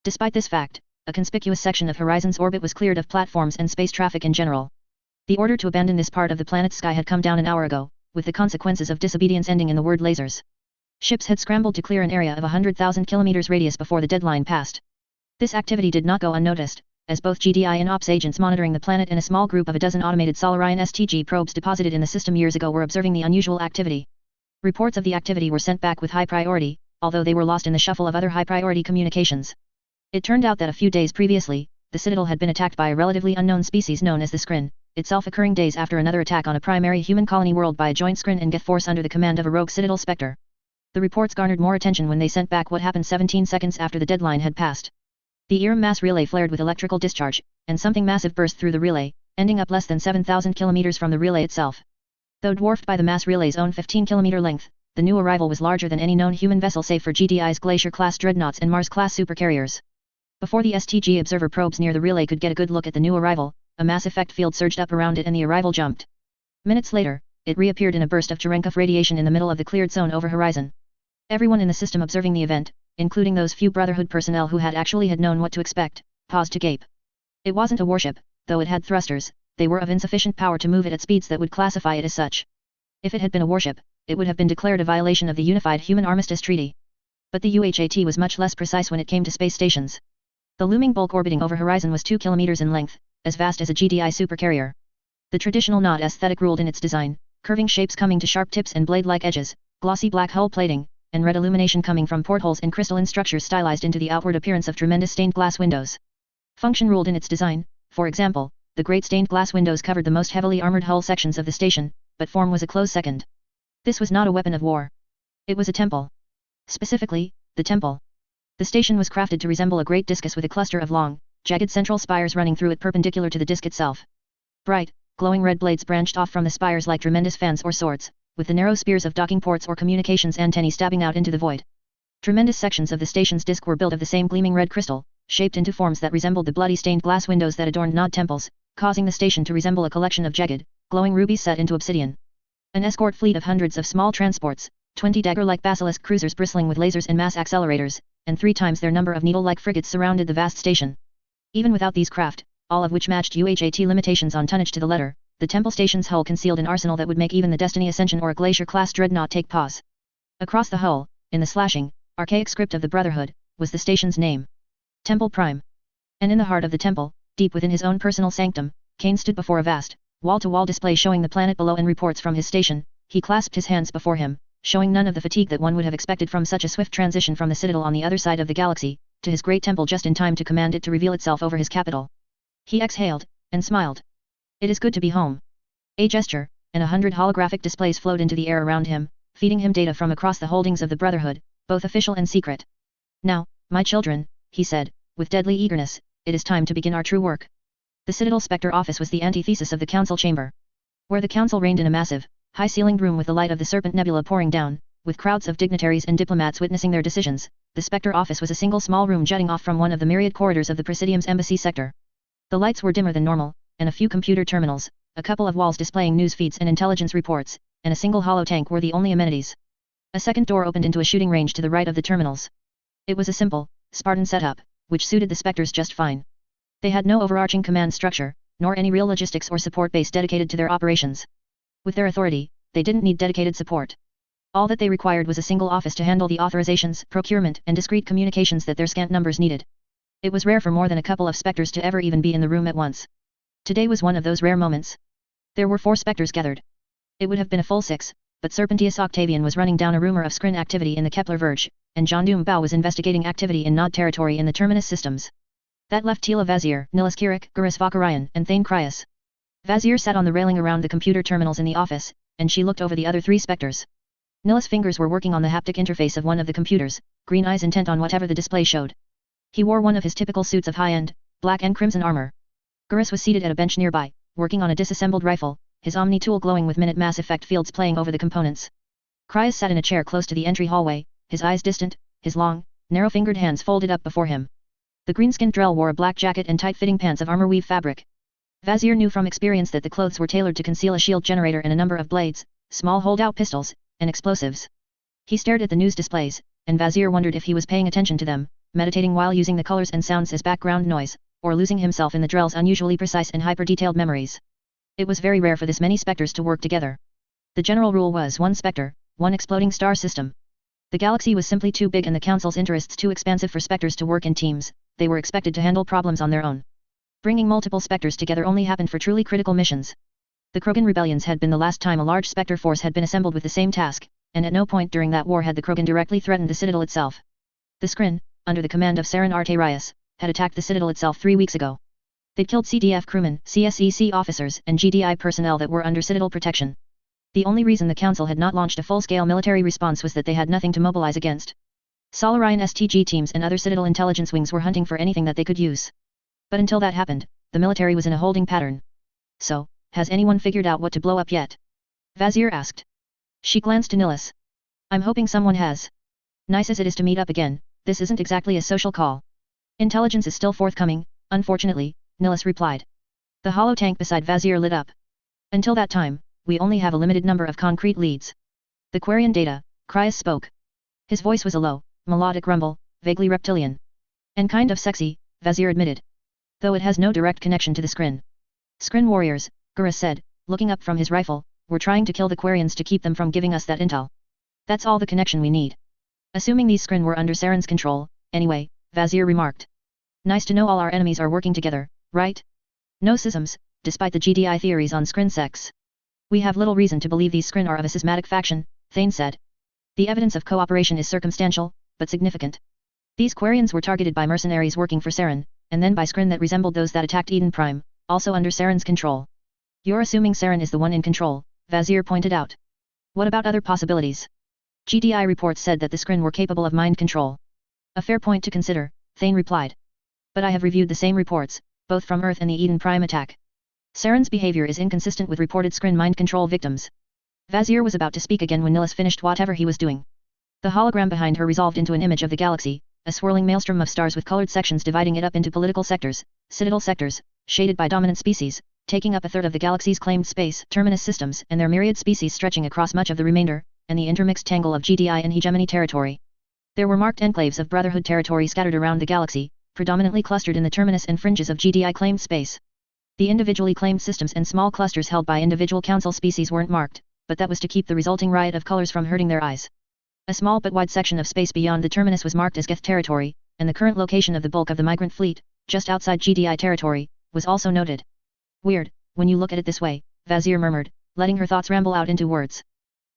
Despite this fact, a conspicuous section of Horizon's orbit was cleared of platforms and space traffic in general. The order to abandon this part of the planet's sky had come down an hour ago, with the consequences of disobedience ending in the word lasers. Ships had scrambled to clear an area of 100,000 kilometers radius before the deadline passed. This activity did not go unnoticed, as both GDI and ops agents monitoring the planet and a small group of a dozen automated Solarian STG probes deposited in the system years ago were observing the unusual activity. Reports of the activity were sent back with high priority, although they were lost in the shuffle of other high-priority communications. It turned out that a few days previously, the Citadel had been attacked by a relatively unknown species known as the Skrin, itself occurring days after another attack on a primary human colony world by a joint Skrin and Geth force under the command of a rogue Citadel Spectre. The reports garnered more attention when they sent back what happened 17 seconds after the deadline had passed. The IRM mass relay flared with electrical discharge, and something massive burst through the relay, ending up less than 7,000 kilometers from the relay itself. Though dwarfed by the mass relay's own 15-kilometer length, the new arrival was larger than any known human vessel save for GDI's Glacier-class dreadnoughts and Mars-class supercarriers. Before the STG observer probes near the relay could get a good look at the new arrival, a mass effect field surged up around it and the arrival jumped. Minutes later, it reappeared in a burst of Cherenkov radiation in the middle of the cleared zone over Horizon. Everyone in the system observing the event, including those few Brotherhood personnel who had known what to expect, paused to gape. It wasn't a warship, though it had thrusters, they were of insufficient power to move it at speeds that would classify it as such. If it had been a warship, it would have been declared a violation of the Unified Human Armistice Treaty. But the UHAT was much less precise when it came to space stations. The looming bulk orbiting over Horizon was 2 kilometers in length, as vast as a GDI supercarrier. The traditional knot aesthetic ruled in its design, curving shapes coming to sharp tips and blade-like edges, glossy black hull plating, and red illumination coming from portholes and crystalline structures stylized into the outward appearance of tremendous stained glass windows. Function ruled in its design. For example, the great stained glass windows covered the most heavily armored hull sections of the station, but form was a close second. This was not a weapon of war. It was a temple. Specifically, the temple. The station was crafted to resemble a great discus with a cluster of long, jagged central spires running through it perpendicular to the disc itself. Bright, glowing red blades branched off from the spires like tremendous fans or swords, with the narrow spears of docking ports or communications antennae stabbing out into the void. Tremendous sections of the station's disc were built of the same gleaming red crystal, shaped into forms that resembled the bloody stained glass windows that adorned nod temples, causing the station to resemble a collection of jagged, glowing rubies set into obsidian. An escort fleet of hundreds of small transports, 20 dagger-like basilisk cruisers bristling with lasers and mass accelerators, and 3 times their number of needle-like frigates surrounded the vast station. Even without these craft, all of which matched UHAT limitations on tonnage to the letter, the temple station's hull concealed an arsenal that would make even the Destiny Ascension or a Glacier-class dreadnought take pause. Across the hull, in the slashing, archaic script of the Brotherhood, was the station's name. Temple Prime. And in the heart of the temple, deep within his own personal sanctum, Kane stood before a vast, wall-to-wall display showing the planet below and reports from his station. He clasped his hands before him, showing none of the fatigue that one would have expected from such a swift transition from the Citadel on the other side of the galaxy, to his great temple just in time to command it to reveal itself over his capital. He exhaled, and smiled. It is good to be home. A gesture, and 100 holographic displays flowed into the air around him, feeding him data from across the holdings of the Brotherhood, both official and secret. Now, my children, he said, with deadly eagerness, it is time to begin our true work. The Citadel Spectre office was the antithesis of the council chamber. Where the council reigned in a massive, high-ceilinged room with the light of the Serpent Nebula pouring down, with crowds of dignitaries and diplomats witnessing their decisions, the Spectre office was a single small room jutting off from one of the myriad corridors of the Presidium's embassy sector. The lights were dimmer than normal, and a few computer terminals, a couple of walls displaying news feeds and intelligence reports, and a single hollow tank were the only amenities. A second door opened into a shooting range to the right of the terminals. It was a simple, Spartan setup, which suited the Spectres just fine. They had no overarching command structure, nor any real logistics or support base dedicated to their operations. With their authority, they didn't need dedicated support. All that they required was a single office to handle the authorizations, procurement, and discrete communications that their scant numbers needed. It was rare for more than a couple of Spectres to ever even be in the room at once. Today was one of those rare moments. There were 4 Spectres gathered. It would have been a full 6, but Serpentius Octavian was running down a rumor of Skrin activity in the Kepler Verge, and John Doom Bao was investigating activity in Nod territory in the Terminus systems. That left Tila Vazir, Nilus Kirik, Gurus Vakarian, and Thane Kryas. Vazir sat on the railing around the computer terminals in the office, and she looked over the other 3 Spectres. Nilus' fingers were working on the haptic interface of one of the computers, green eyes intent on whatever the display showed. He wore one of his typical suits of high-end, black and crimson armor. Gurus was seated at a bench nearby, working on a disassembled rifle, his Omni tool glowing with minute mass effect fields playing over the components. Cryas sat in a chair close to the entry hallway, his eyes distant, his long, narrow-fingered hands folded up before him. The green-skinned Drell wore a black jacket and tight-fitting pants of armor-weave fabric. Vazir knew from experience that the clothes were tailored to conceal a shield generator and a number of blades, small holdout pistols, and explosives. He stared at the news displays, and Vazir wondered if he was paying attention to them, meditating while using the colors and sounds as background noise, or losing himself in the Drell's unusually precise and hyper-detailed memories. It was very rare for this many specters to work together. The general rule was one specter, one exploding star system. The galaxy was simply too big and the Council's interests too expansive for specters to work in teams. They were expected to handle problems on their own. Bringing multiple specters together only happened for truly critical missions. The Krogan rebellions had been the last time a large specter force had been assembled with the same task, and at no point during that war had the Krogan directly threatened the Citadel itself. The Skrin, under the command of Saren Arte-Rias, had attacked the Citadel itself 3 weeks ago. They'd killed CDF crewmen, CSEC officers, and GDI personnel that were under Citadel protection. The only reason the Council had not launched a full-scale military response was that they had nothing to mobilize against. Solarian STG teams and other Citadel intelligence wings were hunting for anything that they could use. But until that happened, the military was in a holding pattern. So, has anyone figured out what to blow up yet? Vazir asked. She glanced to Nilus. I'm hoping someone has. Nice as it is to meet up again, this isn't exactly a social call. Intelligence is still forthcoming, unfortunately, Nilus replied. The hollow tank beside Vazir lit up. Until that time, we only have a limited number of concrete leads. The Quarian data, Cryas spoke. His voice was a low, melodic rumble, vaguely reptilian. And kind of sexy, Vazir admitted. Though it has no direct connection to the Skrin. Skrin warriors, Gurus said, looking up from his rifle, were trying to kill the Quarians to keep them from giving us that intel. That's all the connection we need. Assuming these Skrin were under Saren's control, anyway, Vazir remarked. Nice to know all our enemies are working together, right? No schisms, despite the GDI theories on Skrin sects. We have little reason to believe these Skrin are of a schismatic faction, Thane said. The evidence of cooperation is circumstantial, but significant. These Quarians were targeted by mercenaries working for Saren, and then by Skrin that resembled those that attacked Eden Prime, also under Saren's control. You're assuming Saren is the one in control, Vazir pointed out. What about other possibilities? GDI reports said that the Skrin were capable of mind control. A fair point to consider, Thane replied. But I have reviewed the same reports, both from Earth and the Eden Prime attack. Saren's behavior is inconsistent with reported Skrin mind control victims. Vazir was about to speak again when Nilus finished whatever he was doing. The hologram behind her resolved into an image of the galaxy, a swirling maelstrom of stars with colored sections dividing it up into political sectors, Citadel sectors, shaded by dominant species, taking up a third of the galaxy's claimed space, terminus systems and their myriad species stretching across much of the remainder, and the intermixed tangle of GDI and hegemony territory. There were marked enclaves of Brotherhood territory scattered around the galaxy, predominantly clustered in the terminus and fringes of GDI claimed space. The individually claimed systems and small clusters held by individual council species weren't marked, but that was to keep the resulting riot of colors from hurting their eyes. A small but wide section of space beyond the terminus was marked as Geth territory, and the current location of the bulk of the migrant fleet, just outside GDI territory, was also noted. Weird, when you look at it this way, Vazir murmured, letting her thoughts ramble out into words.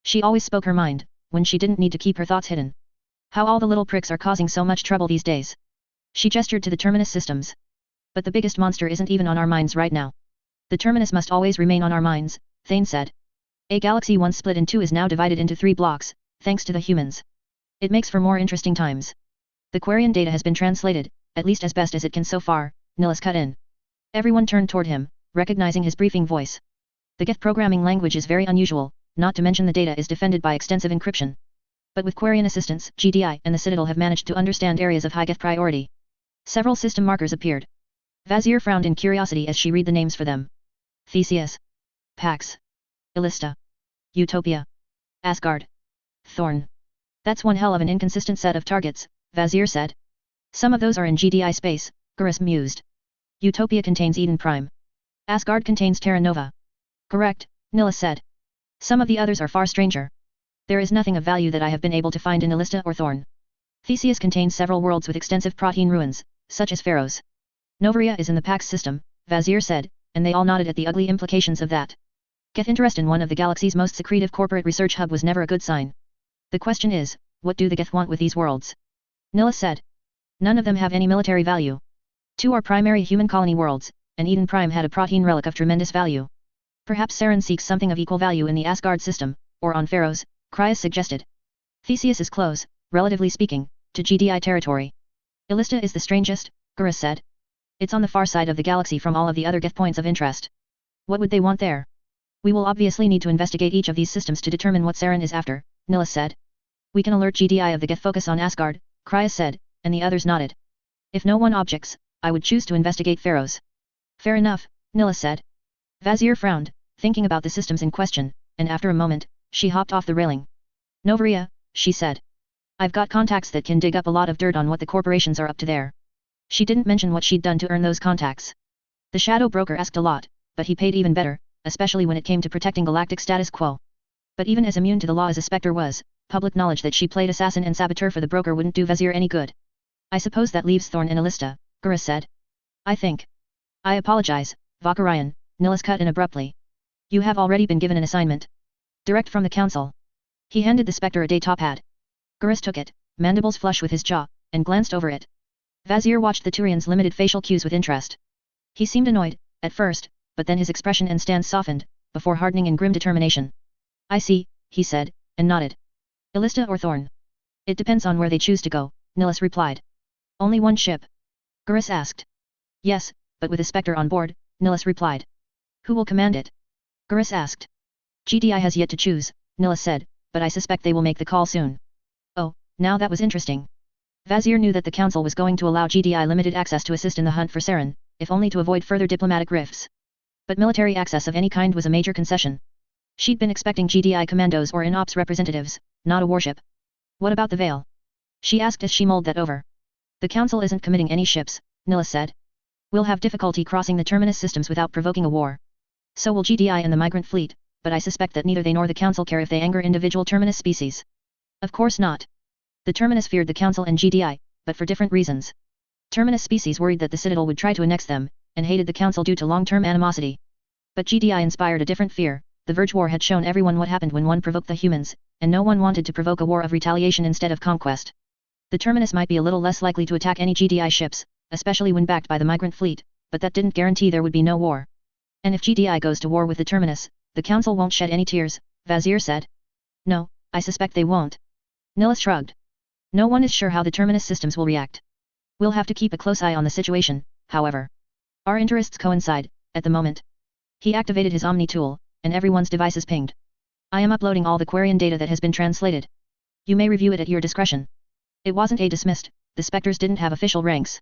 She always spoke her mind, when she didn't need to keep her thoughts hidden. How all the little pricks are causing so much trouble these days. She gestured to the terminus systems. But the biggest monster isn't even on our minds right now. The terminus must always remain on our minds, Thane said. A galaxy once split in two is now divided into 3 blocks, thanks to the humans. It makes for more interesting times. The Quarian data has been translated, at least as best as it can so far, Nilus cut in. Everyone turned toward him, recognizing his briefing voice. The Geth programming language is very unusual, not to mention the data is defended by extensive encryption. But with Quarian assistance, GDI and the Citadel have managed to understand areas of high Geth priority. Several system markers appeared. Vazir frowned in curiosity as she read the names for them. Theseus. Pax. Illista. Utopia. Asgard. Thorn. That's one hell of an inconsistent set of targets, Vazir said. Some of those are in GDI space, Gurus mused. Utopia contains Eden Prime. Asgard contains Terra Nova. Correct, Nilus said. Some of the others are far stranger. There is nothing of value that I have been able to find in Illista or Thorn. Theseus contains several worlds with extensive protein ruins, such as Pharaohs. Novaria is in the Pax system, Vazir said, and they all nodded at the ugly implications of that. Geth interest in one of the galaxy's most secretive corporate research hub was never a good sign. The question is, what do the Geth want with these worlds? Nilus said. None of them have any military value. 2 are primary human colony worlds, and Eden Prime had a protein relic of tremendous value. Perhaps Saren seeks something of equal value in the Asgard system, or on Pharaohs, Cryas suggested. Theseus is close, relatively speaking, to GDI territory. Illista is the strangest, Gurus said. It's on the far side of the galaxy from all of the other Geth points of interest. What would they want there? We will obviously need to investigate each of these systems to determine what Saren is after, Nilus said. We can alert GDI of the Geth focus on Asgard, Kryas said, and the others nodded. If no one objects, I would choose to investigate Pharaohs. Fair enough, Nilus said. Vazir frowned, thinking about the systems in question, and after a moment, she hopped off the railing. Novaria, she said. I've got contacts that can dig up a lot of dirt on what the corporations are up to there. She didn't mention what she'd done to earn those contacts. The shadow broker asked a lot, but he paid even better, especially when it came to protecting galactic status quo. But even as immune to the law as a Spectre was, public knowledge that she played assassin and saboteur for the broker wouldn't do Vazir any good. I suppose that leaves Thorn and Alista, Gura said. I think. I apologize, Vakarian, Nilus cut in abruptly. You have already been given an assignment. Direct from the council. He handed the Spectre a day top hat. Gurus took it, mandibles flush with his jaw, and glanced over it. Vazir watched the Turian's limited facial cues with interest. He seemed annoyed, at first, but then his expression and stance softened, before hardening in grim determination. I see, he said, and nodded. Alista or Thorn? It depends on where they choose to go, Nilus replied. Only one ship? Gurus asked. Yes, but with a Spectre on board, Nilus replied. Who will command it? Gurus asked. GDI has yet to choose, Nilus said, but I suspect they will make the call soon. Oh, now that was interesting. Vazir knew that the council was going to allow GDI limited access to assist in the hunt for Saren, if only to avoid further diplomatic rifts. But military access of any kind was a major concession. She'd been expecting GDI commandos or in-ops representatives, not a warship. What about the Veil? She asked as she mulled that over. The council isn't committing any ships, Nilus said. We'll have difficulty crossing the terminus systems without provoking a war. So will GDI and the migrant fleet, but I suspect that neither they nor the council care if they anger individual terminus species. Of course not. The terminus feared the council and GDI, but for different reasons. Terminus species worried that the Citadel would try to annex them, and hated the council due to long-term animosity. But GDI inspired a different fear. The Verge War had shown everyone what happened when one provoked the humans, and no one wanted to provoke a war of retaliation instead of conquest. The terminus might be a little less likely to attack any GDI ships, especially when backed by the migrant fleet, but that didn't guarantee there would be no war. And if GDI goes to war with the terminus, the council won't shed any tears, Vazir said. No, I suspect they won't. Nilus shrugged. No one is sure how the terminus systems will react. We'll have to keep a close eye on the situation, however. Our interests coincide, at the moment. He activated his Omni tool, and everyone's devices pinged. I am uploading all the Quarian data that has been translated. You may review it at your discretion. It wasn't a dismissed, the Spectres didn't have official ranks.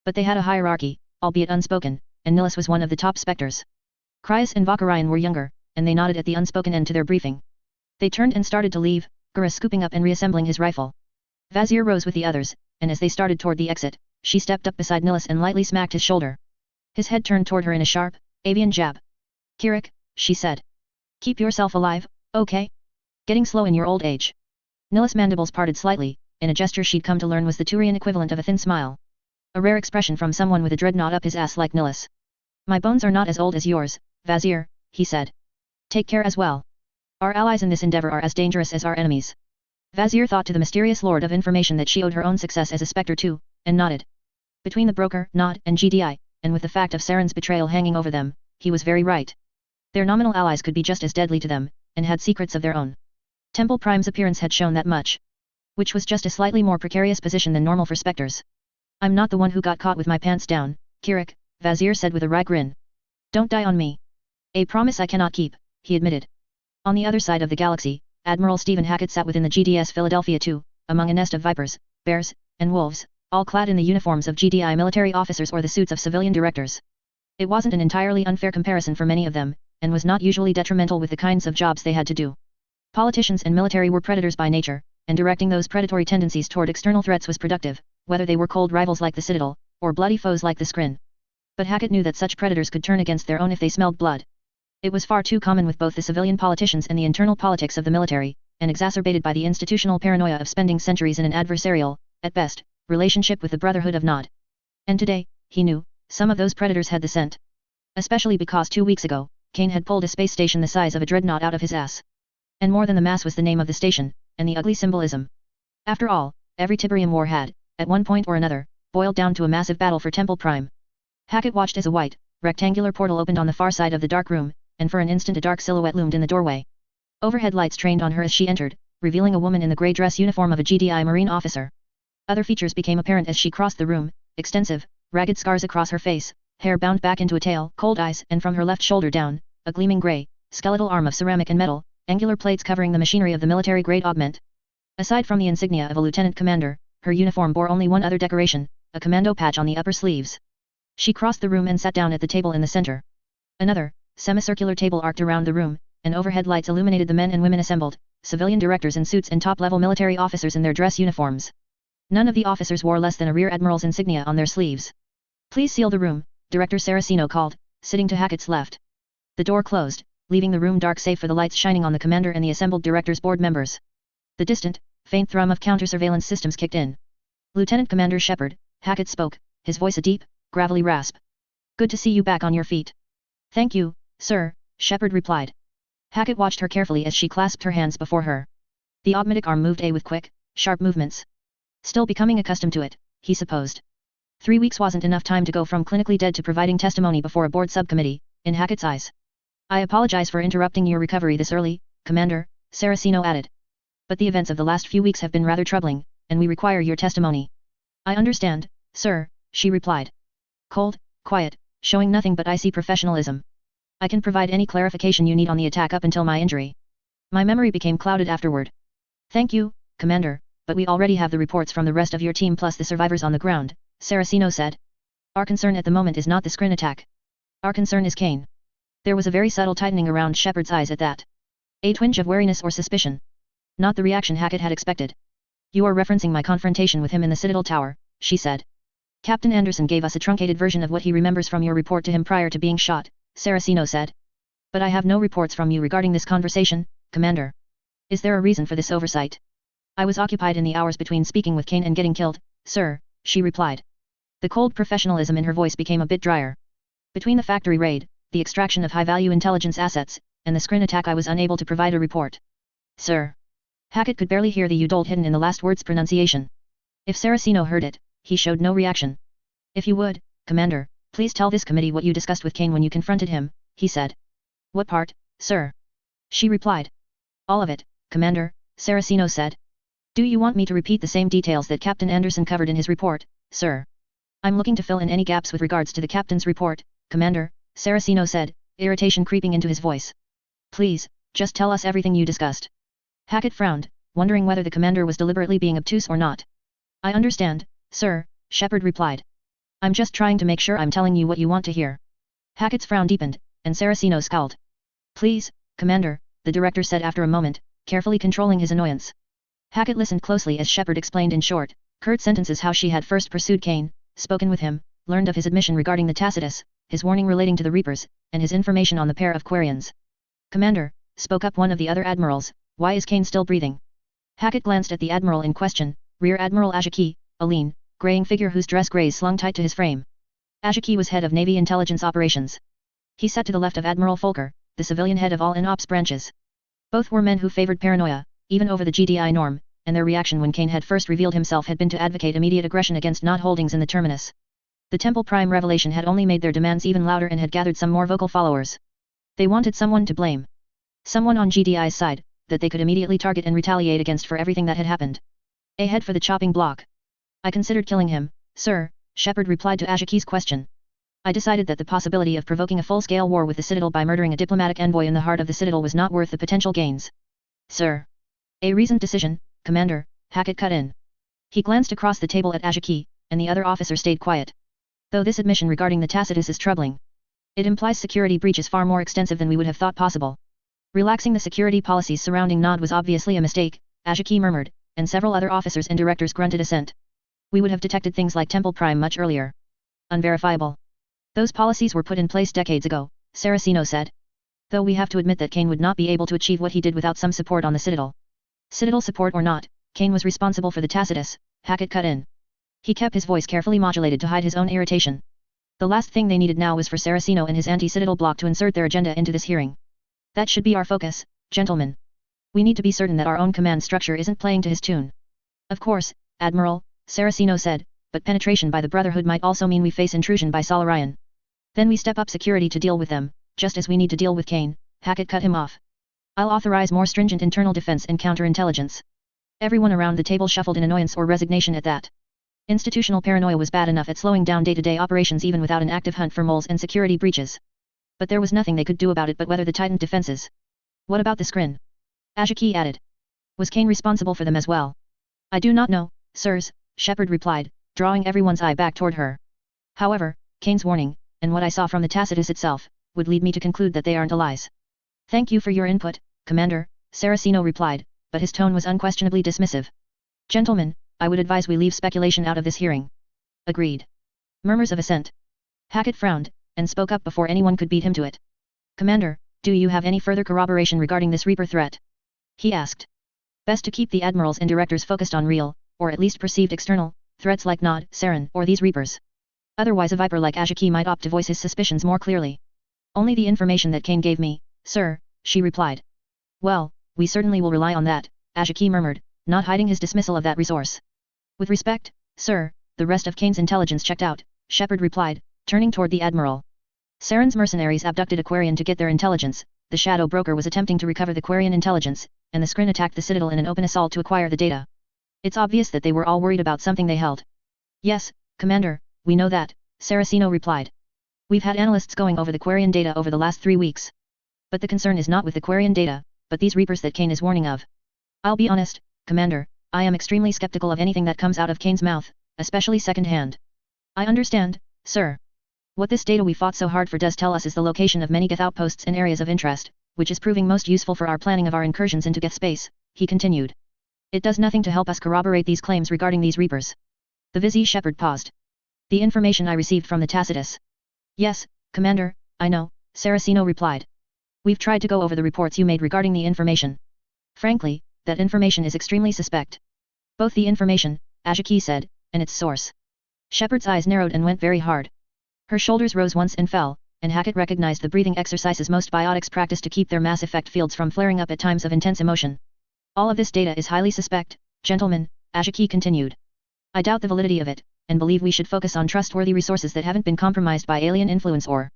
But they had a hierarchy, albeit unspoken, and Nilus was one of the top Spectres. Kryas and Vakarian were younger, and they nodded at the unspoken end to their briefing. They turned and started to leave, Gura scooping up and reassembling his rifle. Vazir rose with the others, and as they started toward the exit, she stepped up beside Nilus and lightly smacked his shoulder. His head turned toward her in a sharp, avian jab. Kirik, she said. Keep yourself alive, okay? Getting slow in your old age. Nilus' mandibles parted slightly, in a gesture she'd come to learn was the Turian equivalent of a thin smile. A rare expression from someone with a dreadnought up his ass like Nilus. My bones are not as old as yours, Vazir, he said. Take care as well. Our allies in this endeavor are as dangerous as our enemies. Vazir thought to the mysterious lord of information that she owed her own success as a Spectre too, and nodded. Between the broker, Nod, and GDI, and with the fact of Saren's betrayal hanging over them, he was very right. Their nominal allies could be just as deadly to them, and had secrets of their own. Temple Prime's appearance had shown that much. Which was just a slightly more precarious position than normal for Spectres. I'm not the one who got caught with my pants down, Kirik, Vazir said with a wry grin. Don't die on me. A promise I cannot keep, he admitted. On the other side of the galaxy, Admiral Stephen Hackett sat within the GDS Philadelphia II, among a nest of vipers, bears, and wolves, all clad in the uniforms of GDI military officers or the suits of civilian directors. It wasn't an entirely unfair comparison for many of them, and was not usually detrimental with the kinds of jobs they had to do. Politicians and military were predators by nature, and directing those predatory tendencies toward external threats was productive, whether they were cold rivals like the Citadel, or bloody foes like the Skrin. But Hackett knew that such predators could turn against their own if they smelled blood. It was far too common with both the civilian politicians and the internal politics of the military, and exacerbated by the institutional paranoia of spending centuries in an adversarial, at best, relationship with the Brotherhood of Nod. And today, he knew, some of those predators had the scent. Especially because 2 weeks ago, Kane had pulled a space station the size of a dreadnought out of his ass. And more than the mass was the name of the station, and the ugly symbolism. After all, every Tiberium war had, at one point or another, boiled down to a massive battle for Temple Prime. Hackett watched as a white, rectangular portal opened on the far side of the dark room, and for an instant a dark silhouette loomed in the doorway. Overhead lights trained on her as she entered, revealing a woman in the grey dress uniform of a GDI Marine officer. Other features became apparent as she crossed the room, extensive, ragged scars across her face, hair bound back into a tail, cold eyes, and from her left shoulder down, a gleaming grey, skeletal arm of ceramic and metal, Angular plates covering the machinery of the military-grade augment. Aside from the insignia of a lieutenant commander, her uniform bore only one other decoration, a commando patch on the upper sleeves. She crossed the room and sat down at the table in the center. Another, semicircular table arced around the room, and overhead lights illuminated the men and women assembled, civilian directors in suits and top-level military officers in their dress uniforms. None of the officers wore less than a rear admiral's insignia on their sleeves. "Please seal the room," Director Saraceno called, sitting to Hackett's left. The door closed, leaving the room dark save for the lights shining on the commander and the assembled directors' board members. The distant, faint thrum of counter-surveillance systems kicked in. "Lieutenant Commander Shepard," Hackett spoke, his voice a deep, gravelly rasp. "Good to see you back on your feet." "Thank you, sir," Shepard replied. Hackett watched her carefully as she clasped her hands before her. The augmetic arm moved with quick, sharp movements. Still becoming accustomed to it, he supposed. 3 weeks wasn't enough time to go from clinically dead to providing testimony before a board subcommittee, in Hackett's eyes. "I apologize for interrupting your recovery this early, Commander," Saraceno added. "But the events of the last few weeks have been rather troubling, and we require your testimony." "I understand, sir," she replied. Cold, quiet, showing nothing but icy professionalism. "I can provide any clarification you need on the attack up until my injury. My memory became clouded afterward." "Thank you, Commander, but we already have the reports from the rest of your team plus the survivors on the ground," Saraceno said. "Our concern at the moment is not the screen attack. Our concern is Kane." There was a very subtle tightening around Shepard's eyes at that. A twinge of wariness or suspicion. Not the reaction Hackett had expected. "You are referencing my confrontation with him in the Citadel Tower," she said. "Captain Anderson gave us a truncated version of what he remembers from your report to him prior to being shot," Saraceno said. "But I have no reports from you regarding this conversation, Commander. Is there a reason for this oversight?" "I was occupied in the hours between speaking with Kane and getting killed, sir," she replied. The cold professionalism in her voice became a bit drier. "Between the factory raid, the extraction of high-value intelligence assets, and the screen attack I was unable to provide a report." "Sir." Hackett could barely hear the U-dolt hidden in the last word's pronunciation. If Saraceno heard it, he showed no reaction. "If you would, Commander, please tell this committee what you discussed with Kane when you confronted him," he said. "What part, sir?" she replied. "All of it, Commander," Saraceno said. "Do you want me to repeat the same details that Captain Anderson covered in his report, sir?" "I'm looking to fill in any gaps with regards to the captain's report, Commander," Saraceno said, irritation creeping into his voice. "Please, just tell us everything you discussed." Hackett frowned, wondering whether the commander was deliberately being obtuse or not. "I understand, sir," Shepard replied. "I'm just trying to make sure I'm telling you what you want to hear." Hackett's frown deepened, and Saraceno scowled. "Please, Commander," the director said after a moment, carefully controlling his annoyance. Hackett listened closely as Shepard explained in short, curt sentences how she had first pursued Kane, spoken with him, learned of his admission regarding the Tacitus, his warning relating to the Reapers, and his information on the pair of Quarians. "Commander," spoke up one of the other admirals, "why is Kane still breathing?" Hackett glanced at the admiral in question, Rear Admiral Ajaki, a lean, graying figure whose dress grays slung tight to his frame. Ajaki was head of Navy Intelligence Operations. He sat to the left of Admiral Folker, the civilian head of all in-ops branches. Both were men who favored paranoia, even over the GDI norm, and their reaction when Kane had first revealed himself had been to advocate immediate aggression against Nod Holdings in the Terminus. The Temple Prime revelation had only made their demands even louder and had gathered some more vocal followers. They wanted someone to blame. Someone on GDI's side, that they could immediately target and retaliate against for everything that had happened. A head for the chopping block. "I considered killing him, sir," Shepard replied to Ajaki's question. "I decided that the possibility of provoking a full-scale war with the Citadel by murdering a diplomatic envoy in the heart of the Citadel was not worth the potential gains." "Sir." "A reasoned decision, Commander," Hackett cut in. He glanced across the table at Ajaki, and the other officer stayed quiet. "Though this admission regarding the Tacitus is troubling. It implies security breach is far more extensive than we would have thought possible." Relaxing the security policies surrounding Nod was obviously a mistake, Ajaki murmured, and several other officers and directors grunted assent. "We would have detected things like Temple Prime much earlier." "Unverifiable. Those policies were put in place decades ago," Saraceno said. "Though we have to admit that Kane would not be able to achieve what he did without some support on the Citadel." "Citadel support or not, Kane was responsible for the Tacitus," Hackett cut in. He kept his voice carefully modulated to hide his own irritation. The last thing they needed now was for Saraceno and his anti-Citadel bloc to insert their agenda into this hearing. "That should be our focus, gentlemen. We need to be certain that our own command structure isn't playing to his tune." "Of course, Admiral," Saraceno said, "but penetration by the Brotherhood might also mean we face intrusion by Solarian. Then we step up security to deal with them, just as we need to deal with Kane," Hackett cut him off. "I'll authorize more stringent internal defense and counterintelligence." Everyone around the table shuffled in annoyance or resignation at that. Institutional paranoia was bad enough at slowing down day-to-day operations even without an active hunt for moles and security breaches. But there was nothing they could do about it but weather the tightened defenses. "What about the scrin?" Ashiki added. Was Kane responsible for them as well? I do not know, sirs, Shepard replied, drawing everyone's eye back toward her. However, Kane's warning, and what I saw from the Tacitus itself, would lead me to conclude that they aren't allies. Thank you for your input, Commander, Saraceno replied, but his tone was unquestionably dismissive. Gentlemen, I would advise we leave speculation out of this hearing. Agreed. Murmurs of assent. Hackett frowned, and spoke up before anyone could beat him to it. Commander, do you have any further corroboration regarding this Reaper threat? He asked. Best to keep the admirals and directors focused on real, or at least perceived external, threats like Nod, Saren, or these Reapers. Otherwise a Viper like Ashiki might opt to voice his suspicions more clearly. Only the information that Kane gave me, sir, she replied. Well, we certainly will rely on that, Ashiki murmured, not hiding his dismissal of that resource. With respect, sir, the rest of Kane's intelligence checked out, Shepard replied, turning toward the admiral. Saren's mercenaries abducted Aquarian to get their intelligence, the Shadow Broker was attempting to recover the Aquarian intelligence, and the Skrin attacked the Citadel in an open assault to acquire the data. It's obvious that they were all worried about something they held. Yes, Commander, we know that, Saraceno replied. We've had analysts going over the Aquarian data over the last 3 weeks. But the concern is not with the Aquarian data, but these Reapers that Kane is warning of. I'll be honest, Commander, I am extremely skeptical of anything that comes out of Kane's mouth, especially second-hand. I understand, sir. What this data we fought so hard for does tell us is the location of many Geth outposts and areas of interest, which is proving most useful for our planning of our incursions into Geth space, he continued. It does nothing to help us corroborate these claims regarding these Reapers. The Vizier Shepard paused. The information I received from the Tacitus. Yes, Commander, I know, Saraceno replied. We've tried to go over the reports you made regarding the information. Frankly, that information is extremely suspect. Both the information, Ashiki said, and its source. Shepard's eyes narrowed and went very hard. Her shoulders rose once and fell, and Hackett recognized the breathing exercises most biotics practice to keep their mass effect fields from flaring up at times of intense emotion. All of this data is highly suspect, gentlemen, Ashiki continued. I doubt the validity of it, and believe we should focus on trustworthy resources that haven't been compromised by alien influence or...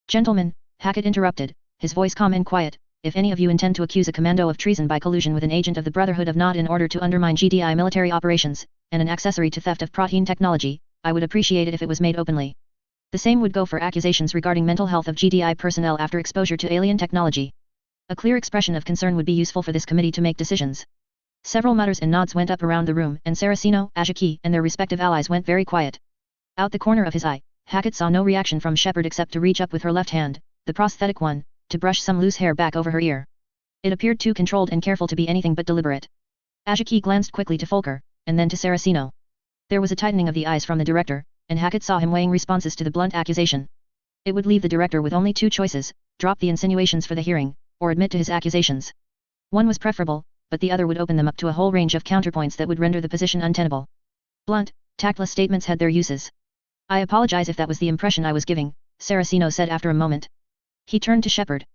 Gentlemen, Hackett interrupted, his voice calm and quiet, if any of you intend to accuse a commando of treason by collusion with an agent of the Brotherhood of Nod in order to undermine GDI military operations, and an accessory to theft of protein technology, I would appreciate it if it was made openly. The same would go for accusations regarding mental health of GDI personnel after exposure to alien technology. A clear expression of concern would be useful for this committee to make decisions. Several mutters and nods went up around the room, and Saraceno, Ashiki, and their respective allies went very quiet. Out the corner of his eye, Hackett saw no reaction from Shepard except to reach up with her left hand, the prosthetic one, to brush some loose hair back over her ear. It appeared too controlled and careful to be anything but deliberate. Ashiki glanced quickly to Folker, and then to Saraceno. There was a tightening of the eyes from the director, and Hackett saw him weighing responses to the blunt accusation. It would leave the director with only 2 choices, drop the insinuations for the hearing, or admit to his accusations. One was preferable, but the other would open them up to a whole range of counterpoints that would render the position untenable. Blunt, tactless statements had their uses. I apologize if that was the impression I was giving, Saraceno said after a moment. He turned to Shepard.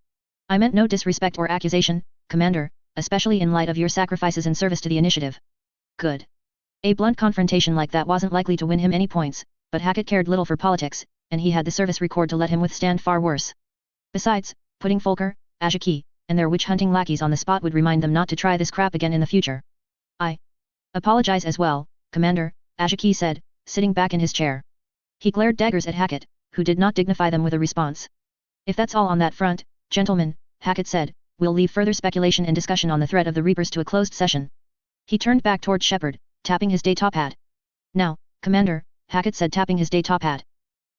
I meant no disrespect or accusation, Commander, especially in light of your sacrifices in service to the initiative. Good. A blunt confrontation like that wasn't likely to win him any points, but Hackett cared little for politics, and he had the service record to let him withstand far worse. Besides, putting Folker, Ashiki, and their witch-hunting lackeys on the spot would remind them not to try this crap again in the future. I apologize as well, Commander, Ashiki said, sitting back in his chair. He glared daggers at Hackett, who did not dignify them with a response. If that's all on that front, gentlemen, Hackett said, we'll leave further speculation and discussion on the threat of the Reapers to a closed session. He turned back toward Shepard, tapping his day top hat. Now, Commander, Hackett said tapping his day top hat.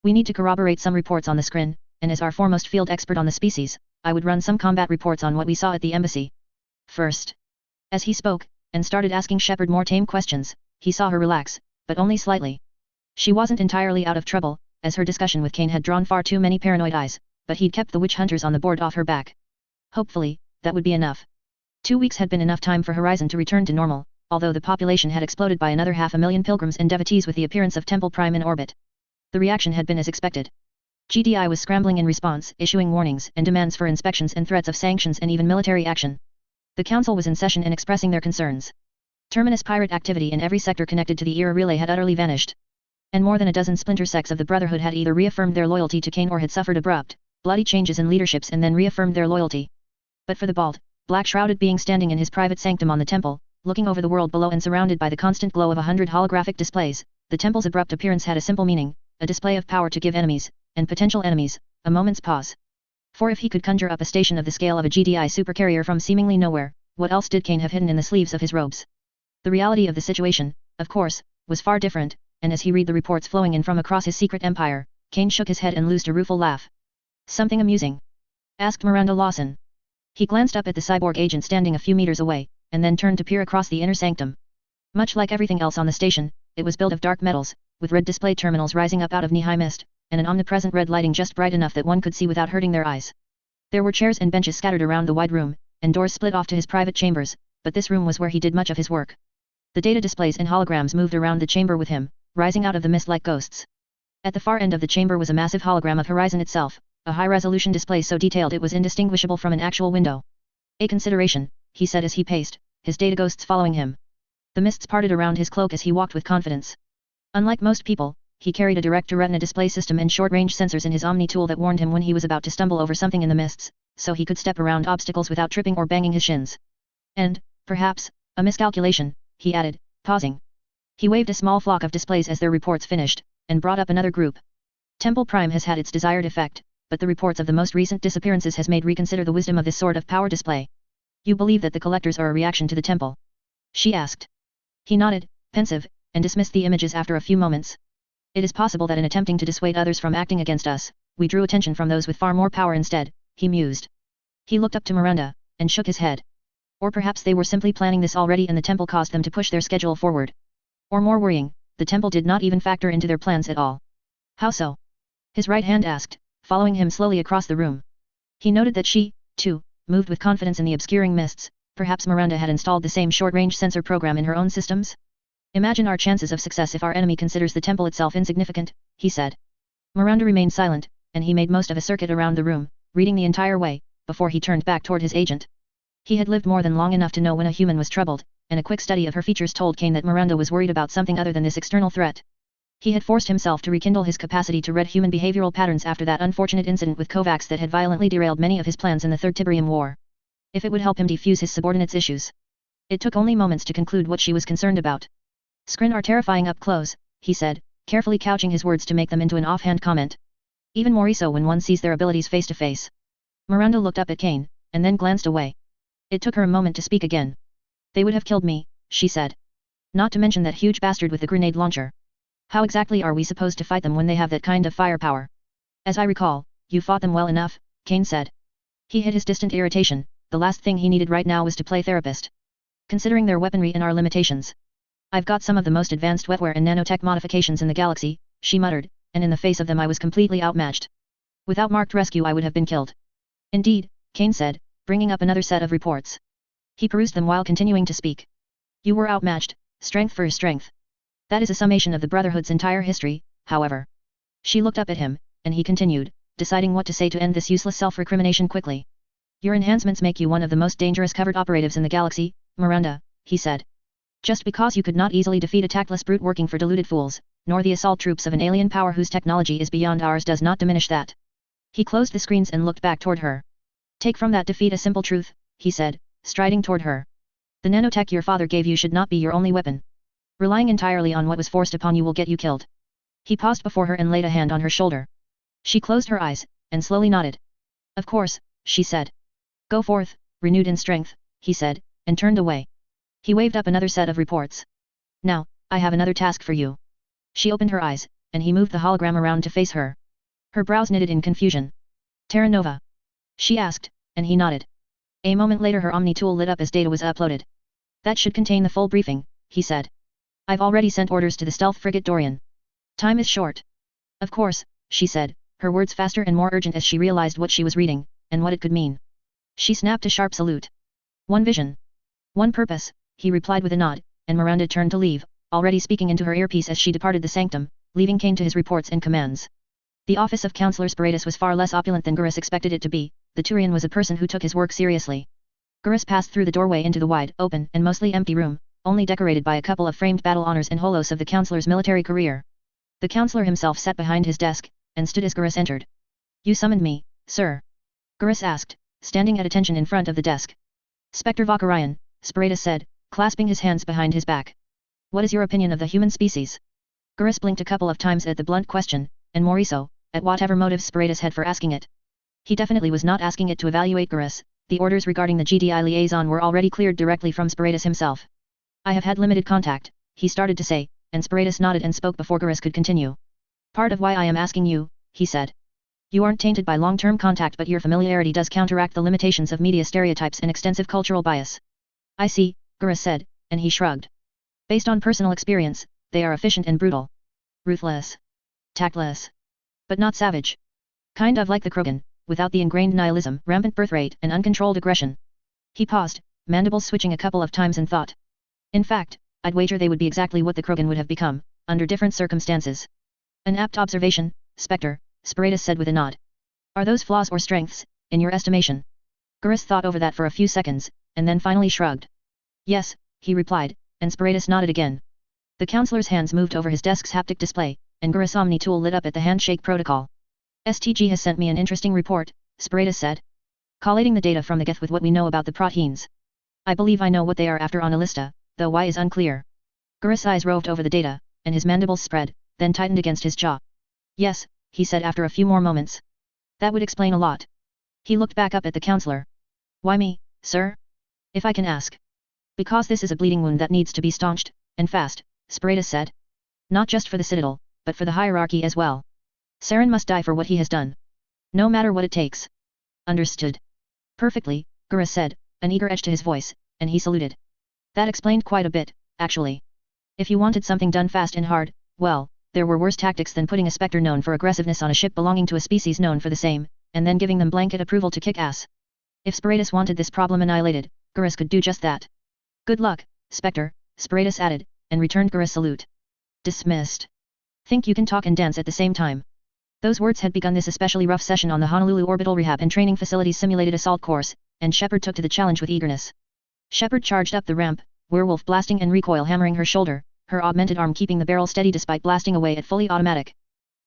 We need to corroborate some reports on the Skrin, and as our foremost field expert on the species, I would run some combat reports on what we saw at the embassy. First. As he spoke, and started asking Shepard more tame questions, he saw her relax, but only slightly. She wasn't entirely out of trouble, as her discussion with Kane had drawn far too many paranoid eyes, but he'd kept the witch hunters on the board off her back. Hopefully, that would be enough. 2 weeks had been enough time for Horizon to return to normal, although the population had exploded by another 500,000 pilgrims and devotees with the appearance of Temple Prime in orbit. The reaction had been as expected. GDI was scrambling in response, issuing warnings and demands for inspections and threats of sanctions and even military action. The Council was in session and expressing their concerns. Terminus pirate activity in every sector connected to the Era Relay had utterly vanished. And more than a dozen splinter sects of the Brotherhood had either reaffirmed their loyalty to Kane or had suffered abrupt, bloody changes in leaderships and then reaffirmed their loyalty. But for the bald, black-shrouded being standing in his private sanctum on the temple, looking over the world below and surrounded by the constant glow of 100 holographic displays, the temple's abrupt appearance had a simple meaning, a display of power to give enemies, and potential enemies, a moment's pause. For if he could conjure up a station of the scale of a GDI supercarrier from seemingly nowhere, what else did Kane have hidden in the sleeves of his robes? The reality of the situation, of course, was far different, and as he read the reports flowing in from across his secret empire, Kane shook his head and loosed a rueful laugh. Something amusing? Asked Miranda Lawson. He glanced up at the cyborg agent standing a few meters away, and then turned to peer across the inner sanctum. Much like everything else on the station, it was built of dark metals, with red display terminals rising up out of knee-high mist, and an omnipresent red lighting just bright enough that one could see without hurting their eyes. There were chairs and benches scattered around the wide room, and doors split off to his private chambers, but this room was where he did much of his work. The data displays and holograms moved around the chamber with him, rising out of the mist like ghosts. At the far end of the chamber was a massive hologram of Horizon itself, a high-resolution display so detailed it was indistinguishable from an actual window. A consideration, he said as he paced, his data ghosts following him. The mists parted around his cloak as he walked with confidence. Unlike most people, he carried a direct-to-retina display system and short-range sensors in his Omni tool that warned him when he was about to stumble over something in the mists, so he could step around obstacles without tripping or banging his shins. And, perhaps, a miscalculation, he added, pausing. He waved a small flock of displays as their reports finished, and brought up another group. Temple Prime has had its desired effect, but the reports of the most recent disappearances has made reconsider the wisdom of this sort of power display. You believe that the collectors are a reaction to the temple? She asked. He nodded, pensive, and dismissed the images after a few moments. It is possible that in attempting to dissuade others from acting against us, we drew attention from those with far more power instead, he mused. He looked up to Miranda, and shook his head. Or perhaps they were simply planning this already and the temple caused them to push their schedule forward. Or more worrying, the temple did not even factor into their plans at all. How so? His right hand asked, following him slowly across the room. He noted that she, too, moved with confidence in the obscuring mists. Perhaps Miranda had installed the same short-range sensor program in her own systems? Imagine our chances of success if our enemy considers the temple itself insignificant, he said. Miranda remained silent, and he made most of a circuit around the room, reading the entire way, before he turned back toward his agent. He had lived more than long enough to know when a human was troubled, and a quick study of her features told Kane that Miranda was worried about something other than this external threat. He had forced himself to rekindle his capacity to read human behavioral patterns after that unfortunate incident with Kovacs that had violently derailed many of his plans in the Third Tiberium War. If it would help him defuse his subordinates' issues. It took only moments to conclude what she was concerned about. Skrin are terrifying up close, he said, carefully couching his words to make them into an offhand comment. Even more so when one sees their abilities face to face. Miranda looked up at Kane, and then glanced away. It took her a moment to speak again. They would have killed me, she said. Not to mention that huge bastard with the grenade launcher. How exactly are we supposed to fight them when they have that kind of firepower? As I recall, you fought them well enough, Kane said. He hid his distant irritation. The last thing he needed right now was to play therapist. Considering their weaponry and our limitations. I've got some of the most advanced wetware and nanotech modifications in the galaxy, she muttered, and in the face of them I was completely outmatched. Without marked rescue I would have been killed. Indeed, Kane said, bringing up another set of reports. He perused them while continuing to speak. You were outmatched, strength for strength. That is a summation of the Brotherhood's entire history, however. She looked up at him, and he continued, deciding what to say to end this useless self-recrimination quickly. Your enhancements make you one of the most dangerous covert operatives in the galaxy, Miranda, he said. Just because you could not easily defeat a tactless brute working for deluded fools, nor the assault troops of an alien power whose technology is beyond ours does not diminish that. He closed the screens and looked back toward her. Take from that defeat a simple truth, he said, striding toward her. The nanotech your father gave you should not be your only weapon. Relying entirely on what was forced upon you will get you killed. He paused before her and laid a hand on her shoulder. She closed her eyes, and slowly nodded. Of course, she said. Go forth, renewed in strength, he said, and turned away. He waved up another set of reports. Now, I have another task for you. She opened her eyes, and he moved the hologram around to face her. Her brows knitted in confusion. Terra Nova? She asked, and he nodded. A moment later her Omni tool lit up as data was uploaded. That should contain the full briefing, he said. I've already sent orders to the stealth frigate Dorian. Time is short. Of course, she said, her words faster and more urgent as she realized what she was reading, and what it could mean. She snapped a sharp salute. One vision. One purpose, he replied with a nod, and Miranda turned to leave, already speaking into her earpiece as she departed the sanctum, leaving Kane to his reports and commands. The office of Councillor Sparatus was far less opulent than Gurus expected it to be. The Turian was a person who took his work seriously. Gurus passed through the doorway into the wide, open, and mostly empty room, only decorated by a couple of framed battle honors and holos of the councillor's military career. The councillor himself sat behind his desk, and stood as Gurus entered. You summoned me, sir? Gurus asked, standing at attention in front of the desk. Spectre Vakarian, Sparatus said, clasping his hands behind his back. What is your opinion of the human species? Gurus blinked a couple of times at the blunt question, and more so, at whatever motive Sparatus had for asking it. He definitely was not asking it to evaluate Gurus, the orders regarding the GDI liaison were already cleared directly from Spiritus himself. I have had limited contact, he started to say, and Spiritus nodded and spoke before Gurus could continue. Part of why I am asking you, he said. You aren't tainted by long-term contact, but your familiarity does counteract the limitations of media stereotypes and extensive cultural bias. I see, Gurus said, and he shrugged. Based on personal experience, they are efficient and brutal. Ruthless. Tactless. But not savage. Kind of like the Krogan, without the ingrained nihilism, rampant birth rate, and uncontrolled aggression. He paused, mandibles switching a couple of times in thought. In fact, I'd wager they would be exactly what the Krogan would have become, under different circumstances. An apt observation, Spectre, Spiritus said with a nod. Are those flaws or strengths, in your estimation? Gurus thought over that for a few seconds, and then finally shrugged. Yes, he replied, and Spiritus nodded again. The counselor's hands moved over his desk's haptic display, and Gurus' Omni tool lit up at the handshake protocol. STG has sent me an interesting report, Spiritus said. Collating the data from the Geth with what we know about the Proteins. I believe I know what they are after on a lista, though why is unclear. Gurus' eyes roved over the data, and his mandibles spread, then tightened against his jaw. Yes, he said after a few more moments. That would explain a lot. He looked back up at the counselor. Why me, sir? If I can ask. Because this is a bleeding wound that needs to be staunched, and fast, Spiritus said. Not just for the Citadel, but for the hierarchy as well. Saren must die for what he has done. No matter what it takes. Understood. Perfectly, Gurus said, an eager edge to his voice, and he saluted. That explained quite a bit, actually. If you wanted something done fast and hard, well, there were worse tactics than putting a Spectre known for aggressiveness on a ship belonging to a species known for the same, and then giving them blanket approval to kick ass. If Spiritus wanted this problem annihilated, Gurus could do just that. Good luck, Spectre, Spiritus added, and returned Gurus' salute. Dismissed. Think you can talk and dance at the same time. Those words had begun this especially rough session on the Honolulu Orbital Rehab and Training Facility's simulated assault course, and Shepard took to the challenge with eagerness. Shepard charged up the ramp, Werewolf blasting and recoil hammering her shoulder, her augmented arm keeping the barrel steady despite blasting away at fully automatic.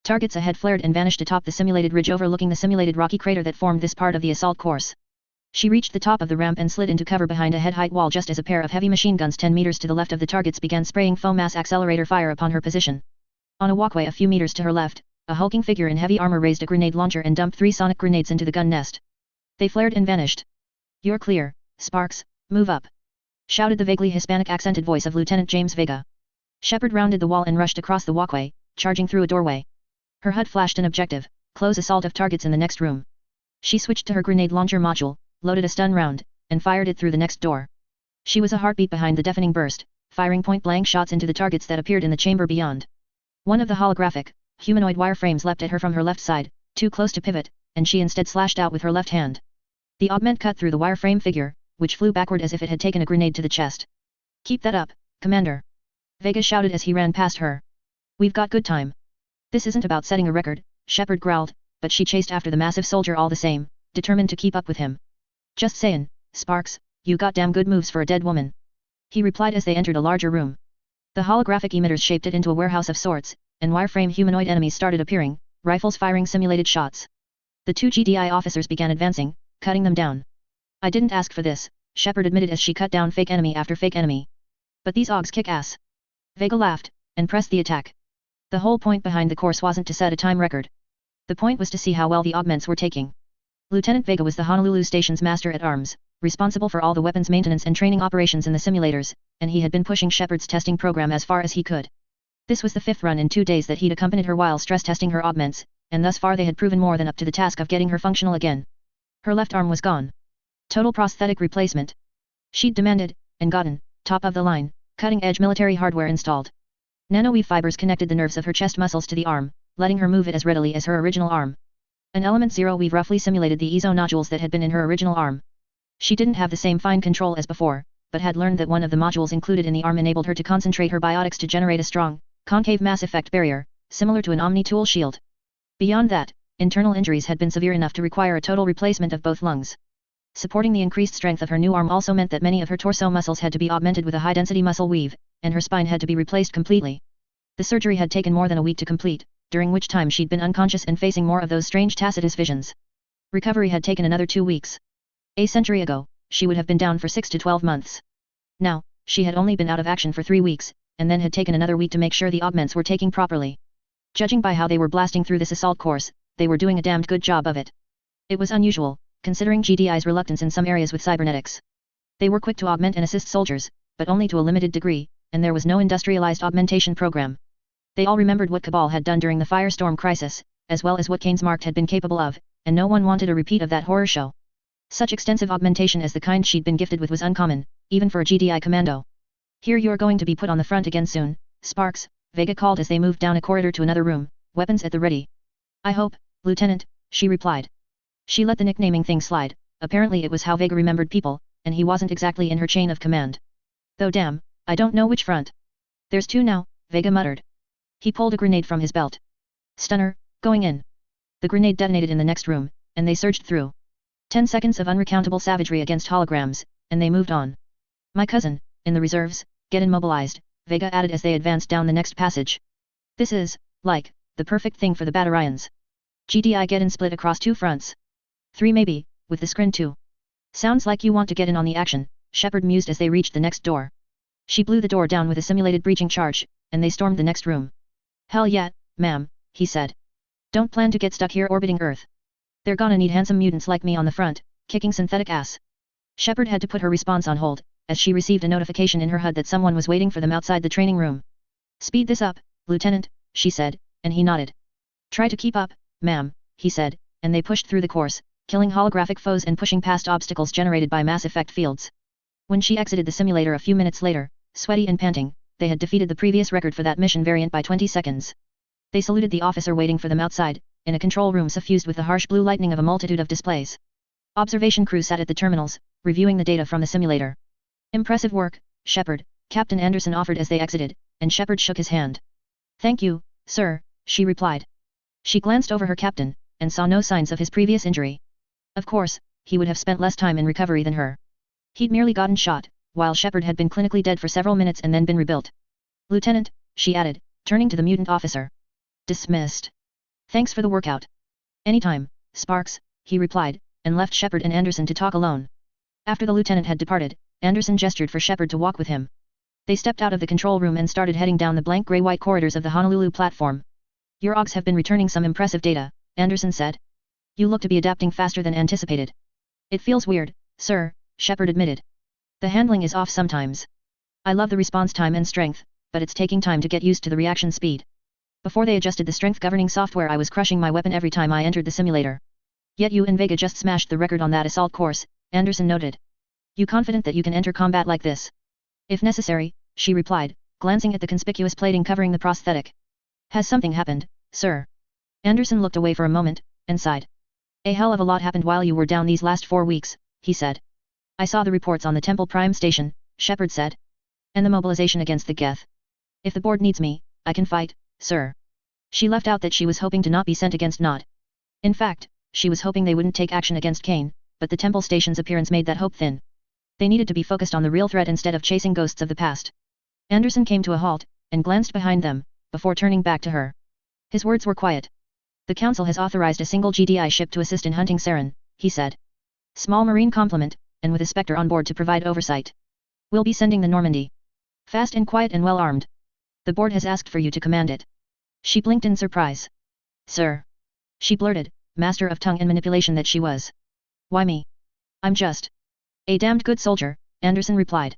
Targets ahead flared and vanished atop the simulated ridge overlooking the simulated rocky crater that formed this part of the assault course. She reached the top of the ramp and slid into cover behind a head-height wall just as a pair of heavy machine guns 10 meters to the left of the targets began spraying foam mass accelerator fire upon her position. On a walkway a few meters to her left, a hulking figure in heavy armor raised a grenade launcher and dumped 3 sonic grenades into the gun nest. They flared and vanished. You're clear, Sparks, move up. Shouted the vaguely Hispanic accented voice of Lieutenant James Vega. Shepard rounded the wall and rushed across the walkway, charging through a doorway. Her HUD flashed an objective, close assault of targets in the next room. She switched to her grenade launcher module, loaded a stun round, and fired it through the next door. She was a heartbeat behind the deafening burst, firing point-blank shots into the targets that appeared in the chamber beyond. One of the holographic, humanoid wireframes leapt at her from her left side, too close to pivot, and she instead slashed out with her left hand. The augment cut through the wireframe figure, which flew backward as if it had taken a grenade to the chest. Keep that up, Commander. Vega shouted as he ran past her. We've got good time. This isn't about setting a record, Shepard growled, but she chased after the massive soldier all the same, determined to keep up with him. Just sayin', Sparks, you got damn good moves for a dead woman. He replied as they entered a larger room. The holographic emitters shaped it into a warehouse of sorts, and wireframe humanoid enemies started appearing, rifles firing simulated shots. The 2 GDI officers began advancing, cutting them down. I didn't ask for this, Shepard admitted as she cut down fake enemy after fake enemy. But these Augs kick ass. Vega laughed, and pressed the attack. The whole point behind the course wasn't to set a time record. The point was to see how well the augments were taking. Lieutenant Vega was the Honolulu station's master-at-arms, responsible for all the weapons maintenance and training operations in the simulators, and he had been pushing Shepard's testing program as far as he could. This was the 5th run in 2 days that he'd accompanied her while stress-testing her augments, and thus far they had proven more than up to the task of getting her functional again. Her left arm was gone. Total prosthetic replacement. She'd demanded, and gotten, top-of-the-line, cutting-edge military hardware installed. Nanoweave fibers connected the nerves of her chest muscles to the arm, letting her move it as readily as her original arm. An Element Zero weave roughly simulated the EZO nodules that had been in her original arm. She didn't have the same fine control as before, but had learned that one of the modules included in the arm enabled her to concentrate her biotics to generate a strong, concave mass effect barrier, similar to an Omni tool shield. Beyond that, internal injuries had been severe enough to require a total replacement of both lungs. Supporting the increased strength of her new arm also meant that many of her torso muscles had to be augmented with a high-density muscle weave, and her spine had to be replaced completely. The surgery had taken more than a week to complete, during which time she'd been unconscious and facing more of those strange Tacitus visions. Recovery had taken another 2 weeks. A century ago, she would have been down for 6 to 12 months. Now, she had only been out of action for 3 weeks, and then had taken another week to make sure the augments were taking properly. Judging by how they were blasting through this assault course, they were doing a damned good job of it. It was unusual, considering GDI's reluctance in some areas with cybernetics. They were quick to augment and assist soldiers, but only to a limited degree, and there was no industrialized augmentation program. They all remembered what Cabal had done during the Firestorm crisis, as well as what Kane's Marked had been capable of, and no one wanted a repeat of that horror show. Such extensive augmentation as the kind she'd been gifted with was uncommon, even for a GDI commando. Here you're going to be put on the front again soon, Sparks, Vega called as they moved down a corridor to another room, weapons at the ready. I hope, Lieutenant, she replied. She let the nicknaming thing slide, apparently it was how Vega remembered people, and he wasn't exactly in her chain of command. Though damn, I don't know which front. There's two now, Vega muttered. He pulled a grenade from his belt. Stunner, going in. The grenade detonated in the next room, and they surged through. 10 seconds of unrecountable savagery against holograms, and they moved on. My cousin, in the reserves, get immobilized, Vega added as they advanced down the next passage. This is, like, the perfect thing for the Batarians. GDI get in split across 2 fronts. 3 maybe, with the screen too. Sounds like you want to get in on the action, Shepard mused as they reached the next door. She blew the door down with a simulated breaching charge, and they stormed the next room. Hell yeah, ma'am, he said. Don't plan to get stuck here orbiting Earth. They're gonna need handsome mutants like me on the front, kicking synthetic ass. Shepard had to put her response on hold, as she received a notification in her HUD that someone was waiting for them outside the training room. Speed this up, Lieutenant, she said, and he nodded. Try to keep up, ma'am, he said, and they pushed through the course, killing holographic foes and pushing past obstacles generated by mass effect fields. When she exited the simulator a few minutes later, sweaty and panting, they had defeated the previous record for that mission variant by 20 seconds. They saluted the officer waiting for them outside, in a control room suffused with the harsh blue lightning of a multitude of displays. Observation crew sat at the terminals, reviewing the data from the simulator. Impressive work, Shepard, Captain Anderson offered as they exited, and Shepard shook his hand. Thank you, sir, she replied. She glanced over her captain, and saw no signs of his previous injury. Of course, he would have spent less time in recovery than her. He'd merely gotten shot, while Shepard had been clinically dead for several minutes and then been rebuilt. Lieutenant, she added, turning to the mutant officer. Dismissed. Thanks for the workout. Anytime, Sparks, he replied, and left Shepard and Anderson to talk alone. After the lieutenant had departed, Anderson gestured for Shepard to walk with him. They stepped out of the control room and started heading down the blank gray-white corridors of the Honolulu platform. Your AUGs have been returning some impressive data, Anderson said. You look to be adapting faster than anticipated. It feels weird, sir, Shepard admitted. The handling is off sometimes. I love the response time and strength, but it's taking time to get used to the reaction speed. Before they adjusted the strength governing software, I was crushing my weapon every time I entered the simulator. Yet you and Vega just smashed the record on that assault course, Anderson noted. You confident that you can enter combat like this? If necessary, she replied, glancing at the conspicuous plating covering the prosthetic. Has something happened, sir? Anderson looked away for a moment, and sighed. A hell of a lot happened while you were down these last 4 weeks, he said. I saw the reports on the Temple Prime station, Shepard said. And the mobilization against the Geth. If the board needs me, I can fight, sir. She left out that she was hoping to not be sent against Nod. In fact, she was hoping they wouldn't take action against Kane, but the Temple station's appearance made that hope thin. They needed to be focused on the real threat instead of chasing ghosts of the past. Anderson came to a halt, and glanced behind them, before turning back to her. His words were quiet. The Council has authorized a single GDI ship to assist in hunting Saren, he said. Small marine complement, and with a Spectre on board to provide oversight. We'll be sending the Normandy. Fast and quiet and well armed. The board has asked for you to command it. She blinked in surprise. Sir. She blurted, master of tongue and manipulation that she was. Why me? I'm just a damned good soldier, Anderson replied.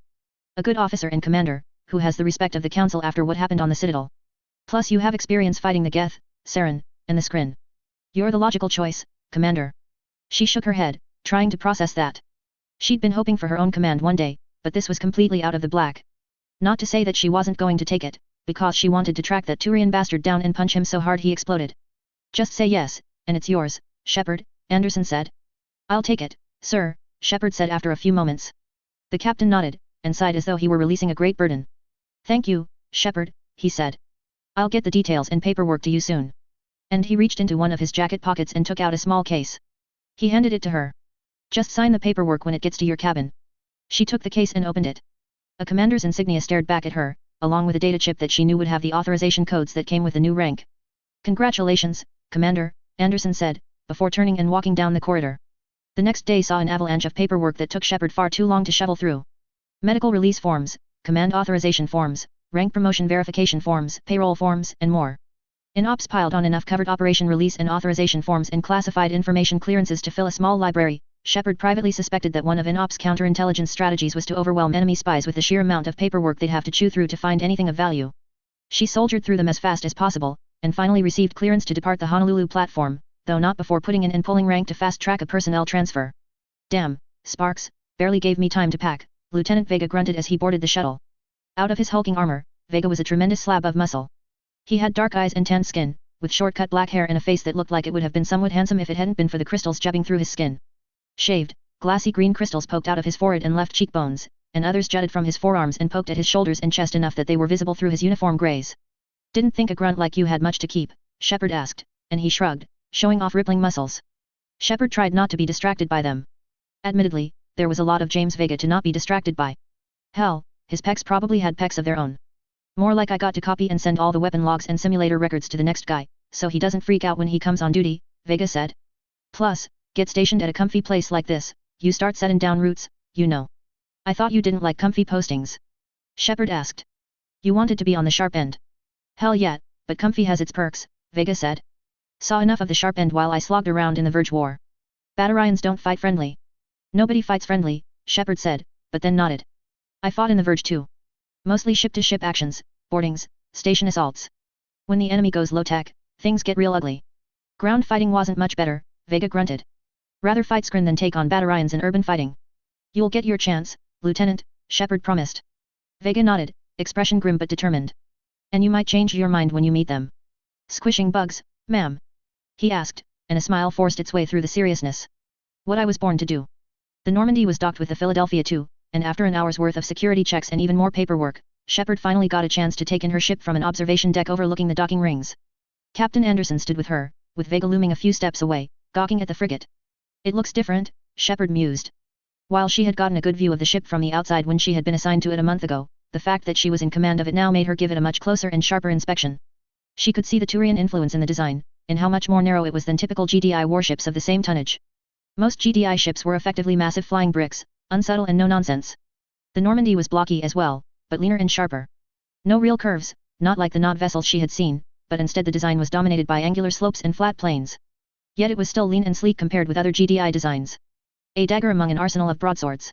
A good officer and commander, who has the respect of the Council after what happened on the Citadel. Plus you have experience fighting the Geth, Saren, and the Skrin. You're the logical choice, Commander. She shook her head, trying to process that. She'd been hoping for her own command one day, but this was completely out of the black. Not to say that she wasn't going to take it, because she wanted to track that Turian bastard down and punch him so hard he exploded. Just say yes, and it's yours, Shepard, Anderson said. I'll take it, sir, Shepard said after a few moments. The captain nodded, and sighed as though he were releasing a great burden. Thank you, Shepard, he said. I'll get the details and paperwork to you soon. And he reached into one of his jacket pockets and took out a small case. He handed it to her. Just sign the paperwork when it gets to your cabin. She took the case and opened it. A commander's insignia stared back at her, along with a data chip that she knew would have the authorization codes that came with the new rank. Congratulations, Commander, Anderson said, before turning and walking down the corridor. The next day saw an avalanche of paperwork that took Shepard far too long to shovel through. Medical release forms, command authorization forms, rank promotion verification forms, payroll forms, and more. In ops piled on enough covered operation release and authorization forms and classified information clearances to fill a small library, Shepard privately suspected that one of INOP's counterintelligence strategies was to overwhelm enemy spies with the sheer amount of paperwork they'd have to chew through to find anything of value. She soldiered through them as fast as possible, and finally received clearance to depart the Honolulu platform, though not before putting in and pulling rank to fast-track a personnel transfer. Damn, Sparks, barely gave me time to pack, Lieutenant Vega grunted as he boarded the shuttle. Out of his hulking armor, Vega was a tremendous slab of muscle. He had dark eyes and tan skin, with short-cut black hair and a face that looked like it would have been somewhat handsome if it hadn't been for the crystals jabbing through his skin. Shaved, glassy green crystals poked out of his forehead and left cheekbones, and others jutted from his forearms and poked at his shoulders and chest enough that they were visible through his uniform grays. Didn't think a grunt like you had much to keep, Shepard asked, and he shrugged, showing off rippling muscles. Shepard tried not to be distracted by them. Admittedly, there was a lot of James Vega to not be distracted by. Hell, his pecs probably had pecs of their own. More like I got to copy and send all the weapon logs and simulator records to the next guy, so he doesn't freak out when he comes on duty, Vega said. Plus, get stationed at a comfy place like this, you start setting down roots, you know. I thought you didn't like comfy postings. Shepard asked. You wanted to be on the sharp end. Hell yeah, but comfy has its perks, Vega said. Saw enough of the sharp end while I slogged around in the Verge War. Batarians don't fight friendly. Nobody fights friendly, Shepard said, but then nodded. I fought in the Verge too. Mostly ship-to-ship actions, boardings, station assaults. When the enemy goes low-tech, things get real ugly. Ground fighting wasn't much better, Vega grunted. Rather fight Skrin than take on Batarians in urban fighting. You'll get your chance, Lieutenant, Shepard promised. Vega nodded, expression grim but determined. And you might change your mind when you meet them. Squishing bugs, ma'am? He asked, and a smile forced its way through the seriousness. What I was born to do. The Normandy was docked with the Philadelphia too, and after an hour's worth of security checks and even more paperwork, Shepard finally got a chance to take in her ship from an observation deck overlooking the docking rings. Captain Anderson stood with her, with Vega looming a few steps away, gawking at the frigate. It looks different, Shepard mused. While she had gotten a good view of the ship from the outside when she had been assigned to it a month ago, the fact that she was in command of it now made her give it a much closer and sharper inspection. She could see the Turian influence in the design, in how much more narrow it was than typical GDI warships of the same tonnage. Most GDI ships were effectively massive flying bricks, unsubtle and no-nonsense. The Normandy was blocky as well, but leaner and sharper. No real curves, not like the knot vessels she had seen, but instead the design was dominated by angular slopes and flat planes. Yet it was still lean and sleek compared with other GDI designs. A dagger among an arsenal of broadswords.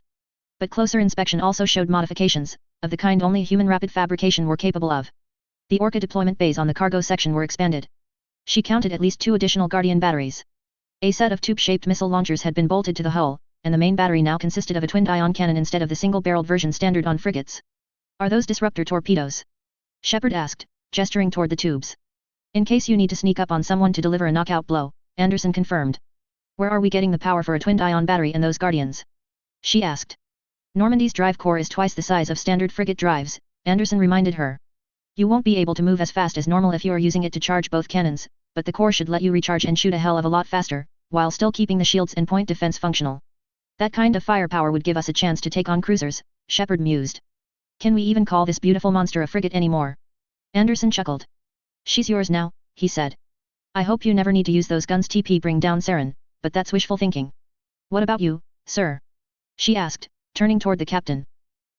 But closer inspection also showed modifications, of the kind only human rapid fabrication were capable of. The Orca deployment bays on the cargo section were expanded. She counted at least 2 additional Guardian batteries. A set of tube-shaped missile launchers had been bolted to the hull, and the main battery now consisted of a twinned-ion cannon instead of the single-barreled version standard on frigates. Are those disruptor torpedoes? Shepard asked, gesturing toward the tubes. In case you need to sneak up on someone to deliver a knockout blow, Anderson confirmed. Where are we getting the power for a twinned-ion battery in those Guardians? She asked. Normandy's drive core is twice the size of standard frigate drives, Anderson reminded her. You won't be able to move as fast as normal if you are using it to charge both cannons, but the core should let you recharge and shoot a hell of a lot faster, while still keeping the shields and point defense functional. That kind of firepower would give us a chance to take on cruisers, Shepard mused. Can we even call this beautiful monster a frigate anymore? Anderson chuckled. She's yours now, he said. I hope you never need to use those guns TP bring down Saren, but that's wishful thinking. What about you, sir? She asked, turning toward the captain.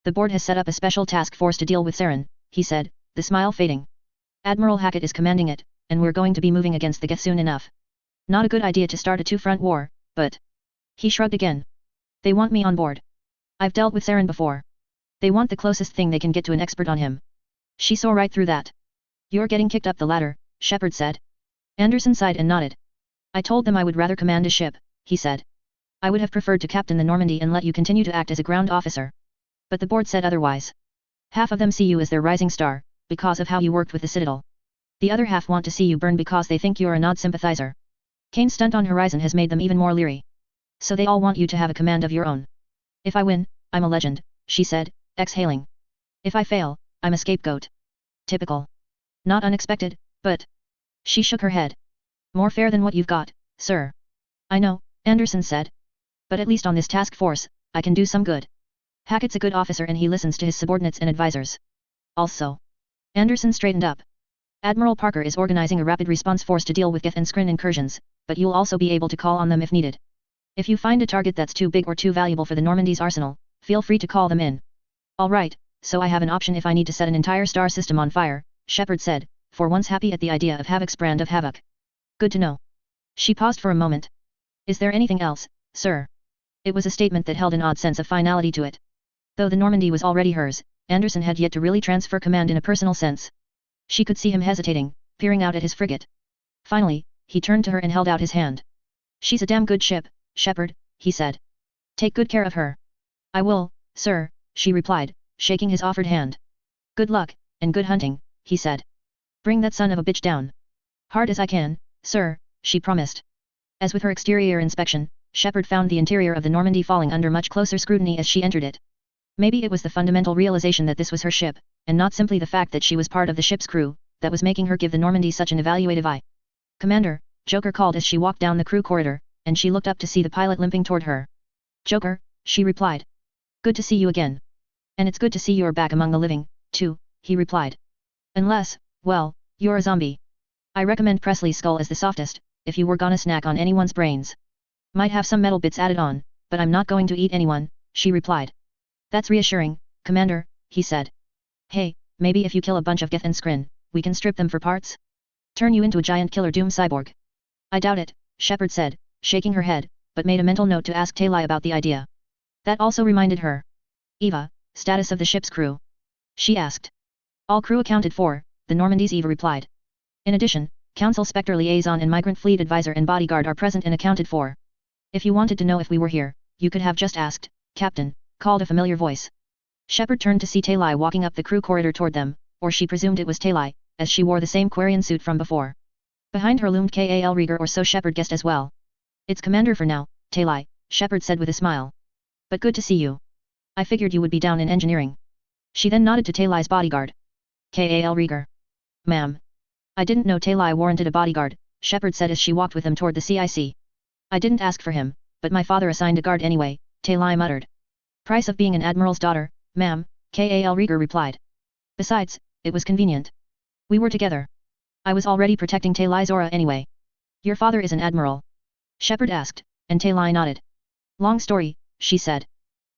The board has set up a special task force to deal with Saren, he said, the smile fading. Admiral Hackett is commanding it, and we're going to be moving against the Geth soon enough. Not a good idea to start a two-front war, but... He shrugged again. They want me on board. I've dealt with Saren before. They want the closest thing they can get to an expert on him. She saw right through that. You're getting kicked up the ladder, Shepard said. Anderson sighed and nodded. I told them I would rather command a ship, he said. I would have preferred to captain the Normandy and let you continue to act as a ground officer. But the board said otherwise. Half of them see you as their rising star, because of how you worked with the Citadel. The other half want to see you burn because they think you're a Nod sympathizer. Kane's stunt on Horizon has made them even more leery. So they all want you to have a command of your own. If I win, I'm a legend, she said, exhaling. If I fail, I'm a scapegoat. Typical. Not unexpected, but... She shook her head. More fair than what you've got, sir. I know, Anderson said. But at least on this task force, I can do some good. Hackett's a good officer and he listens to his subordinates and advisors. Also. Anderson straightened up. Admiral Parker is organizing a rapid response force to deal with Geth and Skrin incursions, but you'll also be able to call on them if needed. If you find a target that's too big or too valuable for the Normandy's arsenal, feel free to call them in. All right, so I have an option if I need to set an entire star system on fire, Shepard said, for once happy at the idea of Havoc's brand of havoc. Good to know. She paused for a moment. Is there anything else, sir? It was a statement that held an odd sense of finality to it. Though the Normandy was already hers, Anderson had yet to really transfer command in a personal sense. She could see him hesitating, peering out at his frigate. Finally, he turned to her and held out his hand. "She's a damn good ship, Shepard," he said. "Take good care of her." "I will, sir," she replied, shaking his offered hand. "Good luck, and good hunting," he said. "Bring that son of a bitch down." "Hard as I can, sir," she promised. As with her exterior inspection, Shepard found the interior of the Normandy falling under much closer scrutiny as she entered it. Maybe it was the fundamental realization that this was her ship, and not simply the fact that she was part of the ship's crew, that was making her give the Normandy such an evaluative eye. "Commander," Joker called as she walked down the crew corridor, and she looked up to see the pilot limping toward her. "Joker," she replied. "Good to see you again." "And it's good to see you're back among the living, too," he replied. "Unless, well, you're a zombie. I recommend Presley's skull as the softest, if you were gonna snack on anyone's brains. Might have some metal bits added on, but I'm not going to eat anyone," she replied. "That's reassuring, Commander," he said. "Hey, maybe if you kill a bunch of Geth and Skrin, we can strip them for parts? Turn you into a giant killer doom cyborg?" "I doubt it," Shepard said, shaking her head, but made a mental note to ask Talai about the idea. That also reminded her. "Eva, status of the ship's crew?" she asked. "All crew accounted for," the Normandy's Eva replied. "In addition, Council Spectre Liaison and Migrant Fleet Advisor and Bodyguard are present and accounted for. If you wanted to know if we were here, you could have just asked, Captain," called a familiar voice. Shepard turned to see Talai walking up the crew corridor toward them, or she presumed it was Talai, as she wore the same Quarian suit from before. Behind her loomed Kal Rieger, or so Shepard guessed as well. "It's Commander for now, Talai," Shepard said with a smile. "But good to see you. I figured you would be down in engineering." She then nodded to Talai's bodyguard. "Kal Rieger." "Ma'am. I didn't know Talai warranted a bodyguard," Shepard said as she walked with him toward the CIC. "I didn't ask for him, but my father assigned a guard anyway," Talai muttered. "Price of being an admiral's daughter, ma'am," Kal Rieger replied. "Besides, it was convenient. We were together. I was already protecting Talai's aura anyway." "Your father is an admiral?" Shepard asked, and Talai nodded. "Long story," she said.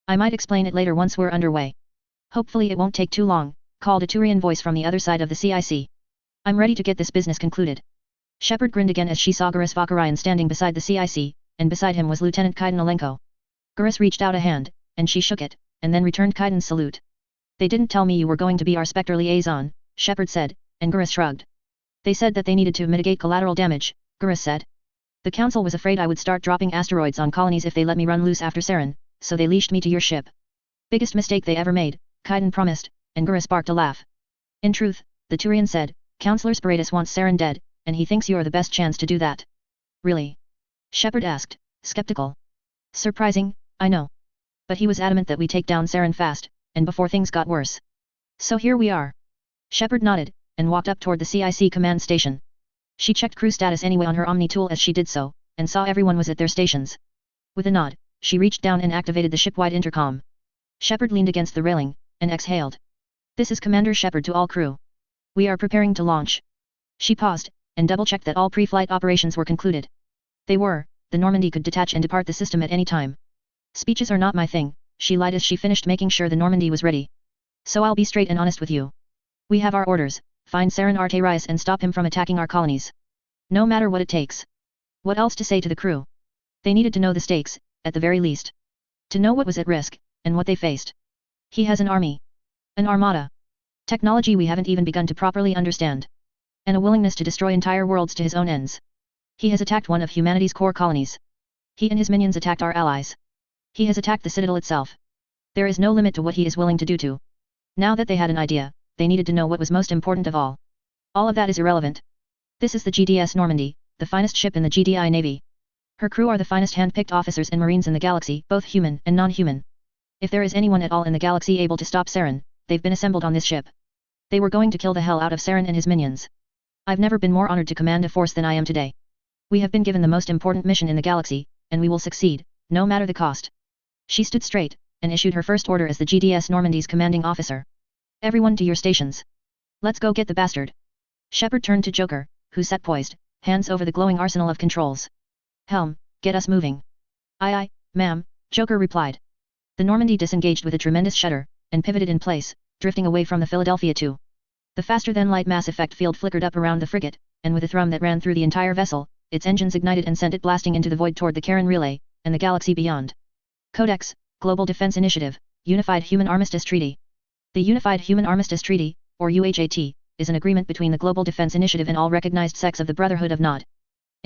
"I might explain it later once we're underway." "Hopefully it won't take too long," called a Turian voice from the other side of the CIC. "I'm ready to get this business concluded." Shepard grinned again as she saw Garrus Vakarian standing beside the CIC, and beside him was Lieutenant Kaiden Alenko. Garrus reached out a hand, and she shook it, and then returned Kaiden's salute. "They didn't tell me you were going to be our Spectre liaison," Shepard said, and Garrus shrugged. "They said that they needed to mitigate collateral damage," Garrus said. "The Council was afraid I would start dropping asteroids on colonies if they let me run loose after Saren, so they leashed me to your ship." "Biggest mistake they ever made," Kaiden promised, and Garrus barked a laugh. "In truth," the Turian said, "Councillor Spiratus wants Saren dead, and he thinks you're the best chance to do that." "Really?" Shepard asked, skeptical. "Surprising, I know. But he was adamant that we take down Saren fast, and before things got worse. So here we are." Shepard nodded, and walked up toward the CIC command station. She checked crew status anyway on her Omni tool as she did so, and saw everyone was at their stations. With a nod, she reached down and activated the ship-wide intercom. Shepard leaned against the railing, and exhaled. "This is Commander Shepard to all crew. We are preparing to launch." She paused, and double-checked that all pre-flight operations were concluded. They were. The Normandy could detach and depart the system at any time. "Speeches are not my thing," she lied as she finished making sure the Normandy was ready. "So I'll be straight and honest with you. We have our orders, find Saren Arterius and stop him from attacking our colonies. No matter what it takes." What else to say to the crew? They needed to know the stakes, at the very least. To know what was at risk, and what they faced. He has an army. An armada. Technology we haven't even begun to properly understand. And a willingness to destroy entire worlds to his own ends. He has attacked one of humanity's core colonies. He and his minions attacked our allies. He has attacked the Citadel itself. There is no limit to what he is willing to do to. Now that they had an idea, they needed to know what was most important of all. All of that is irrelevant. This is the GDS Normandy, the finest ship in the GDI Navy. Her crew are the finest hand-picked officers and marines in the galaxy, both human and non-human. If there is anyone at all in the galaxy able to stop Saren, they've been assembled on this ship. They were going to kill the hell out of Saren and his minions. I've never been more honored to command a force than I am today. We have been given the most important mission in the galaxy, and we will succeed, no matter the cost." She stood straight, and issued her first order as the GDS Normandy's commanding officer. "Everyone to your stations. Let's go get the bastard." Shepard turned to Joker, who sat poised, hands over the glowing arsenal of controls. "Helm, get us moving." Aye, ma'am," Joker replied. The Normandy disengaged with a tremendous shudder, and pivoted in place, drifting away from the Philadelphia 2. The faster-than-light mass effect field flickered up around the frigate, and with a thrum that ran through the entire vessel, its engines ignited and sent it blasting into the void toward the Karen relay, and the galaxy beyond. Codex, Global Defense Initiative, Unified Human Armistice Treaty. The Unified Human Armistice Treaty, or UHAT, is an agreement between the Global Defense Initiative and all recognized sects of the Brotherhood of Nod.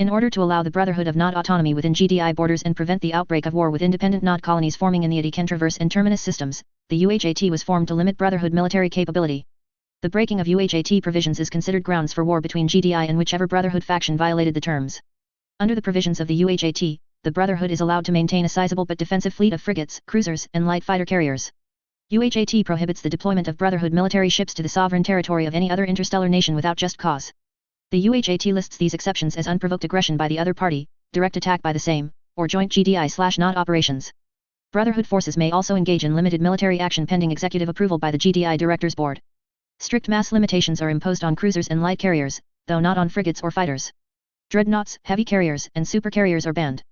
In order to allow the Brotherhood of Nod autonomy within GDI borders and prevent the outbreak of war with independent Nod colonies forming in the Alt.Universe and Terminus systems, the UHAT was formed to limit Brotherhood military capability. The breaking of UHAT provisions is considered grounds for war between GDI and whichever Brotherhood faction violated the terms. Under the provisions of the UHAT, the Brotherhood is allowed to maintain a sizable but defensive fleet of frigates, cruisers, and light fighter carriers. UHAT prohibits the deployment of Brotherhood military ships to the sovereign territory of any other interstellar nation without just cause. The UHAT lists these exceptions as unprovoked aggression by the other party, direct attack by the same, or joint GDI/Nod operations. Brotherhood forces may also engage in limited military action pending executive approval by the GDI Directors Board. Strict mass limitations are imposed on cruisers and light carriers, though not on frigates or fighters. Dreadnoughts, heavy carriers, and supercarriers are banned.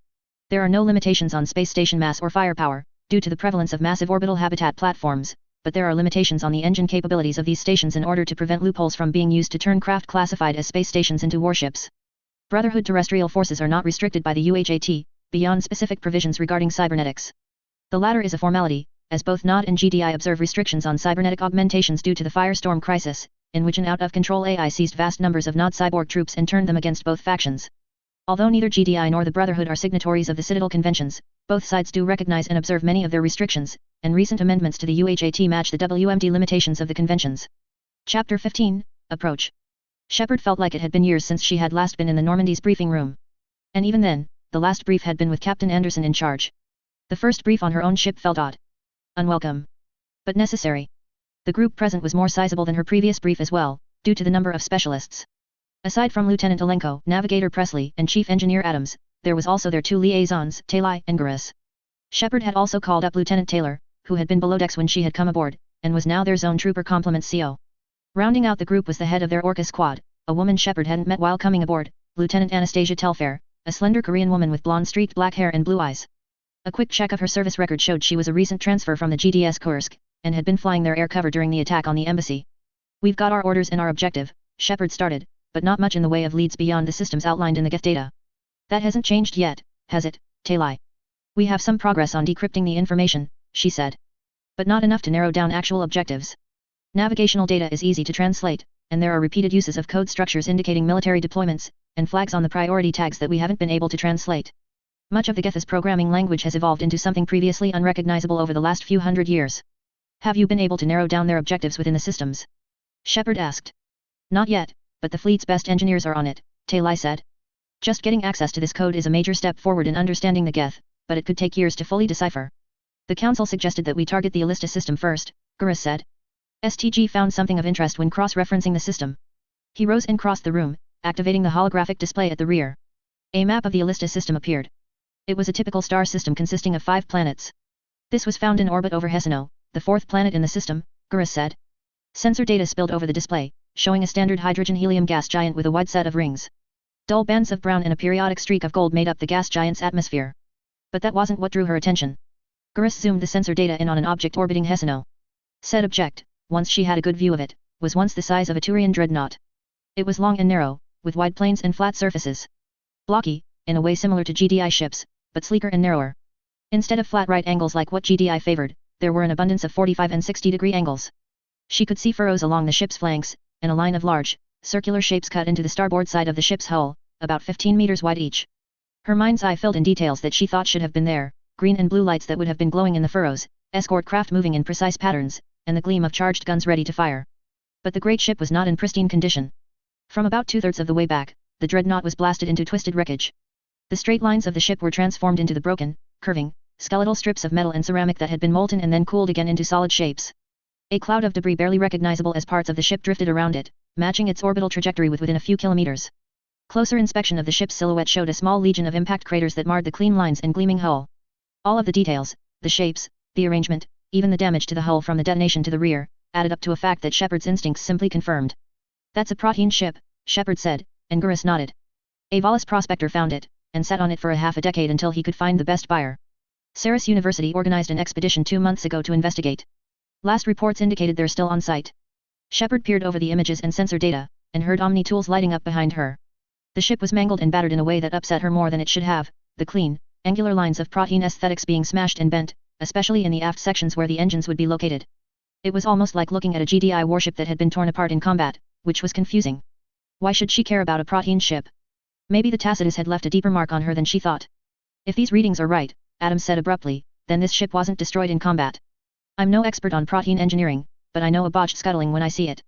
There are no limitations on space station mass or firepower, due to the prevalence of massive orbital habitat platforms, but there are limitations on the engine capabilities of these stations in order to prevent loopholes from being used to turn craft classified as space stations into warships. Brotherhood terrestrial forces are not restricted by the UHAT, beyond specific provisions regarding cybernetics. The latter is a formality, as both Nod and GDI observe restrictions on cybernetic augmentations due to the Firestorm crisis, in which an out-of-control AI seized vast numbers of Nod cyborg troops and turned them against both factions. Although neither GDI nor the Brotherhood are signatories of the Citadel Conventions, both sides do recognize and observe many of their restrictions, and recent amendments to the UHAT match the WMD limitations of the conventions. Chapter 15, Approach. Shepard felt like it had been years since she had last been in the Normandy's briefing room. And even then, the last brief had been with Captain Anderson in charge. The first brief on her own ship felt odd. Unwelcome. But necessary. The group present was more sizable than her previous brief as well, due to the number of specialists. Aside from Lieutenant Alenko, Navigator Presley, and Chief Engineer Adams, there was also their two liaisons, Talai and Gurus. Shepard had also called up Lieutenant Taylor, who had been below decks when she had come aboard, and was now their zone trooper complement CO. Rounding out the group was the head of their Orca squad, a woman Shepard hadn't met while coming aboard, Lieutenant Anastasia Telfair, a slender Korean woman with blonde streaked black hair and blue eyes. A quick check of her service record showed she was a recent transfer from the GDS Kursk, and had been flying their air cover during the attack on the embassy. We've got our orders and our objective, Shepard started, but not much in the way of leads beyond the systems outlined in the geth data. That hasn't changed yet, has it, Talai? We have some progress on decrypting the information, she said. But not enough to narrow down actual objectives. Navigational data is easy to translate, and there are repeated uses of code structures indicating military deployments, and flags on the priority tags that we haven't been able to translate. Much of the geth's programming language has evolved into something previously unrecognizable over the last few hundred years. Have you been able to narrow down their objectives within the systems? Shepard asked. Not yet, but the fleet's best engineers are on it, Talai said. Just getting access to this code is a major step forward in understanding the geth, but it could take years to fully decipher. The Council suggested that we target the Alista system first, Gurus said. STG found something of interest when cross-referencing the system. He rose and crossed the room, activating the holographic display at the rear. A map of the Alista system appeared. It was a typical star system consisting of 5 planets. This was found in orbit over Hesino, the 4th planet in the system, Gurus said. Sensor data spilled over the display, showing a standard hydrogen-helium gas giant with a wide set of rings. Dull bands of brown and a periodic streak of gold made up the gas giant's atmosphere. But that wasn't what drew her attention. Gurus zoomed the sensor data in on an object orbiting Hesino. Said object, once she had a good view of it, was once the size of a Turian dreadnought. It was long and narrow, with wide planes and flat surfaces. Blocky, in a way similar to GDI ships, but sleeker and narrower. Instead of flat right angles like what GDI favored, there were an abundance of 45 and 60-degree angles. She could see furrows along the ship's flanks, and a line of large, circular shapes cut into the starboard side of the ship's hull, about 15 meters wide each. Her mind's eye filled in details that she thought should have been there, green and blue lights that would have been glowing in the furrows, escort craft moving in precise patterns, and the gleam of charged guns ready to fire. But the great ship was not in pristine condition. From about 2/3 of the way back, the dreadnought was blasted into twisted wreckage. The straight lines of the ship were transformed into the broken, curving, skeletal strips of metal and ceramic that had been molten and then cooled again into solid shapes. A cloud of debris barely recognizable as parts of the ship drifted around it, matching its orbital trajectory with within a few kilometers. Closer inspection of the ship's silhouette showed a small legion of impact craters that marred the clean lines and gleaming hull. All of the details, the shapes, the arrangement, even the damage to the hull from the detonation to the rear, added up to a fact that Shepard's instincts simply confirmed. That's a protein ship, Shepard said, and Gurus nodded. A Valis prospector found it, and sat on it for a half a decade until he could find the best buyer. Ceres University organized an expedition 2 months ago to investigate. Last reports indicated they're still on site. Shepard peered over the images and sensor data, and heard Omni tools lighting up behind her. The ship was mangled and battered in a way that upset her more than it should have. The clean, angular lines of protein aesthetics being smashed and bent, especially in the aft sections where the engines would be located. It was almost like looking at a GDI warship that had been torn apart in combat, which was confusing. Why should she care about a protein ship? Maybe the Tacitus had left a deeper mark on her than she thought. If these readings are right, Adam said abruptly, then this ship wasn't destroyed in combat. I'm no expert on protein engineering, but I know a botched scuttling when I see it.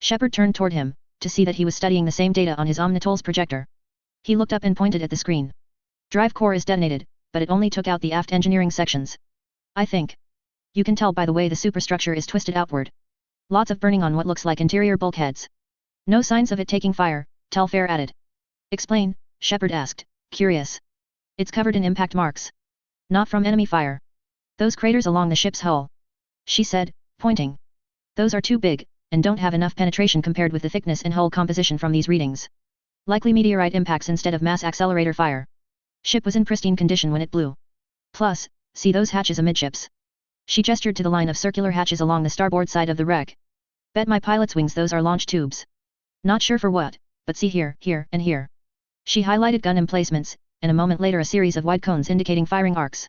Shepard turned toward him, to see that he was studying the same data on his Omnitol's projector. He looked up and pointed at the screen. Drive core is detonated, but it only took out the aft engineering sections. I think. You can tell by the way the superstructure is twisted outward. Lots of burning on what looks like interior bulkheads. No signs of it taking fire, Telfair added. Explain, Shepard asked, curious. It's covered in impact marks. Not from enemy fire. Those craters along the ship's hull. She said, pointing. Those are too big, and don't have enough penetration compared with the thickness and hull composition from these readings. Likely meteorite impacts instead of mass accelerator fire. Ship was in pristine condition when it blew. Plus, see those hatches amidships. She gestured to the line of circular hatches along the starboard side of the wreck. Bet my pilot's wings those are launch tubes. Not sure for what, but see here, here, and here. She highlighted gun emplacements, and a moment later a series of wide cones indicating firing arcs.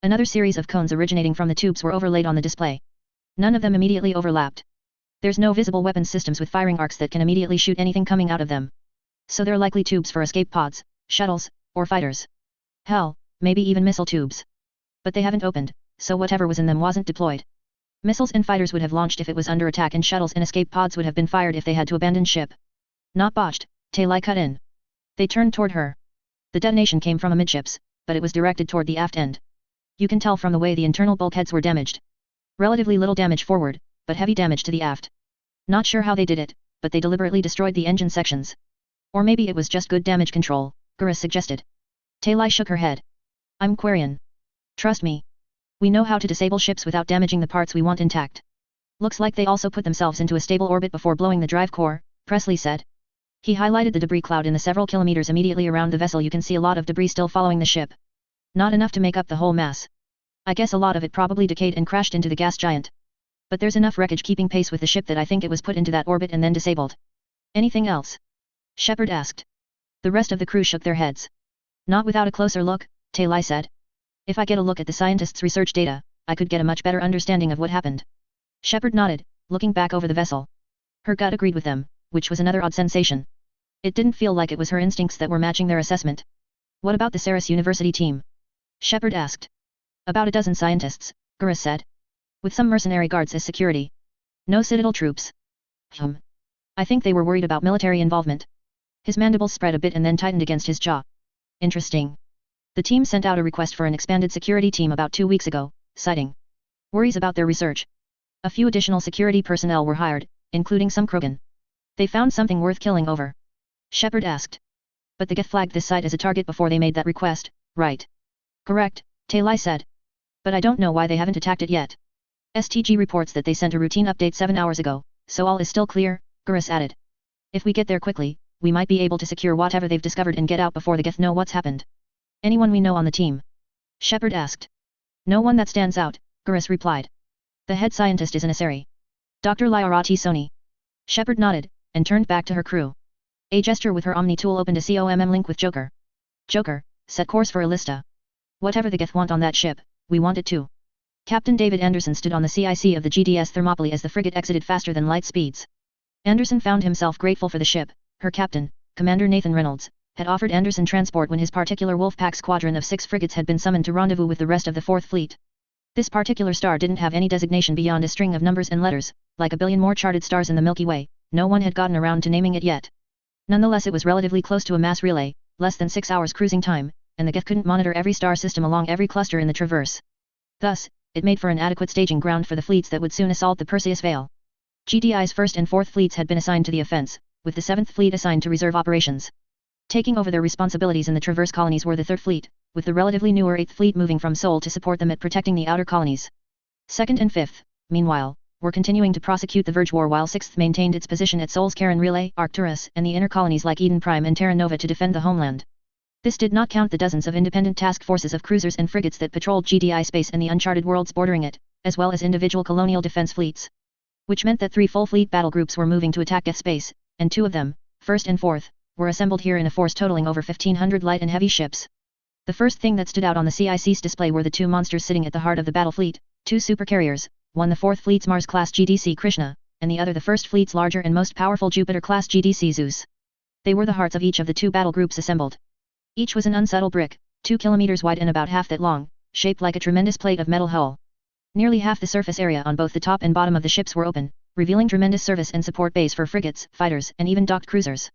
Another series of cones originating from the tubes were overlaid on the display. None of them immediately overlapped. There's no visible weapons systems with firing arcs that can immediately shoot anything coming out of them. So they're likely tubes for escape pods, shuttles, or fighters. Hell, maybe even missile tubes. But they haven't opened, so whatever was in them wasn't deployed. Missiles and fighters would have launched if it was under attack and shuttles and escape pods would have been fired if they had to abandon ship. Not botched, Taylai cut in. They turned toward her. The detonation came from amidships, but it was directed toward the aft end. You can tell from the way the internal bulkheads were damaged. Relatively little damage forward, but heavy damage to the aft. Not sure how they did it, but they deliberately destroyed the engine sections. Or maybe it was just good damage control, Gurus suggested. Taylai shook her head. I'm Quarian. Trust me. We know how to disable ships without damaging the parts we want intact. Looks like they also put themselves into a stable orbit before blowing the drive core, Presley said. He highlighted the debris cloud in the several kilometers immediately around the vessel. You can see a lot of debris still following the ship. Not enough to make up the whole mass. I guess a lot of it probably decayed and crashed into the gas giant. But there's enough wreckage keeping pace with the ship that I think it was put into that orbit and then disabled. Anything else? Shepard asked. The rest of the crew shook their heads. Not without a closer look, Taylai said. If I get a look at the scientists' research data, I could get a much better understanding of what happened. Shepard nodded, looking back over the vessel. Her gut agreed with them, which was another odd sensation. It didn't feel like it was her instincts that were matching their assessment. What about the Ceres University team? Shepard asked. About a dozen scientists, Gurus said. With some mercenary guards as security. No Citadel troops. I think they were worried about military involvement. His mandibles spread a bit and then tightened against his jaw. Interesting. The team sent out a request for an expanded security team about 2 weeks ago, citing worries about their research. A few additional security personnel were hired, including some Krogan. They found something worth killing over. Shepard asked. But the Geth flagged this site as a target before they made that request, right? Correct, Taylai said. But I don't know why they haven't attacked it yet. STG reports that they sent a routine update 7 hours ago, so all is still clear, Gurus added. If we get there quickly, we might be able to secure whatever they've discovered and get out before the Geth know what's happened. Anyone we know on the team? Shepard asked. No one that stands out, Gurus replied. The head scientist is an Asari. Dr. Lyarati Soni. Shepard nodded, and turned back to her crew. A gesture with her Omni tool opened a COMM link with Joker. Joker, set course for Alista. Whatever the Geth want on that ship, we want it too. Captain David Anderson stood on the CIC of the GDS Thermopylae as the frigate exited faster than light speeds. Anderson found himself grateful for the ship. Her captain, Commander Nathan Reynolds, had offered Anderson transport when his particular Wolfpack squadron of 6 frigates had been summoned to rendezvous with the rest of the 4th Fleet. This particular star didn't have any designation beyond a string of numbers and letters, like a billion more charted stars in the Milky Way. No one had gotten around to naming it yet. Nonetheless, it was relatively close to a mass relay, less than 6 hours cruising time, and the Geth couldn't monitor every star system along every cluster in the traverse. Thus, it made for an adequate staging ground for the fleets that would soon assault the Perseus Vale. GDI's 1st and 4th fleets had been assigned to the offense, with the 7th Fleet assigned to reserve operations. Taking over their responsibilities in the traverse colonies were the 3rd Fleet, with the relatively newer 8th Fleet moving from Seoul to support them at protecting the outer colonies. 2nd and 5th, meanwhile, were continuing to prosecute the Verge War while 6th maintained its position at Seoul's Karen Relay, Arcturus, and the inner colonies like Eden Prime and Terra Nova to defend the homeland. This did not count the dozens of independent task forces of cruisers and frigates that patrolled GDI space and the uncharted worlds bordering it, as well as individual colonial defense fleets. Which meant that 3 full fleet battle groups were moving to attack Geth space, and 2 of them, 1st and 4th, were assembled here in a force totaling over 1,500 light and heavy ships. The first thing that stood out on the CIC's display were the two monsters sitting at the heart of the battle fleet, two supercarriers, one the 4th Fleet's Mars-class GDC Krishna, and the other the 1st Fleet's larger and most powerful Jupiter-class GDC Zeus. They were the hearts of each of the two battle groups assembled. Each was an unsubtle brick, 2 kilometers wide and about half that long, shaped like a tremendous plate of metal hull. Nearly half the surface area on both the top and bottom of the ships were open, revealing tremendous service and support bays for frigates, fighters, and even docked cruisers.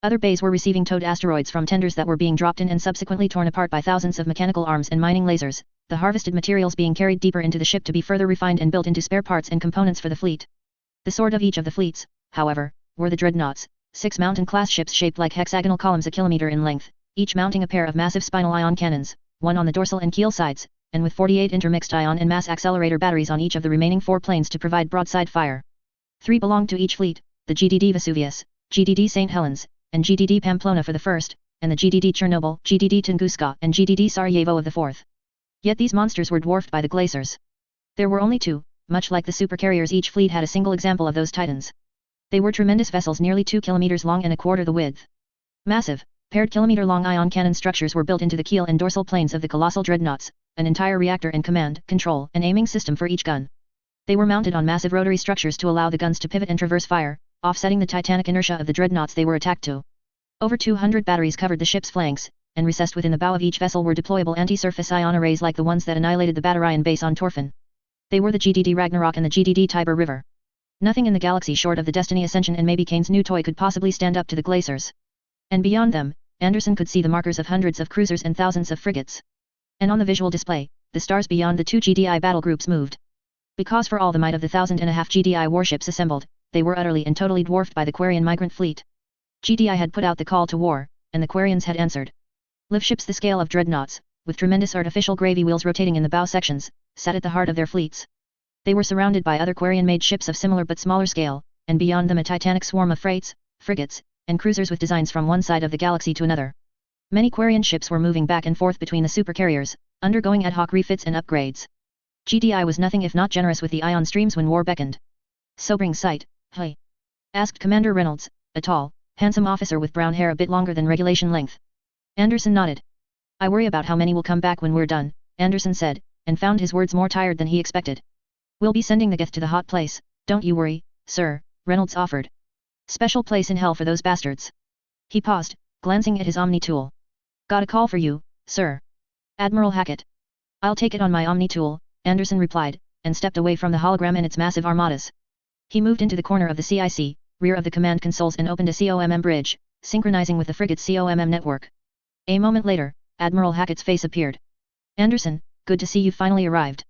Other bays were receiving towed asteroids from tenders that were being dropped in and subsequently torn apart by thousands of mechanical arms and mining lasers, the harvested materials being carried deeper into the ship to be further refined and built into spare parts and components for the fleet. The sword of each of the fleets, however, were the dreadnoughts, 6 mountain-class ships shaped like hexagonal columns a kilometer in length, each mounting a pair of massive spinal ion cannons, one on the dorsal and keel sides, and with 48 intermixed ion and mass accelerator batteries on each of the remaining 4 planes to provide broadside fire. 3 belonged to each fleet, the GDD Vesuvius, GDD St. Helens, and GDD Pamplona for the first, and the GDD Chernobyl, GDD Tunguska, and GDD Sarajevo of the fourth. Yet these monsters were dwarfed by the glaciers. There were only 2, much like the supercarriers. Each fleet had a single example of those titans. They were tremendous vessels nearly 2 kilometers long and a quarter the width. Massive, paired kilometer-long ion cannon structures were built into the keel and dorsal planes of the colossal dreadnoughts, an entire reactor and command, control, and aiming system for each gun. They were mounted on massive rotary structures to allow the guns to pivot and traverse fire, offsetting the titanic inertia of the dreadnoughts they were attacked to. Over 200 batteries covered the ship's flanks, and recessed within the bow of each vessel were deployable anti-surface ion arrays like the ones that annihilated the Batarian base on Torfan. They were the GDD Ragnarok and the GDD Tiber River. Nothing in the galaxy short of the Destiny Ascension and maybe Kane's new toy could possibly stand up to the glaciers. And beyond them, Anderson could see the markers of hundreds of cruisers and thousands of frigates. And on the visual display, the stars beyond the 2 GDI battle groups moved. Because for all the might of the 1,500 GDI warships assembled, they were utterly and totally dwarfed by the Quarian migrant fleet. GDI had put out the call to war, and the Quarians had answered. Live ships the scale of dreadnoughts, with tremendous artificial gravy wheels rotating in the bow sections, sat at the heart of their fleets. They were surrounded by other Quarian-made ships of similar but smaller scale, and beyond them a titanic swarm of freights, frigates, and cruisers with designs from one side of the galaxy to another. Many Quarian ships were moving back and forth between the supercarriers, undergoing ad hoc refits and upgrades. GDI was nothing if not generous with the ion streams when war beckoned. Sobering sight, hey? Asked Commander Reynolds, a tall, handsome officer with brown hair a bit longer than regulation length. Anderson nodded. I worry about how many will come back when we're done, Anderson said, and found his words more tired than he expected. We'll be sending the Geth to the hot place, don't you worry, sir, Reynolds offered. Special place in hell for those bastards. He paused, glancing at his Omni tool. Got a call for you, sir. Admiral Hackett. I'll take it on my Omni tool, Anderson replied, and stepped away from the hologram and its massive armadas. He moved into the corner of the CIC, rear of the command consoles, and opened a COMM bridge, synchronizing with the frigate's COMM network. A moment later, Admiral Hackett's face appeared. Anderson, good to see you finally arrived.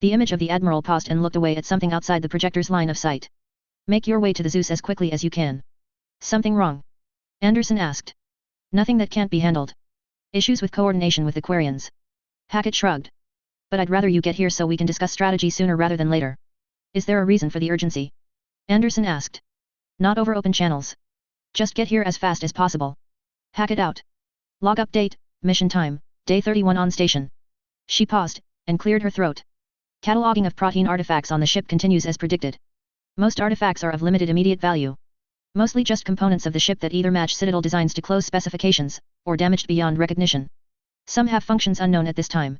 The image of the Admiral paused and looked away at something outside the projector's line of sight. Make your way to the Zeus as quickly as you can. Something wrong? Anderson asked. Nothing that can't be handled. Issues with coordination with the Quarians. Hackett shrugged. But I'd rather you get here so we can discuss strategy sooner rather than later. Is there a reason for the urgency? Anderson asked. Not over open channels. Just get here as fast as possible. Hackett out. Log update, mission time, day 31 on station. She paused, and cleared her throat. Cataloging of protein artifacts on the ship continues as predicted. Most artifacts are of limited immediate value. Mostly just components of the ship that either match Citadel designs to close specifications, or damaged beyond recognition. Some have functions unknown at this time.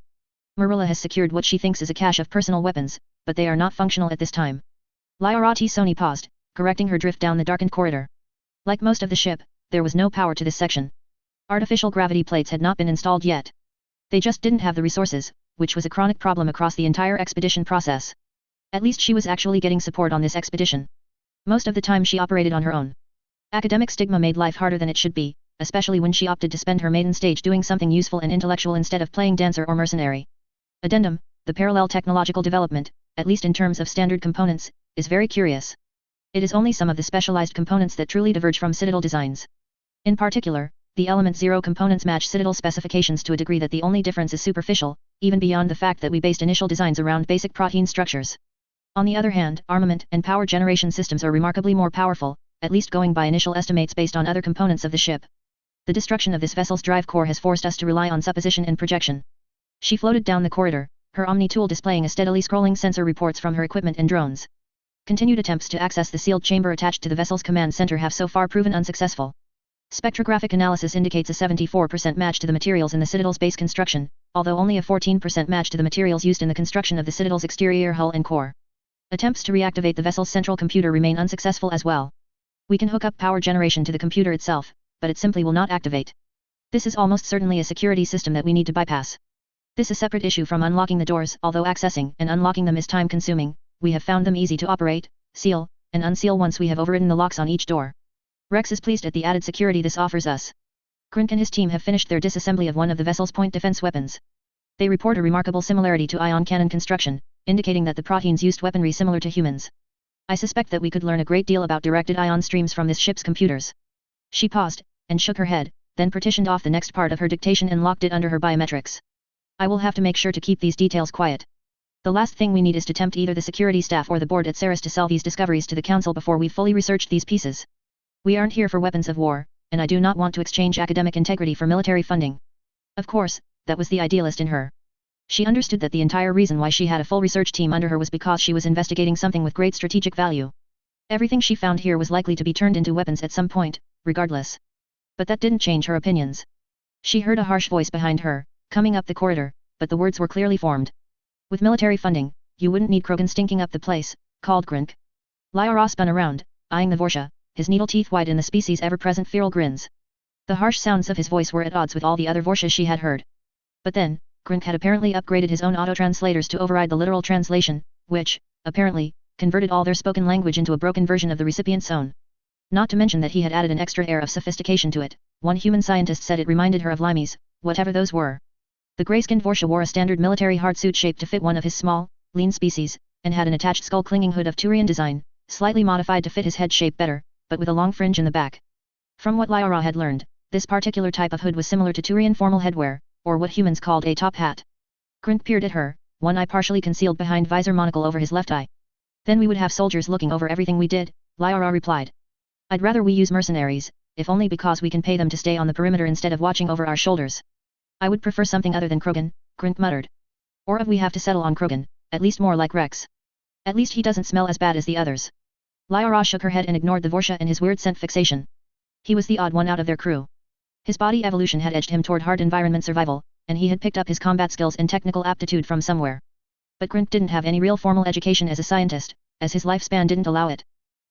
Marilla has secured what she thinks is a cache of personal weapons, but they are not functional at this time. Lyra Sony paused, correcting her drift down the darkened corridor. Like most of the ship, there was no power to this section. Artificial gravity plates had not been installed yet. They just didn't have the resources, which was a chronic problem across the entire expedition process. At least she was actually getting support on this expedition. Most of the time she operated on her own. Academic stigma made life harder than it should be, especially when she opted to spend her maiden stage doing something useful and intellectual instead of playing dancer or mercenary. Addendum, the parallel technological development, at least in terms of standard components, is very curious. It is only some of the specialized components that truly diverge from Citadel designs. In particular, the Element 0 components match Citadel specifications to a degree that the only difference is superficial, even beyond the fact that we based initial designs around basic protein structures. On the other hand, armament and power generation systems are remarkably more powerful, at least going by initial estimates based on other components of the ship. The destruction of this vessel's drive core has forced us to rely on supposition and projection. She floated down the corridor, her Omni tool displaying a steadily scrolling sensor reports from her equipment and drones. Continued attempts to access the sealed chamber attached to the vessel's command center have so far proven unsuccessful. Spectrographic analysis indicates a 74% match to the materials in the Citadel's base construction, although only a 14% match to the materials used in the construction of the Citadel's exterior hull and core. Attempts to reactivate the vessel's central computer remain unsuccessful as well. We can hook up power generation to the computer itself, but it simply will not activate. This is almost certainly a security system that we need to bypass. This is a separate issue from unlocking the doors, although accessing and unlocking them is time-consuming. We have found them easy to operate, seal, and unseal once we have overridden the locks on each door. Rex is pleased at the added security this offers us. Grink and his team have finished their disassembly of one of the vessel's point defense weapons. They report a remarkable similarity to ion cannon construction, indicating that the Proteans used weaponry similar to humans. I suspect that we could learn a great deal about directed ion streams from this ship's computers. She paused, and shook her head, then partitioned off the next part of her dictation and locked it under her biometrics. I will have to make sure to keep these details quiet. The last thing we need is to tempt either the security staff or the board at Ceres to sell these discoveries to the council before we've fully researched these pieces. We aren't here for weapons of war, and I do not want to exchange academic integrity for military funding. Of course, that was the idealist in her. She understood that the entire reason why she had a full research team under her was because she was investigating something with great strategic value. Everything she found here was likely to be turned into weapons at some point, regardless. But that didn't change her opinions. She heard a harsh voice behind her, coming up the corridor, but the words were clearly formed. With military funding, you wouldn't need Krogan stinking up the place, called Grink. Lyra spun around, eyeing the Vorsha, his needle teeth white in the species' ever-present feral grins. The harsh sounds of his voice were at odds with all the other Vorshas she had heard. But then, Grink had apparently upgraded his own auto-translators to override the literal translation, which, apparently, converted all their spoken language into a broken version of the recipient's own. Not to mention that he had added an extra air of sophistication to it. One human scientist said it reminded her of limeys, whatever those were. The grey-skinned Vorsha wore a standard military hardsuit shaped to fit one of his small, lean species, and had an attached skull-clinging hood of Turian design, slightly modified to fit his head shape better, but with a long fringe in the back. From what Lyra had learned, this particular type of hood was similar to Turian formal headwear, or what humans called a top hat. Grink peered at her, one eye partially concealed behind visor monocle over his left eye. Then we would have soldiers looking over everything we did, Lyra replied. I'd rather we use mercenaries, if only because we can pay them to stay on the perimeter instead of watching over our shoulders. I would prefer something other than Krogan, Grink muttered. Or if we have to settle on Krogan, at least more like Rex. At least he doesn't smell as bad as the others. Lyra shook her head and ignored the Vorsha and his weird scent fixation. He was the odd one out of their crew. His body evolution had edged him toward hard environment survival, and he had picked up his combat skills and technical aptitude from somewhere. But Grink didn't have any real formal education as a scientist, as his lifespan didn't allow it.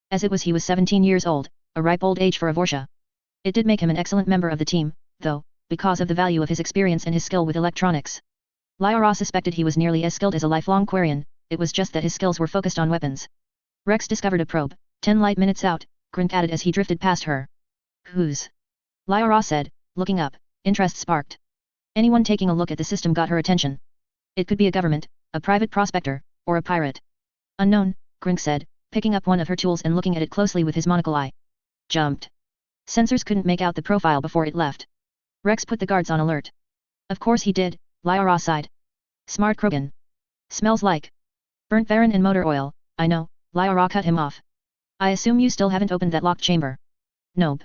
As it was, he was 17 years old, a ripe old age for a Vorsha. It did make him an excellent member of the team, though, because of the value of his experience and his skill with electronics. Lyra suspected he was nearly as skilled as a lifelong Quarian, it was just that his skills were focused on weapons. Rex discovered a probe, 10 light minutes out, Grink added as he drifted past her. Whose? Lyra said, looking up, interest sparked. Anyone taking a look at the system got her attention. It could be a government, a private prospector, or a pirate. Unknown, Grink said, picking up one of her tools and looking at it closely with his monocle eye. Jumped. Sensors couldn't make out the profile before it left. Rex put the guards on alert. Of course he did, Lyra sighed. Smart Krogan. Smells like burnt Varan and motor oil, I know, Lyra cut him off. I assume you still haven't opened that locked chamber. Nope.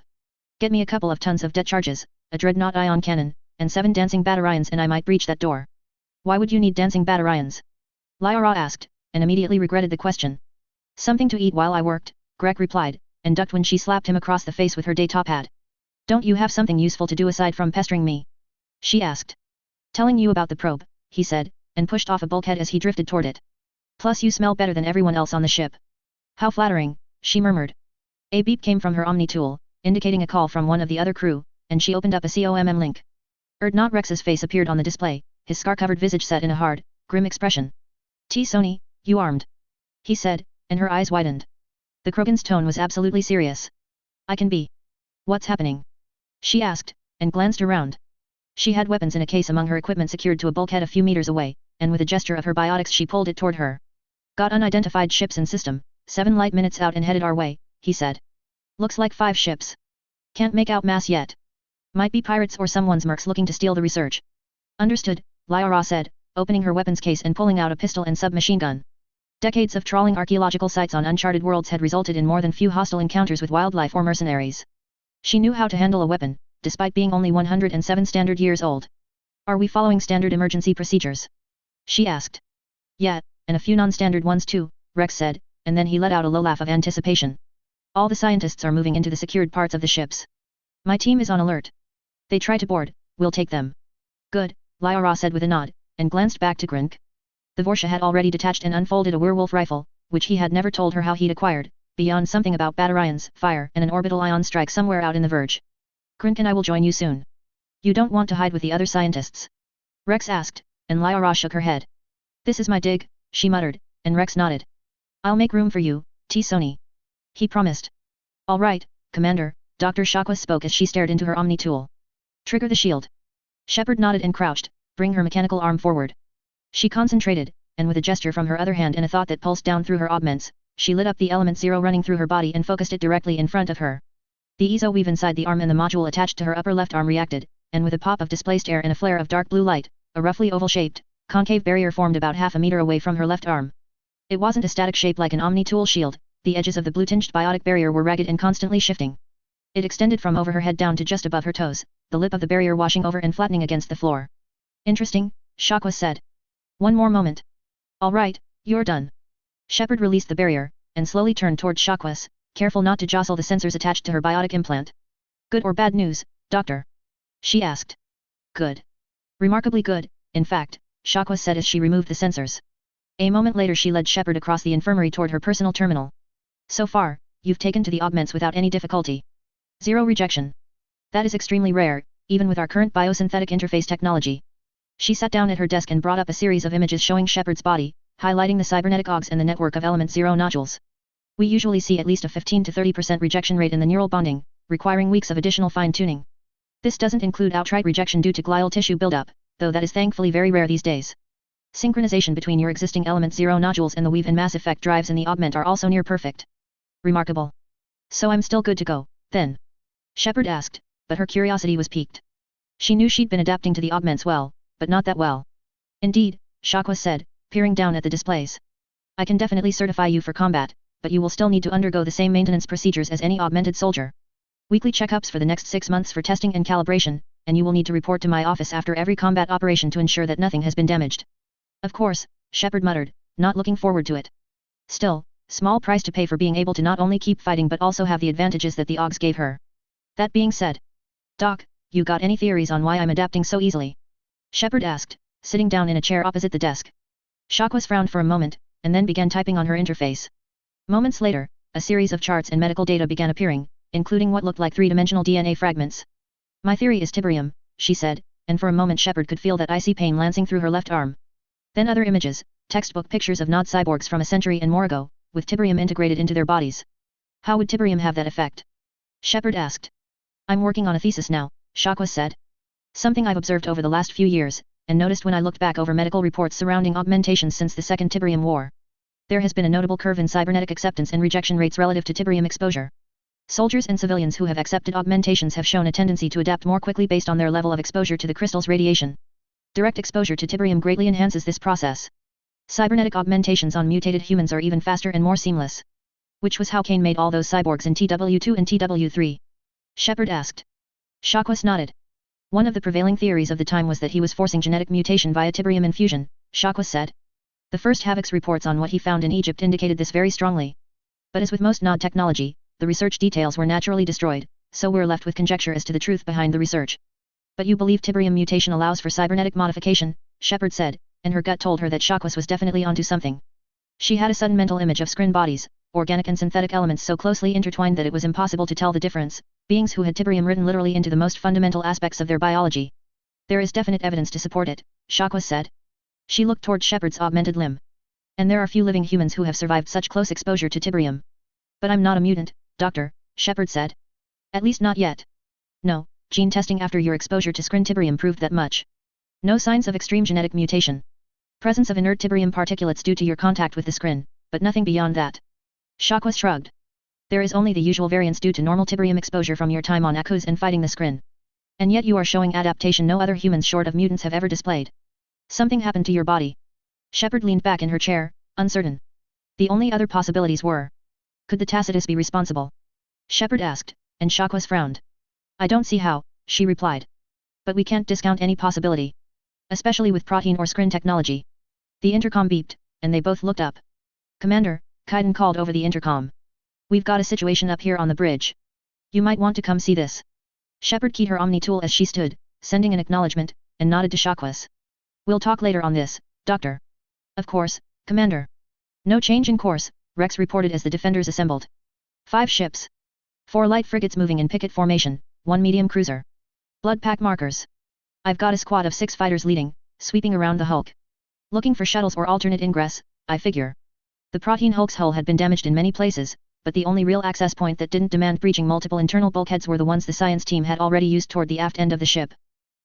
Get me a couple of tons of det charges, a dreadnought ion cannon, and 7 dancing batarians and I might breach that door. Why would you need dancing batarians? Lyra asked, and immediately regretted the question. Something to eat while I worked, Greg replied, and ducked when she slapped him across the face with her day top hat. Don't you have something useful to do aside from pestering me? She asked. Telling you about the probe, he said, and pushed off a bulkhead as he drifted toward it. Plus you smell better than everyone else on the ship. How flattering, she murmured. A beep came from her Omni tool, indicating a call from one of the other crew, and she opened up a COMM link. Erdnot Rex's face appeared on the display, his scar-covered visage set in a hard, grim expression. T. Sony, you armed? He said, and her eyes widened. The Krogan's tone was absolutely serious. I can be. What's happening? She asked, and glanced around. She had weapons in a case among her equipment secured to a bulkhead a few meters away, and with a gesture of her biotics she pulled it toward her. Got unidentified ships in system, 7 light minutes out and headed our way, he said. Looks like 5 ships. Can't make out mass yet. Might be pirates or someone's mercs looking to steal the research. Understood, Lyra said, opening her weapons case and pulling out a pistol and submachine gun. Decades of trawling archaeological sites on uncharted worlds had resulted in more than few hostile encounters with wildlife or mercenaries. She knew how to handle a weapon, despite being only 107 standard years old. Are we following standard emergency procedures? She asked. Yeah, and a few non-standard ones too, Rex said, and then he let out a low laugh of anticipation. All the scientists are moving into the secured parts of the ships. My team is on alert. They try to board, we'll take them. Good, Lyra said with a nod, and glanced back to Grink. The Vorsha had already detached and unfolded a werewolf rifle, which he had never told her how he'd acquired, beyond something about battalions, fire and an orbital ion strike somewhere out in the verge. Grink and I will join you soon. You don't want to hide with the other scientists? Rex asked, and Lyra shook her head. This is my dig, she muttered, and Rex nodded. I'll make room for you, T-Sony. He promised. All right, Commander, Dr. Shakwas spoke as she stared into her Omni-tool. Trigger the shield. Shepard nodded and crouched, bring her mechanical arm forward. She concentrated, and with a gesture from her other hand and a thought that pulsed down through her augments, she lit up the element 0 running through her body and focused it directly in front of her. The EZO weave inside the arm and the module attached to her upper left arm reacted, and with a pop of displaced air and a flare of dark blue light, a roughly oval-shaped, concave barrier formed about half a meter away from her left arm. It wasn't a static shape like an Omni-tool shield, the edges of the blue-tinged biotic barrier were ragged and constantly shifting. It extended from over her head down to just above her toes, the lip of the barrier washing over and flattening against the floor. Interesting, Shakwas said. One more moment. All right, you're done. Shepard released the barrier, and slowly turned toward Shakwas, careful not to jostle the sensors attached to her biotic implant. Good or bad news, Doctor? She asked. Good. Remarkably good, in fact, Shakwas said as she removed the sensors. A moment later she led Shepard across the infirmary toward her personal terminal. So far, you've taken to the augments without any difficulty. 0 rejection. That is extremely rare, even with our current biosynthetic interface technology. She sat down at her desk and brought up a series of images showing Shepard's body, highlighting the cybernetic augs and the network of element 0 nodules. We usually see at least a 15 to 30% rejection rate in the neural bonding, requiring weeks of additional fine-tuning. This doesn't include outright rejection due to glial tissue buildup, though that is thankfully very rare these days. Synchronization between your existing element 0 nodules and the weave and mass effect drives in the augment are also near perfect. Remarkable. So I'm still good to go, then? Shepard asked, but her curiosity was piqued. She knew she'd been adapting to the augments well, but not that well. Indeed, Shakwas said, peering down at the displays. I can definitely certify you for combat, but you will still need to undergo the same maintenance procedures as any augmented soldier. Weekly checkups for the next 6 months for testing and calibration, and you will need to report to my office after every combat operation to ensure that nothing has been damaged. Of course, Shepard muttered, not looking forward to it. Still, small price to pay for being able to not only keep fighting but also have the advantages that the augs gave her. That being said, Doc, you got any theories on why I'm adapting so easily? Shepard asked, sitting down in a chair opposite the desk. Shakwas frowned for a moment, and then began typing on her interface. Moments later, a series of charts and medical data began appearing, including what looked like 3-dimensional DNA fragments. My theory is Tiberium, she said, and for a moment Shepard could feel that icy pain lancing through her left arm. Then other images, textbook pictures of Nod cyborgs from a century and more ago, with Tiberium integrated into their bodies. How would Tiberium have that effect? Shepard asked. I'm working on a thesis now, Shakwas said. Something I've observed over the last few years, and noticed when I looked back over medical reports surrounding augmentations since the Second Tiberium War. There has been a notable curve in cybernetic acceptance and rejection rates relative to Tiberium exposure. Soldiers and civilians who have accepted augmentations have shown a tendency to adapt more quickly based on their level of exposure to the crystal's radiation. Direct exposure to Tiberium greatly enhances this process. Cybernetic augmentations on mutated humans are even faster and more seamless. Which was how Kane made all those cyborgs in TW2 and TW3. Shepard asked. Shakwas nodded. One of the prevailing theories of the time was that he was forcing genetic mutation via Tiberium infusion, Shakwas said. The first Havoc's reports on what he found in Egypt indicated this very strongly. But as with most Nod technology, the research details were naturally destroyed, so we're left with conjecture as to the truth behind the research. But you believe Tiberium mutation allows for cybernetic modification, Shepard said, and her gut told her that Shakwas was definitely onto something. She had a sudden mental image of screen bodies, organic and synthetic elements so closely intertwined that it was impossible to tell the difference, beings who had Tiberium written literally into the most fundamental aspects of their biology. There is definite evidence to support it, Shakwas said. She looked toward Shepard's augmented limb. And there are few living humans who have survived such close exposure to Tiberium. But I'm not a mutant, Doctor, Shepard said. At least not yet. No, gene testing after your exposure to screen Tiberium proved that much. No signs of extreme genetic mutation. Presence of inert Tiberium particulates due to your contact with the screen, but nothing beyond that. Shakwas shrugged. There is only the usual variance due to normal Tiberium exposure from your time on Akuz and fighting the screen. And yet you are showing adaptation no other humans short of mutants have ever displayed. Something happened to your body. Shepard leaned back in her chair, uncertain. The only other possibilities were. Could the Tacitus be responsible? Shepard asked, and Shakwas frowned. I don't see how, she replied. But we can't discount any possibility. Especially with protein or screen technology. The intercom beeped, and they both looked up. Commander, Kaiden called over the intercom. We've got a situation up here on the bridge. You might want to come see this. Shepard keyed her Omni tool as she stood, sending an acknowledgement, and nodded to Shakwas. We'll talk later on this, Doctor. Of course, Commander. No change in course, Rex reported as the defenders assembled. 5 ships. 4 light frigates moving in picket formation, 1 medium cruiser. Blood pack markers. I've got a squad of 6 fighters leading, sweeping around the hulk. Looking for shuttles or alternate ingress, I figure. The protein hulk's hull had been damaged in many places, but the only real access point that didn't demand breaching multiple internal bulkheads were the ones the science team had already used toward the aft end of the ship.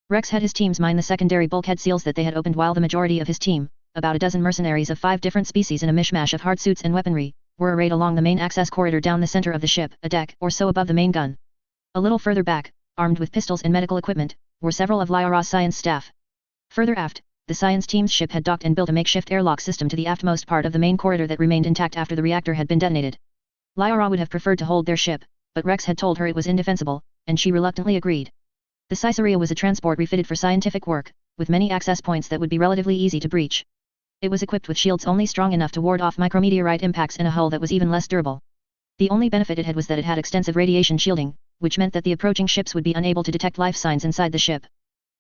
Rex had his teams mine the secondary bulkhead seals that they had opened, while the majority of his team, about a dozen mercenaries of 5 different species in a mishmash of hard suits and weaponry, were arrayed along the main access corridor down the center of the ship, a deck or so above the main gun. A little further back, armed with pistols and medical equipment, were several of Lyra's science staff. Further aft, the science team's ship had docked and built a makeshift airlock system to the aftmost part of the main corridor that remained intact after the reactor had been detonated. Lyra would have preferred to hold their ship, but Rex had told her it was indefensible, and she reluctantly agreed. The Caesarea was a transport refitted for scientific work, with many access points that would be relatively easy to breach. It was equipped with shields only strong enough to ward off micrometeorite impacts and a hull that was even less durable. The only benefit it had was that it had extensive radiation shielding, which meant that the approaching ships would be unable to detect life signs inside the ship.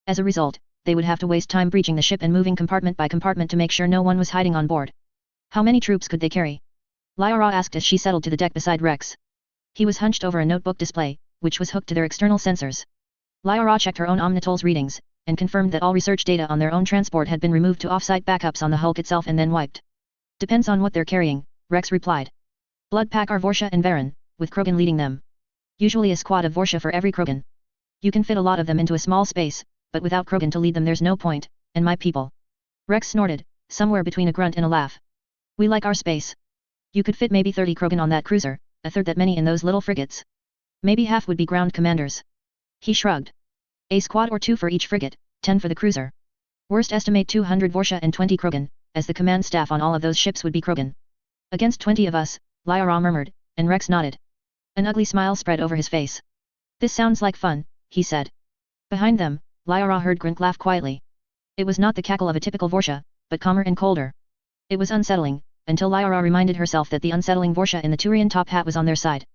As a result, they would have to waste time breaching the ship and moving compartment by compartment to make sure no one was hiding on board. How many troops could they carry? Lyra asked as she settled to the deck beside Rex. He was hunched over a notebook display, which was hooked to their external sensors. Lyra checked her own Omnitol's readings, and confirmed that all research data on their own transport had been removed to off-site backups on the hulk itself and then wiped. Depends on what they're carrying, Rex replied. Blood pack are Vorsha and Varen, with Krogan leading them. Usually a squad of Vorsha for every Krogan. You can fit a lot of them into a small space, but without Krogan to lead them there's no point, and my people. Rex snorted, somewhere between a grunt and a laugh. We like our space. You could fit maybe 30 Krogan on that cruiser, a third that many in those little frigates. Maybe half would be ground commanders. He shrugged. A squad or 2 for each frigate, 10 for the cruiser. Worst estimate 200 Vorsha and 20 Krogan, as the command staff on all of those ships would be Krogan. Against 20 of us, Lyra murmured, and Rex nodded. An ugly smile spread over his face. This sounds like fun, he said. Behind them, Lyra heard Grint laugh quietly. It was not the cackle of a typical Vorsha, but calmer and colder. It was unsettling, until Lyra reminded herself that the unsettling Vorsha in the Turian top hat was on their side.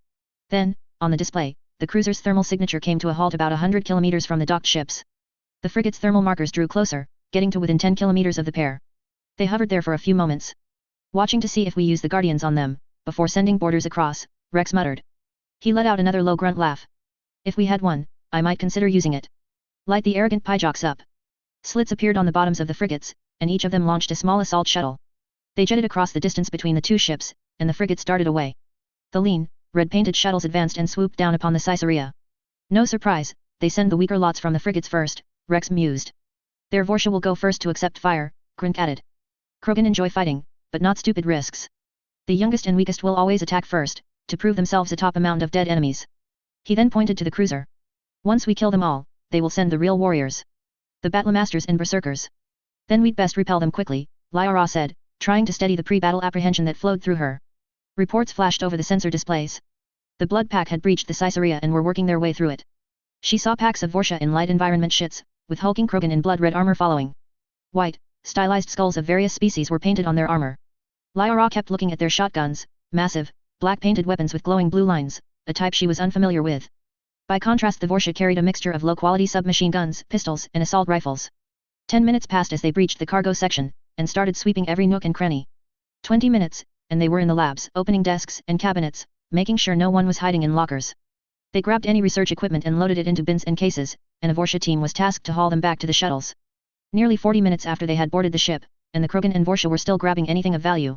Then, on the display, the cruiser's thermal signature came to a halt about 100 kilometers from the docked ships. The frigate's thermal markers drew closer, getting to within 10 kilometers of the pair. They hovered there for a few moments. Watching to see if we use the Guardians on them, before sending boarders across, Rex muttered. He let out another low grunt laugh. If we had one, I might consider using it. Light the arrogant Pyjaks up. Slits appeared on the bottoms of the frigates, and each of them launched a small assault shuttle. They jetted across the distance between the 2 ships, and the frigate started away. The lean, red-painted shuttles advanced and swooped down upon the Caesarea. No surprise, they send the weaker lots from the frigates first, Rex mused. Their Vorsha will go first to accept fire, Grint added. Krogan enjoy fighting, but not stupid risks. The youngest and weakest will always attack first, to prove themselves atop a mound of dead enemies. He then pointed to the cruiser. Once we kill them all, they will send the real warriors. The Battlemasters and Berserkers. Then we'd best repel them quickly, Lyra said, trying to steady the pre-battle apprehension that flowed through her. Reports flashed over the sensor displays. The blood pack had breached the Caesarea and were working their way through it. She saw packs of Vorsha in light environment shits, with hulking Krogan in blood-red armor following. White, stylized skulls of various species were painted on their armor. Lyra kept looking at their shotguns, massive, black-painted weapons with glowing blue lines, a type she was unfamiliar with. By contrast, the Vorsha carried a mixture of low-quality submachine guns, pistols, and assault rifles. 10 minutes passed as they breached the cargo section, and started sweeping every nook and cranny. 20 minutes, and they were in the labs, opening desks and cabinets, making sure no one was hiding in lockers. They grabbed any research equipment and loaded it into bins and cases, and a Vorsha team was tasked to haul them back to the shuttles. Nearly 40 minutes after they had boarded the ship, and the Krogan and Vorsha were still grabbing anything of value.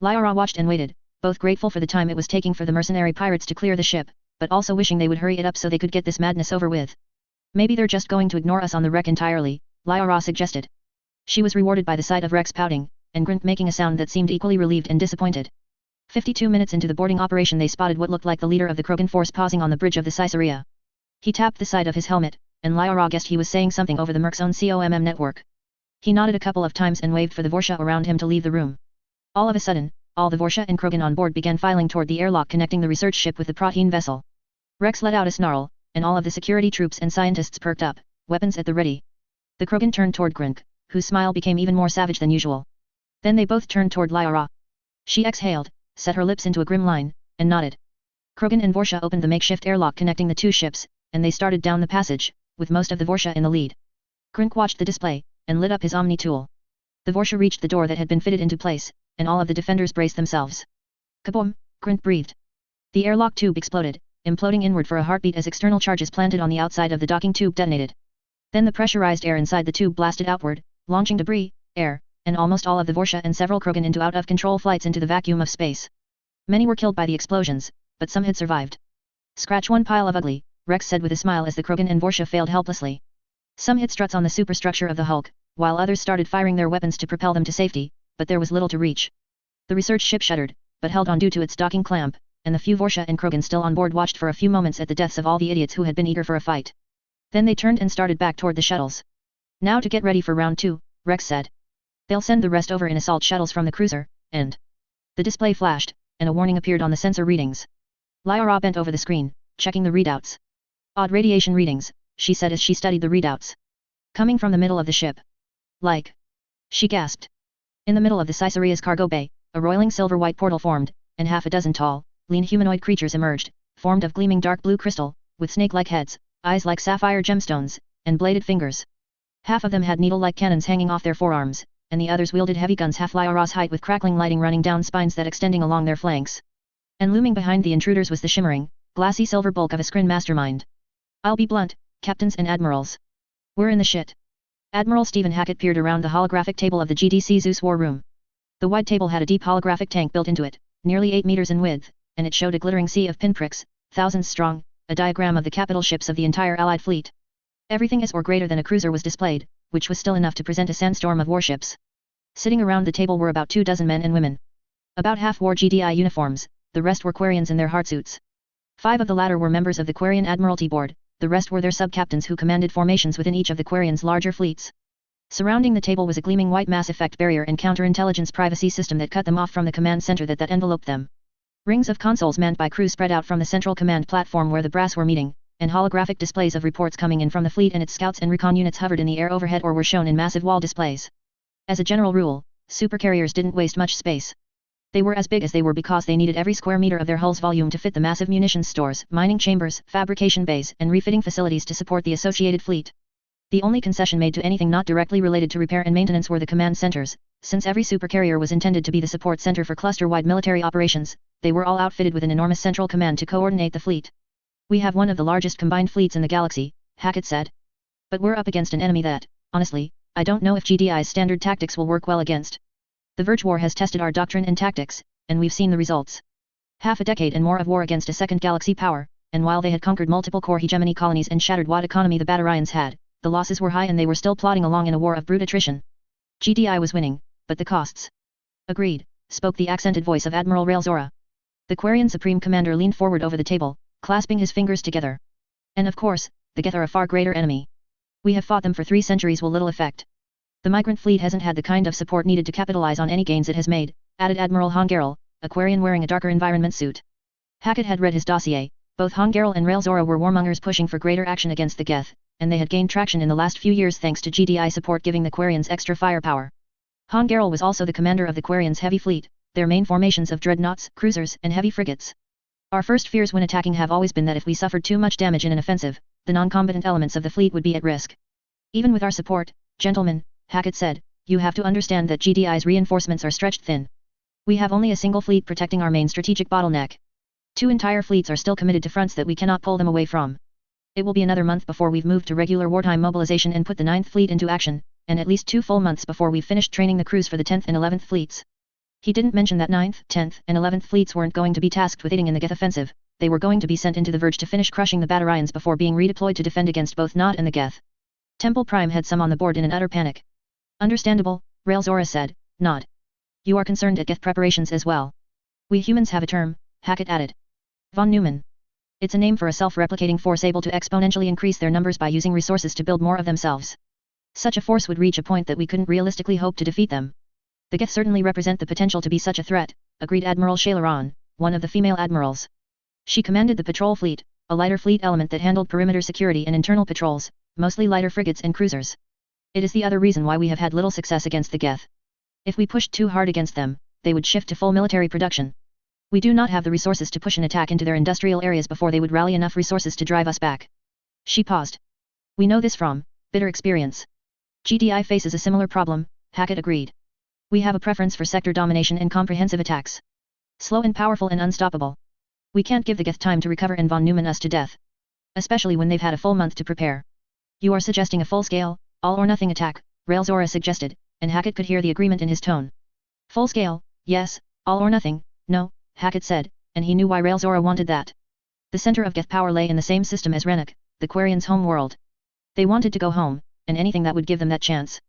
Lyra watched and waited, both grateful for the time it was taking for the mercenary pirates to clear the ship, but also wishing they would hurry it up so they could get this madness over with. Maybe they're just going to ignore us on the wreck entirely, Lyra suggested. She was rewarded by the sight of Rex pouting, and Grint making a sound that seemed equally relieved and disappointed. 52 minutes into the boarding operation they spotted what looked like the leader of the Krogan force pausing on the bridge of the Caesarea. He tapped the side of his helmet, and Lyra guessed he was saying something over the Merc's own COMM network. He nodded a couple of times and waved for the Vorsha around him to leave the room. All of a sudden, all the Vorsha and Krogan on board began filing toward the airlock connecting the research ship with the protein vessel. Rex let out a snarl, and all of the security troops and scientists perked up, weapons at the ready. The Krogan turned toward Grint, whose smile became even more savage than usual. Then they both turned toward Lyra. She exhaled, set her lips into a grim line, and nodded. Krogan and Vorsha opened the makeshift airlock connecting the 2 ships, and they started down the passage, with most of the Vorsha in the lead. Krink watched the display, and lit up his Omni tool. The Vorsha reached the door that had been fitted into place, and all of the defenders braced themselves. Kaboom! Krink breathed. The airlock tube exploded, imploding inward for a heartbeat as external charges planted on the outside of the docking tube detonated. Then the pressurized air inside the tube blasted outward, launching debris, air, and almost all of the Vorsha and several Krogan into out-of-control flights into the vacuum of space. Many were killed by the explosions, but some had survived. Scratch one pile of ugly, Rex said with a smile as the Krogan and Vorsha failed helplessly. Some hit struts on the superstructure of the Hulk, while others started firing their weapons to propel them to safety, but there was little to reach. The research ship shuddered, but held on due to its docking clamp, and the few Vorsha and Krogan still on board watched for a few moments at the deaths of all the idiots who had been eager for a fight. Then they turned and started back toward the shuttles. Now to get ready for round 2, Rex said. They'll send the rest over in assault shuttles from the cruiser, and... The display flashed, and a warning appeared on the sensor readings. Lyra bent over the screen, checking the readouts. Odd radiation readings, she said as she studied the readouts. Coming from the middle of the ship. Like... She gasped. In the middle of the Caesarea's cargo bay, a roiling silver-white portal formed, and half a dozen tall, lean humanoid creatures emerged, formed of gleaming dark blue crystal, with snake-like heads, eyes like sapphire gemstones, and bladed fingers. Half of them had needle-like cannons hanging off their forearms, and the others wielded heavy guns half Lyra's height with crackling lighting running down spines that extending along their flanks. And looming behind the intruders was the shimmering, glassy silver bulk of a Skrin mastermind. I'll be blunt, captains and admirals. We're in the shit. Admiral Stephen Hackett peered around the holographic table of the GDC Zeus war room. The wide table had a deep holographic tank built into it, nearly 8 meters in width, and it showed a glittering sea of pinpricks, thousands strong, a diagram of the capital ships of the entire Allied fleet. Everything as or greater than a cruiser was displayed, which was still enough to present a sandstorm of warships. Sitting around the table were about 24 men and women. About half wore GDI uniforms, the rest were Quarians in their hardsuits. 5 of the latter were members of the Quarian Admiralty Board, the rest were their sub-captains who commanded formations within each of the Quarians' larger fleets. Surrounding the table was a gleaming white mass effect barrier and counterintelligence privacy system that cut them off from the command center that enveloped them. Rings of consoles manned by crew spread out from the central command platform where the brass were meeting, and holographic displays of reports coming in from the fleet and its scouts and recon units hovered in the air overhead or were shown in massive wall displays. As a general rule, supercarriers didn't waste much space. They were as big as they were because they needed every square meter of their hull's volume to fit the massive munitions stores, mining chambers, fabrication bays, and refitting facilities to support the associated fleet. The only concession made to anything not directly related to repair and maintenance were the command centers. Since every supercarrier was intended to be the support center for cluster-wide military operations, they were all outfitted with an enormous central command to coordinate the fleet. We have one of the largest combined fleets in the galaxy, Hackett said. But we're up against an enemy that, honestly, I don't know if GDI's standard tactics will work well against. The Verge War has tested our doctrine and tactics, and we've seen the results. Half a decade and more of war against a second galaxy power, and while they had conquered multiple core hegemony colonies and shattered what economy the Batarians had, the losses were high and they were still plodding along in a war of brute attrition. GDI was winning, but the costs. Agreed, spoke the accented voice of Admiral Raelzora. The Quarian Supreme Commander leaned forward over the table, clasping his fingers together. And of course, the Geth are a far greater enemy. We have fought them for 3 centuries with little effect. The migrant fleet hasn't had the kind of support needed to capitalize on any gains it has made, added Admiral Hongarel, a Quarian wearing a darker environment suit. Hackett had read his dossier. Both Hongarel and Raelzora were warmongers pushing for greater action against the Geth, and they had gained traction in the last few years thanks to GDI support giving the Quarians extra firepower. Hongarel was also the commander of the Quarians' heavy fleet, their main formations of dreadnoughts, cruisers, and heavy frigates. Our first fears when attacking have always been that if we suffered too much damage in an offensive, the non-combatant elements of the fleet would be at risk. Even with our support, gentlemen, Hackett said, you have to understand that GDI's reinforcements are stretched thin. We have only a single fleet protecting our main strategic bottleneck. 2 entire fleets are still committed to fronts that we cannot pull them away from. It will be another month before we've moved to regular wartime mobilization and put the 9th Fleet into action, and at least 2 full months before we've finished training the crews for the 10th and 11th Fleets. He didn't mention that 9th, 10th, and 11th Fleets weren't going to be tasked with aiding in the Geth offensive, they were going to be sent into the Verge to finish crushing the Batarians before being redeployed to defend against both Nod and the Geth. Temple Prime had some on the board in an utter panic. Understandable, Raelzora said, Nod. You are concerned at Geth preparations as well. We humans have a term, Hackett added. Von Neumann. It's a name for a self-replicating force able to exponentially increase their numbers by using resources to build more of themselves. Such a force would reach a point that we couldn't realistically hope to defeat them. The Geth certainly represent the potential to be such a threat, agreed Admiral Shailaron, one of the female admirals. She commanded the patrol fleet, a lighter fleet element that handled perimeter security and internal patrols, mostly lighter frigates and cruisers. It is the other reason why we have had little success against the Geth. If we pushed too hard against them, they would shift to full military production. We do not have the resources to push an attack into their industrial areas before they would rally enough resources to drive us back. She paused. We know this from bitter experience. GDI faces a similar problem, Hackett agreed. We have a preference for sector domination and comprehensive attacks. Slow and powerful and unstoppable. We can't give the Geth time to recover and von Neumann us to death. Especially when they've had a full month to prepare. You are suggesting a full-scale, all-or-nothing attack, Rael'Zora suggested, and Hackett could hear the agreement in his tone. Full-scale, yes, all-or-nothing, no, Hackett said, and he knew why Rael'Zora wanted that. The center of Geth power lay in the same system as Renegade, the Quarians' home world. They wanted to go home, and anything that would give them that chance.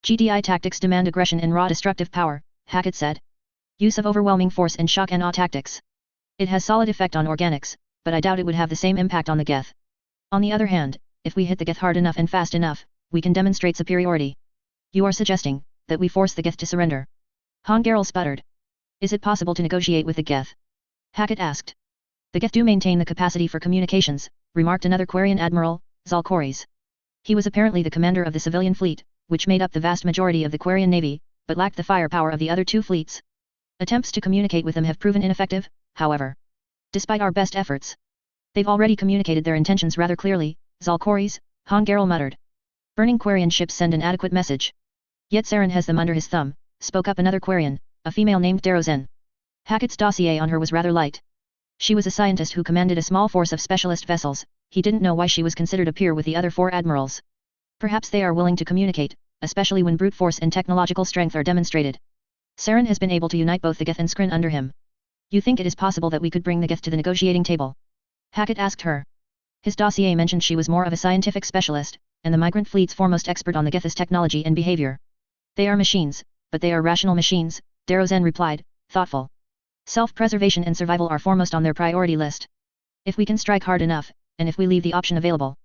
GDI tactics demand aggression and raw destructive power, Hackett said. Use of overwhelming force and shock and awe tactics. It has solid effect on organics, but I doubt it would have the same impact on the Geth. On the other hand, if we hit the Geth hard enough and fast enough, we can demonstrate superiority. You are suggesting that we force the Geth to surrender. Hongarl sputtered. Is it possible to negotiate with the Geth? Hackett asked. The Geth do maintain the capacity for communications, remarked another Quarian admiral, Zal'Koris. He was apparently the commander of the civilian fleet, which made up the vast majority of the Quarian navy, but lacked the firepower of the other two fleets. Attempts to communicate with them have proven ineffective, however. Despite our best efforts. They've already communicated their intentions rather clearly, Zal'Koris, Hongarl muttered. Burning Quarian ships send an adequate message. Yet Saren has them under his thumb, spoke up another Quarian, a female named Darozen. Hackett's dossier on her was rather light. She was a scientist who commanded a small force of specialist vessels. He didn't know why she was considered a peer with the other 4 admirals. Perhaps they are willing to communicate, especially when brute force and technological strength are demonstrated. Saren has been able to unite both the Geth and Skrin under him. You think it is possible that we could bring the Geth to the negotiating table? Hackett asked her. His dossier mentioned she was more of a scientific specialist, and the migrant fleet's foremost expert on the Geth's technology and behavior. They are machines, but they are rational machines, Darozen replied, thoughtful. Self-preservation and survival are foremost on their priority list. If we can strike hard enough, and if we leave the option available.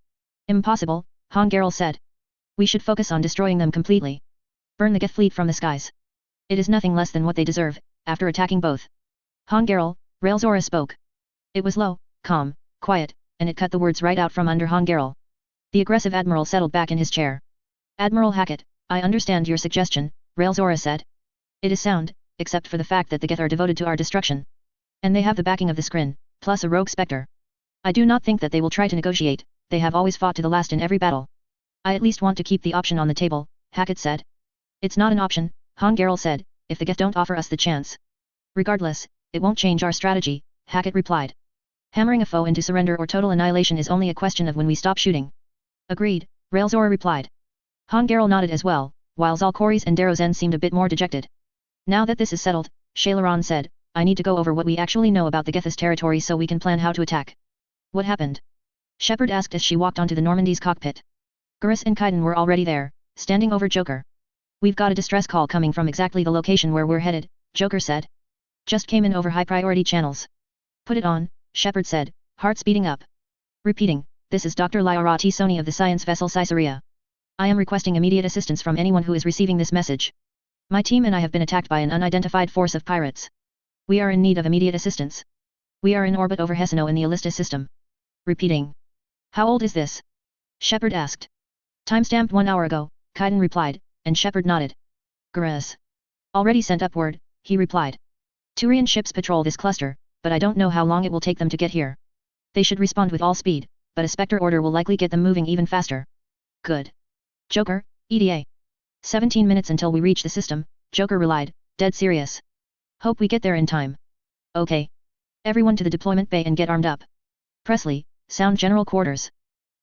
Impossible, Hongarl said. We should focus on destroying them completely. Burn the Geth fleet from the skies. It is nothing less than what they deserve, after attacking both. Hongarl, Rael'Zora spoke. It was low, calm, quiet, and it cut the words right out from under Hongarl. The aggressive admiral settled back in his chair. Admiral Hackett, I understand your suggestion, Rael'Zora said. It is sound, except for the fact that the Geth are devoted to our destruction. And they have the backing of the Skrin, plus a rogue spectre. I do not think that they will try to negotiate, they have always fought to the last in every battle. I at least want to keep the option on the table, Hackett said. It's not an option, Hongarl said, if the Geth don't offer us the chance. Regardless, it won't change our strategy, Hackett replied. Hammering a foe into surrender or total annihilation is only a question of when we stop shooting. Agreed, Rael'Zora replied. Hongarl nodded as well, while Zal'Koris and Darozen seemed a bit more dejected. Now that this is settled, Shailaran said, I need to go over what we actually know about the Geth's territory so we can plan how to attack. What happened? Shepard asked as she walked onto the Normandy's cockpit. Garrus and Kaiden were already there, standing over Joker. We've got a distress call coming from exactly the location where we're headed, Joker said. Just came in over high-priority channels. Put it on, Shepard said, heart speeding up. Repeating, this is Dr. Lyra T. Sony of the science vessel Caesarea. I am requesting immediate assistance from anyone who is receiving this message. My team and I have been attacked by an unidentified force of pirates. We are in need of immediate assistance. We are in orbit over Hesino in the Alista system. Repeating. How old is this? Shepard asked. Timestamped 1 hour ago, Kaiden replied, and Shepard nodded. Garrus. Already sent upward, he replied. Turian ships patrol this cluster, but I don't know how long it will take them to get here. They should respond with all speed, but a Spectre order will likely get them moving even faster. Good. Joker, EDA. 17 minutes until we reach the system, Joker relied, dead serious. Hope we get there in time. Okay. Everyone to the deployment bay and get armed up. Presley, sound general quarters.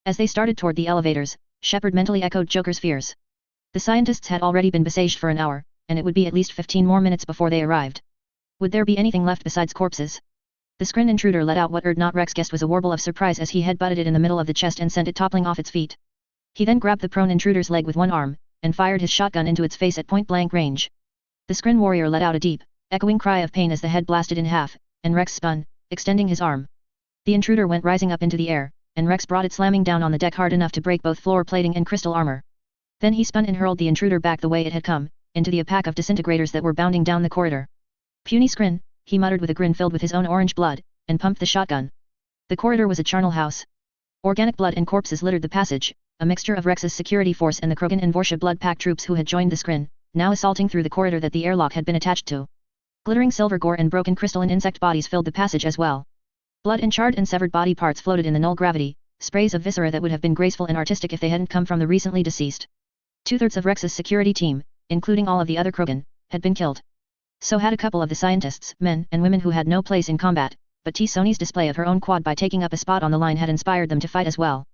As they started toward the elevators, Shepard mentally echoed Joker's fears. The scientists had already been besieged for an hour, and it would be at least 15 more minutes before they arrived. Would there be anything left besides corpses? The Skrin intruder let out what Erd-Not Rex guessed was a warble of surprise as he head-butted it in the middle of the chest and sent it toppling off its feet. He then grabbed the prone intruder's leg with one arm, and fired his shotgun into its face at point-blank range. The Skrin warrior let out a deep, echoing cry of pain as the head blasted in half, and Rex spun, extending his arm. The intruder went rising up into the air, and Rex brought it slamming down on the deck hard enough to break both floor plating and crystal armor. Then he spun and hurled the intruder back the way it had come, into the pack of disintegrators that were bounding down the corridor. Puny Skrin, he muttered with a grin filled with his own orange blood, and pumped the shotgun. The corridor was a charnel house. Organic blood and corpses littered the passage, a mixture of Rex's security force and the Krogan and Vorsha blood pack troops who had joined the Skrin, now assaulting through the corridor that the airlock had been attached to. Glittering silver gore and broken crystalline insect bodies filled the passage as well. Blood and charred and severed body parts floated in the null gravity, sprays of viscera that would have been graceful and artistic if they hadn't come from the recently deceased. 2/3 of Rex's security team, including all of the other Krogan, had been killed. So had a couple of the scientists, men and women who had no place in combat, but T-Sony's display of her own quad by taking up a spot on the line had inspired them to fight as well.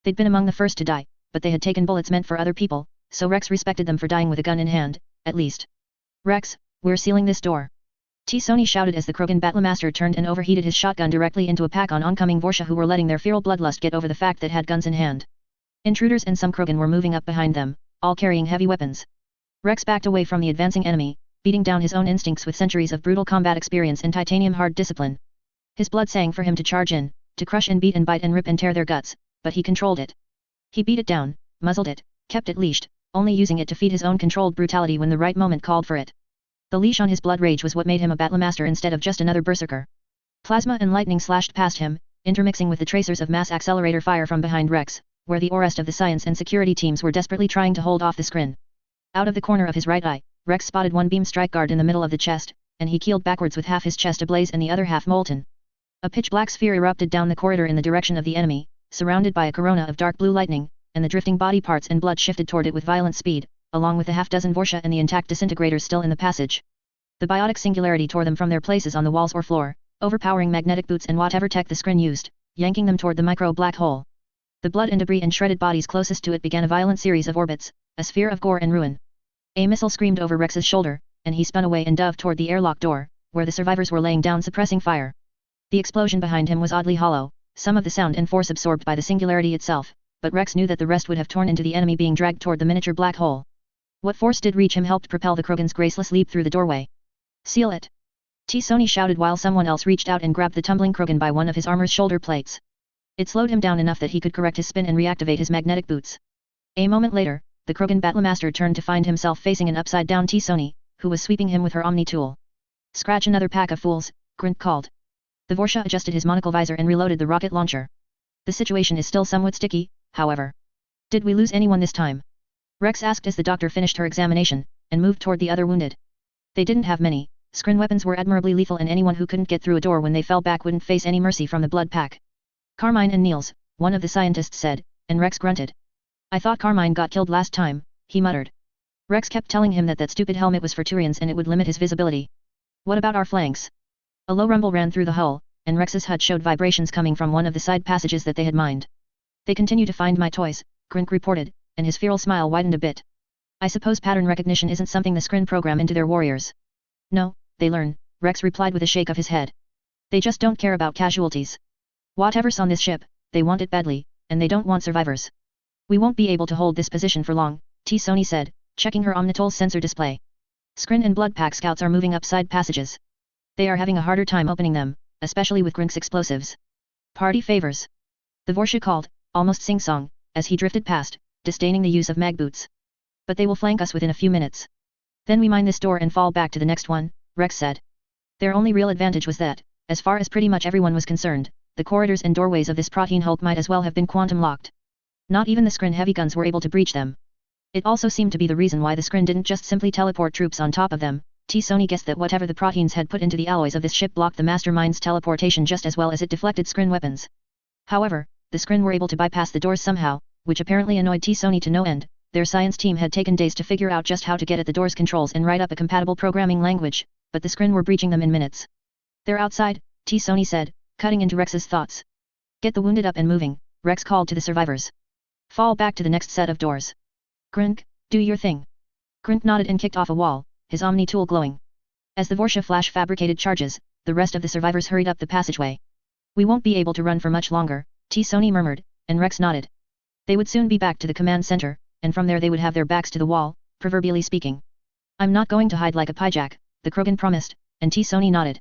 They'd been among the first to die, but they had taken bullets meant for other people, so Rex respected them for dying with a gun in hand, at least. Rex, we're sealing this door. T-Sony shouted as the Krogan Battlemaster turned and overheated his shotgun directly into a pack on oncoming Vorsha who were letting their feral bloodlust get over the fact that had guns in hand. Intruders and some Krogan were moving up behind them, all carrying heavy weapons. Rex backed away from the advancing enemy, beating down his own instincts with centuries of brutal combat experience and titanium hard discipline. His blood sang for him to charge in, to crush and beat and bite and rip and tear their guts, but he controlled it. He beat it down, muzzled it, kept it leashed, only using it to feed his own controlled brutality when the right moment called for it. The leash on his blood rage was what made him a Battlemaster instead of just another berserker. Plasma and lightning slashed past him, intermixing with the tracers of mass accelerator fire from behind Rex, where the rest of the science and security teams were desperately trying to hold off the scrin. Out of the corner of his right eye, Rex spotted one beam strike guard in the middle of the chest, and he keeled backwards with half his chest ablaze and the other half molten. A pitch-black sphere erupted down the corridor in the direction of the enemy, surrounded by a corona of dark blue lightning, and the drifting body parts and blood shifted toward it with violent speed, along with the half-dozen Vorsha and the intact disintegrators still in the passage. The biotic singularity tore them from their places on the walls or floor, overpowering magnetic boots and whatever tech the scrin used, yanking them toward the micro-black hole. The blood and debris and shredded bodies closest to it began a violent series of orbits, a sphere of gore and ruin. A missile screamed over Rex's shoulder, and he spun away and dove toward the airlock door, where the survivors were laying down suppressing fire. The explosion behind him was oddly hollow, some of the sound and force absorbed by the singularity itself, but Rex knew that the rest would have torn into the enemy being dragged toward the miniature black hole. What force did reach him helped propel the Krogan's graceless leap through the doorway. Seal it! T-Sony shouted while someone else reached out and grabbed the tumbling Krogan by one of his armor's shoulder plates. It slowed him down enough that he could correct his spin and reactivate his magnetic boots. A moment later, the Krogan Battlemaster turned to find himself facing an upside-down T-Sony, who was sweeping him with her Omni tool. Scratch another pack of fools, Grint called. The Vorsha adjusted his monocle visor and reloaded the rocket launcher. The situation is still somewhat sticky, however. Did we lose anyone this time? Rex asked as the doctor finished her examination, and moved toward the other wounded. They didn't have many. Scrin weapons were admirably lethal and anyone who couldn't get through a door when they fell back wouldn't face any mercy from the blood pack. Carmine and Niels, one of the scientists said, and Rex grunted. I thought Carmine got killed last time, he muttered. Rex kept telling him that stupid helmet was for Turians and it would limit his visibility. What about our flanks? A low rumble ran through the hull, and Rex's HUD showed vibrations coming from one of the side passages that they had mined. They continue to find my toys, Grint reported, and his feral smile widened a bit. I suppose pattern recognition isn't something the Scrin program into their warriors. No, they learn, Rex replied with a shake of his head. They just don't care about casualties. Whatever's on this ship, they want it badly, and they don't want survivors. We won't be able to hold this position for long, T-Sony said, checking her Omnitol's sensor display. Scrin and Bloodpack scouts are moving up side passages. They are having a harder time opening them, especially with Grink's explosives. Party favors. The Vorsha called, almost sing-song, as he drifted past, disdaining the use of mag boots. But they will flank us within a few minutes. Then we mine this door and fall back to the next one, Rex said. Their only real advantage was that, as far as pretty much everyone was concerned, the corridors and doorways of this protein hulk might as well have been quantum locked. Not even the Scrin heavy guns were able to breach them. It also seemed to be the reason why the Scrin didn't just simply teleport troops on top of them. T-Sony guessed that whatever the proteins had put into the alloys of this ship blocked the mastermind's teleportation just as well as it deflected Scrin weapons. However, the Scrin were able to bypass the doors somehow, which apparently annoyed T-Sony to no end. Their science team had taken days to figure out just how to get at the door's controls and write up a compatible programming language, but the Scrin were breaching them in minutes. They're outside, T-Sony said, cutting into Rex's thoughts. Get the wounded up and moving, Rex called to the survivors. Fall back to the next set of doors. Grink, do your thing. Grink nodded and kicked off a wall, his Omni tool glowing. As the Vorsha flash fabricated charges, the rest of the survivors hurried up the passageway. We won't be able to run for much longer, T-Sony murmured, and Rex nodded. They would soon be back to the command center, and from there they would have their backs to the wall, proverbially speaking. I'm not going to hide like a piejack, the Krogan promised, and T-Sony nodded.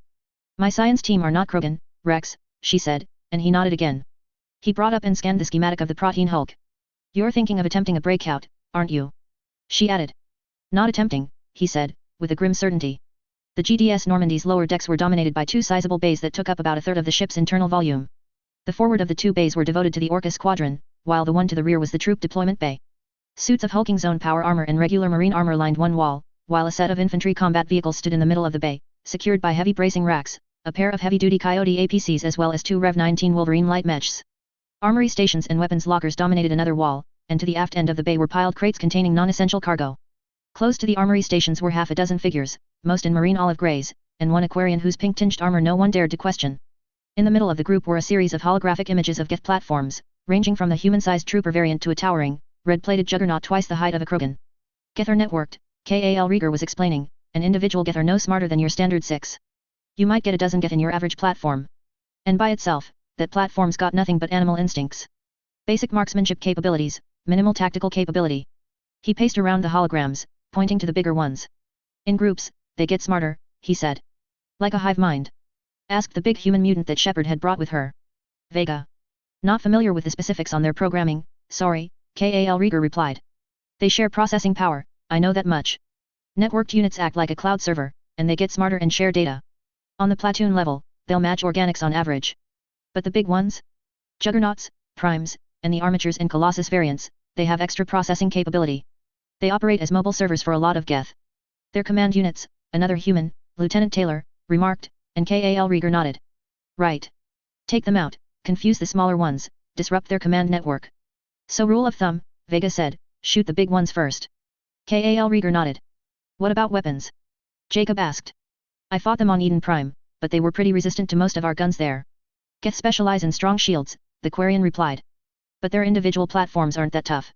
My science team are not Krogan, Rex, she said, and he nodded again. He brought up and scanned the schematic of the protein hulk. You're thinking of attempting a breakout, aren't you? She added. Not attempting, he said, with a grim certainty. The GDS Normandy's lower decks were dominated by two sizable bays that took up about a third of the ship's internal volume. The forward of the two bays were devoted to the Orca Squadron, while the one to the rear was the troop deployment bay. Suits of hulking zone power armor and regular marine armor lined one wall, while a set of infantry combat vehicles stood in the middle of the bay, secured by heavy bracing racks, a pair of heavy-duty Coyote APCs as well as two Rev 19 Wolverine light mechs. Armory stations and weapons lockers dominated another wall, and to the aft end of the bay were piled crates containing non-essential cargo. Close to the armory stations were half a dozen figures, most in marine olive greys, and one Aquarian whose pink-tinged armor no one dared to question. In the middle of the group were a series of holographic images of Geth platforms, ranging from the human-sized trooper variant to a towering, red-plated juggernaut twice the height of a Krogan. Geth are networked, Kal Rieger was explaining, an individual Geth are no smarter than your standard 6. You might get a dozen Geth in your average platform. And by itself, that platform's got nothing but animal instincts. Basic marksmanship capabilities, minimal tactical capability. He paced around the holograms, pointing to the bigger ones. In groups, they get smarter, he said. Like a hive mind. Asked the big human mutant that Shepard had brought with her. Vega. Not familiar with the specifics on their programming, sorry, Kal Rieger replied. They share processing power, I know that much. Networked units act like a cloud server, and they get smarter and share data. On the platoon level, they'll match organics on average. But the big ones? Juggernauts, Primes, and the Armatures and Colossus variants, they have extra processing capability. They operate as mobile servers for a lot of Geth. Their command units, another human, Lieutenant Taylor, remarked, and Kal Rieger nodded. Right. Take them out, confuse the smaller ones, disrupt their command network. So rule of thumb, Vega said, shoot the big ones first. Kal Rieger nodded. What about weapons? Jacob asked. I fought them on Eden Prime, but they were pretty resistant to most of our guns there. Geth specialize in strong shields, the Quarian replied. But their individual platforms aren't that tough.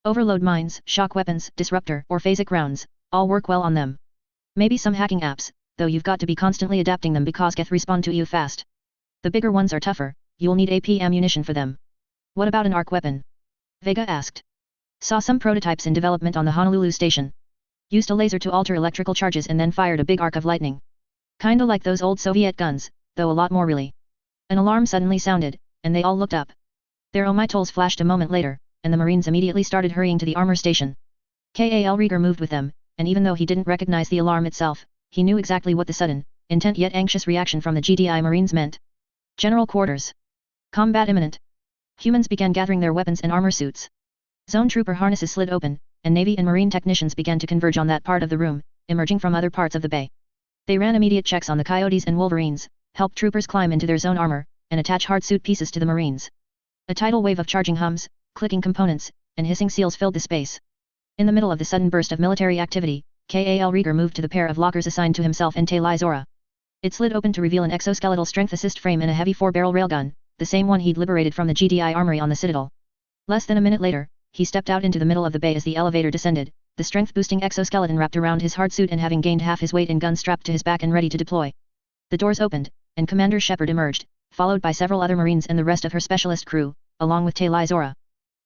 Overload mines, shock weapons, disruptor, or phasic rounds, all work well on them. Maybe some hacking apps, though you've got to be constantly adapting them because Geth respond to you fast. The bigger ones are tougher, you'll need AP ammunition for them. What about an arc weapon? Vega asked. Saw some prototypes in development on the Honolulu station. Used a laser to alter electrical charges and then fired a big arc of lightning. Kinda like those old Soviet guns, though a lot more really. An alarm suddenly sounded, and they all looked up. Their omitals flashed a moment later, and the Marines immediately started hurrying to the armor station. Kal Rieger moved with them, and even though he didn't recognize the alarm itself, he knew exactly what the sudden, intent yet anxious reaction from the GDI Marines meant. General quarters. Combat imminent. Humans began gathering their weapons and armor suits. Zone trooper harnesses slid open, and Navy and Marine technicians began to converge on that part of the room, emerging from other parts of the bay. They ran immediate checks on the Coyotes and Wolverines, helped troopers climb into their zone armor, and attach hard suit pieces to the Marines. A tidal wave of charging hums, clicking components, and hissing seals filled the space. In the middle of the sudden burst of military activity, Kal Rieger moved to the pair of lockers assigned to himself and Taylai Zora. It slid open to reveal an exoskeletal strength assist frame and a heavy 4-barrel railgun, the same one he'd liberated from the GDI armory on the Citadel. Less than a minute later, he stepped out into the middle of the bay as the elevator descended, the strength-boosting exoskeleton wrapped around his hard suit and having gained half his weight in guns strapped to his back and ready to deploy. The doors opened, and Commander Shepard emerged, followed by several other Marines and the rest of her specialist crew, along with Taylai Zora.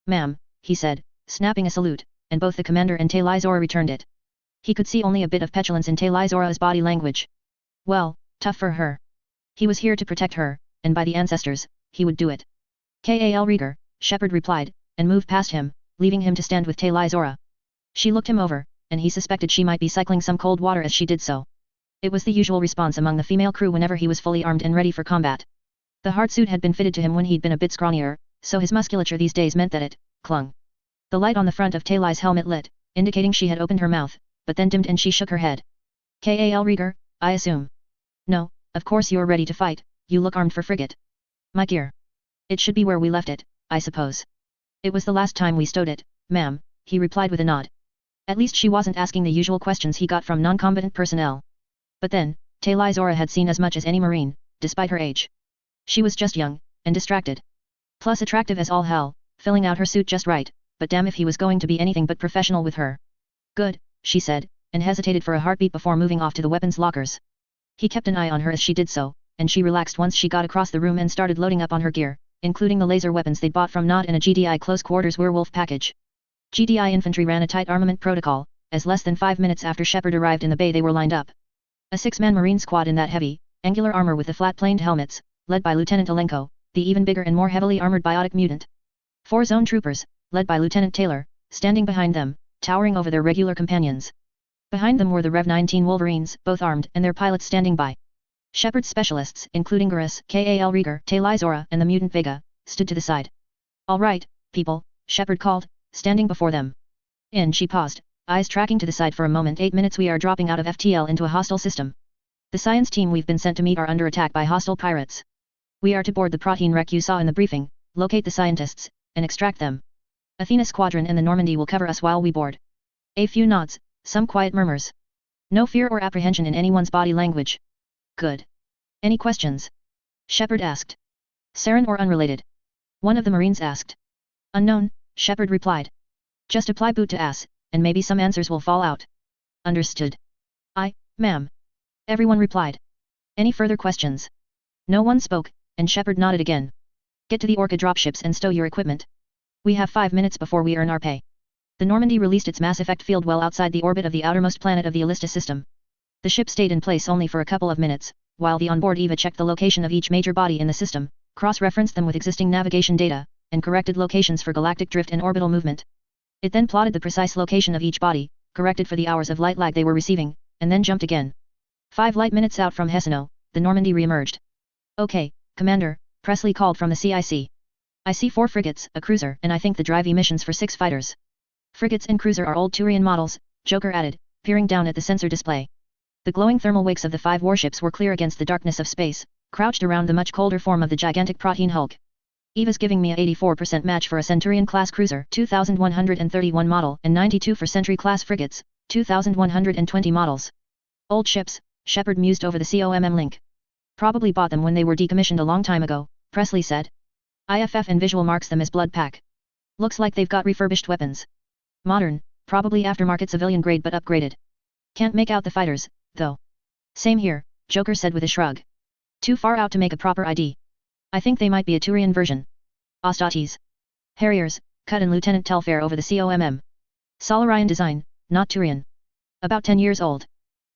Ma'am, he said, snapping a salute, and both the commander and Taylai Zora returned it. He could see only a bit of petulance in Taylai Zora's body language. Well, tough for her. He was here to protect her, and by the ancestors, he would do it. Kal Rieger, Shepard replied, and moved past him, leaving him to stand with Taylai Zora. She looked him over, and he suspected she might be cycling some cold water as she did so. It was the usual response among the female crew whenever he was fully armed and ready for combat. The hard suit had been fitted to him when he'd been a bit scrawnier, so his musculature these days meant that it clung. The light on the front of Taylai's helmet lit, indicating she had opened her mouth, but then dimmed and she shook her head. Kal Rieger, I assume. No, of course you're ready to fight, you look armed for frigate. My gear. It should be where we left it, I suppose. It was the last time we stowed it, ma'am, he replied with a nod. At least she wasn't asking the usual questions he got from non-combatant personnel. But then, Taylai Zora had seen as much as any Marine, despite her age. She was just young, and distracted. Plus attractive as all hell, filling out her suit just right, but damn if he was going to be anything but professional with her. Good, she said, and hesitated for a heartbeat before moving off to the weapons lockers. He kept an eye on her as she did so, and she relaxed once she got across the room and started loading up on her gear, including the laser weapons they'd bought from Nod in a GDI close quarters werewolf package. GDI infantry ran a tight armament protocol, as less than 5 minutes after Shepard arrived in the bay they were lined up. A 6-man Marine squad in that heavy, angular armor with the flat-planed helmets, led by Lieutenant Alenko, the even bigger and more heavily armored biotic mutant. 4 zone troopers, led by Lieutenant Taylor, standing behind them, towering over their regular companions. Behind them were the Rev 19 Wolverines, both armed, and their pilots standing by. Shepard's specialists, including Garrus, Kal Rieger, Taylai Zora, and the mutant Vega, stood to the side. All right, people, Shepard called, standing before them. She paused, eyes tracking to the side for a moment. 8 minutes. We are dropping out of FTL into a hostile system. The science team we've been sent to meet are under attack by hostile pirates. We are to board the protein wreck you saw in the briefing, locate the scientists, and extract them. Athena Squadron and the Normandy will cover us while we board. A few nods, some quiet murmurs. No fear or apprehension in anyone's body language. Good. Any questions? Shepard asked. Saren or unrelated? One of the Marines asked. Unknown, Shepard replied. Just apply boot to ass, and maybe some answers will fall out. Understood. Ma'am. Everyone replied. Any further questions? No one spoke, and Shepard nodded again. Get to the Orca dropships and stow your equipment. We have 5 minutes before we earn our pay. The Normandy released its mass effect field well outside the orbit of the outermost planet of the Allista system. The ship stayed in place only for a couple of minutes, while the onboard EVA checked the location of each major body in the system, cross-referenced them with existing navigation data, and corrected locations for galactic drift and orbital movement. It then plotted the precise location of each body, corrected for the hours of light lag they were receiving, and then jumped again. 5 light minutes out from Hesino, the Normandy re-emerged. Okay, Commander, Presley called from the CIC. I see 4 frigates, a cruiser, and I think the drive emissions for 6 fighters. Frigates and cruiser are old Turian models, Joker added, peering down at the sensor display. The glowing thermal wakes of the 5 warships were clear against the darkness of space, crouched around the much colder form of the gigantic protein hulk. EVA's giving me a 84% match for a Centurion-class cruiser, 2131 model, and 92 for Sentry-class frigates, 2120 models. Old ships, Shepard mused over the COMM link. Probably bought them when they were decommissioned a long time ago, Presley said. IFF and visual marks them as blood pack. Looks like they've got refurbished weapons. Modern, probably aftermarket civilian grade but upgraded. Can't make out the fighters, though. Same here, Joker said with a shrug. Too far out to make a proper ID. I think they might be a Turian version. Astartes. Harriers, Cut and Lieutenant Telfair over the COMM. Solarian design, not Turian. About 10 years old.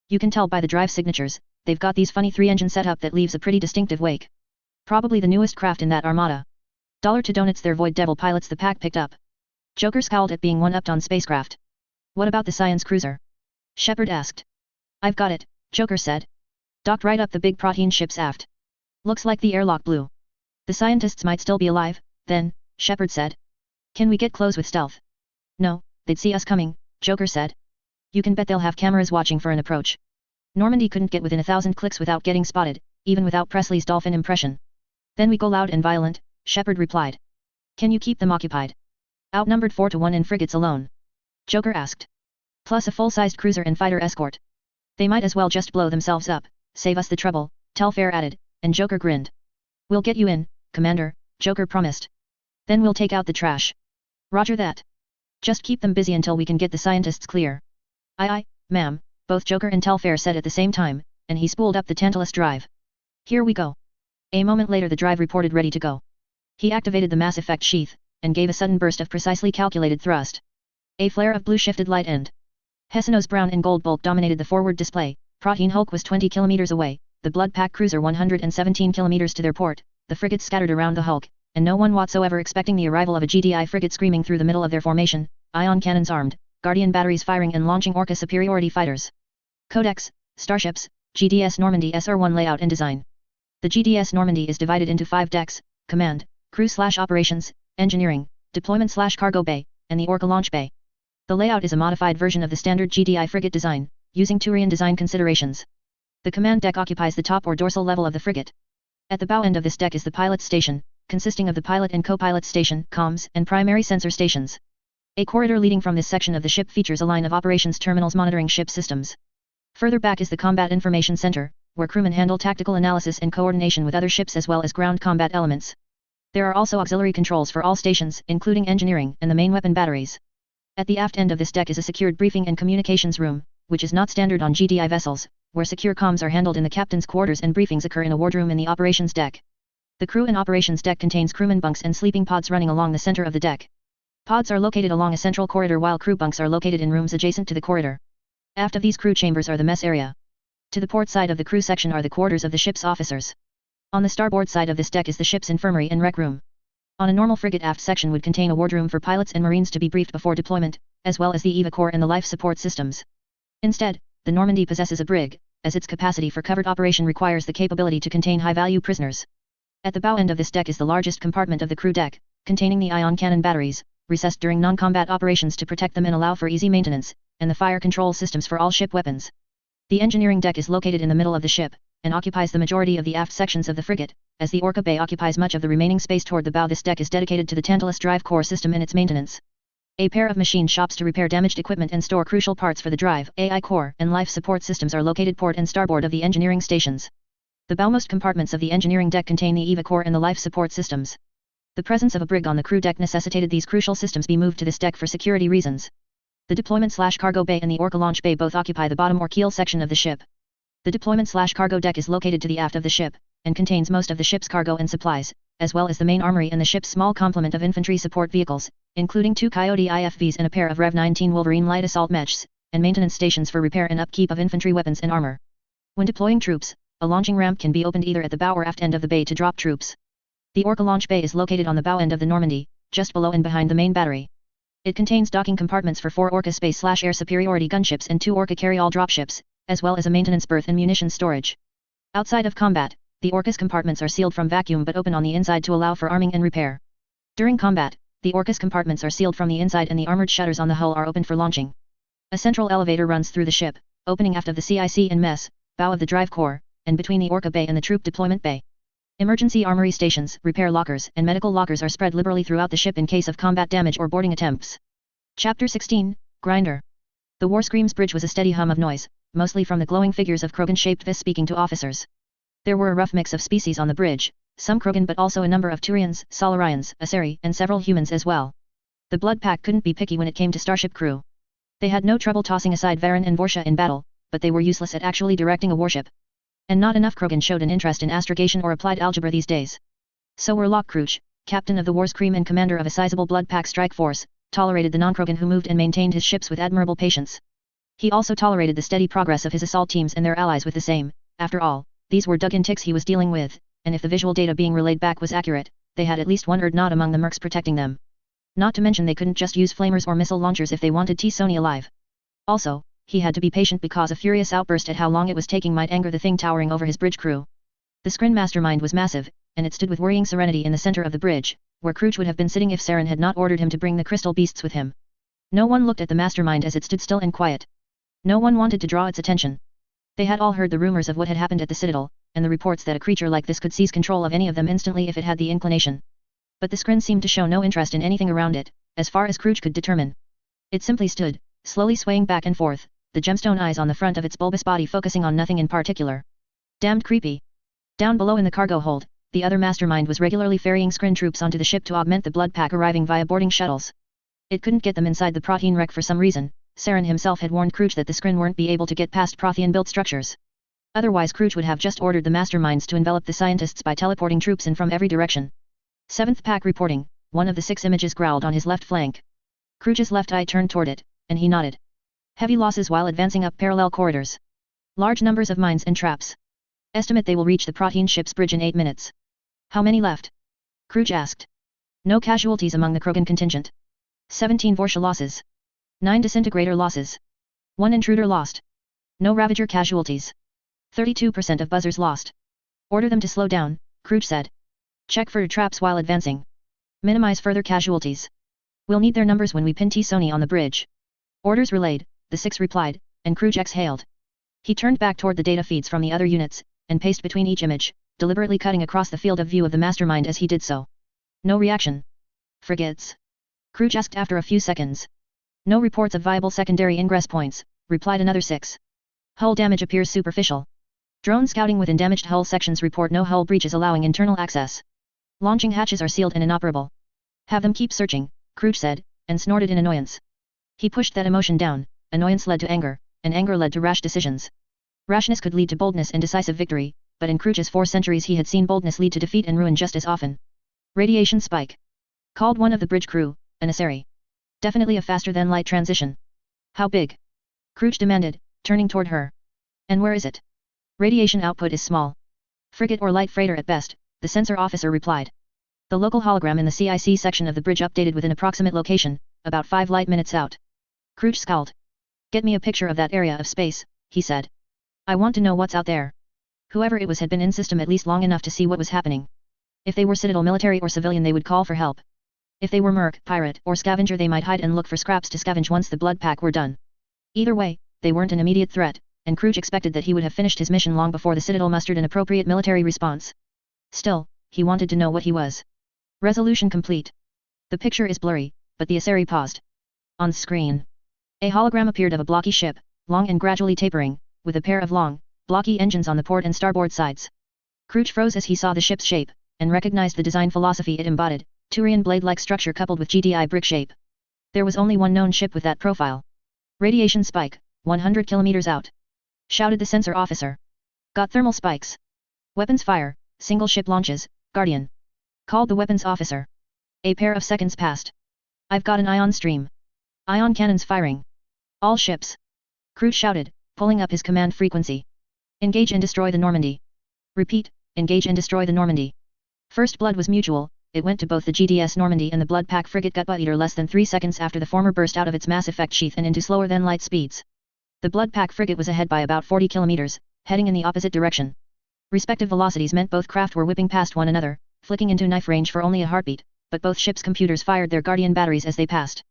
You can tell by the drive signatures, they've got these funny 3-engine setup that leaves a pretty distinctive wake. Probably the newest craft in that armada. $2 donuts their Void Devil pilots the pack picked up. Joker scowled at being one-upped on spacecraft. What about the science cruiser? Shepard asked. I've got it, Joker said. Docked right up the big protein ship's aft. Looks like the airlock blew. The scientists might still be alive, then, Shepard said. Can we get close with stealth? No, they'd see us coming, Joker said. You can bet they'll have cameras watching for an approach. Normandy couldn't get within 1,000 clicks without getting spotted, even without Presley's dolphin impression. Then we go loud and violent, Shepard replied. Can you keep them occupied? Outnumbered 4-1 in frigates alone. Joker asked. Plus a full-sized cruiser and fighter escort. They might as well just blow themselves up, save us the trouble, Telfair added, and Joker grinned. We'll get you in, Commander, Joker promised. Then we'll take out the trash. Roger that. Just keep them busy until we can get the scientists clear. Aye, ma'am, both Joker and Telfair said at the same time, and he spooled up the Tantalus drive. Here we go. A moment later the drive reported ready to go. He activated the mass effect sheath, and gave a sudden burst of precisely calculated thrust. A flare of blue shifted light and Hesino's brown and gold bulk dominated the forward display. Protein Hulk was 20 kilometers away, the blood pack cruiser 117 kilometers to their port, the frigates scattered around the Hulk, and no one whatsoever expecting the arrival of a GDI frigate screaming through the middle of their formation, ion cannons armed, Guardian batteries firing and launching Orca superiority fighters. Codex, Starships, GDS Normandy SR1 layout and design. The GDS Normandy is divided into 5 decks, Command, Crew/Operations, Engineering, Deployment/Cargo Bay, and the Orca Launch Bay. The layout is a modified version of the standard GDI frigate design, using Turian design considerations. The command deck occupies the top or dorsal level of the frigate. At the bow end of this deck is the pilot's station, consisting of the pilot and co-pilot station, comms, and primary sensor stations. A corridor leading from this section of the ship features a line of operations terminals monitoring ship systems. Further back is the Combat Information Center, where crewmen handle tactical analysis and coordination with other ships as well as ground combat elements. There are also auxiliary controls for all stations, including engineering and the main weapon batteries. At the aft end of this deck is a secured briefing and communications room, which is not standard on GDI vessels, where secure comms are handled in the captain's quarters and briefings occur in a wardroom in the operations deck. The crew and operations deck contains crewman bunks and sleeping pods running along the center of the deck. Pods are located along a central corridor while crew bunks are located in rooms adjacent to the corridor. Aft of these crew chambers are the mess area. To the port side of the crew section are the quarters of the ship's officers. On the starboard side of this deck is the ship's infirmary and rec room. On a normal frigate aft section would contain a wardroom for pilots and marines to be briefed before deployment, as well as the EVA core and the life support systems. Instead, the Normandy possesses a brig, as its capacity for covert operation requires the capability to contain high-value prisoners. At the bow end of this deck is the largest compartment of the crew deck, containing the ion cannon batteries, recessed during non-combat operations to protect them and allow for easy maintenance, and the fire control systems for all ship weapons. The engineering deck is located in the middle of the ship, and occupies the majority of the aft sections of the frigate, as the Orca Bay occupies much of the remaining space toward the bow. This deck is dedicated to the Tantalus drive core system and its maintenance. A pair of machine shops to repair damaged equipment and store crucial parts for the drive, AI core, and life support systems are located port and starboard of the engineering stations. The bowmost compartments of the engineering deck contain the EVA core and the life support systems. The presence of a brig on the crew deck necessitated these crucial systems be moved to this deck for security reasons. The deployment/cargo bay and the Orca launch bay both occupy the bottom or keel section of the ship. The deployment/cargo deck is located to the aft of the ship, and contains most of the ship's cargo and supplies, as well as the main armory and the ship's small complement of infantry support vehicles, including 2 Coyote IFVs and a pair of Rev 19 Wolverine light assault mechs, and maintenance stations for repair and upkeep of infantry weapons and armor. When deploying troops, a launching ramp can be opened either at the bow or aft end of the bay to drop troops. The Orca launch bay is located on the bow end of the Normandy, just below and behind the main battery. It contains docking compartments for 4 Orca space/air superiority gunships and 2 Orca carry-all dropships, as well as a maintenance berth and munitions storage. Outside of combat, the Orca's compartments are sealed from vacuum but open on the inside to allow for arming and repair. During combat, the Orca's compartments are sealed from the inside and the armored shutters on the hull are opened for launching. A central elevator runs through the ship, opening aft of the CIC and mess, bow of the drive core, and between the Orca bay and the troop deployment bay. Emergency armory stations, repair lockers, and medical lockers are spread liberally throughout the ship in case of combat damage or boarding attempts. Chapter 16, Grinder. The War Scream's bridge was a steady hum of noise, mostly from the glowing figures of Krogan-shaped Vis speaking to officers. There were a rough mix of species on the bridge, some Krogan but also a number of Turians, Solarians, Asari, and several humans as well. The Blood Pack couldn't be picky when it came to starship crew. They had no trouble tossing aside Varen and Vorsha in battle, but they were useless at actually directing a warship. And not enough Krogan showed an interest in astrogation or applied algebra these days. So were Locke Crouch, captain of the War Scream and commander of a sizable Blood Pack strike force, tolerated the non-Krogan who moved and maintained his ships with admirable patience. He also tolerated the steady progress of his assault teams and their allies with the same. After all, these were dug-in ticks he was dealing with, and if the visual data being relayed back was accurate, they had at least one Urdnot among the mercs protecting them. Not to mention they couldn't just use flamers or missile launchers if they wanted T-Sony alive. Also, he had to be patient because a furious outburst at how long it was taking might anger the thing towering over his bridge crew. The Skrin mastermind was massive, and it stood with worrying serenity in the center of the bridge, where Crouch would have been sitting if Saren had not ordered him to bring the crystal beasts with him. No one looked at the mastermind as it stood still and quiet. No one wanted to draw its attention. They had all heard the rumors of what had happened at the Citadel, and the reports that a creature like this could seize control of any of them instantly if it had the inclination. But the Skrin seemed to show no interest in anything around it, as far as Crouch could determine. It simply stood, slowly swaying back and forth, the gemstone eyes on the front of its bulbous body focusing on nothing in particular. Damned creepy. Down below in the cargo hold, the other mastermind was regularly ferrying Skrin troops onto the ship to augment the Blood Pack arriving via boarding shuttles. It couldn't get them inside the Prothean wreck for some reason. Saren himself had warned Crouch that the Skrin weren't be able to get past Prothean-built structures. Otherwise Crouch would have just ordered the masterminds to envelop the scientists by teleporting troops in from every direction. 7th Pack reporting, one of the 6 images growled on his left flank. Crouch's left eye turned toward it, and he nodded. Heavy losses while advancing up parallel corridors. Large numbers of mines and traps. Estimate they will reach the Prothean ship's bridge in 8 minutes. How many left? Crouch asked. No casualties among the Krogan contingent. 17 Vorsha losses. 9 disintegrator losses. 1 intruder lost. No Ravager casualties. 32% of buzzers lost. Order them to slow down, Crouch said. Check for traps while advancing. Minimize further casualties. We'll need their numbers when we pin T-Sony on the bridge. Orders relayed, the 6 replied, and Crouch exhaled. He turned back toward the data feeds from the other units, and paced between each image, deliberately cutting across the field of view of the mastermind as he did so. No reaction. Frigates? Crouch asked after a few seconds. No reports of viable secondary ingress points, replied another 6. Hull damage appears superficial. Drone scouting within damaged hull sections report no hull breaches allowing internal access. Launching hatches are sealed and inoperable. Have them keep searching, Crouch said, and snorted in annoyance. He pushed that emotion down. Annoyance led to anger, and anger led to rash decisions. Rashness could lead to boldness and decisive victory, but in Crouch's 4 centuries he had seen boldness lead to defeat and ruin just as often. Radiation spike. Called one of the bridge crew, an Asari. Definitely a faster-than-light transition. How big? Crouch demanded, turning toward her. And where is it? Radiation output is small. Frigate or light freighter at best, the sensor officer replied. The local hologram in the CIC section of the bridge updated with an approximate location, about 5 light minutes out. Crouch scowled. Get me a picture of that area of space, he said. I want to know what's out there. Whoever it was had been in system at least long enough to see what was happening. If they were Citadel military or civilian they would call for help. If they were merc, pirate, or scavenger they might hide and look for scraps to scavenge once the Blood Pack were done. Either way, they weren't an immediate threat, and Crouch expected that he would have finished his mission long before the Citadel mustered an appropriate military response. Still, he wanted to know what he was. Resolution complete. The picture is blurry, but the Asari paused. On screen, a hologram appeared of a blocky ship, long and gradually tapering, with a pair of long, blocky engines on the port and starboard sides. Crouch froze as he saw the ship's shape, and recognized the design philosophy it embodied, Turian blade-like structure coupled with GDI brick shape. There was only one known ship with that profile. Radiation spike, 100 kilometers out. Shouted the sensor officer. Got thermal spikes. Weapons fire, single ship launches, Guardian. Called the weapons officer. A pair of seconds passed. I've got an ion stream. Ion cannons firing. All ships. Crouch shouted, pulling up his command frequency. Engage and destroy the Normandy. Repeat, engage and destroy the Normandy. First blood was mutual, it went to both the GDS Normandy and the blood pack frigate Gutbutt Eater less than 3 seconds after the former burst out of its mass effect sheath and into slower than light speeds. The blood pack frigate was ahead by about 40 kilometers, heading in the opposite direction. Respective velocities meant both craft were whipping past one another, flicking into knife range for only a heartbeat, but both ships' computers fired their Guardian batteries as they passed.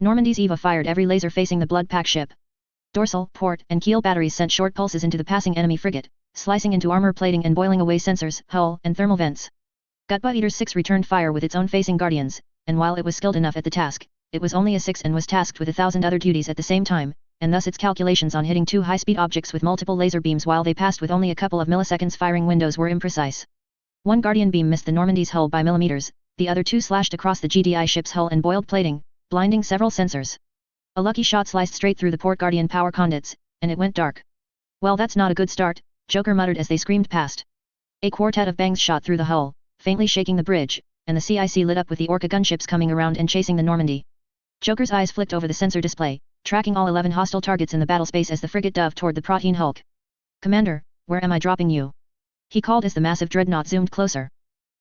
Normandy's EVA fired every laser facing the blood pack ship. Dorsal, port, and keel batteries sent short pulses into the passing enemy frigate, slicing into armor plating and boiling away sensors, hull, and thermal vents. Gutbutt Eater 6 returned fire with its own facing Guardians, and while it was skilled enough at the task, it was only a 6 and was tasked with 1,000 other duties at the same time, and thus its calculations on hitting 2 high-speed objects with multiple laser beams while they passed with only a couple of milliseconds firing windows were imprecise. One Guardian beam missed the Normandy's hull by millimeters, the other 2 slashed across the GDI ship's hull and boiled plating, blinding several sensors. A lucky shot sliced straight through the port Guardian power conduits, and it went dark. Well, that's not a good start, Joker muttered as they screamed past. A quartet of bangs shot through the hull, faintly shaking the bridge, and the CIC lit up with the Orca gunships coming around and chasing the Normandy. Joker's eyes flicked over the sensor display, tracking all 11 hostile targets in the battle space as the frigate dove toward the protein hulk. Commander, where am I dropping you? He called as the massive dreadnought zoomed closer.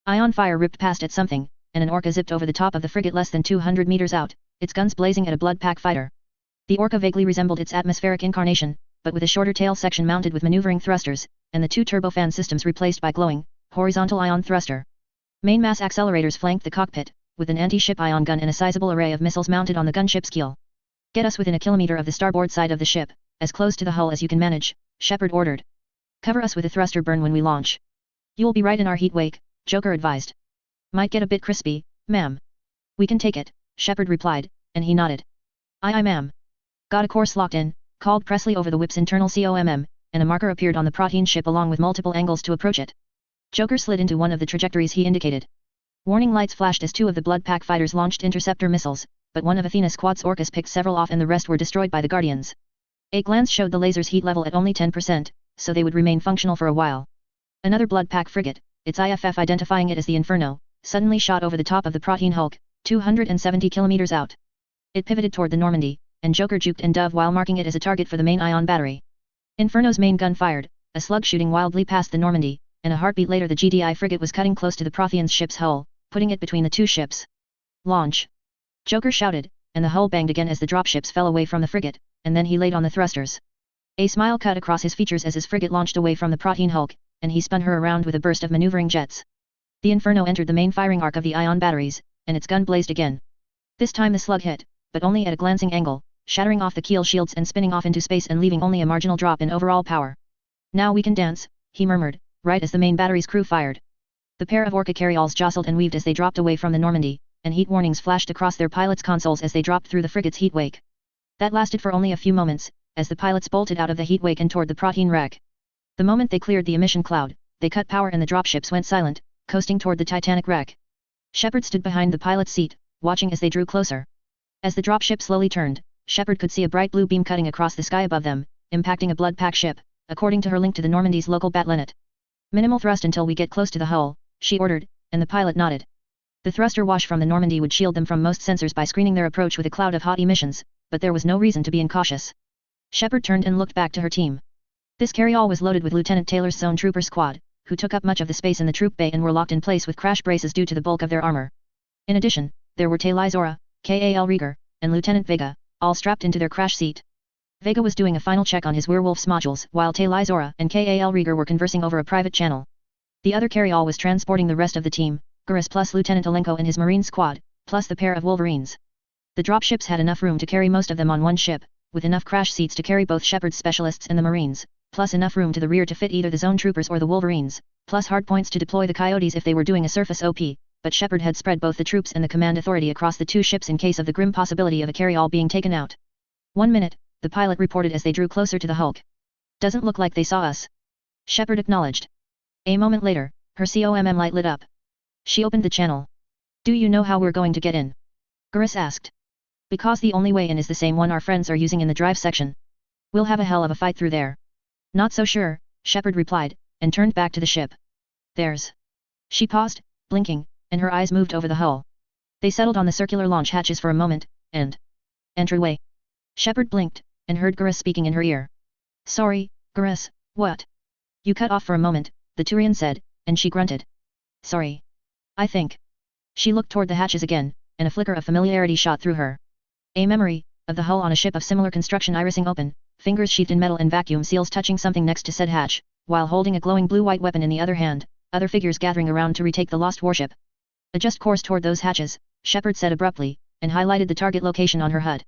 Ion fire ripped past at something, and an Orca zipped over the top of the frigate less than 200 meters out, its guns blazing at a blood pack fighter. The Orca vaguely resembled its atmospheric incarnation, but with a shorter tail section mounted with maneuvering thrusters, and the 2 turbofan systems replaced by glowing, horizontal ion thruster. Main mass accelerators flanked the cockpit, with an anti-ship ion gun and a sizable array of missiles mounted on the gunship's keel. Get us within a kilometer of the starboard side of the ship, as close to the hull as you can manage, Shepard ordered. Cover us with a thruster burn when we launch. You'll be right in our heat wake, Joker advised. Might get a bit crispy, ma'am. We can take it, Shepard replied, and he nodded. Aye ma'am. Got a course locked in, called Presley over the whip's internal COMM, and a marker appeared on the protein ship along with multiple angles to approach it. Joker slid into one of the trajectories he indicated. Warning lights flashed as 2 of the blood pack fighters launched interceptor missiles, but one of Athena Squad's Orcas picked several off and the rest were destroyed by the Guardians. A glance showed the laser's heat level at only 10%, so they would remain functional for a while. Another blood pack frigate, its IFF identifying it as the Inferno, suddenly shot over the top of the protein hulk, 270 kilometers out. It pivoted toward the Normandy, and Joker juked and dove while marking it as a target for the main ion battery. Inferno's main gun fired, a slug shooting wildly past the Normandy, and a heartbeat later the GDI frigate was cutting close to the Prothean's ship's hull, putting it between the 2 ships. Launch! Joker shouted, and the hull banged again as the dropships fell away from the frigate, and then he laid on the thrusters. A smile cut across his features as his frigate launched away from the Protean hulk, and he spun her around with a burst of maneuvering jets. The Inferno entered the main firing arc of the ion batteries, and its gun blazed again. This time the slug hit, but only at a glancing angle, shattering off the keel shields and spinning off into space and leaving only a marginal drop in overall power. Now we can dance, he murmured, right as the main battery's crew fired. The pair of Orca carryalls jostled and weaved as they dropped away from the Normandy, and heat warnings flashed across their pilots' consoles as they dropped through the frigate's heat wake. That lasted for only a few moments, as the pilots bolted out of the heat wake and toward the protein wreck. The moment they cleared the emission cloud, they cut power and the dropships went silent, coasting toward the Titanic wreck. Shepard stood behind the pilot's seat, watching as they drew closer. As the dropship slowly turned, Shepard could see a bright blue beam cutting across the sky above them, impacting a blood pack ship, according to her link to the Normandy's local bat'lenet. Minimal thrust until we get close to the hull, she ordered, and the pilot nodded. The thruster wash from the Normandy would shield them from most sensors by screening their approach with a cloud of hot emissions, but there was no reason to be incautious. Shepard turned and looked back to her team. This carryall was loaded with Lieutenant Taylor's Zone Trooper squad, who took up much of the space in the troop bay and were locked in place with crash braces due to the bulk of their armor. In addition, there were Taylor Zora, Kal Rieger, and Lieutenant Vega, all strapped into their crash seat. Vega was doing a final check on his Werewolf's modules while Taylor Zora and Kal Rieger were conversing over a private channel. The other carryall was transporting the rest of the team, Gurus plus Lieutenant Alenko and his Marine squad, plus the pair of Wolverines. The dropships had enough room to carry most of them on one ship, with enough crash seats to carry both Shepard's specialists and the Marines, plus enough room to the rear to fit either the zone troopers or the Wolverines, plus hardpoints to deploy the Coyotes if they were doing a surface OP, but Shepard had spread both the troops and the command authority across the two ships in case of the grim possibility of a carry-all being taken out. 1 minute, the pilot reported as they drew closer to the Hulk. Doesn't look like they saw us. Shepard acknowledged. A moment later, her COMM light lit up. She opened the channel. Do you know how we're going to get in? Gurus asked. Because the only way in is the same one our friends are using in the drive section. We'll have a hell of a fight through there. Not so sure, Shepard replied, and turned back to the ship. There's. She paused, blinking, and her eyes moved over the hull. They settled on the circular launch hatches for a moment, and... Entryway. Shepard blinked, and heard Gurus speaking in her ear. Sorry, Gurus, what? You cut off for a moment, the Turian said, and she grunted. Sorry. I think. She looked toward the hatches again, and a flicker of familiarity shot through her. A memory, of the hull on a ship of similar construction irising open, fingers sheathed in metal and vacuum seals touching something next to said hatch, while holding a glowing blue-white weapon in the other hand, other figures gathering around to retake the lost warship. Adjust course toward those hatches, Shepard said abruptly, and highlighted the target location on her HUD.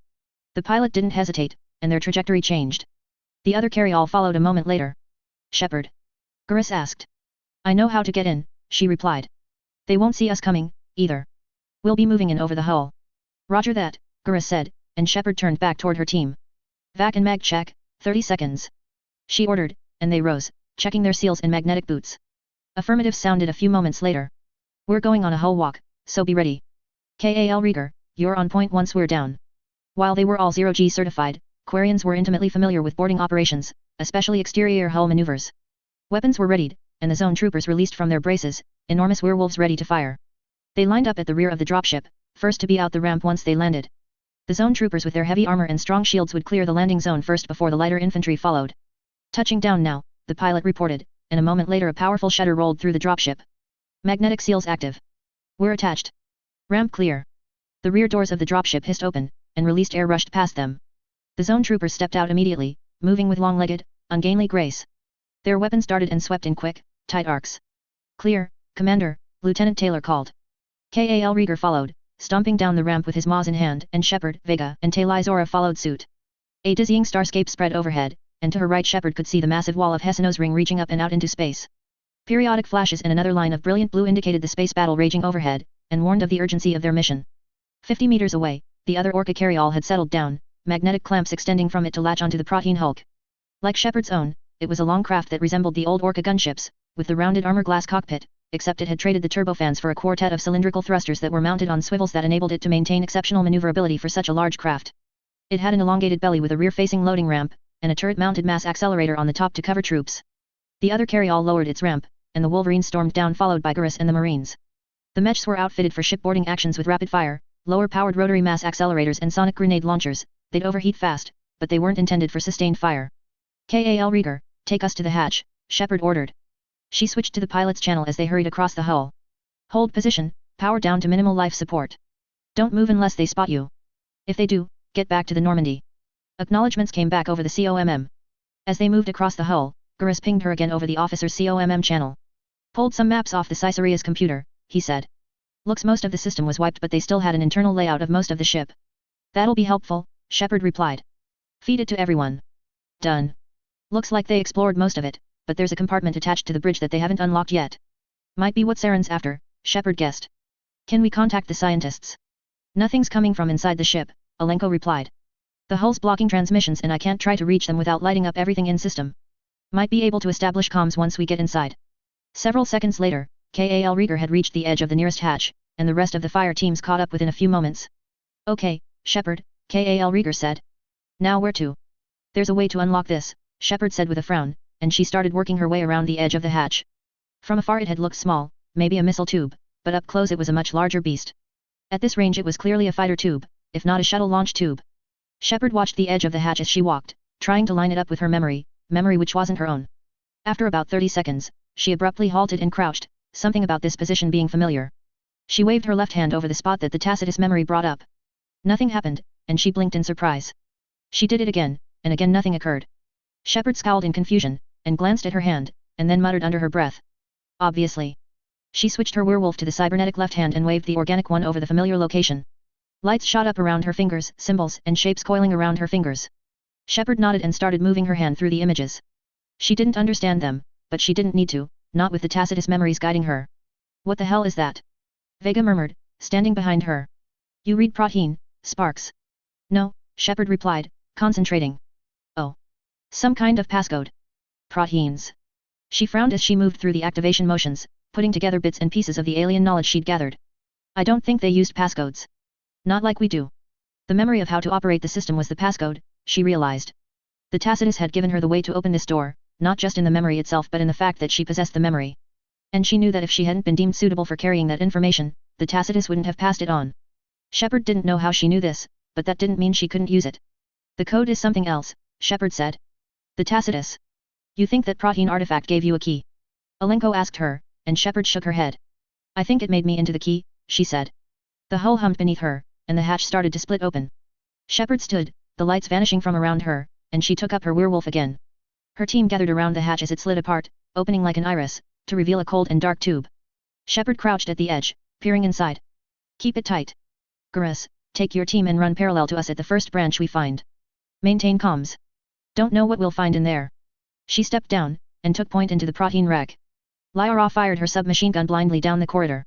The pilot didn't hesitate, and their trajectory changed. The other carry-all followed a moment later. Shepard. Gurus asked. I know how to get in, she replied. They won't see us coming, either. We'll be moving in over the hull. Roger that, Gurus said, and Shepard turned back toward her team. Vac and mag check, 30 seconds. She ordered, and they rose, checking their seals and magnetic boots. Affirmative sounded a few moments later. We're going on a hull walk, so be ready. Kal Rieger, you're on point once we're down. While they were all 0G certified, Quarians were intimately familiar with boarding operations, especially exterior hull maneuvers. Weapons were readied, and the zone troopers released from their braces, enormous werewolves ready to fire. They lined up at the rear of the dropship, first to be out the ramp once they landed. The zone troopers with their heavy armor and strong shields would clear the landing zone first before the lighter infantry followed. Touching down now, the pilot reported, and a moment later a powerful shudder rolled through the dropship. Magnetic seals active. We're attached. Ramp clear. The rear doors of the dropship hissed open, and released air rushed past them. The zone troopers stepped out immediately, moving with long-legged, ungainly grace. Their weapons darted and swept in quick, tight arcs. Clear, Commander, Lieutenant Taylor called. Kal Rieger followed, stomping down the ramp with his maws in hand, and Shepard, Vega, and Talizora followed suit. A dizzying starscape spread overhead, and to her right Shepard could see the massive wall of Hessenos ring reaching up and out into space. Periodic flashes and another line of brilliant blue indicated the space battle raging overhead, and warned of the urgency of their mission. 50 meters away, the other Orca carry-all had settled down, magnetic clamps extending from it to latch onto the protein hulk. Like Shepard's own, it was a long craft that resembled the old Orca gunships, with the rounded armor glass cockpit, except it had traded the turbofans for a quartet of cylindrical thrusters that were mounted on swivels that enabled it to maintain exceptional maneuverability for such a large craft. It had an elongated belly with a rear-facing loading ramp, and a turret-mounted mass accelerator on the top to cover troops. The other carry-all lowered its ramp, and the Wolverines stormed down followed by Gurus and the Marines. The Mechs were outfitted for shipboarding actions with rapid fire, lower-powered rotary mass accelerators and sonic grenade launchers. They'd overheat fast, but they weren't intended for sustained fire. Kal Rieger, take us to the hatch, Shepard ordered. She switched to the pilot's channel as they hurried across the hull. Hold position, power down to minimal life support. Don't move unless they spot you. If they do, get back to the Normandy. Acknowledgements came back over the COMM. As they moved across the hull, Gurus pinged her again over the officer's COMM channel. Pulled some maps off the Caesarea's computer, he said. Looks most of the system was wiped but they still had an internal layout of most of the ship. That'll be helpful, Shepard replied. Feed it to everyone. Done. Looks like they explored most of it, but there's a compartment attached to the bridge that they haven't unlocked yet. Might be what Saren's after, Shepard guessed. Can we contact the scientists? Nothing's coming from inside the ship, Alenko replied. The hull's blocking transmissions and I can't try to reach them without lighting up everything in system. Might be able to establish comms once we get inside. Several seconds later, Kal Rieger had reached the edge of the nearest hatch, and the rest of the fire teams caught up within a few moments. Okay, Shepard, Kal Rieger said. Now where to? There's a way to unlock this, Shepard said with a frown, and she started working her way around the edge of the hatch. From afar it had looked small, maybe a missile tube, but up close it was a much larger beast. At this range it was clearly a fighter tube, if not a shuttle launch tube. Shepard watched the edge of the hatch as she walked, trying to line it up with her memory which wasn't her own. After about 30 seconds, she abruptly halted and crouched, something about this position being familiar. She waved her left hand over the spot that the Tacitus memory brought up. Nothing happened, and she blinked in surprise. She did it again, and again nothing occurred. Shepard scowled in confusion, and glanced at her hand, and then muttered under her breath. Obviously. She switched her werewolf to the cybernetic left hand and waved the organic one over the familiar location. Lights shot up around her fingers, symbols and shapes coiling around her fingers. Shepard nodded and started moving her hand through the images. She didn't understand them, but she didn't need to, not with the Tacitus memories guiding her. What the hell is that? Vega murmured, standing behind her. You read protein, Sparks. No, Shepard replied, concentrating. Oh. Some kind of passcode. Proteins. She frowned as she moved through the activation motions, putting together bits and pieces of the alien knowledge she'd gathered. I don't think they used passcodes. Not like we do. The memory of how to operate the system was the passcode, she realized. The Tacitus had given her the way to open this door, not just in the memory itself but in the fact that she possessed the memory. And she knew that if she hadn't been deemed suitable for carrying that information, the Tacitus wouldn't have passed it on. Shepard didn't know how she knew this, but that didn't mean she couldn't use it. The code is something else, Shepard said. The Tacitus. You think that protein artifact gave you a key? Alenko asked her, and Shepard shook her head. I think it made me into the key, she said. The hull hummed beneath her, and the hatch started to split open. Shepard stood, the lights vanishing from around her, and she took up her werewolf again. Her team gathered around the hatch as it slid apart, opening like an iris, to reveal a cold and dark tube. Shepard crouched at the edge, peering inside. Keep it tight. Garrus, take your team and run parallel to us at the first branch we find. Maintain comms. Don't know what we'll find in there. She stepped down, and took point into the protein rack. Lyra fired her submachine gun blindly down the corridor.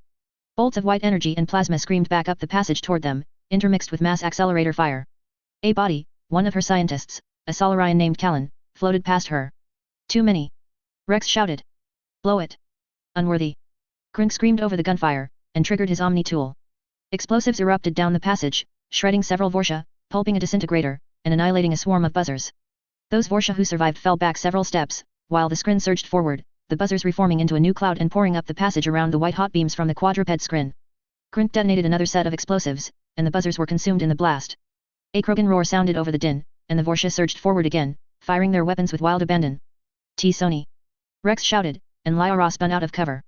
Bolts of white energy and plasma screamed back up the passage toward them, intermixed with mass accelerator fire. A body, one of her scientists, a Solarian named Callan, floated past her. Too many. Rex shouted. Blow it. Unworthy. Krink screamed over the gunfire, and triggered his Omni tool. Explosives erupted down the passage, shredding several Vorsha, pulping a disintegrator, and annihilating a swarm of buzzers. Those Vorsha who survived fell back several steps, while the scrin surged forward, the buzzers reforming into a new cloud and pouring up the passage around the white-hot beams from the quadruped scrin. Krink detonated another set of explosives, and the buzzers were consumed in the blast. A Krogan roar sounded over the din, and the Vorsha surged forward again, firing their weapons with wild abandon. T-Sony. Rex shouted, and Lyra spun out of cover.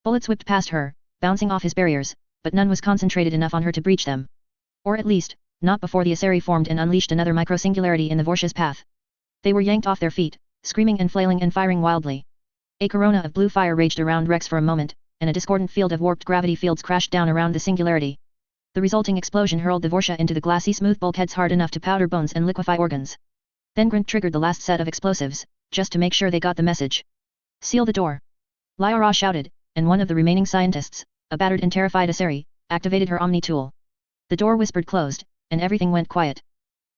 Bullets whipped past her, bouncing off his barriers, but none was concentrated enough on her to breach them. Or at least, not before the Asari formed and unleashed another microsingularity in the Vorsha's path. They were yanked off their feet, screaming and flailing and firing wildly. A corona of blue fire raged around Rex for a moment, and a discordant field of warped gravity fields crashed down around the singularity. The resulting explosion hurled the Vorsha into the glassy smooth bulkheads hard enough to powder bones and liquefy organs. Then Grint triggered the last set of explosives, just to make sure they got the message. Seal the door. Lyra shouted, and one of the remaining scientists, a battered and terrified Asari, activated her Omni tool. The door whispered closed, and everything went quiet.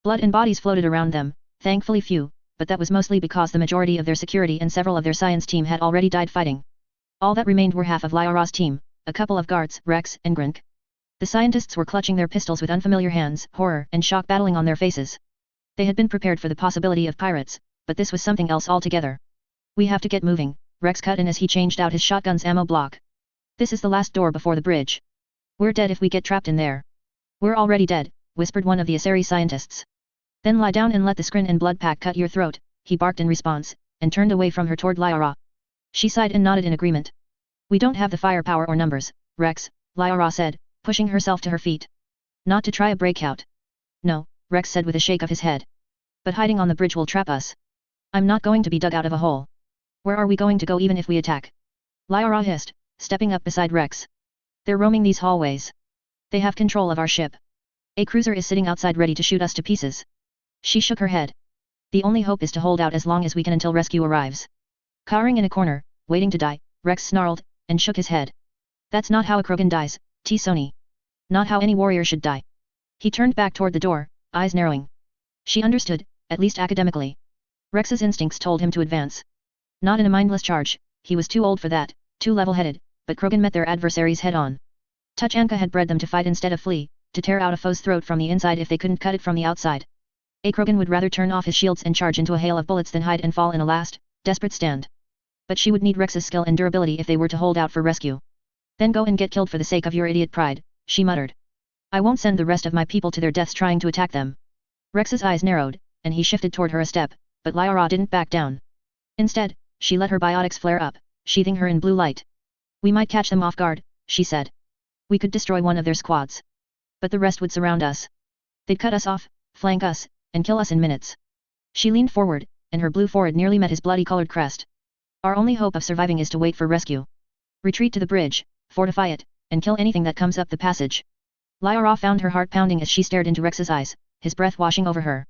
Blood and bodies floated around them, thankfully few, but that was mostly because the majority of their security and several of their science team had already died fighting. All that remained were half of Lyra's team, a couple of guards, Rex and Grink. The scientists were clutching their pistols with unfamiliar hands, horror and shock battling on their faces. They had been prepared for the possibility of pirates, but this was something else altogether. We have to get moving, Rex cut in as he changed out his shotgun's ammo block. This is the last door before the bridge. We're dead if we get trapped in there. We're already dead, whispered one of the Asari scientists. Then lie down and let the scrin and blood pack cut your throat, he barked in response, and turned away from her toward Lyra. She sighed and nodded in agreement. We don't have the firepower or numbers, Rex, Lyra said, pushing herself to her feet. Not to try a breakout. No, Rex said with a shake of his head. But hiding on the bridge will trap us. I'm not going to be dug out of a hole. Where are we going to go even if we attack? Lyra hissed, stepping up beside Rex. They're roaming these hallways. They have control of our ship. A cruiser is sitting outside ready to shoot us to pieces. She shook her head. The only hope is to hold out as long as we can until rescue arrives. Cowering in a corner, waiting to die, Rex snarled, and shook his head. That's not how a Krogan dies, T-Sony. Not how any warrior should die. He turned back toward the door, eyes narrowing. She understood, at least academically. Rex's instincts told him to advance. Not in a mindless charge, he was too old for that, too level-headed, but Krogan met their adversaries head-on. Tuchanka had bred them to fight instead of flee, to tear out a foe's throat from the inside if they couldn't cut it from the outside. A Krogan would rather turn off his shields and charge into a hail of bullets than hide and fall in a last, desperate stand. But she would need Rex's skill and durability if they were to hold out for rescue. Then go and get killed for the sake of your idiot pride, she muttered. I won't send the rest of my people to their deaths trying to attack them. Rex's eyes narrowed, and he shifted toward her a step, but Lyra didn't back down. Instead, she let her biotics flare up, sheathing her in blue light. We might catch them off guard, she said. We could destroy one of their squads. But the rest would surround us. They'd cut us off, flank us, and kill us in minutes. She leaned forward, and her blue forehead nearly met his bloody-colored crest. Our only hope of surviving is to wait for rescue. Retreat to the bridge, fortify it, and kill anything that comes up the passage. Lyra found her heart pounding as she stared into Rex's eyes, his breath washing over her.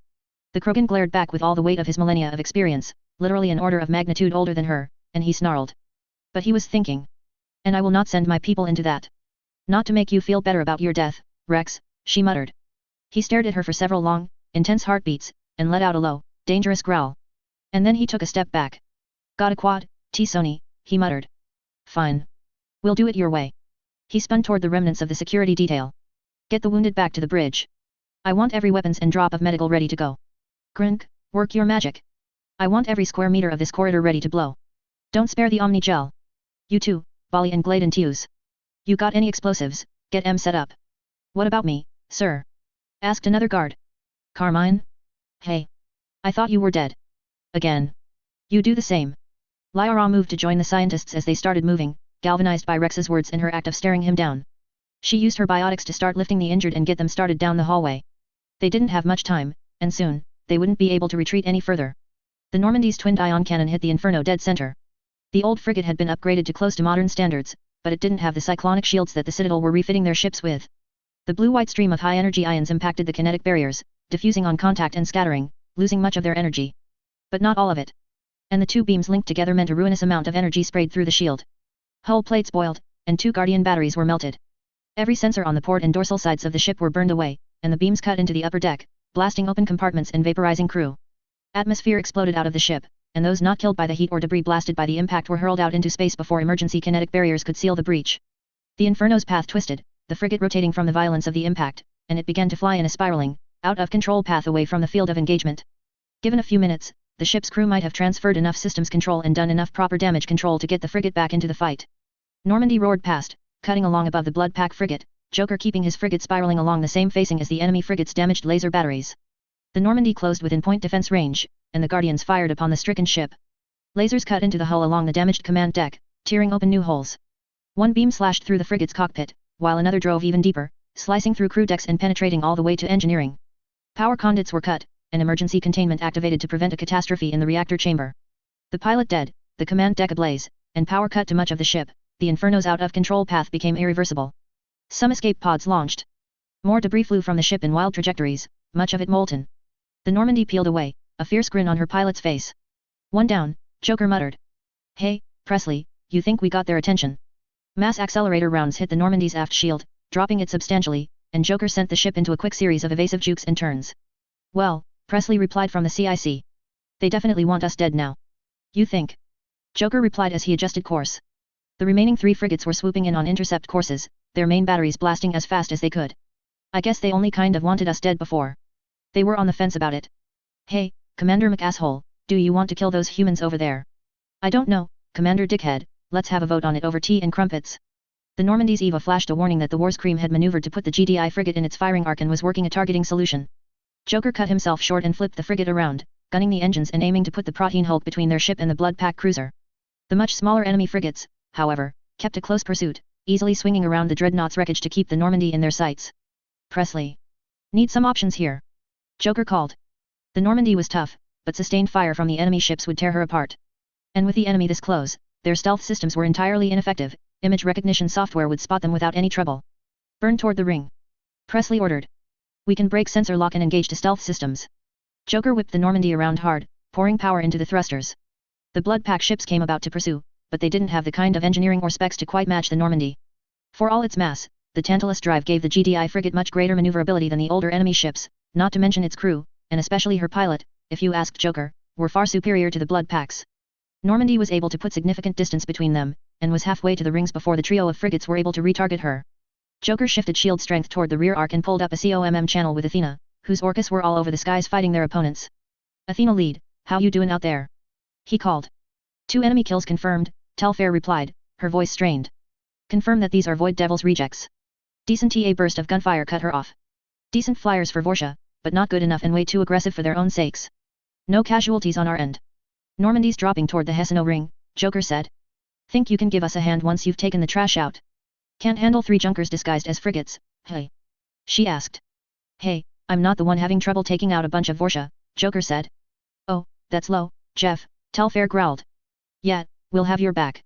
The Krogan glared back with all the weight of his millennia of experience, literally an order of magnitude older than her, and he snarled. But he was thinking. And I will not send my people into that. Not to make you feel better about your death, Rex, she muttered. He stared at her for several long, intense heartbeats, and let out a low, dangerous growl. And then he took a step back. Got a quad, T-Sony, he muttered. Fine. We'll do it your way. He spun toward the remnants of the security detail. Get the wounded back to the bridge. I want every weapons and drop of medical ready to go. Grink, work your magic. I want every square meter of this corridor ready to blow. Don't spare the Omni Gel. You too, Bali and Glade and Tews. You got any explosives, get em set up. What about me, sir? Asked another guard. Carmine? Hey. I thought you were dead. Again. You do the same. Lyra moved to join the scientists as they started moving, galvanized by Rex's words and her act of staring him down. She used her biotics to start lifting the injured and get them started down the hallway. They didn't have much time, and soon, they wouldn't be able to retreat any further. The Normandy's twinned ion cannon hit the Inferno dead center. The old frigate had been upgraded to close to modern standards, but it didn't have the cyclonic shields that the Citadel were refitting their ships with. The blue-white stream of high-energy ions impacted the kinetic barriers, diffusing on contact and scattering, losing much of their energy. But not all of it. And the two beams linked together meant a ruinous amount of energy sprayed through the shield. Hull plates boiled, and 2 Guardian batteries were melted. Every sensor on the port and dorsal sides of the ship were burned away, and the beams cut into the upper deck, blasting open compartments and vaporizing crew. Atmosphere exploded out of the ship, and those not killed by the heat or debris blasted by the impact were hurled out into space before emergency kinetic barriers could seal the breach. The Inferno's path twisted, the frigate rotating from the violence of the impact, and it began to fly in a spiraling, out-of-control path away from the field of engagement. Given a few minutes, the ship's crew might have transferred enough systems control and done enough proper damage control to get the frigate back into the fight. Normandy roared past, cutting along above the Blood Pack frigate, Joker keeping his frigate spiraling along the same facing as the enemy frigate's damaged laser batteries. The Normandy closed within point defense range, and the Guardians fired upon the stricken ship. Lasers cut into the hull along the damaged command deck, tearing open new holes. One beam slashed through the frigate's cockpit, while another drove even deeper, slicing through crew decks and penetrating all the way to engineering. Power conduits were cut, and emergency containment activated to prevent a catastrophe in the reactor chamber. The pilot dead, the command deck ablaze, and power cut to much of the ship, the Inferno's out-of-control path became irreversible. Some escape pods launched. More debris flew from the ship in wild trajectories, much of it molten. The Normandy peeled away, a fierce grin on her pilot's face. One down, Joker muttered. Hey, Presley, you think we got their attention? Mass accelerator rounds hit the Normandy's aft shield, dropping it substantially, and Joker sent the ship into a quick series of evasive jukes and turns. Well, Presley replied from the CIC. They definitely want us dead now. You think? Joker replied as he adjusted course. The remaining 3 frigates were swooping in on intercept courses, their main batteries blasting as fast as they could. I guess they only kind of wanted us dead before. They were on the fence about it. Hey, Commander McAsshole, do you want to kill those humans over there? I don't know, Commander Dickhead, let's have a vote on it over tea and crumpets. The Normandy's Eva flashed a warning that the War's Cream had maneuvered to put the GDI frigate in its firing arc and was working a targeting solution. Joker cut himself short and flipped the frigate around, gunning the engines and aiming to put the Protein Hulk between their ship and the Blood Pack cruiser. The much smaller enemy frigates, however, kept a close pursuit, easily swinging around the Dreadnought's wreckage to keep the Normandy in their sights. Presley. Need some options here. Joker called. The Normandy was tough, but sustained fire from the enemy ships would tear her apart. And with the enemy this close, their stealth systems were entirely ineffective, image recognition software would spot them without any trouble. Burn toward the ring. Presley ordered. We can break sensor lock and engage to stealth systems. Joker whipped the Normandy around hard, pouring power into the thrusters. The Blood Pack ships came about to pursue, but they didn't have the kind of engineering or specs to quite match the Normandy. For all its mass, the Tantalus drive gave the GDI frigate much greater maneuverability than the older enemy ships, not to mention its crew, and especially her pilot, if you asked Joker, were far superior to the Blood Packs. Normandy was able to put significant distance between them, and was halfway to the rings before the trio of frigates were able to retarget her. Joker shifted shield strength toward the rear arc and pulled up a COMM channel with Athena, whose Orcus were all over the skies fighting their opponents. Athena lead, how you doing out there? He called. 2 enemy kills confirmed, Telfair replied, her voice strained. Confirm that these are Void Devil's rejects. Decent TA burst of gunfire cut her off. Decent flyers for Vorsha, but not good enough and way too aggressive for their own sakes. No casualties on our end. Normandy's dropping toward the Hesseno ring, Joker said. Think you can give us a hand once you've taken the trash out? Can't handle 3 junkers disguised as frigates, hey? She asked. Hey, I'm not the one having trouble taking out a bunch of Vorsha, Joker said. Oh, that's low, Jeff, Telfair growled. Yeah, we'll have your back.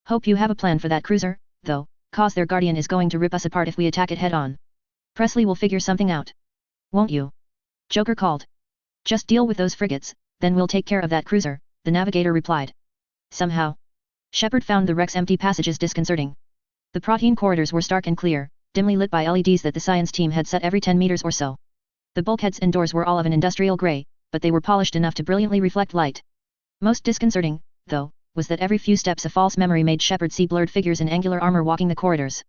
Hope you have a plan for that cruiser, though, cause their Guardian is going to rip us apart if we attack it head on. Presley will figure something out. Won't you? Joker called. Just deal with those frigates, then we'll take care of that cruiser, the navigator replied. Somehow, Shepard found the wreck's empty passages disconcerting. The protein corridors were stark and clear, dimly lit by LEDs that the science team had set every 10 meters or so. The bulkheads and doors were all of an industrial gray, but they were polished enough to brilliantly reflect light. Most disconcerting, though, was that every few steps a false memory made Shepard see blurred figures in angular armor walking the corridors.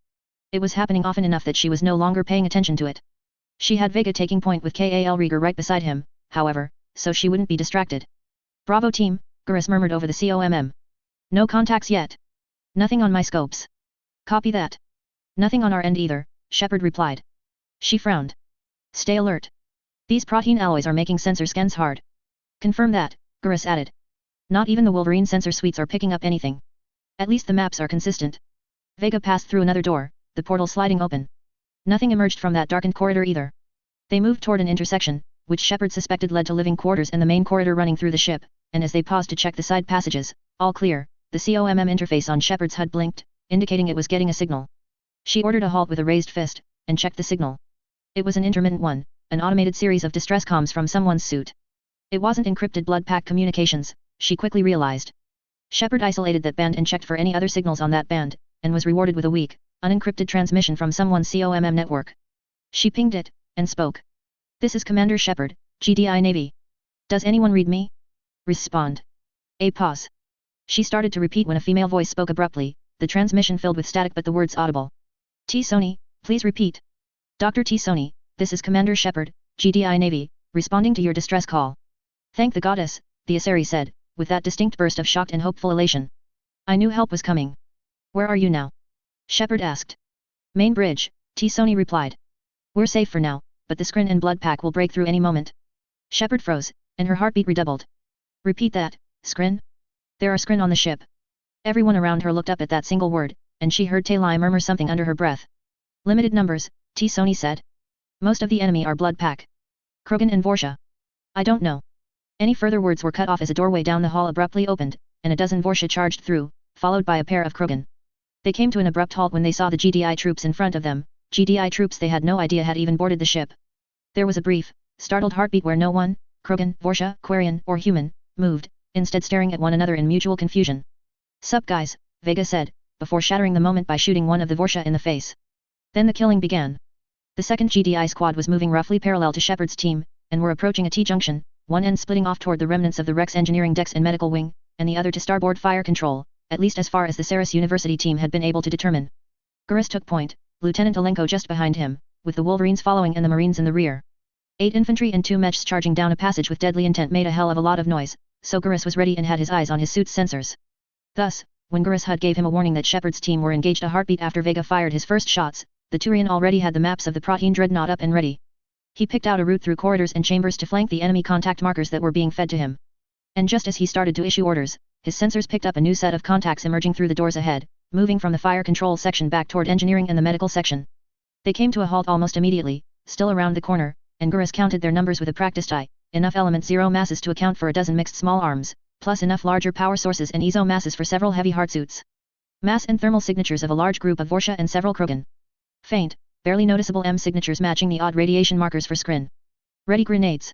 It was happening often enough that she was no longer paying attention to it. She had Vega taking point with Kal Rieger right beside him, however, so she wouldn't be distracted. Bravo team, Garrus murmured over the COMM. No contacts yet. Nothing on my scopes. Copy that. Nothing on our end either, Shepard replied. She frowned. Stay alert. These protein alloys are making sensor scans hard. Confirm that, Garrus added. Not even the Wolverine sensor suites are picking up anything. At least the maps are consistent. Vega passed through another door, the portal sliding open. Nothing emerged from that darkened corridor either. They moved toward an intersection, which Shepard suspected led to living quarters and the main corridor running through the ship, and as they paused to check the side passages, all clear, the COMM interface on Shepard's HUD blinked, indicating it was getting a signal. She ordered a halt with a raised fist, and checked the signal. It was an intermittent one, an automated series of distress comms from someone's suit. It wasn't encrypted blood pack communications, she quickly realized. Shepard isolated that band and checked for any other signals on that band, and was rewarded with a weak, unencrypted transmission from someone's COMM network. She pinged it, and spoke. This is Commander Shepard, GDI Navy. Does anyone read me? Respond. A pause. She started to repeat when a female voice spoke abruptly, the transmission filled with static but the words audible. T. Sony, please repeat. Dr. T. Sony, this is Commander Shepard, GDI Navy, responding to your distress call. Thank the goddess, the Asari said, with that distinct burst of shocked and hopeful elation. I knew help was coming. Where are you now? Shepard asked. Main bridge, T. Sony replied. We're safe for now, but the screen and blood pack will break through any moment. Shepard froze, and her heartbeat redoubled. Repeat that, scrin? There are scrin on the ship. Everyone around her looked up at that single word, and she heard Talai murmur something under her breath. Limited numbers, T. Sony said. Most of the enemy are blood pack. Krogan and Vorsha. I don't know. Any further words were cut off as a doorway down the hall abruptly opened, and a dozen Vorsha charged through, followed by a pair of Krogan. They came to an abrupt halt when they saw the GDI troops in front of them, GDI troops they had no idea had even boarded the ship. There was a brief, startled heartbeat where no one, Krogan, Vorsha, Quarian, or human, moved, instead staring at one another in mutual confusion. Sup guys, Vega said, before shattering the moment by shooting one of the Vorsha in the face. Then the killing began. The second GDI squad was moving roughly parallel to Shepard's team, and were approaching a T-junction, one end splitting off toward the remnants of the wreck's engineering decks and medical wing, and the other to starboard fire control, at least as far as the Ceres University team had been able to determine. Garrus took point, Lieutenant Alenko just behind him, with the Wolverines following and the Marines in the rear. 8 infantry and 2 mechs charging down a passage with deadly intent made a hell of a lot of noise, so Garrus was ready and had his eyes on his suit's sensors. Thus, when Garrus HUD gave him a warning that Shepard's team were engaged a heartbeat after Vega fired his first shots, the Turian already had the maps of the protein dreadnought up and ready. He picked out a route through corridors and chambers to flank the enemy contact markers that were being fed to him. And just as he started to issue orders, his sensors picked up a new set of contacts emerging through the doors ahead, moving from the fire control section back toward engineering and the medical section. They came to a halt almost immediately, still around the corner, and Garrus counted their numbers with a practiced eye, enough element 0 masses to account for a dozen mixed small arms, plus enough larger power sources and EZO masses for several heavy hardsuits. Mass and thermal signatures of a large group of Vorsha and several Krogan. Faint, barely noticeable M signatures matching the odd radiation markers for scrin. Ready grenades!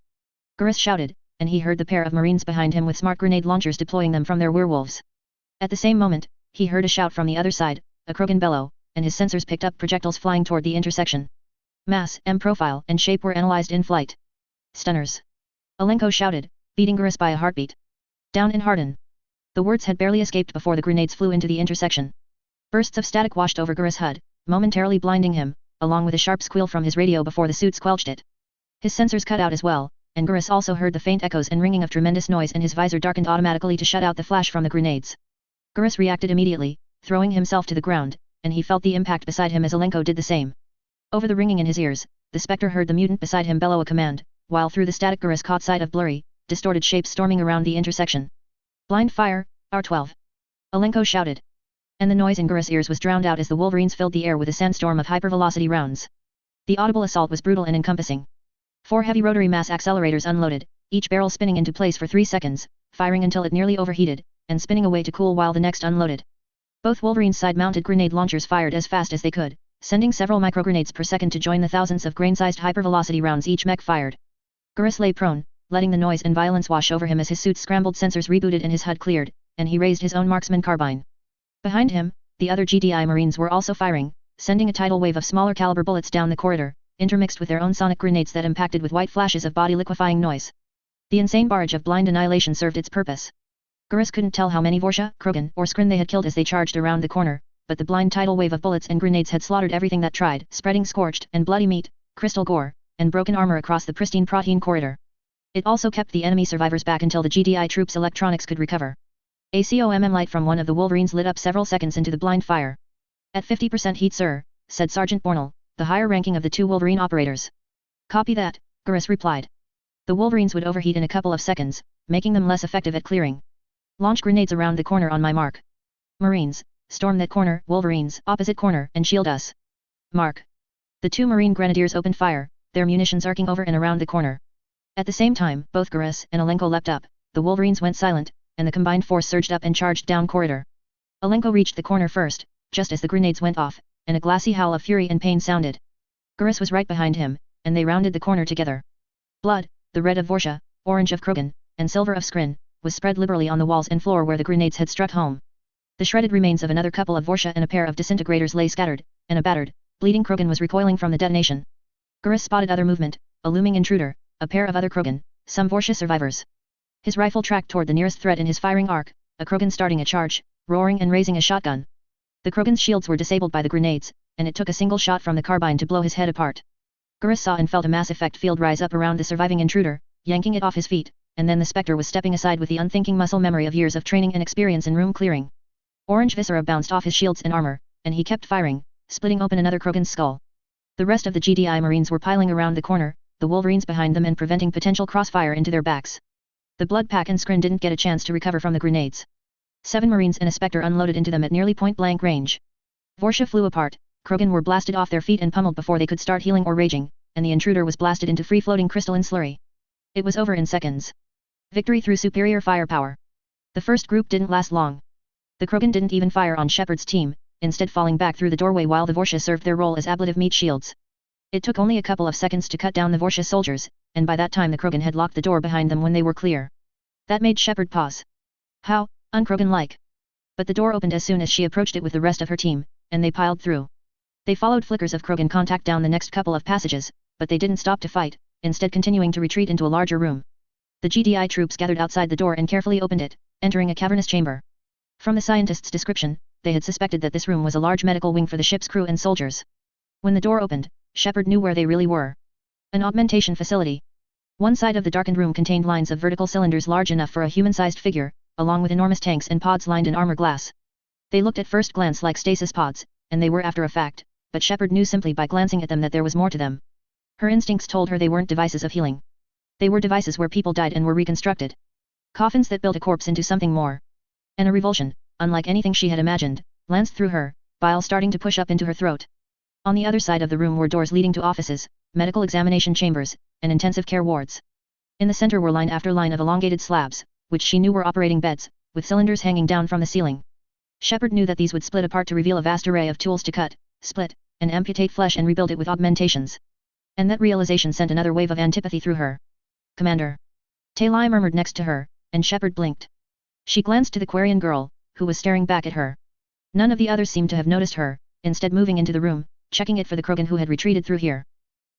Garrus shouted, and he heard the pair of Marines behind him with smart grenade launchers deploying them from their werewolves. At the same moment, he heard a shout from the other side, a Krogan bellow, and his sensors picked up projectiles flying toward the intersection. Mass, M profile, and shape were analyzed in flight. Stunners! Alenko shouted, beating Garrus by a heartbeat. Down and harden! The words had barely escaped before the grenades flew into the intersection. Bursts of static washed over Garrus' HUD, momentarily blinding him, along with a sharp squeal from his radio before the suit squelched it. His sensors cut out as well, and Garrus also heard the faint echoes and ringing of tremendous noise, and his visor darkened automatically to shut out the flash from the grenades. Garrus reacted immediately, throwing himself to the ground, and he felt the impact beside him as Alenko did the same. Over the ringing in his ears, the Spectre heard the mutant beside him bellow a command, while through the static Garrus caught sight of blurry, distorted shapes storming around the intersection. Blind fire, R12. Alenko shouted. And the noise in Garrus' ears was drowned out as the Wolverines filled the air with a sandstorm of hypervelocity rounds. The audible assault was brutal and encompassing. 4 heavy rotary mass accelerators unloaded, each barrel spinning into place for 3 seconds, firing until it nearly overheated, and spinning away to cool while the next unloaded. Both Wolverines' side-mounted grenade launchers fired as fast as they could, sending several microgrenades per second to join the thousands of grain-sized hypervelocity rounds each mech fired. Garrus lay prone, letting the noise and violence wash over him as his suit's scrambled sensors rebooted and his HUD cleared, and he raised his own marksman carbine. Behind him, the other GDI Marines were also firing, sending a tidal wave of smaller caliber bullets down the corridor, intermixed with their own sonic grenades that impacted with white flashes of body liquefying noise. The insane barrage of blind annihilation served its purpose. Gurus couldn't tell how many Vorsha, Krogan, or Skrin they had killed as they charged around the corner, but the blind tidal wave of bullets and grenades had slaughtered everything that tried, spreading scorched and bloody meat, crystal gore, and broken armor across the pristine protein corridor. It also kept the enemy survivors back until the GDI troops' electronics could recover. A COMM light from one of the Wolverines lit up several seconds into the blind fire. At 50% heat, sir, said Sergeant Bornell, the higher ranking of the two Wolverine operators. Copy that, Gurus replied. The Wolverines would overheat in a couple of seconds, making them less effective at clearing. Launch grenades around the corner on my mark. Marines, storm that corner, Wolverines, opposite corner, and shield us. Mark. The two Marine Grenadiers opened fire, their munitions arcing over and around the corner. At the same time, both Gurus and Alenko leapt up, the Wolverines went silent, and the combined force surged up and charged down corridor. Alenko reached the corner first, just as the grenades went off, and a glassy howl of fury and pain sounded. Gurus was right behind him, and they rounded the corner together. Blood, the red of Vorsha, orange of Krogan, and silver of Skrin, was spread liberally on the walls and floor where the grenades had struck home. The shredded remains of another couple of Vorsha and a pair of disintegrators lay scattered, and a battered, bleeding Krogan was recoiling from the detonation. Gurus spotted other movement, a looming intruder, a pair of other Krogan, some Vorsha survivors. His rifle tracked toward the nearest threat in his firing arc, a Krogan starting a charge, roaring and raising a shotgun. The Krogan's shields were disabled by the grenades, and it took a single shot from the carbine to blow his head apart. Gurus saw and felt a mass effect field rise up around the surviving intruder, yanking it off his feet, and then the Spectre was stepping aside with the unthinking muscle memory of years of training and experience in room clearing. Orange viscera bounced off his shields and armor, and he kept firing, splitting open another Krogan's skull. The rest of the GDI Marines were piling around the corner, the Wolverines behind them and preventing potential crossfire into their backs. The Blood Pack and Skrin didn't get a chance to recover from the grenades. 7 Marines and a Spectre unloaded into them at nearly point-blank range. Vorsha flew apart, Krogan were blasted off their feet and pummeled before they could start healing or raging, and the intruder was blasted into free-floating crystalline slurry. It was over in seconds. Victory through superior firepower. The first group didn't last long. The Krogan didn't even fire on Shepard's team, instead falling back through the doorway while the Vorsha served their role as ablative meat shields. It took only a couple of seconds to cut down the Vorsha soldiers, and by that time the Krogan had locked the door behind them when they were clear. That made Shepard pause. How, un-Krogan-like. But the door opened as soon as she approached it with the rest of her team, and they piled through. They followed flickers of Krogan contact down the next couple of passages, but they didn't stop to fight, instead continuing to retreat into a larger room. The GDI troops gathered outside the door and carefully opened it, entering a cavernous chamber. From the scientist's description, they had suspected that this room was a large medical wing for the ship's crew and soldiers. When the door opened, Shepard knew where they really were. An augmentation facility. One side of the darkened room contained lines of vertical cylinders large enough for a human-sized figure, along with enormous tanks and pods lined in armor glass. They looked at first glance like stasis pods, and they were after a fact, but Shepard knew simply by glancing at them that there was more to them. Her instincts told her they weren't devices of healing. They were devices where people died and were reconstructed. Coffins that built a corpse into something more. And a revulsion, unlike anything she had imagined, lanced through her, bile starting to push up into her throat. On the other side of the room were doors leading to offices, medical examination chambers, and intensive care wards. In the center were line after line of elongated slabs, which she knew were operating beds, with cylinders hanging down from the ceiling. Shepard knew that these would split apart to reveal a vast array of tools to cut, split, and amputate flesh and rebuild it with augmentations. And that realization sent another wave of antipathy through her. Commander. Talai murmured next to her, and Shepard blinked. She glanced to the Quarian girl, who was staring back at her. None of the others seemed to have noticed her, instead moving into the room, checking it for the Krogan who had retreated through here.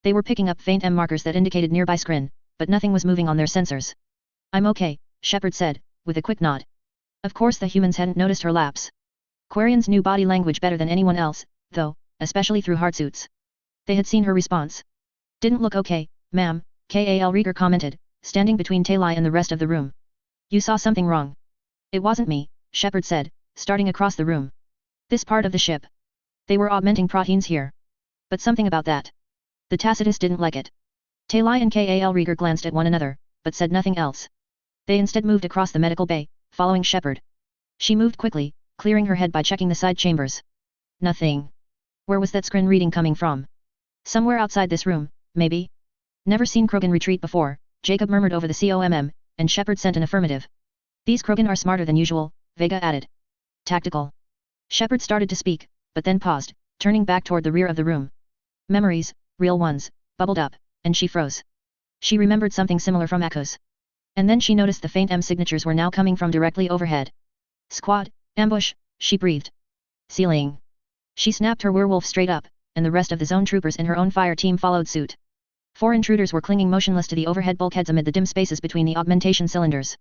They were picking up faint M markers that indicated nearby Skrin, but nothing was moving on their sensors. I'm okay, Shepard said, with a quick nod. Of course the humans hadn't noticed her lapse. Quarians knew body language better than anyone else, though, especially through hardsuits. They had seen her response. Didn't look okay, ma'am, Kal Rieger commented, standing between Talai and the rest of the room. You saw something wrong. It wasn't me, Shepard said, starting across the room. This part of the ship. They were augmenting proteins here. But something about that. The Tacitus didn't like it. Talai and Kal Rieger glanced at one another, but said nothing else. They instead moved across the medical bay, following Shepard. She moved quickly, clearing her head by checking the side chambers. Nothing. Where was that Skrin reading coming from? Somewhere outside this room, maybe? Never seen Krogan retreat before, Jacob murmured over the COMM, and Shepard sent an affirmative. These Krogan are smarter than usual, Vega added. Tactical. Shepard started to speak, but then paused, turning back toward the rear of the room. Memories, real ones, bubbled up, and she froze. She remembered something similar from echoes. And then she noticed the faint M signatures were now coming from directly overhead. Squad, ambush, she breathed. Ceiling. She snapped her werewolf straight up, and the rest of the zone troopers in her own fire team followed suit. 4 intruders were clinging motionless to the overhead bulkheads amid the dim spaces between the augmentation cylinders.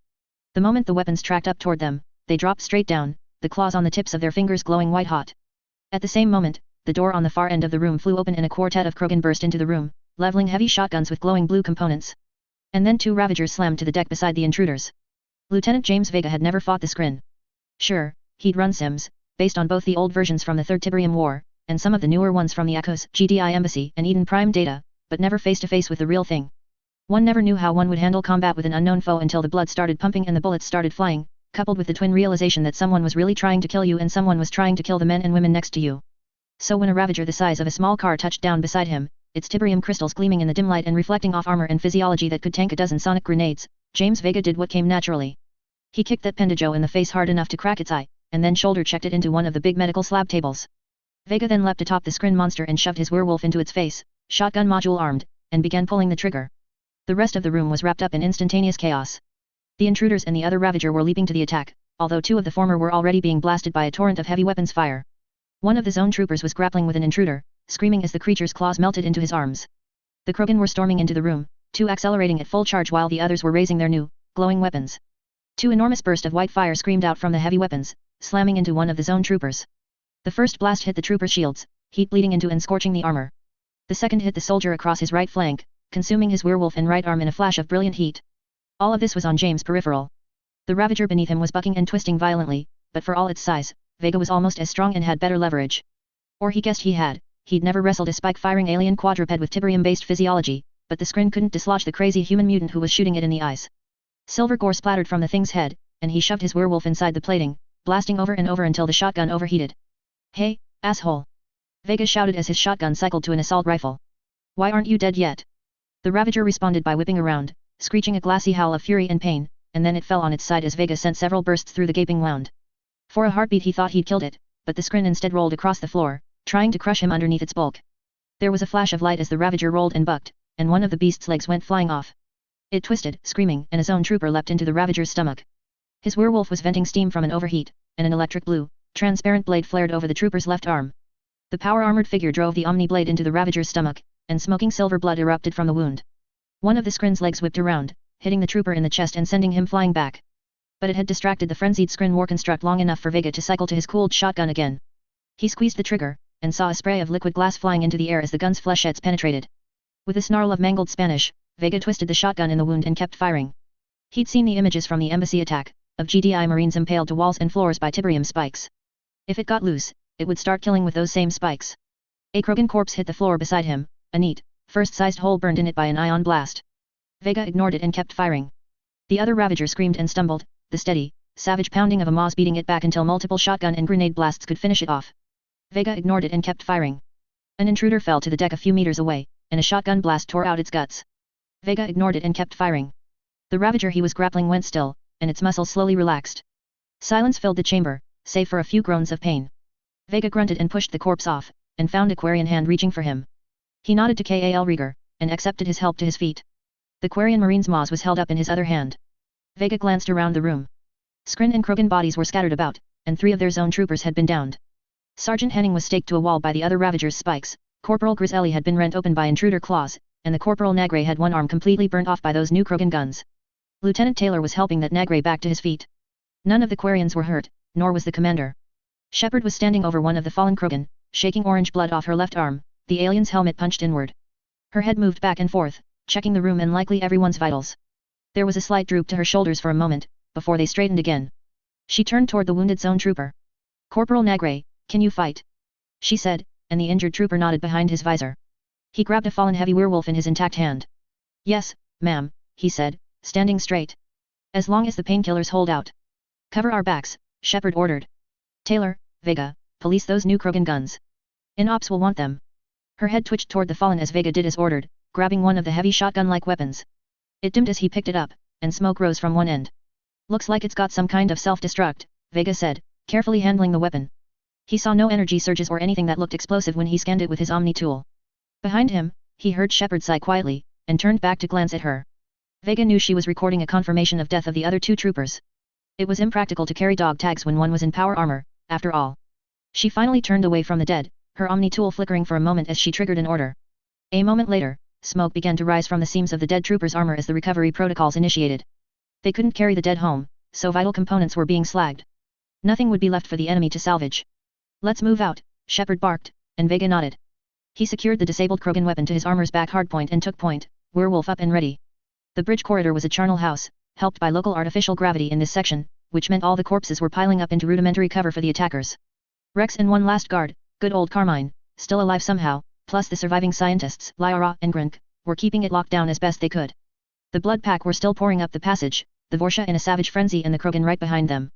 The moment the weapons tracked up toward them, they dropped straight down, the claws on the tips of their fingers glowing white-hot. At the same moment, the door on the far end of the room flew open and a quartet of Krogan burst into the room, leveling heavy shotguns with glowing blue components. And then 2 Ravagers slammed to the deck beside the intruders. Lieutenant James Vega had never fought the Skrin. Sure, he'd run sims, based on both the old versions from the Third Tiberium War, and some of the newer ones from the Echoes, GDI Embassy, and Eden Prime Data, but never face-to-face with the real thing. One never knew how one would handle combat with an unknown foe until the blood started pumping and the bullets started flying, coupled with the twin realization that someone was really trying to kill you and someone was trying to kill the men and women next to you. So when a Ravager the size of a small car touched down beside him, its Tiberium crystals gleaming in the dim light and reflecting off armor and physiology that could tank a dozen sonic grenades, James Vega did what came naturally. He kicked that Pendajo in the face hard enough to crack its eye, and then shoulder-checked it into one of the big medical slab tables. Vega then leapt atop the Skrin monster and shoved his werewolf into its face, shotgun module armed, and began pulling the trigger. The rest of the room was wrapped up in instantaneous chaos. The intruders and the other Ravager were leaping to the attack, although 2 of the former were already being blasted by a torrent of heavy weapons fire. One of the zone troopers was grappling with an intruder, screaming as the creature's claws melted into his arms. The Krogan were storming into the room, 2 accelerating at full charge while the others were raising their new, glowing weapons. 2 enormous bursts of white fire screamed out from the heavy weapons, slamming into one of the zone troopers. The first blast hit the trooper's shields, heat bleeding into and scorching the armor. The second hit the soldier across his right flank, consuming his werewolf and right arm in a flash of brilliant heat. All of this was on James' peripheral. The Ravager beneath him was bucking and twisting violently, but for all its size, Vega was almost as strong and had better leverage. Or he guessed he had. He'd never wrestled a spike-firing alien quadruped with Tiberium-based physiology, but the Skrin couldn't dislodge the crazy human mutant who was shooting it in the eyes. Silver gore splattered from the thing's head, and he shoved his werewolf inside the plating, blasting over and over until the shotgun overheated. Hey, asshole! Vega shouted as his shotgun cycled to an assault rifle. Why aren't you dead yet? The Ravager responded by whipping around, screeching a glassy howl of fury and pain, and then it fell on its side as Vega sent several bursts through the gaping wound. For a heartbeat he thought he'd killed it, but the Skrin instead rolled across the floor, trying to crush him underneath its bulk. There was a flash of light as the Ravager rolled and bucked, and one of the beast's legs went flying off. It twisted, screaming, and a zone trooper leapt into the Ravager's stomach. His werewolf was venting steam from an overheat, and an electric blue, transparent blade flared over the trooper's left arm. The power-armored figure drove the Omni blade into the Ravager's stomach, and smoking silver blood erupted from the wound. One of the Skrin's legs whipped around, hitting the trooper in the chest and sending him flying back. But it had distracted the frenzied Skrin war construct long enough for Vega to cycle to his cooled shotgun again. He squeezed the trigger, and saw a spray of liquid glass flying into the air as the gun's flechettes penetrated. With a snarl of mangled Spanish, Vega twisted the shotgun in the wound and kept firing. He'd seen the images from the embassy attack, of GDI Marines impaled to walls and floors by Tiberium spikes. If it got loose, it would start killing with those same spikes. A Krogan corpse hit the floor beside him, a neat, first-sized hole burned in it by an ion blast. Vega ignored it and kept firing. The other Ravager screamed and stumbled, the steady, savage pounding of a Moz beating it back until multiple shotgun and grenade blasts could finish it off. Vega ignored it and kept firing. An intruder fell to the deck a few meters away, and a shotgun blast tore out its guts. Vega ignored it and kept firing. The Ravager he was grappling went still, and its muscles slowly relaxed. Silence filled the chamber, save for a few groans of pain. Vega grunted and pushed the corpse off, and found Aquarian hand reaching for him. He nodded to Kal Rieger, and accepted his help to his feet. The Quarian Marine's Moz was held up in his other hand. Vega glanced around the room. Skrin and Krogan bodies were scattered about, and 3 of their zone troopers had been downed. Sergeant Henning was staked to a wall by the other Ravager's spikes, Corporal Griselli had been rent open by intruder claws, and the Corporal Nagray had one arm completely burnt off by those new Krogan guns. Lieutenant Taylor was helping that Nagray back to his feet. None of the Quarians were hurt, nor was the commander. Shepard was standing over one of the fallen Krogan, shaking orange blood off her left arm, the alien's helmet punched inward. Her head moved back and forth, checking the room and likely everyone's vitals. There was a slight droop to her shoulders for a moment, before they straightened again. She turned toward the wounded zone trooper. Corporal Nagray, can you fight? She said, and the injured trooper nodded behind his visor. He grabbed a fallen heavy werewolf in his intact hand. Yes, ma'am, he said, standing straight. As long as the painkillers hold out. Cover our backs, Shepard ordered. Taylor, Vega, police those new Krogan guns. InOps will want them. Her head twitched toward the fallen as Vega did as ordered, grabbing one of the heavy shotgun-like weapons. It dimmed as he picked it up, and smoke rose from one end. Looks like it's got some kind of self-destruct, Vega said, carefully handling the weapon. He saw no energy surges or anything that looked explosive when he scanned it with his Omni tool. Behind him, he heard Shepard sigh quietly, and turned back to glance at her. Vega knew she was recording a confirmation of death of the other two troopers. It was impractical to carry dog tags when one was in power armor, after all. She finally turned away from the dead, her Omni tool flickering for a moment as she triggered an order. A moment later, smoke began to rise from the seams of the dead trooper's armor as the recovery protocols initiated. They couldn't carry the dead home, so vital components were being slagged. Nothing would be left for the enemy to salvage. Let's move out, Shepard barked, and Vega nodded. He secured the disabled Krogan weapon to his armor's back hardpoint and took point, werewolf up and ready. The bridge corridor was a charnel house, helped by local artificial gravity in this section, which meant all the corpses were piling up into rudimentary cover for the attackers. Rex and one last guard, good old Carmine, still alive somehow, plus the surviving scientists, Lyra and Grink, were keeping it locked down as best they could. The blood pack were still pouring up the passage, the Vorsha in a savage frenzy and the Krogan right behind them.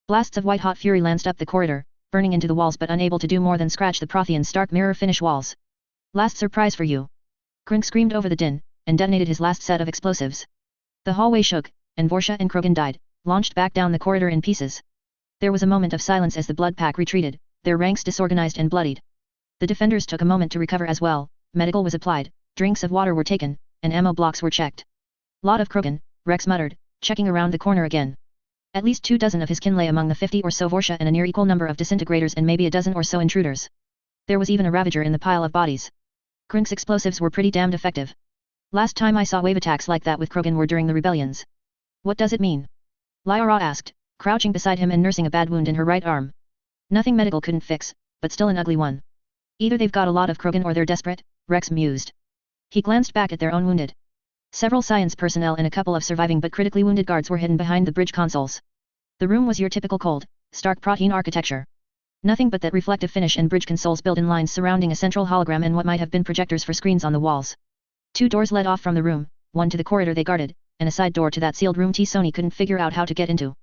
Blasts of white-hot fury lanced up the corridor, burning into the walls but unable to do more than scratch the Prothean's stark mirror finish walls. Last surprise for you. Grink screamed over the din, and detonated his last set of explosives. The hallway shook, and Vorsha and Krogan died, launched back down the corridor in pieces. There was a moment of silence as the blood pack retreated, their ranks disorganized and bloodied. The defenders took a moment to recover as well, medical was applied, drinks of water were taken, and ammo blocks were checked. Lot of Krogan, Rex muttered, checking around the corner again. At least 24 of his kin lay among the 50 or so Vorsha and a near equal number of disintegrators and maybe a dozen or so intruders. There was even a Ravager in the pile of bodies. Grink's explosives were pretty damned effective. Last time I saw wave attacks like that with Krogan were during the rebellions. What does it mean? Lyra asked, crouching beside him and nursing a bad wound in her right arm. Nothing medical couldn't fix, but still an ugly one. Either they've got a lot of Krogan or they're desperate, Rex mused. He glanced back at their own wounded. Several science personnel and a couple of surviving but critically wounded guards were hidden behind the bridge consoles. The room was your typical cold, stark protein architecture. Nothing but that reflective finish and bridge consoles built in lines surrounding a central hologram and what might have been projectors for screens on the walls. 2 doors led off from the room, one to the corridor they guarded, and a side door to that sealed room Sony couldn't figure out how to get into.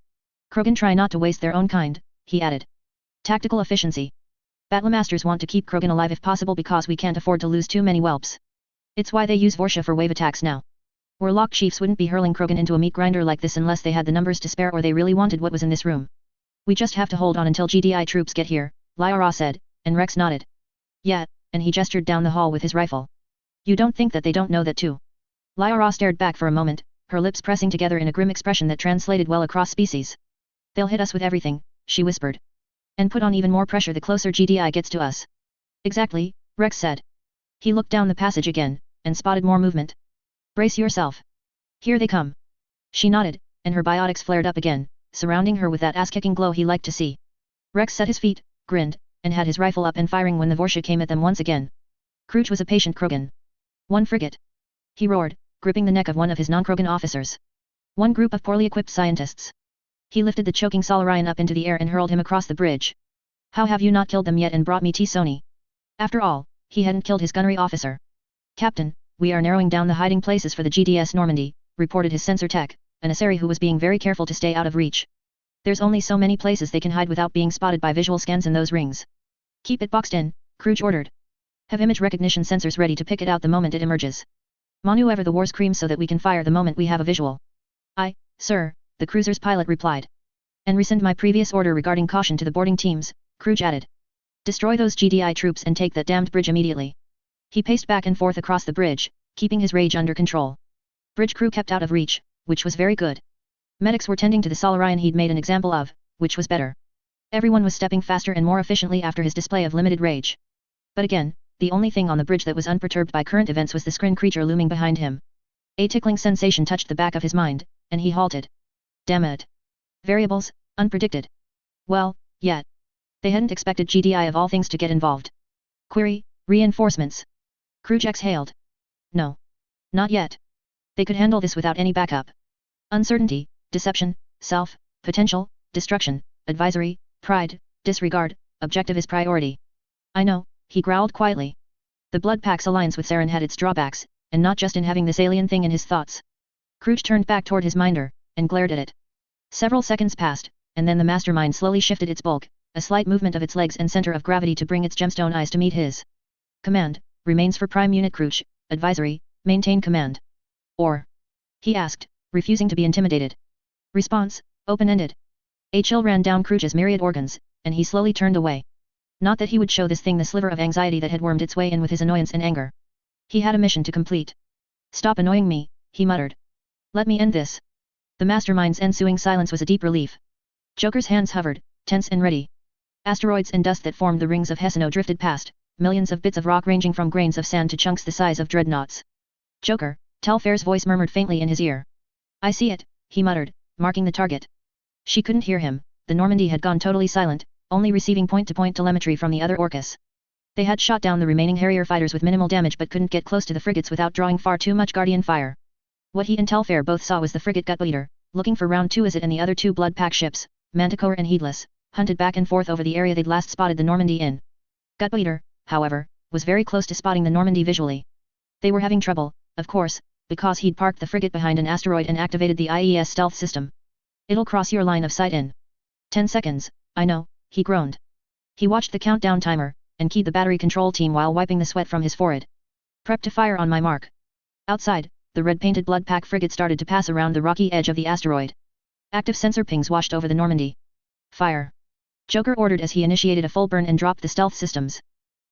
Krogan try not to waste their own kind, he added. Tactical efficiency. Battlemasters want to keep Krogan alive if possible because we can't afford to lose too many whelps. It's why they use Vorsha for wave attacks now. Warlock chiefs wouldn't be hurling Krogan into a meat grinder like this unless they had the numbers to spare or they really wanted what was in this room. We just have to hold on until GDI troops get here, Lyra said, and Rex nodded. Yeah, and he gestured down the hall with his rifle. You don't think that they don't know that too? Lyra stared back for a moment, her lips pressing together in a grim expression that translated well across species. They'll hit us with everything, she whispered. And put on even more pressure the closer GDI gets to us. Exactly, Rex said. He looked down the passage again, and spotted more movement. Brace yourself. Here they come. She nodded, and her biotics flared up again, surrounding her with that ass-kicking glow he liked to see. Rex set his feet, grinned, and had his rifle up and firing when the Vorsha came at them once again. Kruch was a patient Krogan. 1 frigate. He roared, gripping the neck of one of his non-Krogan officers. 1 group of poorly equipped scientists. He lifted the choking Solarian up into the air and hurled him across the bridge. How have you not killed them yet and brought me Sony? After all, he hadn't killed his gunnery officer. Captain, we are narrowing down the hiding places for the GDS Normandy, reported his sensor tech, an Asari who was being very careful to stay out of reach. There's only so many places they can hide without being spotted by visual scans in those rings. Keep it boxed in, Kruch ordered. Have image recognition sensors ready to pick it out the moment it emerges. Manu ever the war's cream so that we can fire the moment we have a visual. Aye, sir, the cruiser's pilot replied. And rescind my previous order regarding caution to the boarding teams, Kruch added. Destroy those GDI troops and take that damned bridge immediately. He paced back and forth across the bridge, keeping his rage under control. Bridge crew kept out of reach, which was very good. Medics were tending to the Solarian he'd made an example of, which was better. Everyone was stepping faster and more efficiently after his display of limited rage. But again, the only thing on the bridge that was unperturbed by current events was the screen creature looming behind him. A tickling sensation touched the back of his mind, and he halted. Damn it. Variables, unpredicted. Well, yet. They hadn't expected GDI of all things to get involved. Query, reinforcements. Kruch exhaled. No. Not yet. They could handle this without any backup. Uncertainty, deception, self, potential, destruction, advisory, pride, disregard, objective is priority. I know, he growled quietly. The Blood Pack's alliance with Saren had its drawbacks, and not just in having this alien thing in his thoughts. Kruch turned back toward his minder, and glared at it. Several seconds passed, and then the mastermind slowly shifted its bulk, a slight movement of its legs and center of gravity to bring its gemstone eyes to meet his. Command, remains for Prime Unit Kruch, advisory, maintain command. Or? He asked, refusing to be intimidated. Response, open-ended. A chill ran down Kruch's myriad organs, and he slowly turned away. Not that he would show this thing the sliver of anxiety that had wormed its way in with his annoyance and anger. He had a mission to complete. Stop annoying me, he muttered. Let me end this. The mastermind's ensuing silence was a deep relief. Joker's hands hovered, tense and ready. Asteroids and dust that formed the rings of Hesino drifted past, millions of bits of rock ranging from grains of sand to chunks the size of dreadnoughts. Joker, Telfair's voice murmured faintly in his ear. I see it, he muttered, marking the target. She couldn't hear him, the Normandy had gone totally silent, only receiving point-to-point telemetry from the other Orcus. They had shot down the remaining Harrier fighters with minimal damage but couldn't get close to the frigates without drawing far too much Guardian fire. What he and Telfair both saw was the frigate Gutbeater, looking for round 2 as it and the other 2 blood pack ships, Manticore and Heedless, hunted back and forth over the area they'd last spotted the Normandy in. Gutbeater, however, was very close to spotting the Normandy visually. They were having trouble, of course, because he'd parked the frigate behind an asteroid and activated the IES stealth system. It'll cross your line of sight in 10 seconds, I know, he groaned. He watched the countdown timer, and keyed the battery control team while wiping the sweat from his forehead. Prep to fire on my mark. Outside, the red-painted blood pack frigate started to pass around the rocky edge of the asteroid. Active sensor pings washed over the Normandy. Fire. Joker ordered as he initiated a full burn and dropped the stealth systems.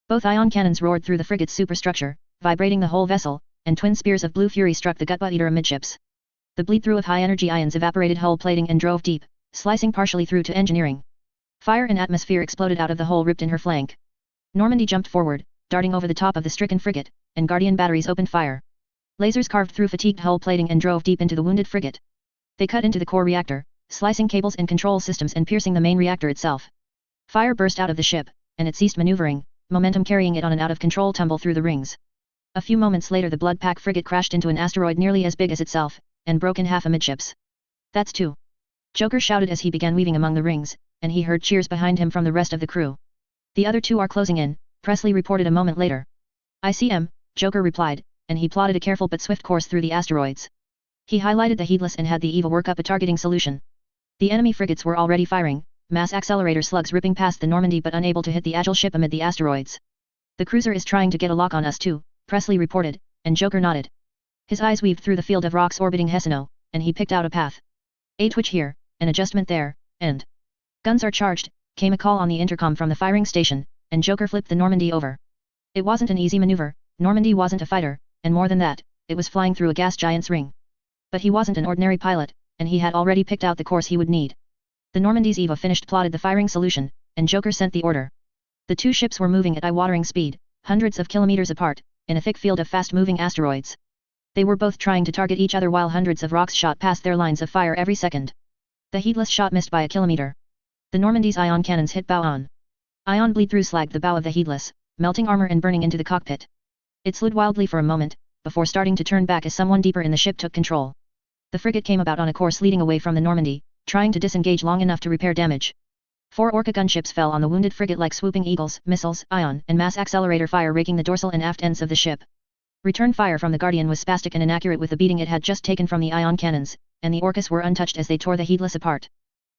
Both ion cannons roared through the frigate's superstructure, vibrating the whole vessel, and twin spears of blue fury struck the Gutbeater amidships. The bleed-through of high-energy ions evaporated hull plating and drove deep, slicing partially through to engineering. Fire and atmosphere exploded out of the hole ripped in her flank. Normandy jumped forward, darting over the top of the stricken frigate, and Guardian batteries opened fire. Lasers carved through fatigued hull plating and drove deep into the wounded frigate. They cut into the core reactor, slicing cables and control systems and piercing the main reactor itself. Fire burst out of the ship, and it ceased maneuvering, momentum carrying it on an out-of-control tumble through the rings. A few moments later the blood pack frigate crashed into an asteroid nearly as big as itself, and broke in half amidships. That's 2. Joker shouted as he began weaving among the rings, and he heard cheers behind him from the rest of the crew. The other 2 are closing in, Presley reported a moment later. I see 'em, Joker replied, and he plotted a careful but swift course through the asteroids. He highlighted the Heedless and had the Eva work up a targeting solution. The enemy frigates were already firing, mass accelerator slugs ripping past the Normandy but unable to hit the agile ship amid the asteroids. The cruiser is trying to get a lock on us too, Presley reported, and Joker nodded. His eyes weaved through the field of rocks orbiting Hesino, and he picked out a path. A twitch here, an adjustment there, and guns are charged, came a call on the intercom from the firing station, and Joker flipped the Normandy over. It wasn't an easy maneuver, Normandy wasn't a fighter, and more than that, it was flying through a gas giant's ring. But he wasn't an ordinary pilot, and he had already picked out the course he would need. The Normandy's Eva finished plotted the firing solution, and Joker sent the order. The 2 ships were moving at eye-watering speed, hundreds of kilometers apart, in a thick field of fast-moving asteroids. They were both trying to target each other while hundreds of rocks shot past their lines of fire every second. The Heedless shot missed by a kilometer. The Normandy's ion cannons hit bow on. Ion bleed-through slagged the bow of the Heedless, melting armor and burning into the cockpit. It slid wildly for a moment, before starting to turn back as someone deeper in the ship took control. The frigate came about on a course leading away from the Normandy, trying to disengage long enough to repair damage. 4 Orca gunships fell on the wounded frigate like swooping eagles, missiles, ion, and mass accelerator fire raking the dorsal and aft ends of the ship. Return fire from the Guardian was spastic and inaccurate with the beating it had just taken from the ion cannons, and the Orcas were untouched as they tore the Heedless apart.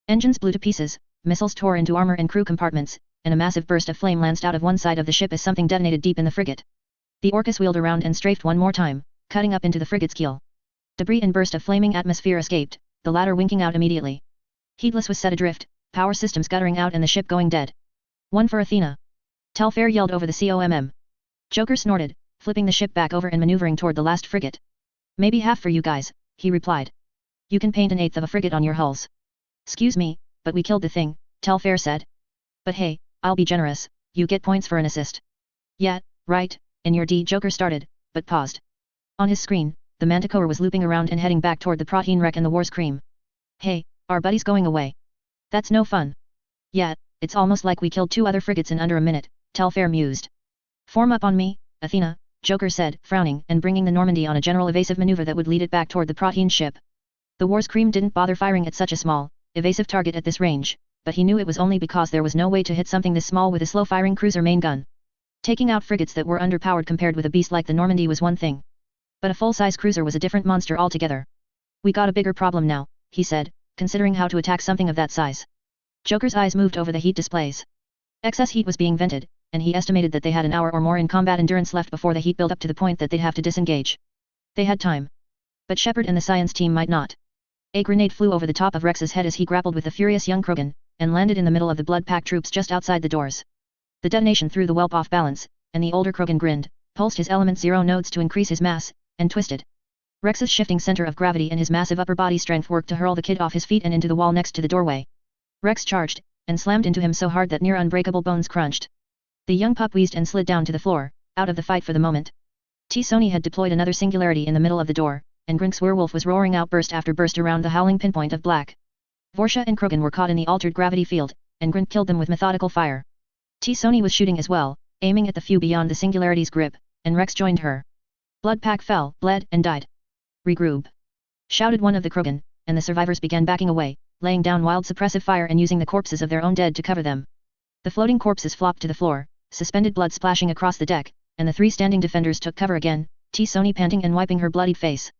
Engines blew to pieces, missiles tore into armor and crew compartments, and a massive burst of flame lanced out of one side of the ship as something detonated deep in the frigate. The Orcas wheeled around and strafed one more time, cutting up into the frigate's keel. Debris and burst of flaming atmosphere escaped, the latter winking out immediately. Heedless was set adrift, power systems guttering out and the ship going dead. One for Athena. Telfair yelled over the COMM. Joker snorted, flipping the ship back over and maneuvering toward the last frigate. Maybe half for you guys, he replied. You can paint an eighth of a frigate on your hulls. Excuse me, but we killed the thing, Telfair said. But hey, I'll be generous, you get points for an assist. Yeah, right, in your D. Joker started, but paused. On his screen, the Manticore was looping around and heading back toward the protein wreck and the war's cream. Hey, our buddy's going away. That's no fun. Yeah, it's almost like we killed 2 other frigates in under a minute, Telfair mused. Form up on me, Athena, Joker said, frowning and bringing the Normandy on a general evasive maneuver that would lead it back toward the protein ship. The war's cream didn't bother firing at such a small, evasive target at this range, but he knew it was only because there was no way to hit something this small with a slow-firing cruiser main gun. Taking out frigates that were underpowered compared with a beast like the Normandy was one thing. But a full-size cruiser was a different monster altogether. We got a bigger problem now, he said, considering how to attack something of that size. Joker's eyes moved over the heat displays. Excess heat was being vented, and he estimated that they had an hour or more in combat endurance left before the heat built up to the point that they'd have to disengage. They had time. But Shepard and the science team might not. A grenade flew over the top of Rex's head as he grappled with the furious young Krogan, and landed in the middle of the blood pack troops just outside the doors. The detonation threw the whelp off balance, and the older Krogan grinned, pulsed his element 0 nodes to increase his mass, and twisted. Rex's shifting center of gravity and his massive upper body strength worked to hurl the kid off his feet and into the wall next to the doorway. Rex charged, and slammed into him so hard that near unbreakable bones crunched. The young pup wheezed and slid down to the floor, out of the fight for the moment. T-Sony had deployed another singularity in the middle of the door, and Grink's werewolf was roaring out burst after burst around the howling pinpoint of black. Vorsha and Krogan were caught in the altered gravity field, and Grink killed them with methodical fire. T-Sony was shooting as well, aiming at the few beyond the singularity's grip, and Rex joined her. Bloodpack fell, bled, and died. Regroup! Shouted one of the Krogan, and the survivors began backing away, laying down wild suppressive fire and using the corpses of their own dead to cover them. The floating corpses flopped to the floor, suspended blood splashing across the deck, and the three standing defenders took cover again, T-Sony panting and wiping her bloodied face.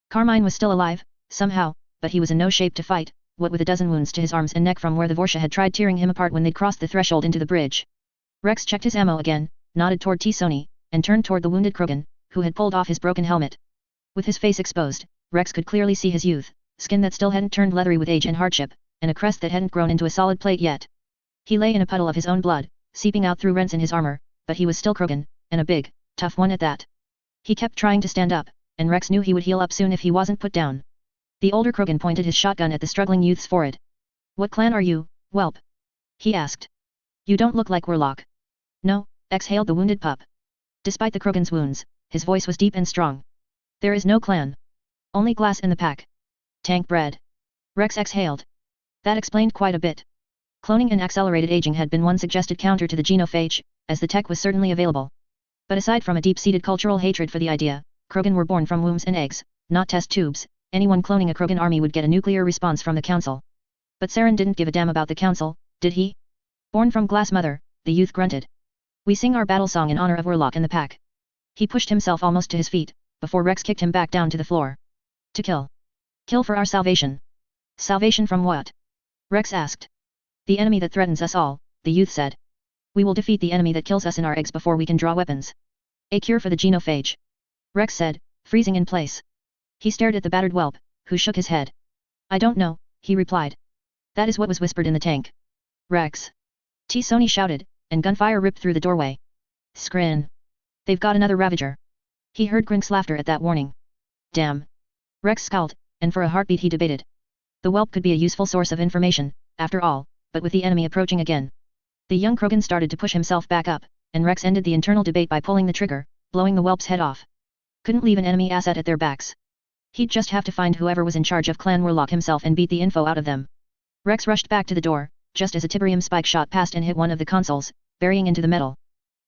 Carmine was still alive, somehow, but he was in no shape to fight, what with a dozen wounds to his arms and neck from where the Vorsha had tried tearing him apart when they'd crossed the threshold into the bridge. Rex checked his ammo again, nodded toward T-Sony, and turned toward the wounded Krogan, who had pulled off his broken helmet. With his face exposed, Rex could clearly see his youth, skin that still hadn't turned leathery with age and hardship, and a crest that hadn't grown into a solid plate yet. He lay in a puddle of his own blood, seeping out through rents in his armor, but he was still Krogan, and a big, tough one at that. He kept trying to stand up, and Rex knew he would heal up soon if he wasn't put down. The older Krogan pointed his shotgun at the struggling youth's forehead. "What clan are you, whelp?" he asked. "You don't look like Warlock." "No," exhaled the wounded pup. Despite the Krogan's wounds, his voice was deep and strong. "There is no clan. Only glass in the pack. Tank bred." Rex exhaled. That explained quite a bit. Cloning and accelerated aging had been one suggested counter to the genophage, as the tech was certainly available. But aside from a deep-seated cultural hatred for the idea, Krogan were born from wombs and eggs, not test tubes. Anyone cloning a Krogan army would get a nuclear response from the council. But Saren didn't give a damn about the council, did he? Born from glass mother, the youth grunted. "We sing our battle song in honor of Warlock and the pack." He pushed himself almost to his feet, before Rex kicked him back down to the floor. "To kill. Kill for our salvation." "Salvation from what?" Rex asked. "The enemy that threatens us all," the youth said. "We will defeat the enemy that kills us in our eggs before we can draw weapons." "A cure for the genophage," Rex said, freezing in place. He stared at the battered whelp, who shook his head. "I don't know," he replied. "That is what was whispered in the tank." "Rex!" T-Sony shouted, and gunfire ripped through the doorway. "Scrin! They've got another Ravager." He heard Grink's laughter at that warning. "Damn!" Rex scowled, and for a heartbeat he debated. The whelp could be a useful source of information, after all, but with the enemy approaching again. The young Krogan started to push himself back up, and Rex ended the internal debate by pulling the trigger, blowing the whelp's head off. Couldn't leave an enemy asset at their backs. He'd just have to find whoever was in charge of Clan Warlock himself and beat the info out of them. Rex rushed back to the door, just as a Tiberium spike shot past and hit one of the consoles, burying into the metal.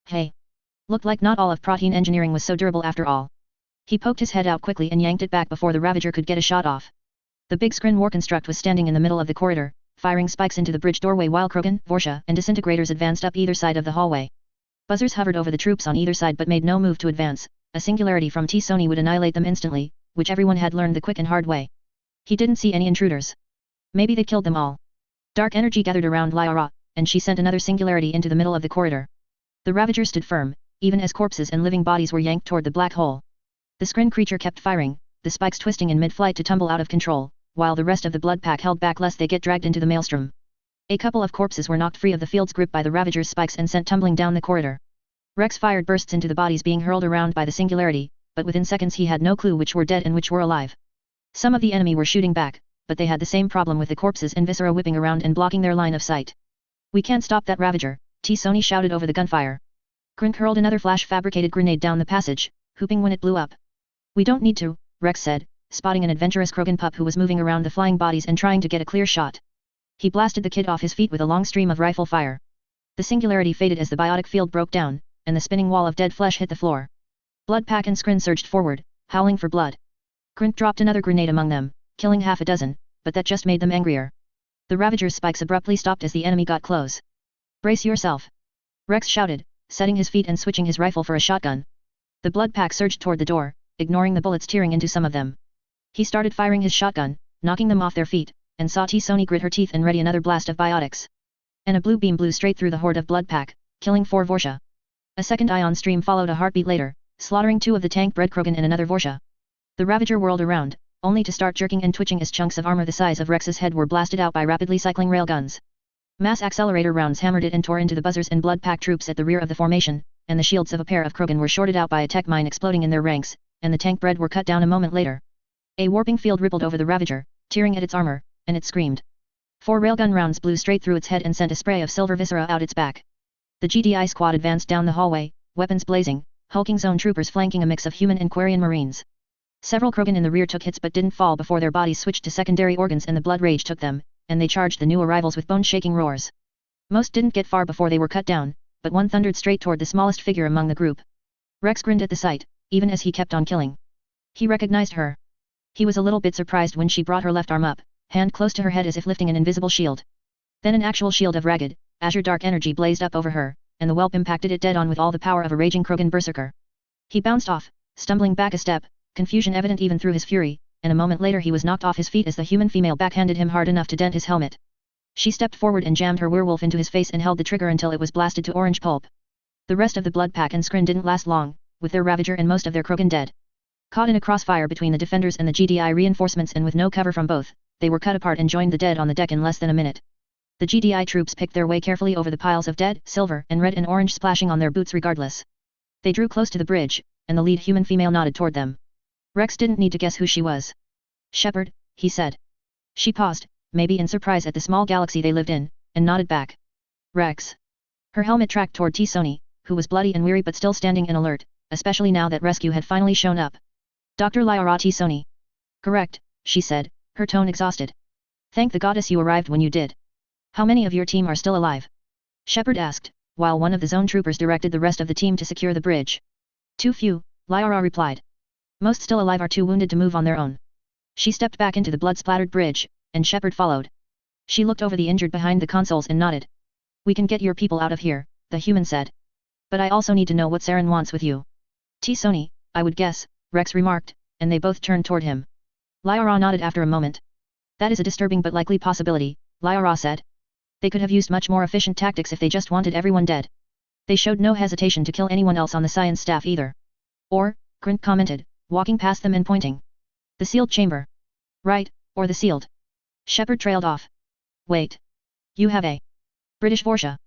Hey! Looked like not all of protein engineering was so durable after all. He poked his head out quickly and yanked it back before the Ravager could get a shot off. The big Skrin war construct was standing in the middle of the corridor, firing spikes into the bridge doorway while Krogan, Vorsha, and disintegrators advanced up either side of the hallway. Buzzers hovered over the troops on either side but made no move to advance. A singularity from T-Sony would annihilate them instantly, which everyone had learned the quick and hard way. He didn't see any intruders. Maybe they killed them all. Dark energy gathered around Lyra, and she sent another singularity into the middle of the corridor. The Ravager stood firm, even as corpses and living bodies were yanked toward the black hole. The Skrin creature kept firing, the spikes twisting in mid-flight to tumble out of control, while the rest of the blood pack held back lest they get dragged into the maelstrom. A couple of corpses were knocked free of the field's grip by the Ravager's spikes and sent tumbling down the corridor. Rex fired bursts into the bodies being hurled around by the singularity, but within seconds he had no clue which were dead and which were alive. Some of the enemy were shooting back, but they had the same problem with the corpses and viscera whipping around and blocking their line of sight. "We can't stop that Ravager," T-Sony shouted over the gunfire. Grink hurled another flash-fabricated grenade down the passage, whooping when it blew up. "We don't need to," Rex said, spotting an adventurous Krogan pup who was moving around the flying bodies and trying to get a clear shot. He blasted the kid off his feet with a long stream of rifle fire. The singularity faded as the biotic field broke down, and the spinning wall of dead flesh hit the floor. Bloodpack and Skrin surged forward, howling for blood. Grink dropped another grenade among them, killing half a dozen, but that just made them angrier. The Ravager's spikes abruptly stopped as the enemy got close. "Brace yourself!" Rex shouted, setting his feet and switching his rifle for a shotgun. The Bloodpack surged toward the door, ignoring the bullets tearing into some of them. He started firing his shotgun, knocking them off their feet, and saw T-Sony grit her teeth and ready another blast of biotics. And a blue beam blew straight through the horde of Bloodpack, killing 4 Vorsha. A second ion stream followed a heartbeat later, slaughtering 2 of the tank-bred Krogan and another Vorsha. The Ravager whirled around, only to start jerking and twitching as chunks of armor the size of Rex's head were blasted out by rapidly cycling railguns. Mass accelerator rounds hammered it and tore into the buzzers and blood pack troops at the rear of the formation, and the shields of a pair of Krogan were shorted out by a tech mine exploding in their ranks, and the tank bred were cut down a moment later. A warping field rippled over the Ravager, tearing at its armor, and it screamed. 4 railgun rounds blew straight through its head and sent a spray of silver viscera out its back. The GDI squad advanced down the hallway, weapons blazing, hulking zone troopers flanking a mix of human and Quarian marines. Several Krogan in the rear took hits but didn't fall before their bodies switched to secondary organs and the blood rage took them, and they charged the new arrivals with bone-shaking roars. Most didn't get far before they were cut down, but one thundered straight toward the smallest figure among the group. Rex grinned at the sight, even as he kept on killing. He recognized her. He was a little bit surprised when she brought her left arm up, hand close to her head as if lifting an invisible shield. Then an actual shield of ragged, azure dark energy blazed up over her, and the whelp impacted it dead on with all the power of a raging Krogan berserker. He bounced off, stumbling back a step, confusion evident even through his fury, and a moment later he was knocked off his feet as the human female backhanded him hard enough to dent his helmet. She stepped forward and jammed her werewolf into his face and held the trigger until it was blasted to orange pulp. The rest of the blood pack and Skrin didn't last long, with their Ravager and most of their Krogan dead. Caught in a crossfire between the defenders and the GDI reinforcements and with no cover from both, they were cut apart and joined the dead on the deck in less than a minute. The GDI troops picked their way carefully over the piles of dead, silver and red and orange splashing on their boots regardless. They drew close to the bridge, and the lead human female nodded toward them. Rex didn't need to guess who she was. Shepard, he said. She paused, maybe in surprise at the small galaxy they lived in, and nodded back. Rex. Her helmet tracked toward T-Sony, who was bloody and weary but still standing and alert, especially now that rescue had finally shown up. Dr. Lyra T-Sony. Correct, she said, her tone exhausted. Thank the goddess you arrived when you did. How many of your team are still alive? Shepard asked, while one of the zone troopers directed the rest of the team to secure the bridge. Too few, Lyra replied. Most still alive are too wounded to move on their own. She stepped back into the blood-splattered bridge, and Shepard followed. She looked over the injured behind the consoles and nodded. We can get your people out of here, the human said. But I also need to know what Saren wants with you. T-Sony, I would guess, Rex remarked, and they both turned toward him. Lyra nodded after a moment. That is a disturbing but likely possibility, Lyra said. They could have used much more efficient tactics if they just wanted everyone dead. They showed no hesitation to kill anyone else on the science staff either. Or, Grint commented, walking past them and pointing. The sealed chamber. Right, or the sealed. Shepard trailed off. Wait. You have a British Vorsha.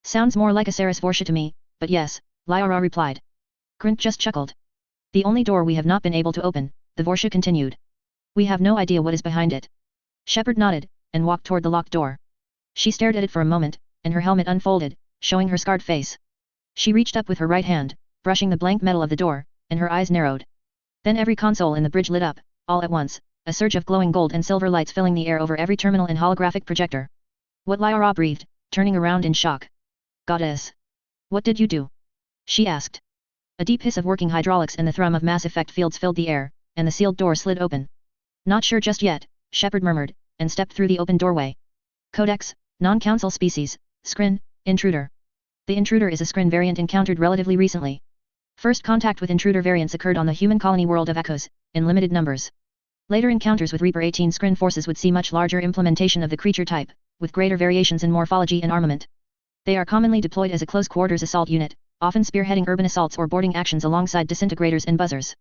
Sounds more like a Saris Vorsha to me, but yes, Lyra replied. Grint just chuckled. The only door we have not been able to open, the Vorsha continued. We have no idea what is behind it. Shepard nodded, and walked toward the locked door. She stared at it for a moment, and her helmet unfolded, showing her scarred face. She reached up with her right hand, brushing the blank metal of the door, and her eyes narrowed. Then every console in the bridge lit up, all at once, a surge of glowing gold and silver lights filling the air over every terminal and holographic projector. What Lyra breathed, turning around in shock. Goddess. What did you do? She asked. A deep hiss of working hydraulics and the thrum of mass effect fields filled the air, and the sealed door slid open. Not sure just yet, Shepard murmured, and stepped through the open doorway. Codex, non-council species, Skrin, intruder. The intruder is a Skrin variant encountered relatively recently. First contact with intruder variants occurred on the human colony world of Echoes, in limited numbers. Later encounters with Reaper 18 Skrin forces would see much larger implementation of the creature type, with greater variations in morphology and armament. They are commonly deployed as a close-quarters assault unit, often spearheading urban assaults or boarding actions alongside disintegrators and buzzers.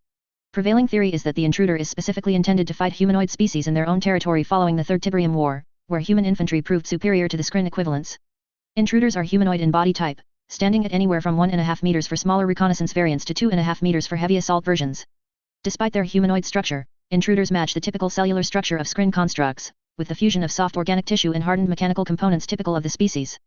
Prevailing theory is that the intruder is specifically intended to fight humanoid species in their own territory following the Third Tiberium War, where human infantry proved superior to the Skrin equivalents. Intruders are humanoid in body type, standing at anywhere from 1.5 meters for smaller reconnaissance variants to 2.5 meters for heavy assault versions. Despite their humanoid structure, intruders match the typical cellular structure of Skrin constructs, with the fusion of soft organic tissue and hardened mechanical components typical of the species.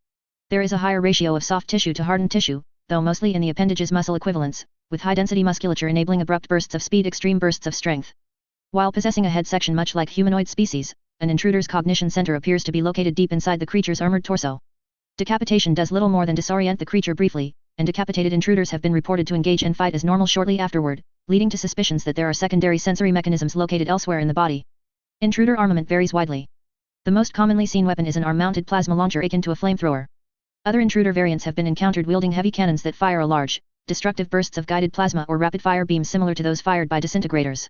There is a higher ratio of soft tissue to hardened tissue, though mostly in the appendage's muscle equivalents, with high-density musculature enabling abrupt bursts of speed, extreme bursts of strength. While possessing a head section much like humanoid species, an intruder's cognition center appears to be located deep inside the creature's armored torso. Decapitation does little more than disorient the creature briefly, and decapitated intruders have been reported to engage and fight as normal shortly afterward, leading to suspicions that there are secondary sensory mechanisms located elsewhere in the body. Intruder armament varies widely. The most commonly seen weapon is an arm-mounted plasma launcher akin to a flamethrower. Other intruder variants have been encountered wielding heavy cannons that fire a large, destructive bursts of guided plasma or rapid-fire beams similar to those fired by disintegrators.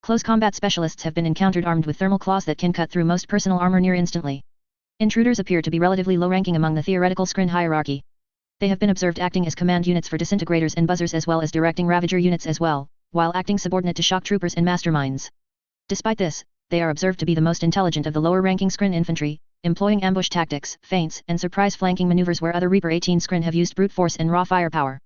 Close combat specialists have been encountered armed with thermal claws that can cut through most personal armor near instantly. Intruders appear to be relatively low-ranking among the theoretical Skrin hierarchy. They have been observed acting as command units for disintegrators and buzzers as well as directing Ravager units as well, while acting subordinate to shock troopers and masterminds. Despite this, they are observed to be the most intelligent of the lower-ranking Skrin infantry, employing ambush tactics, feints, and surprise flanking maneuvers where other Reaper 18 Skrin have used brute force and raw firepower.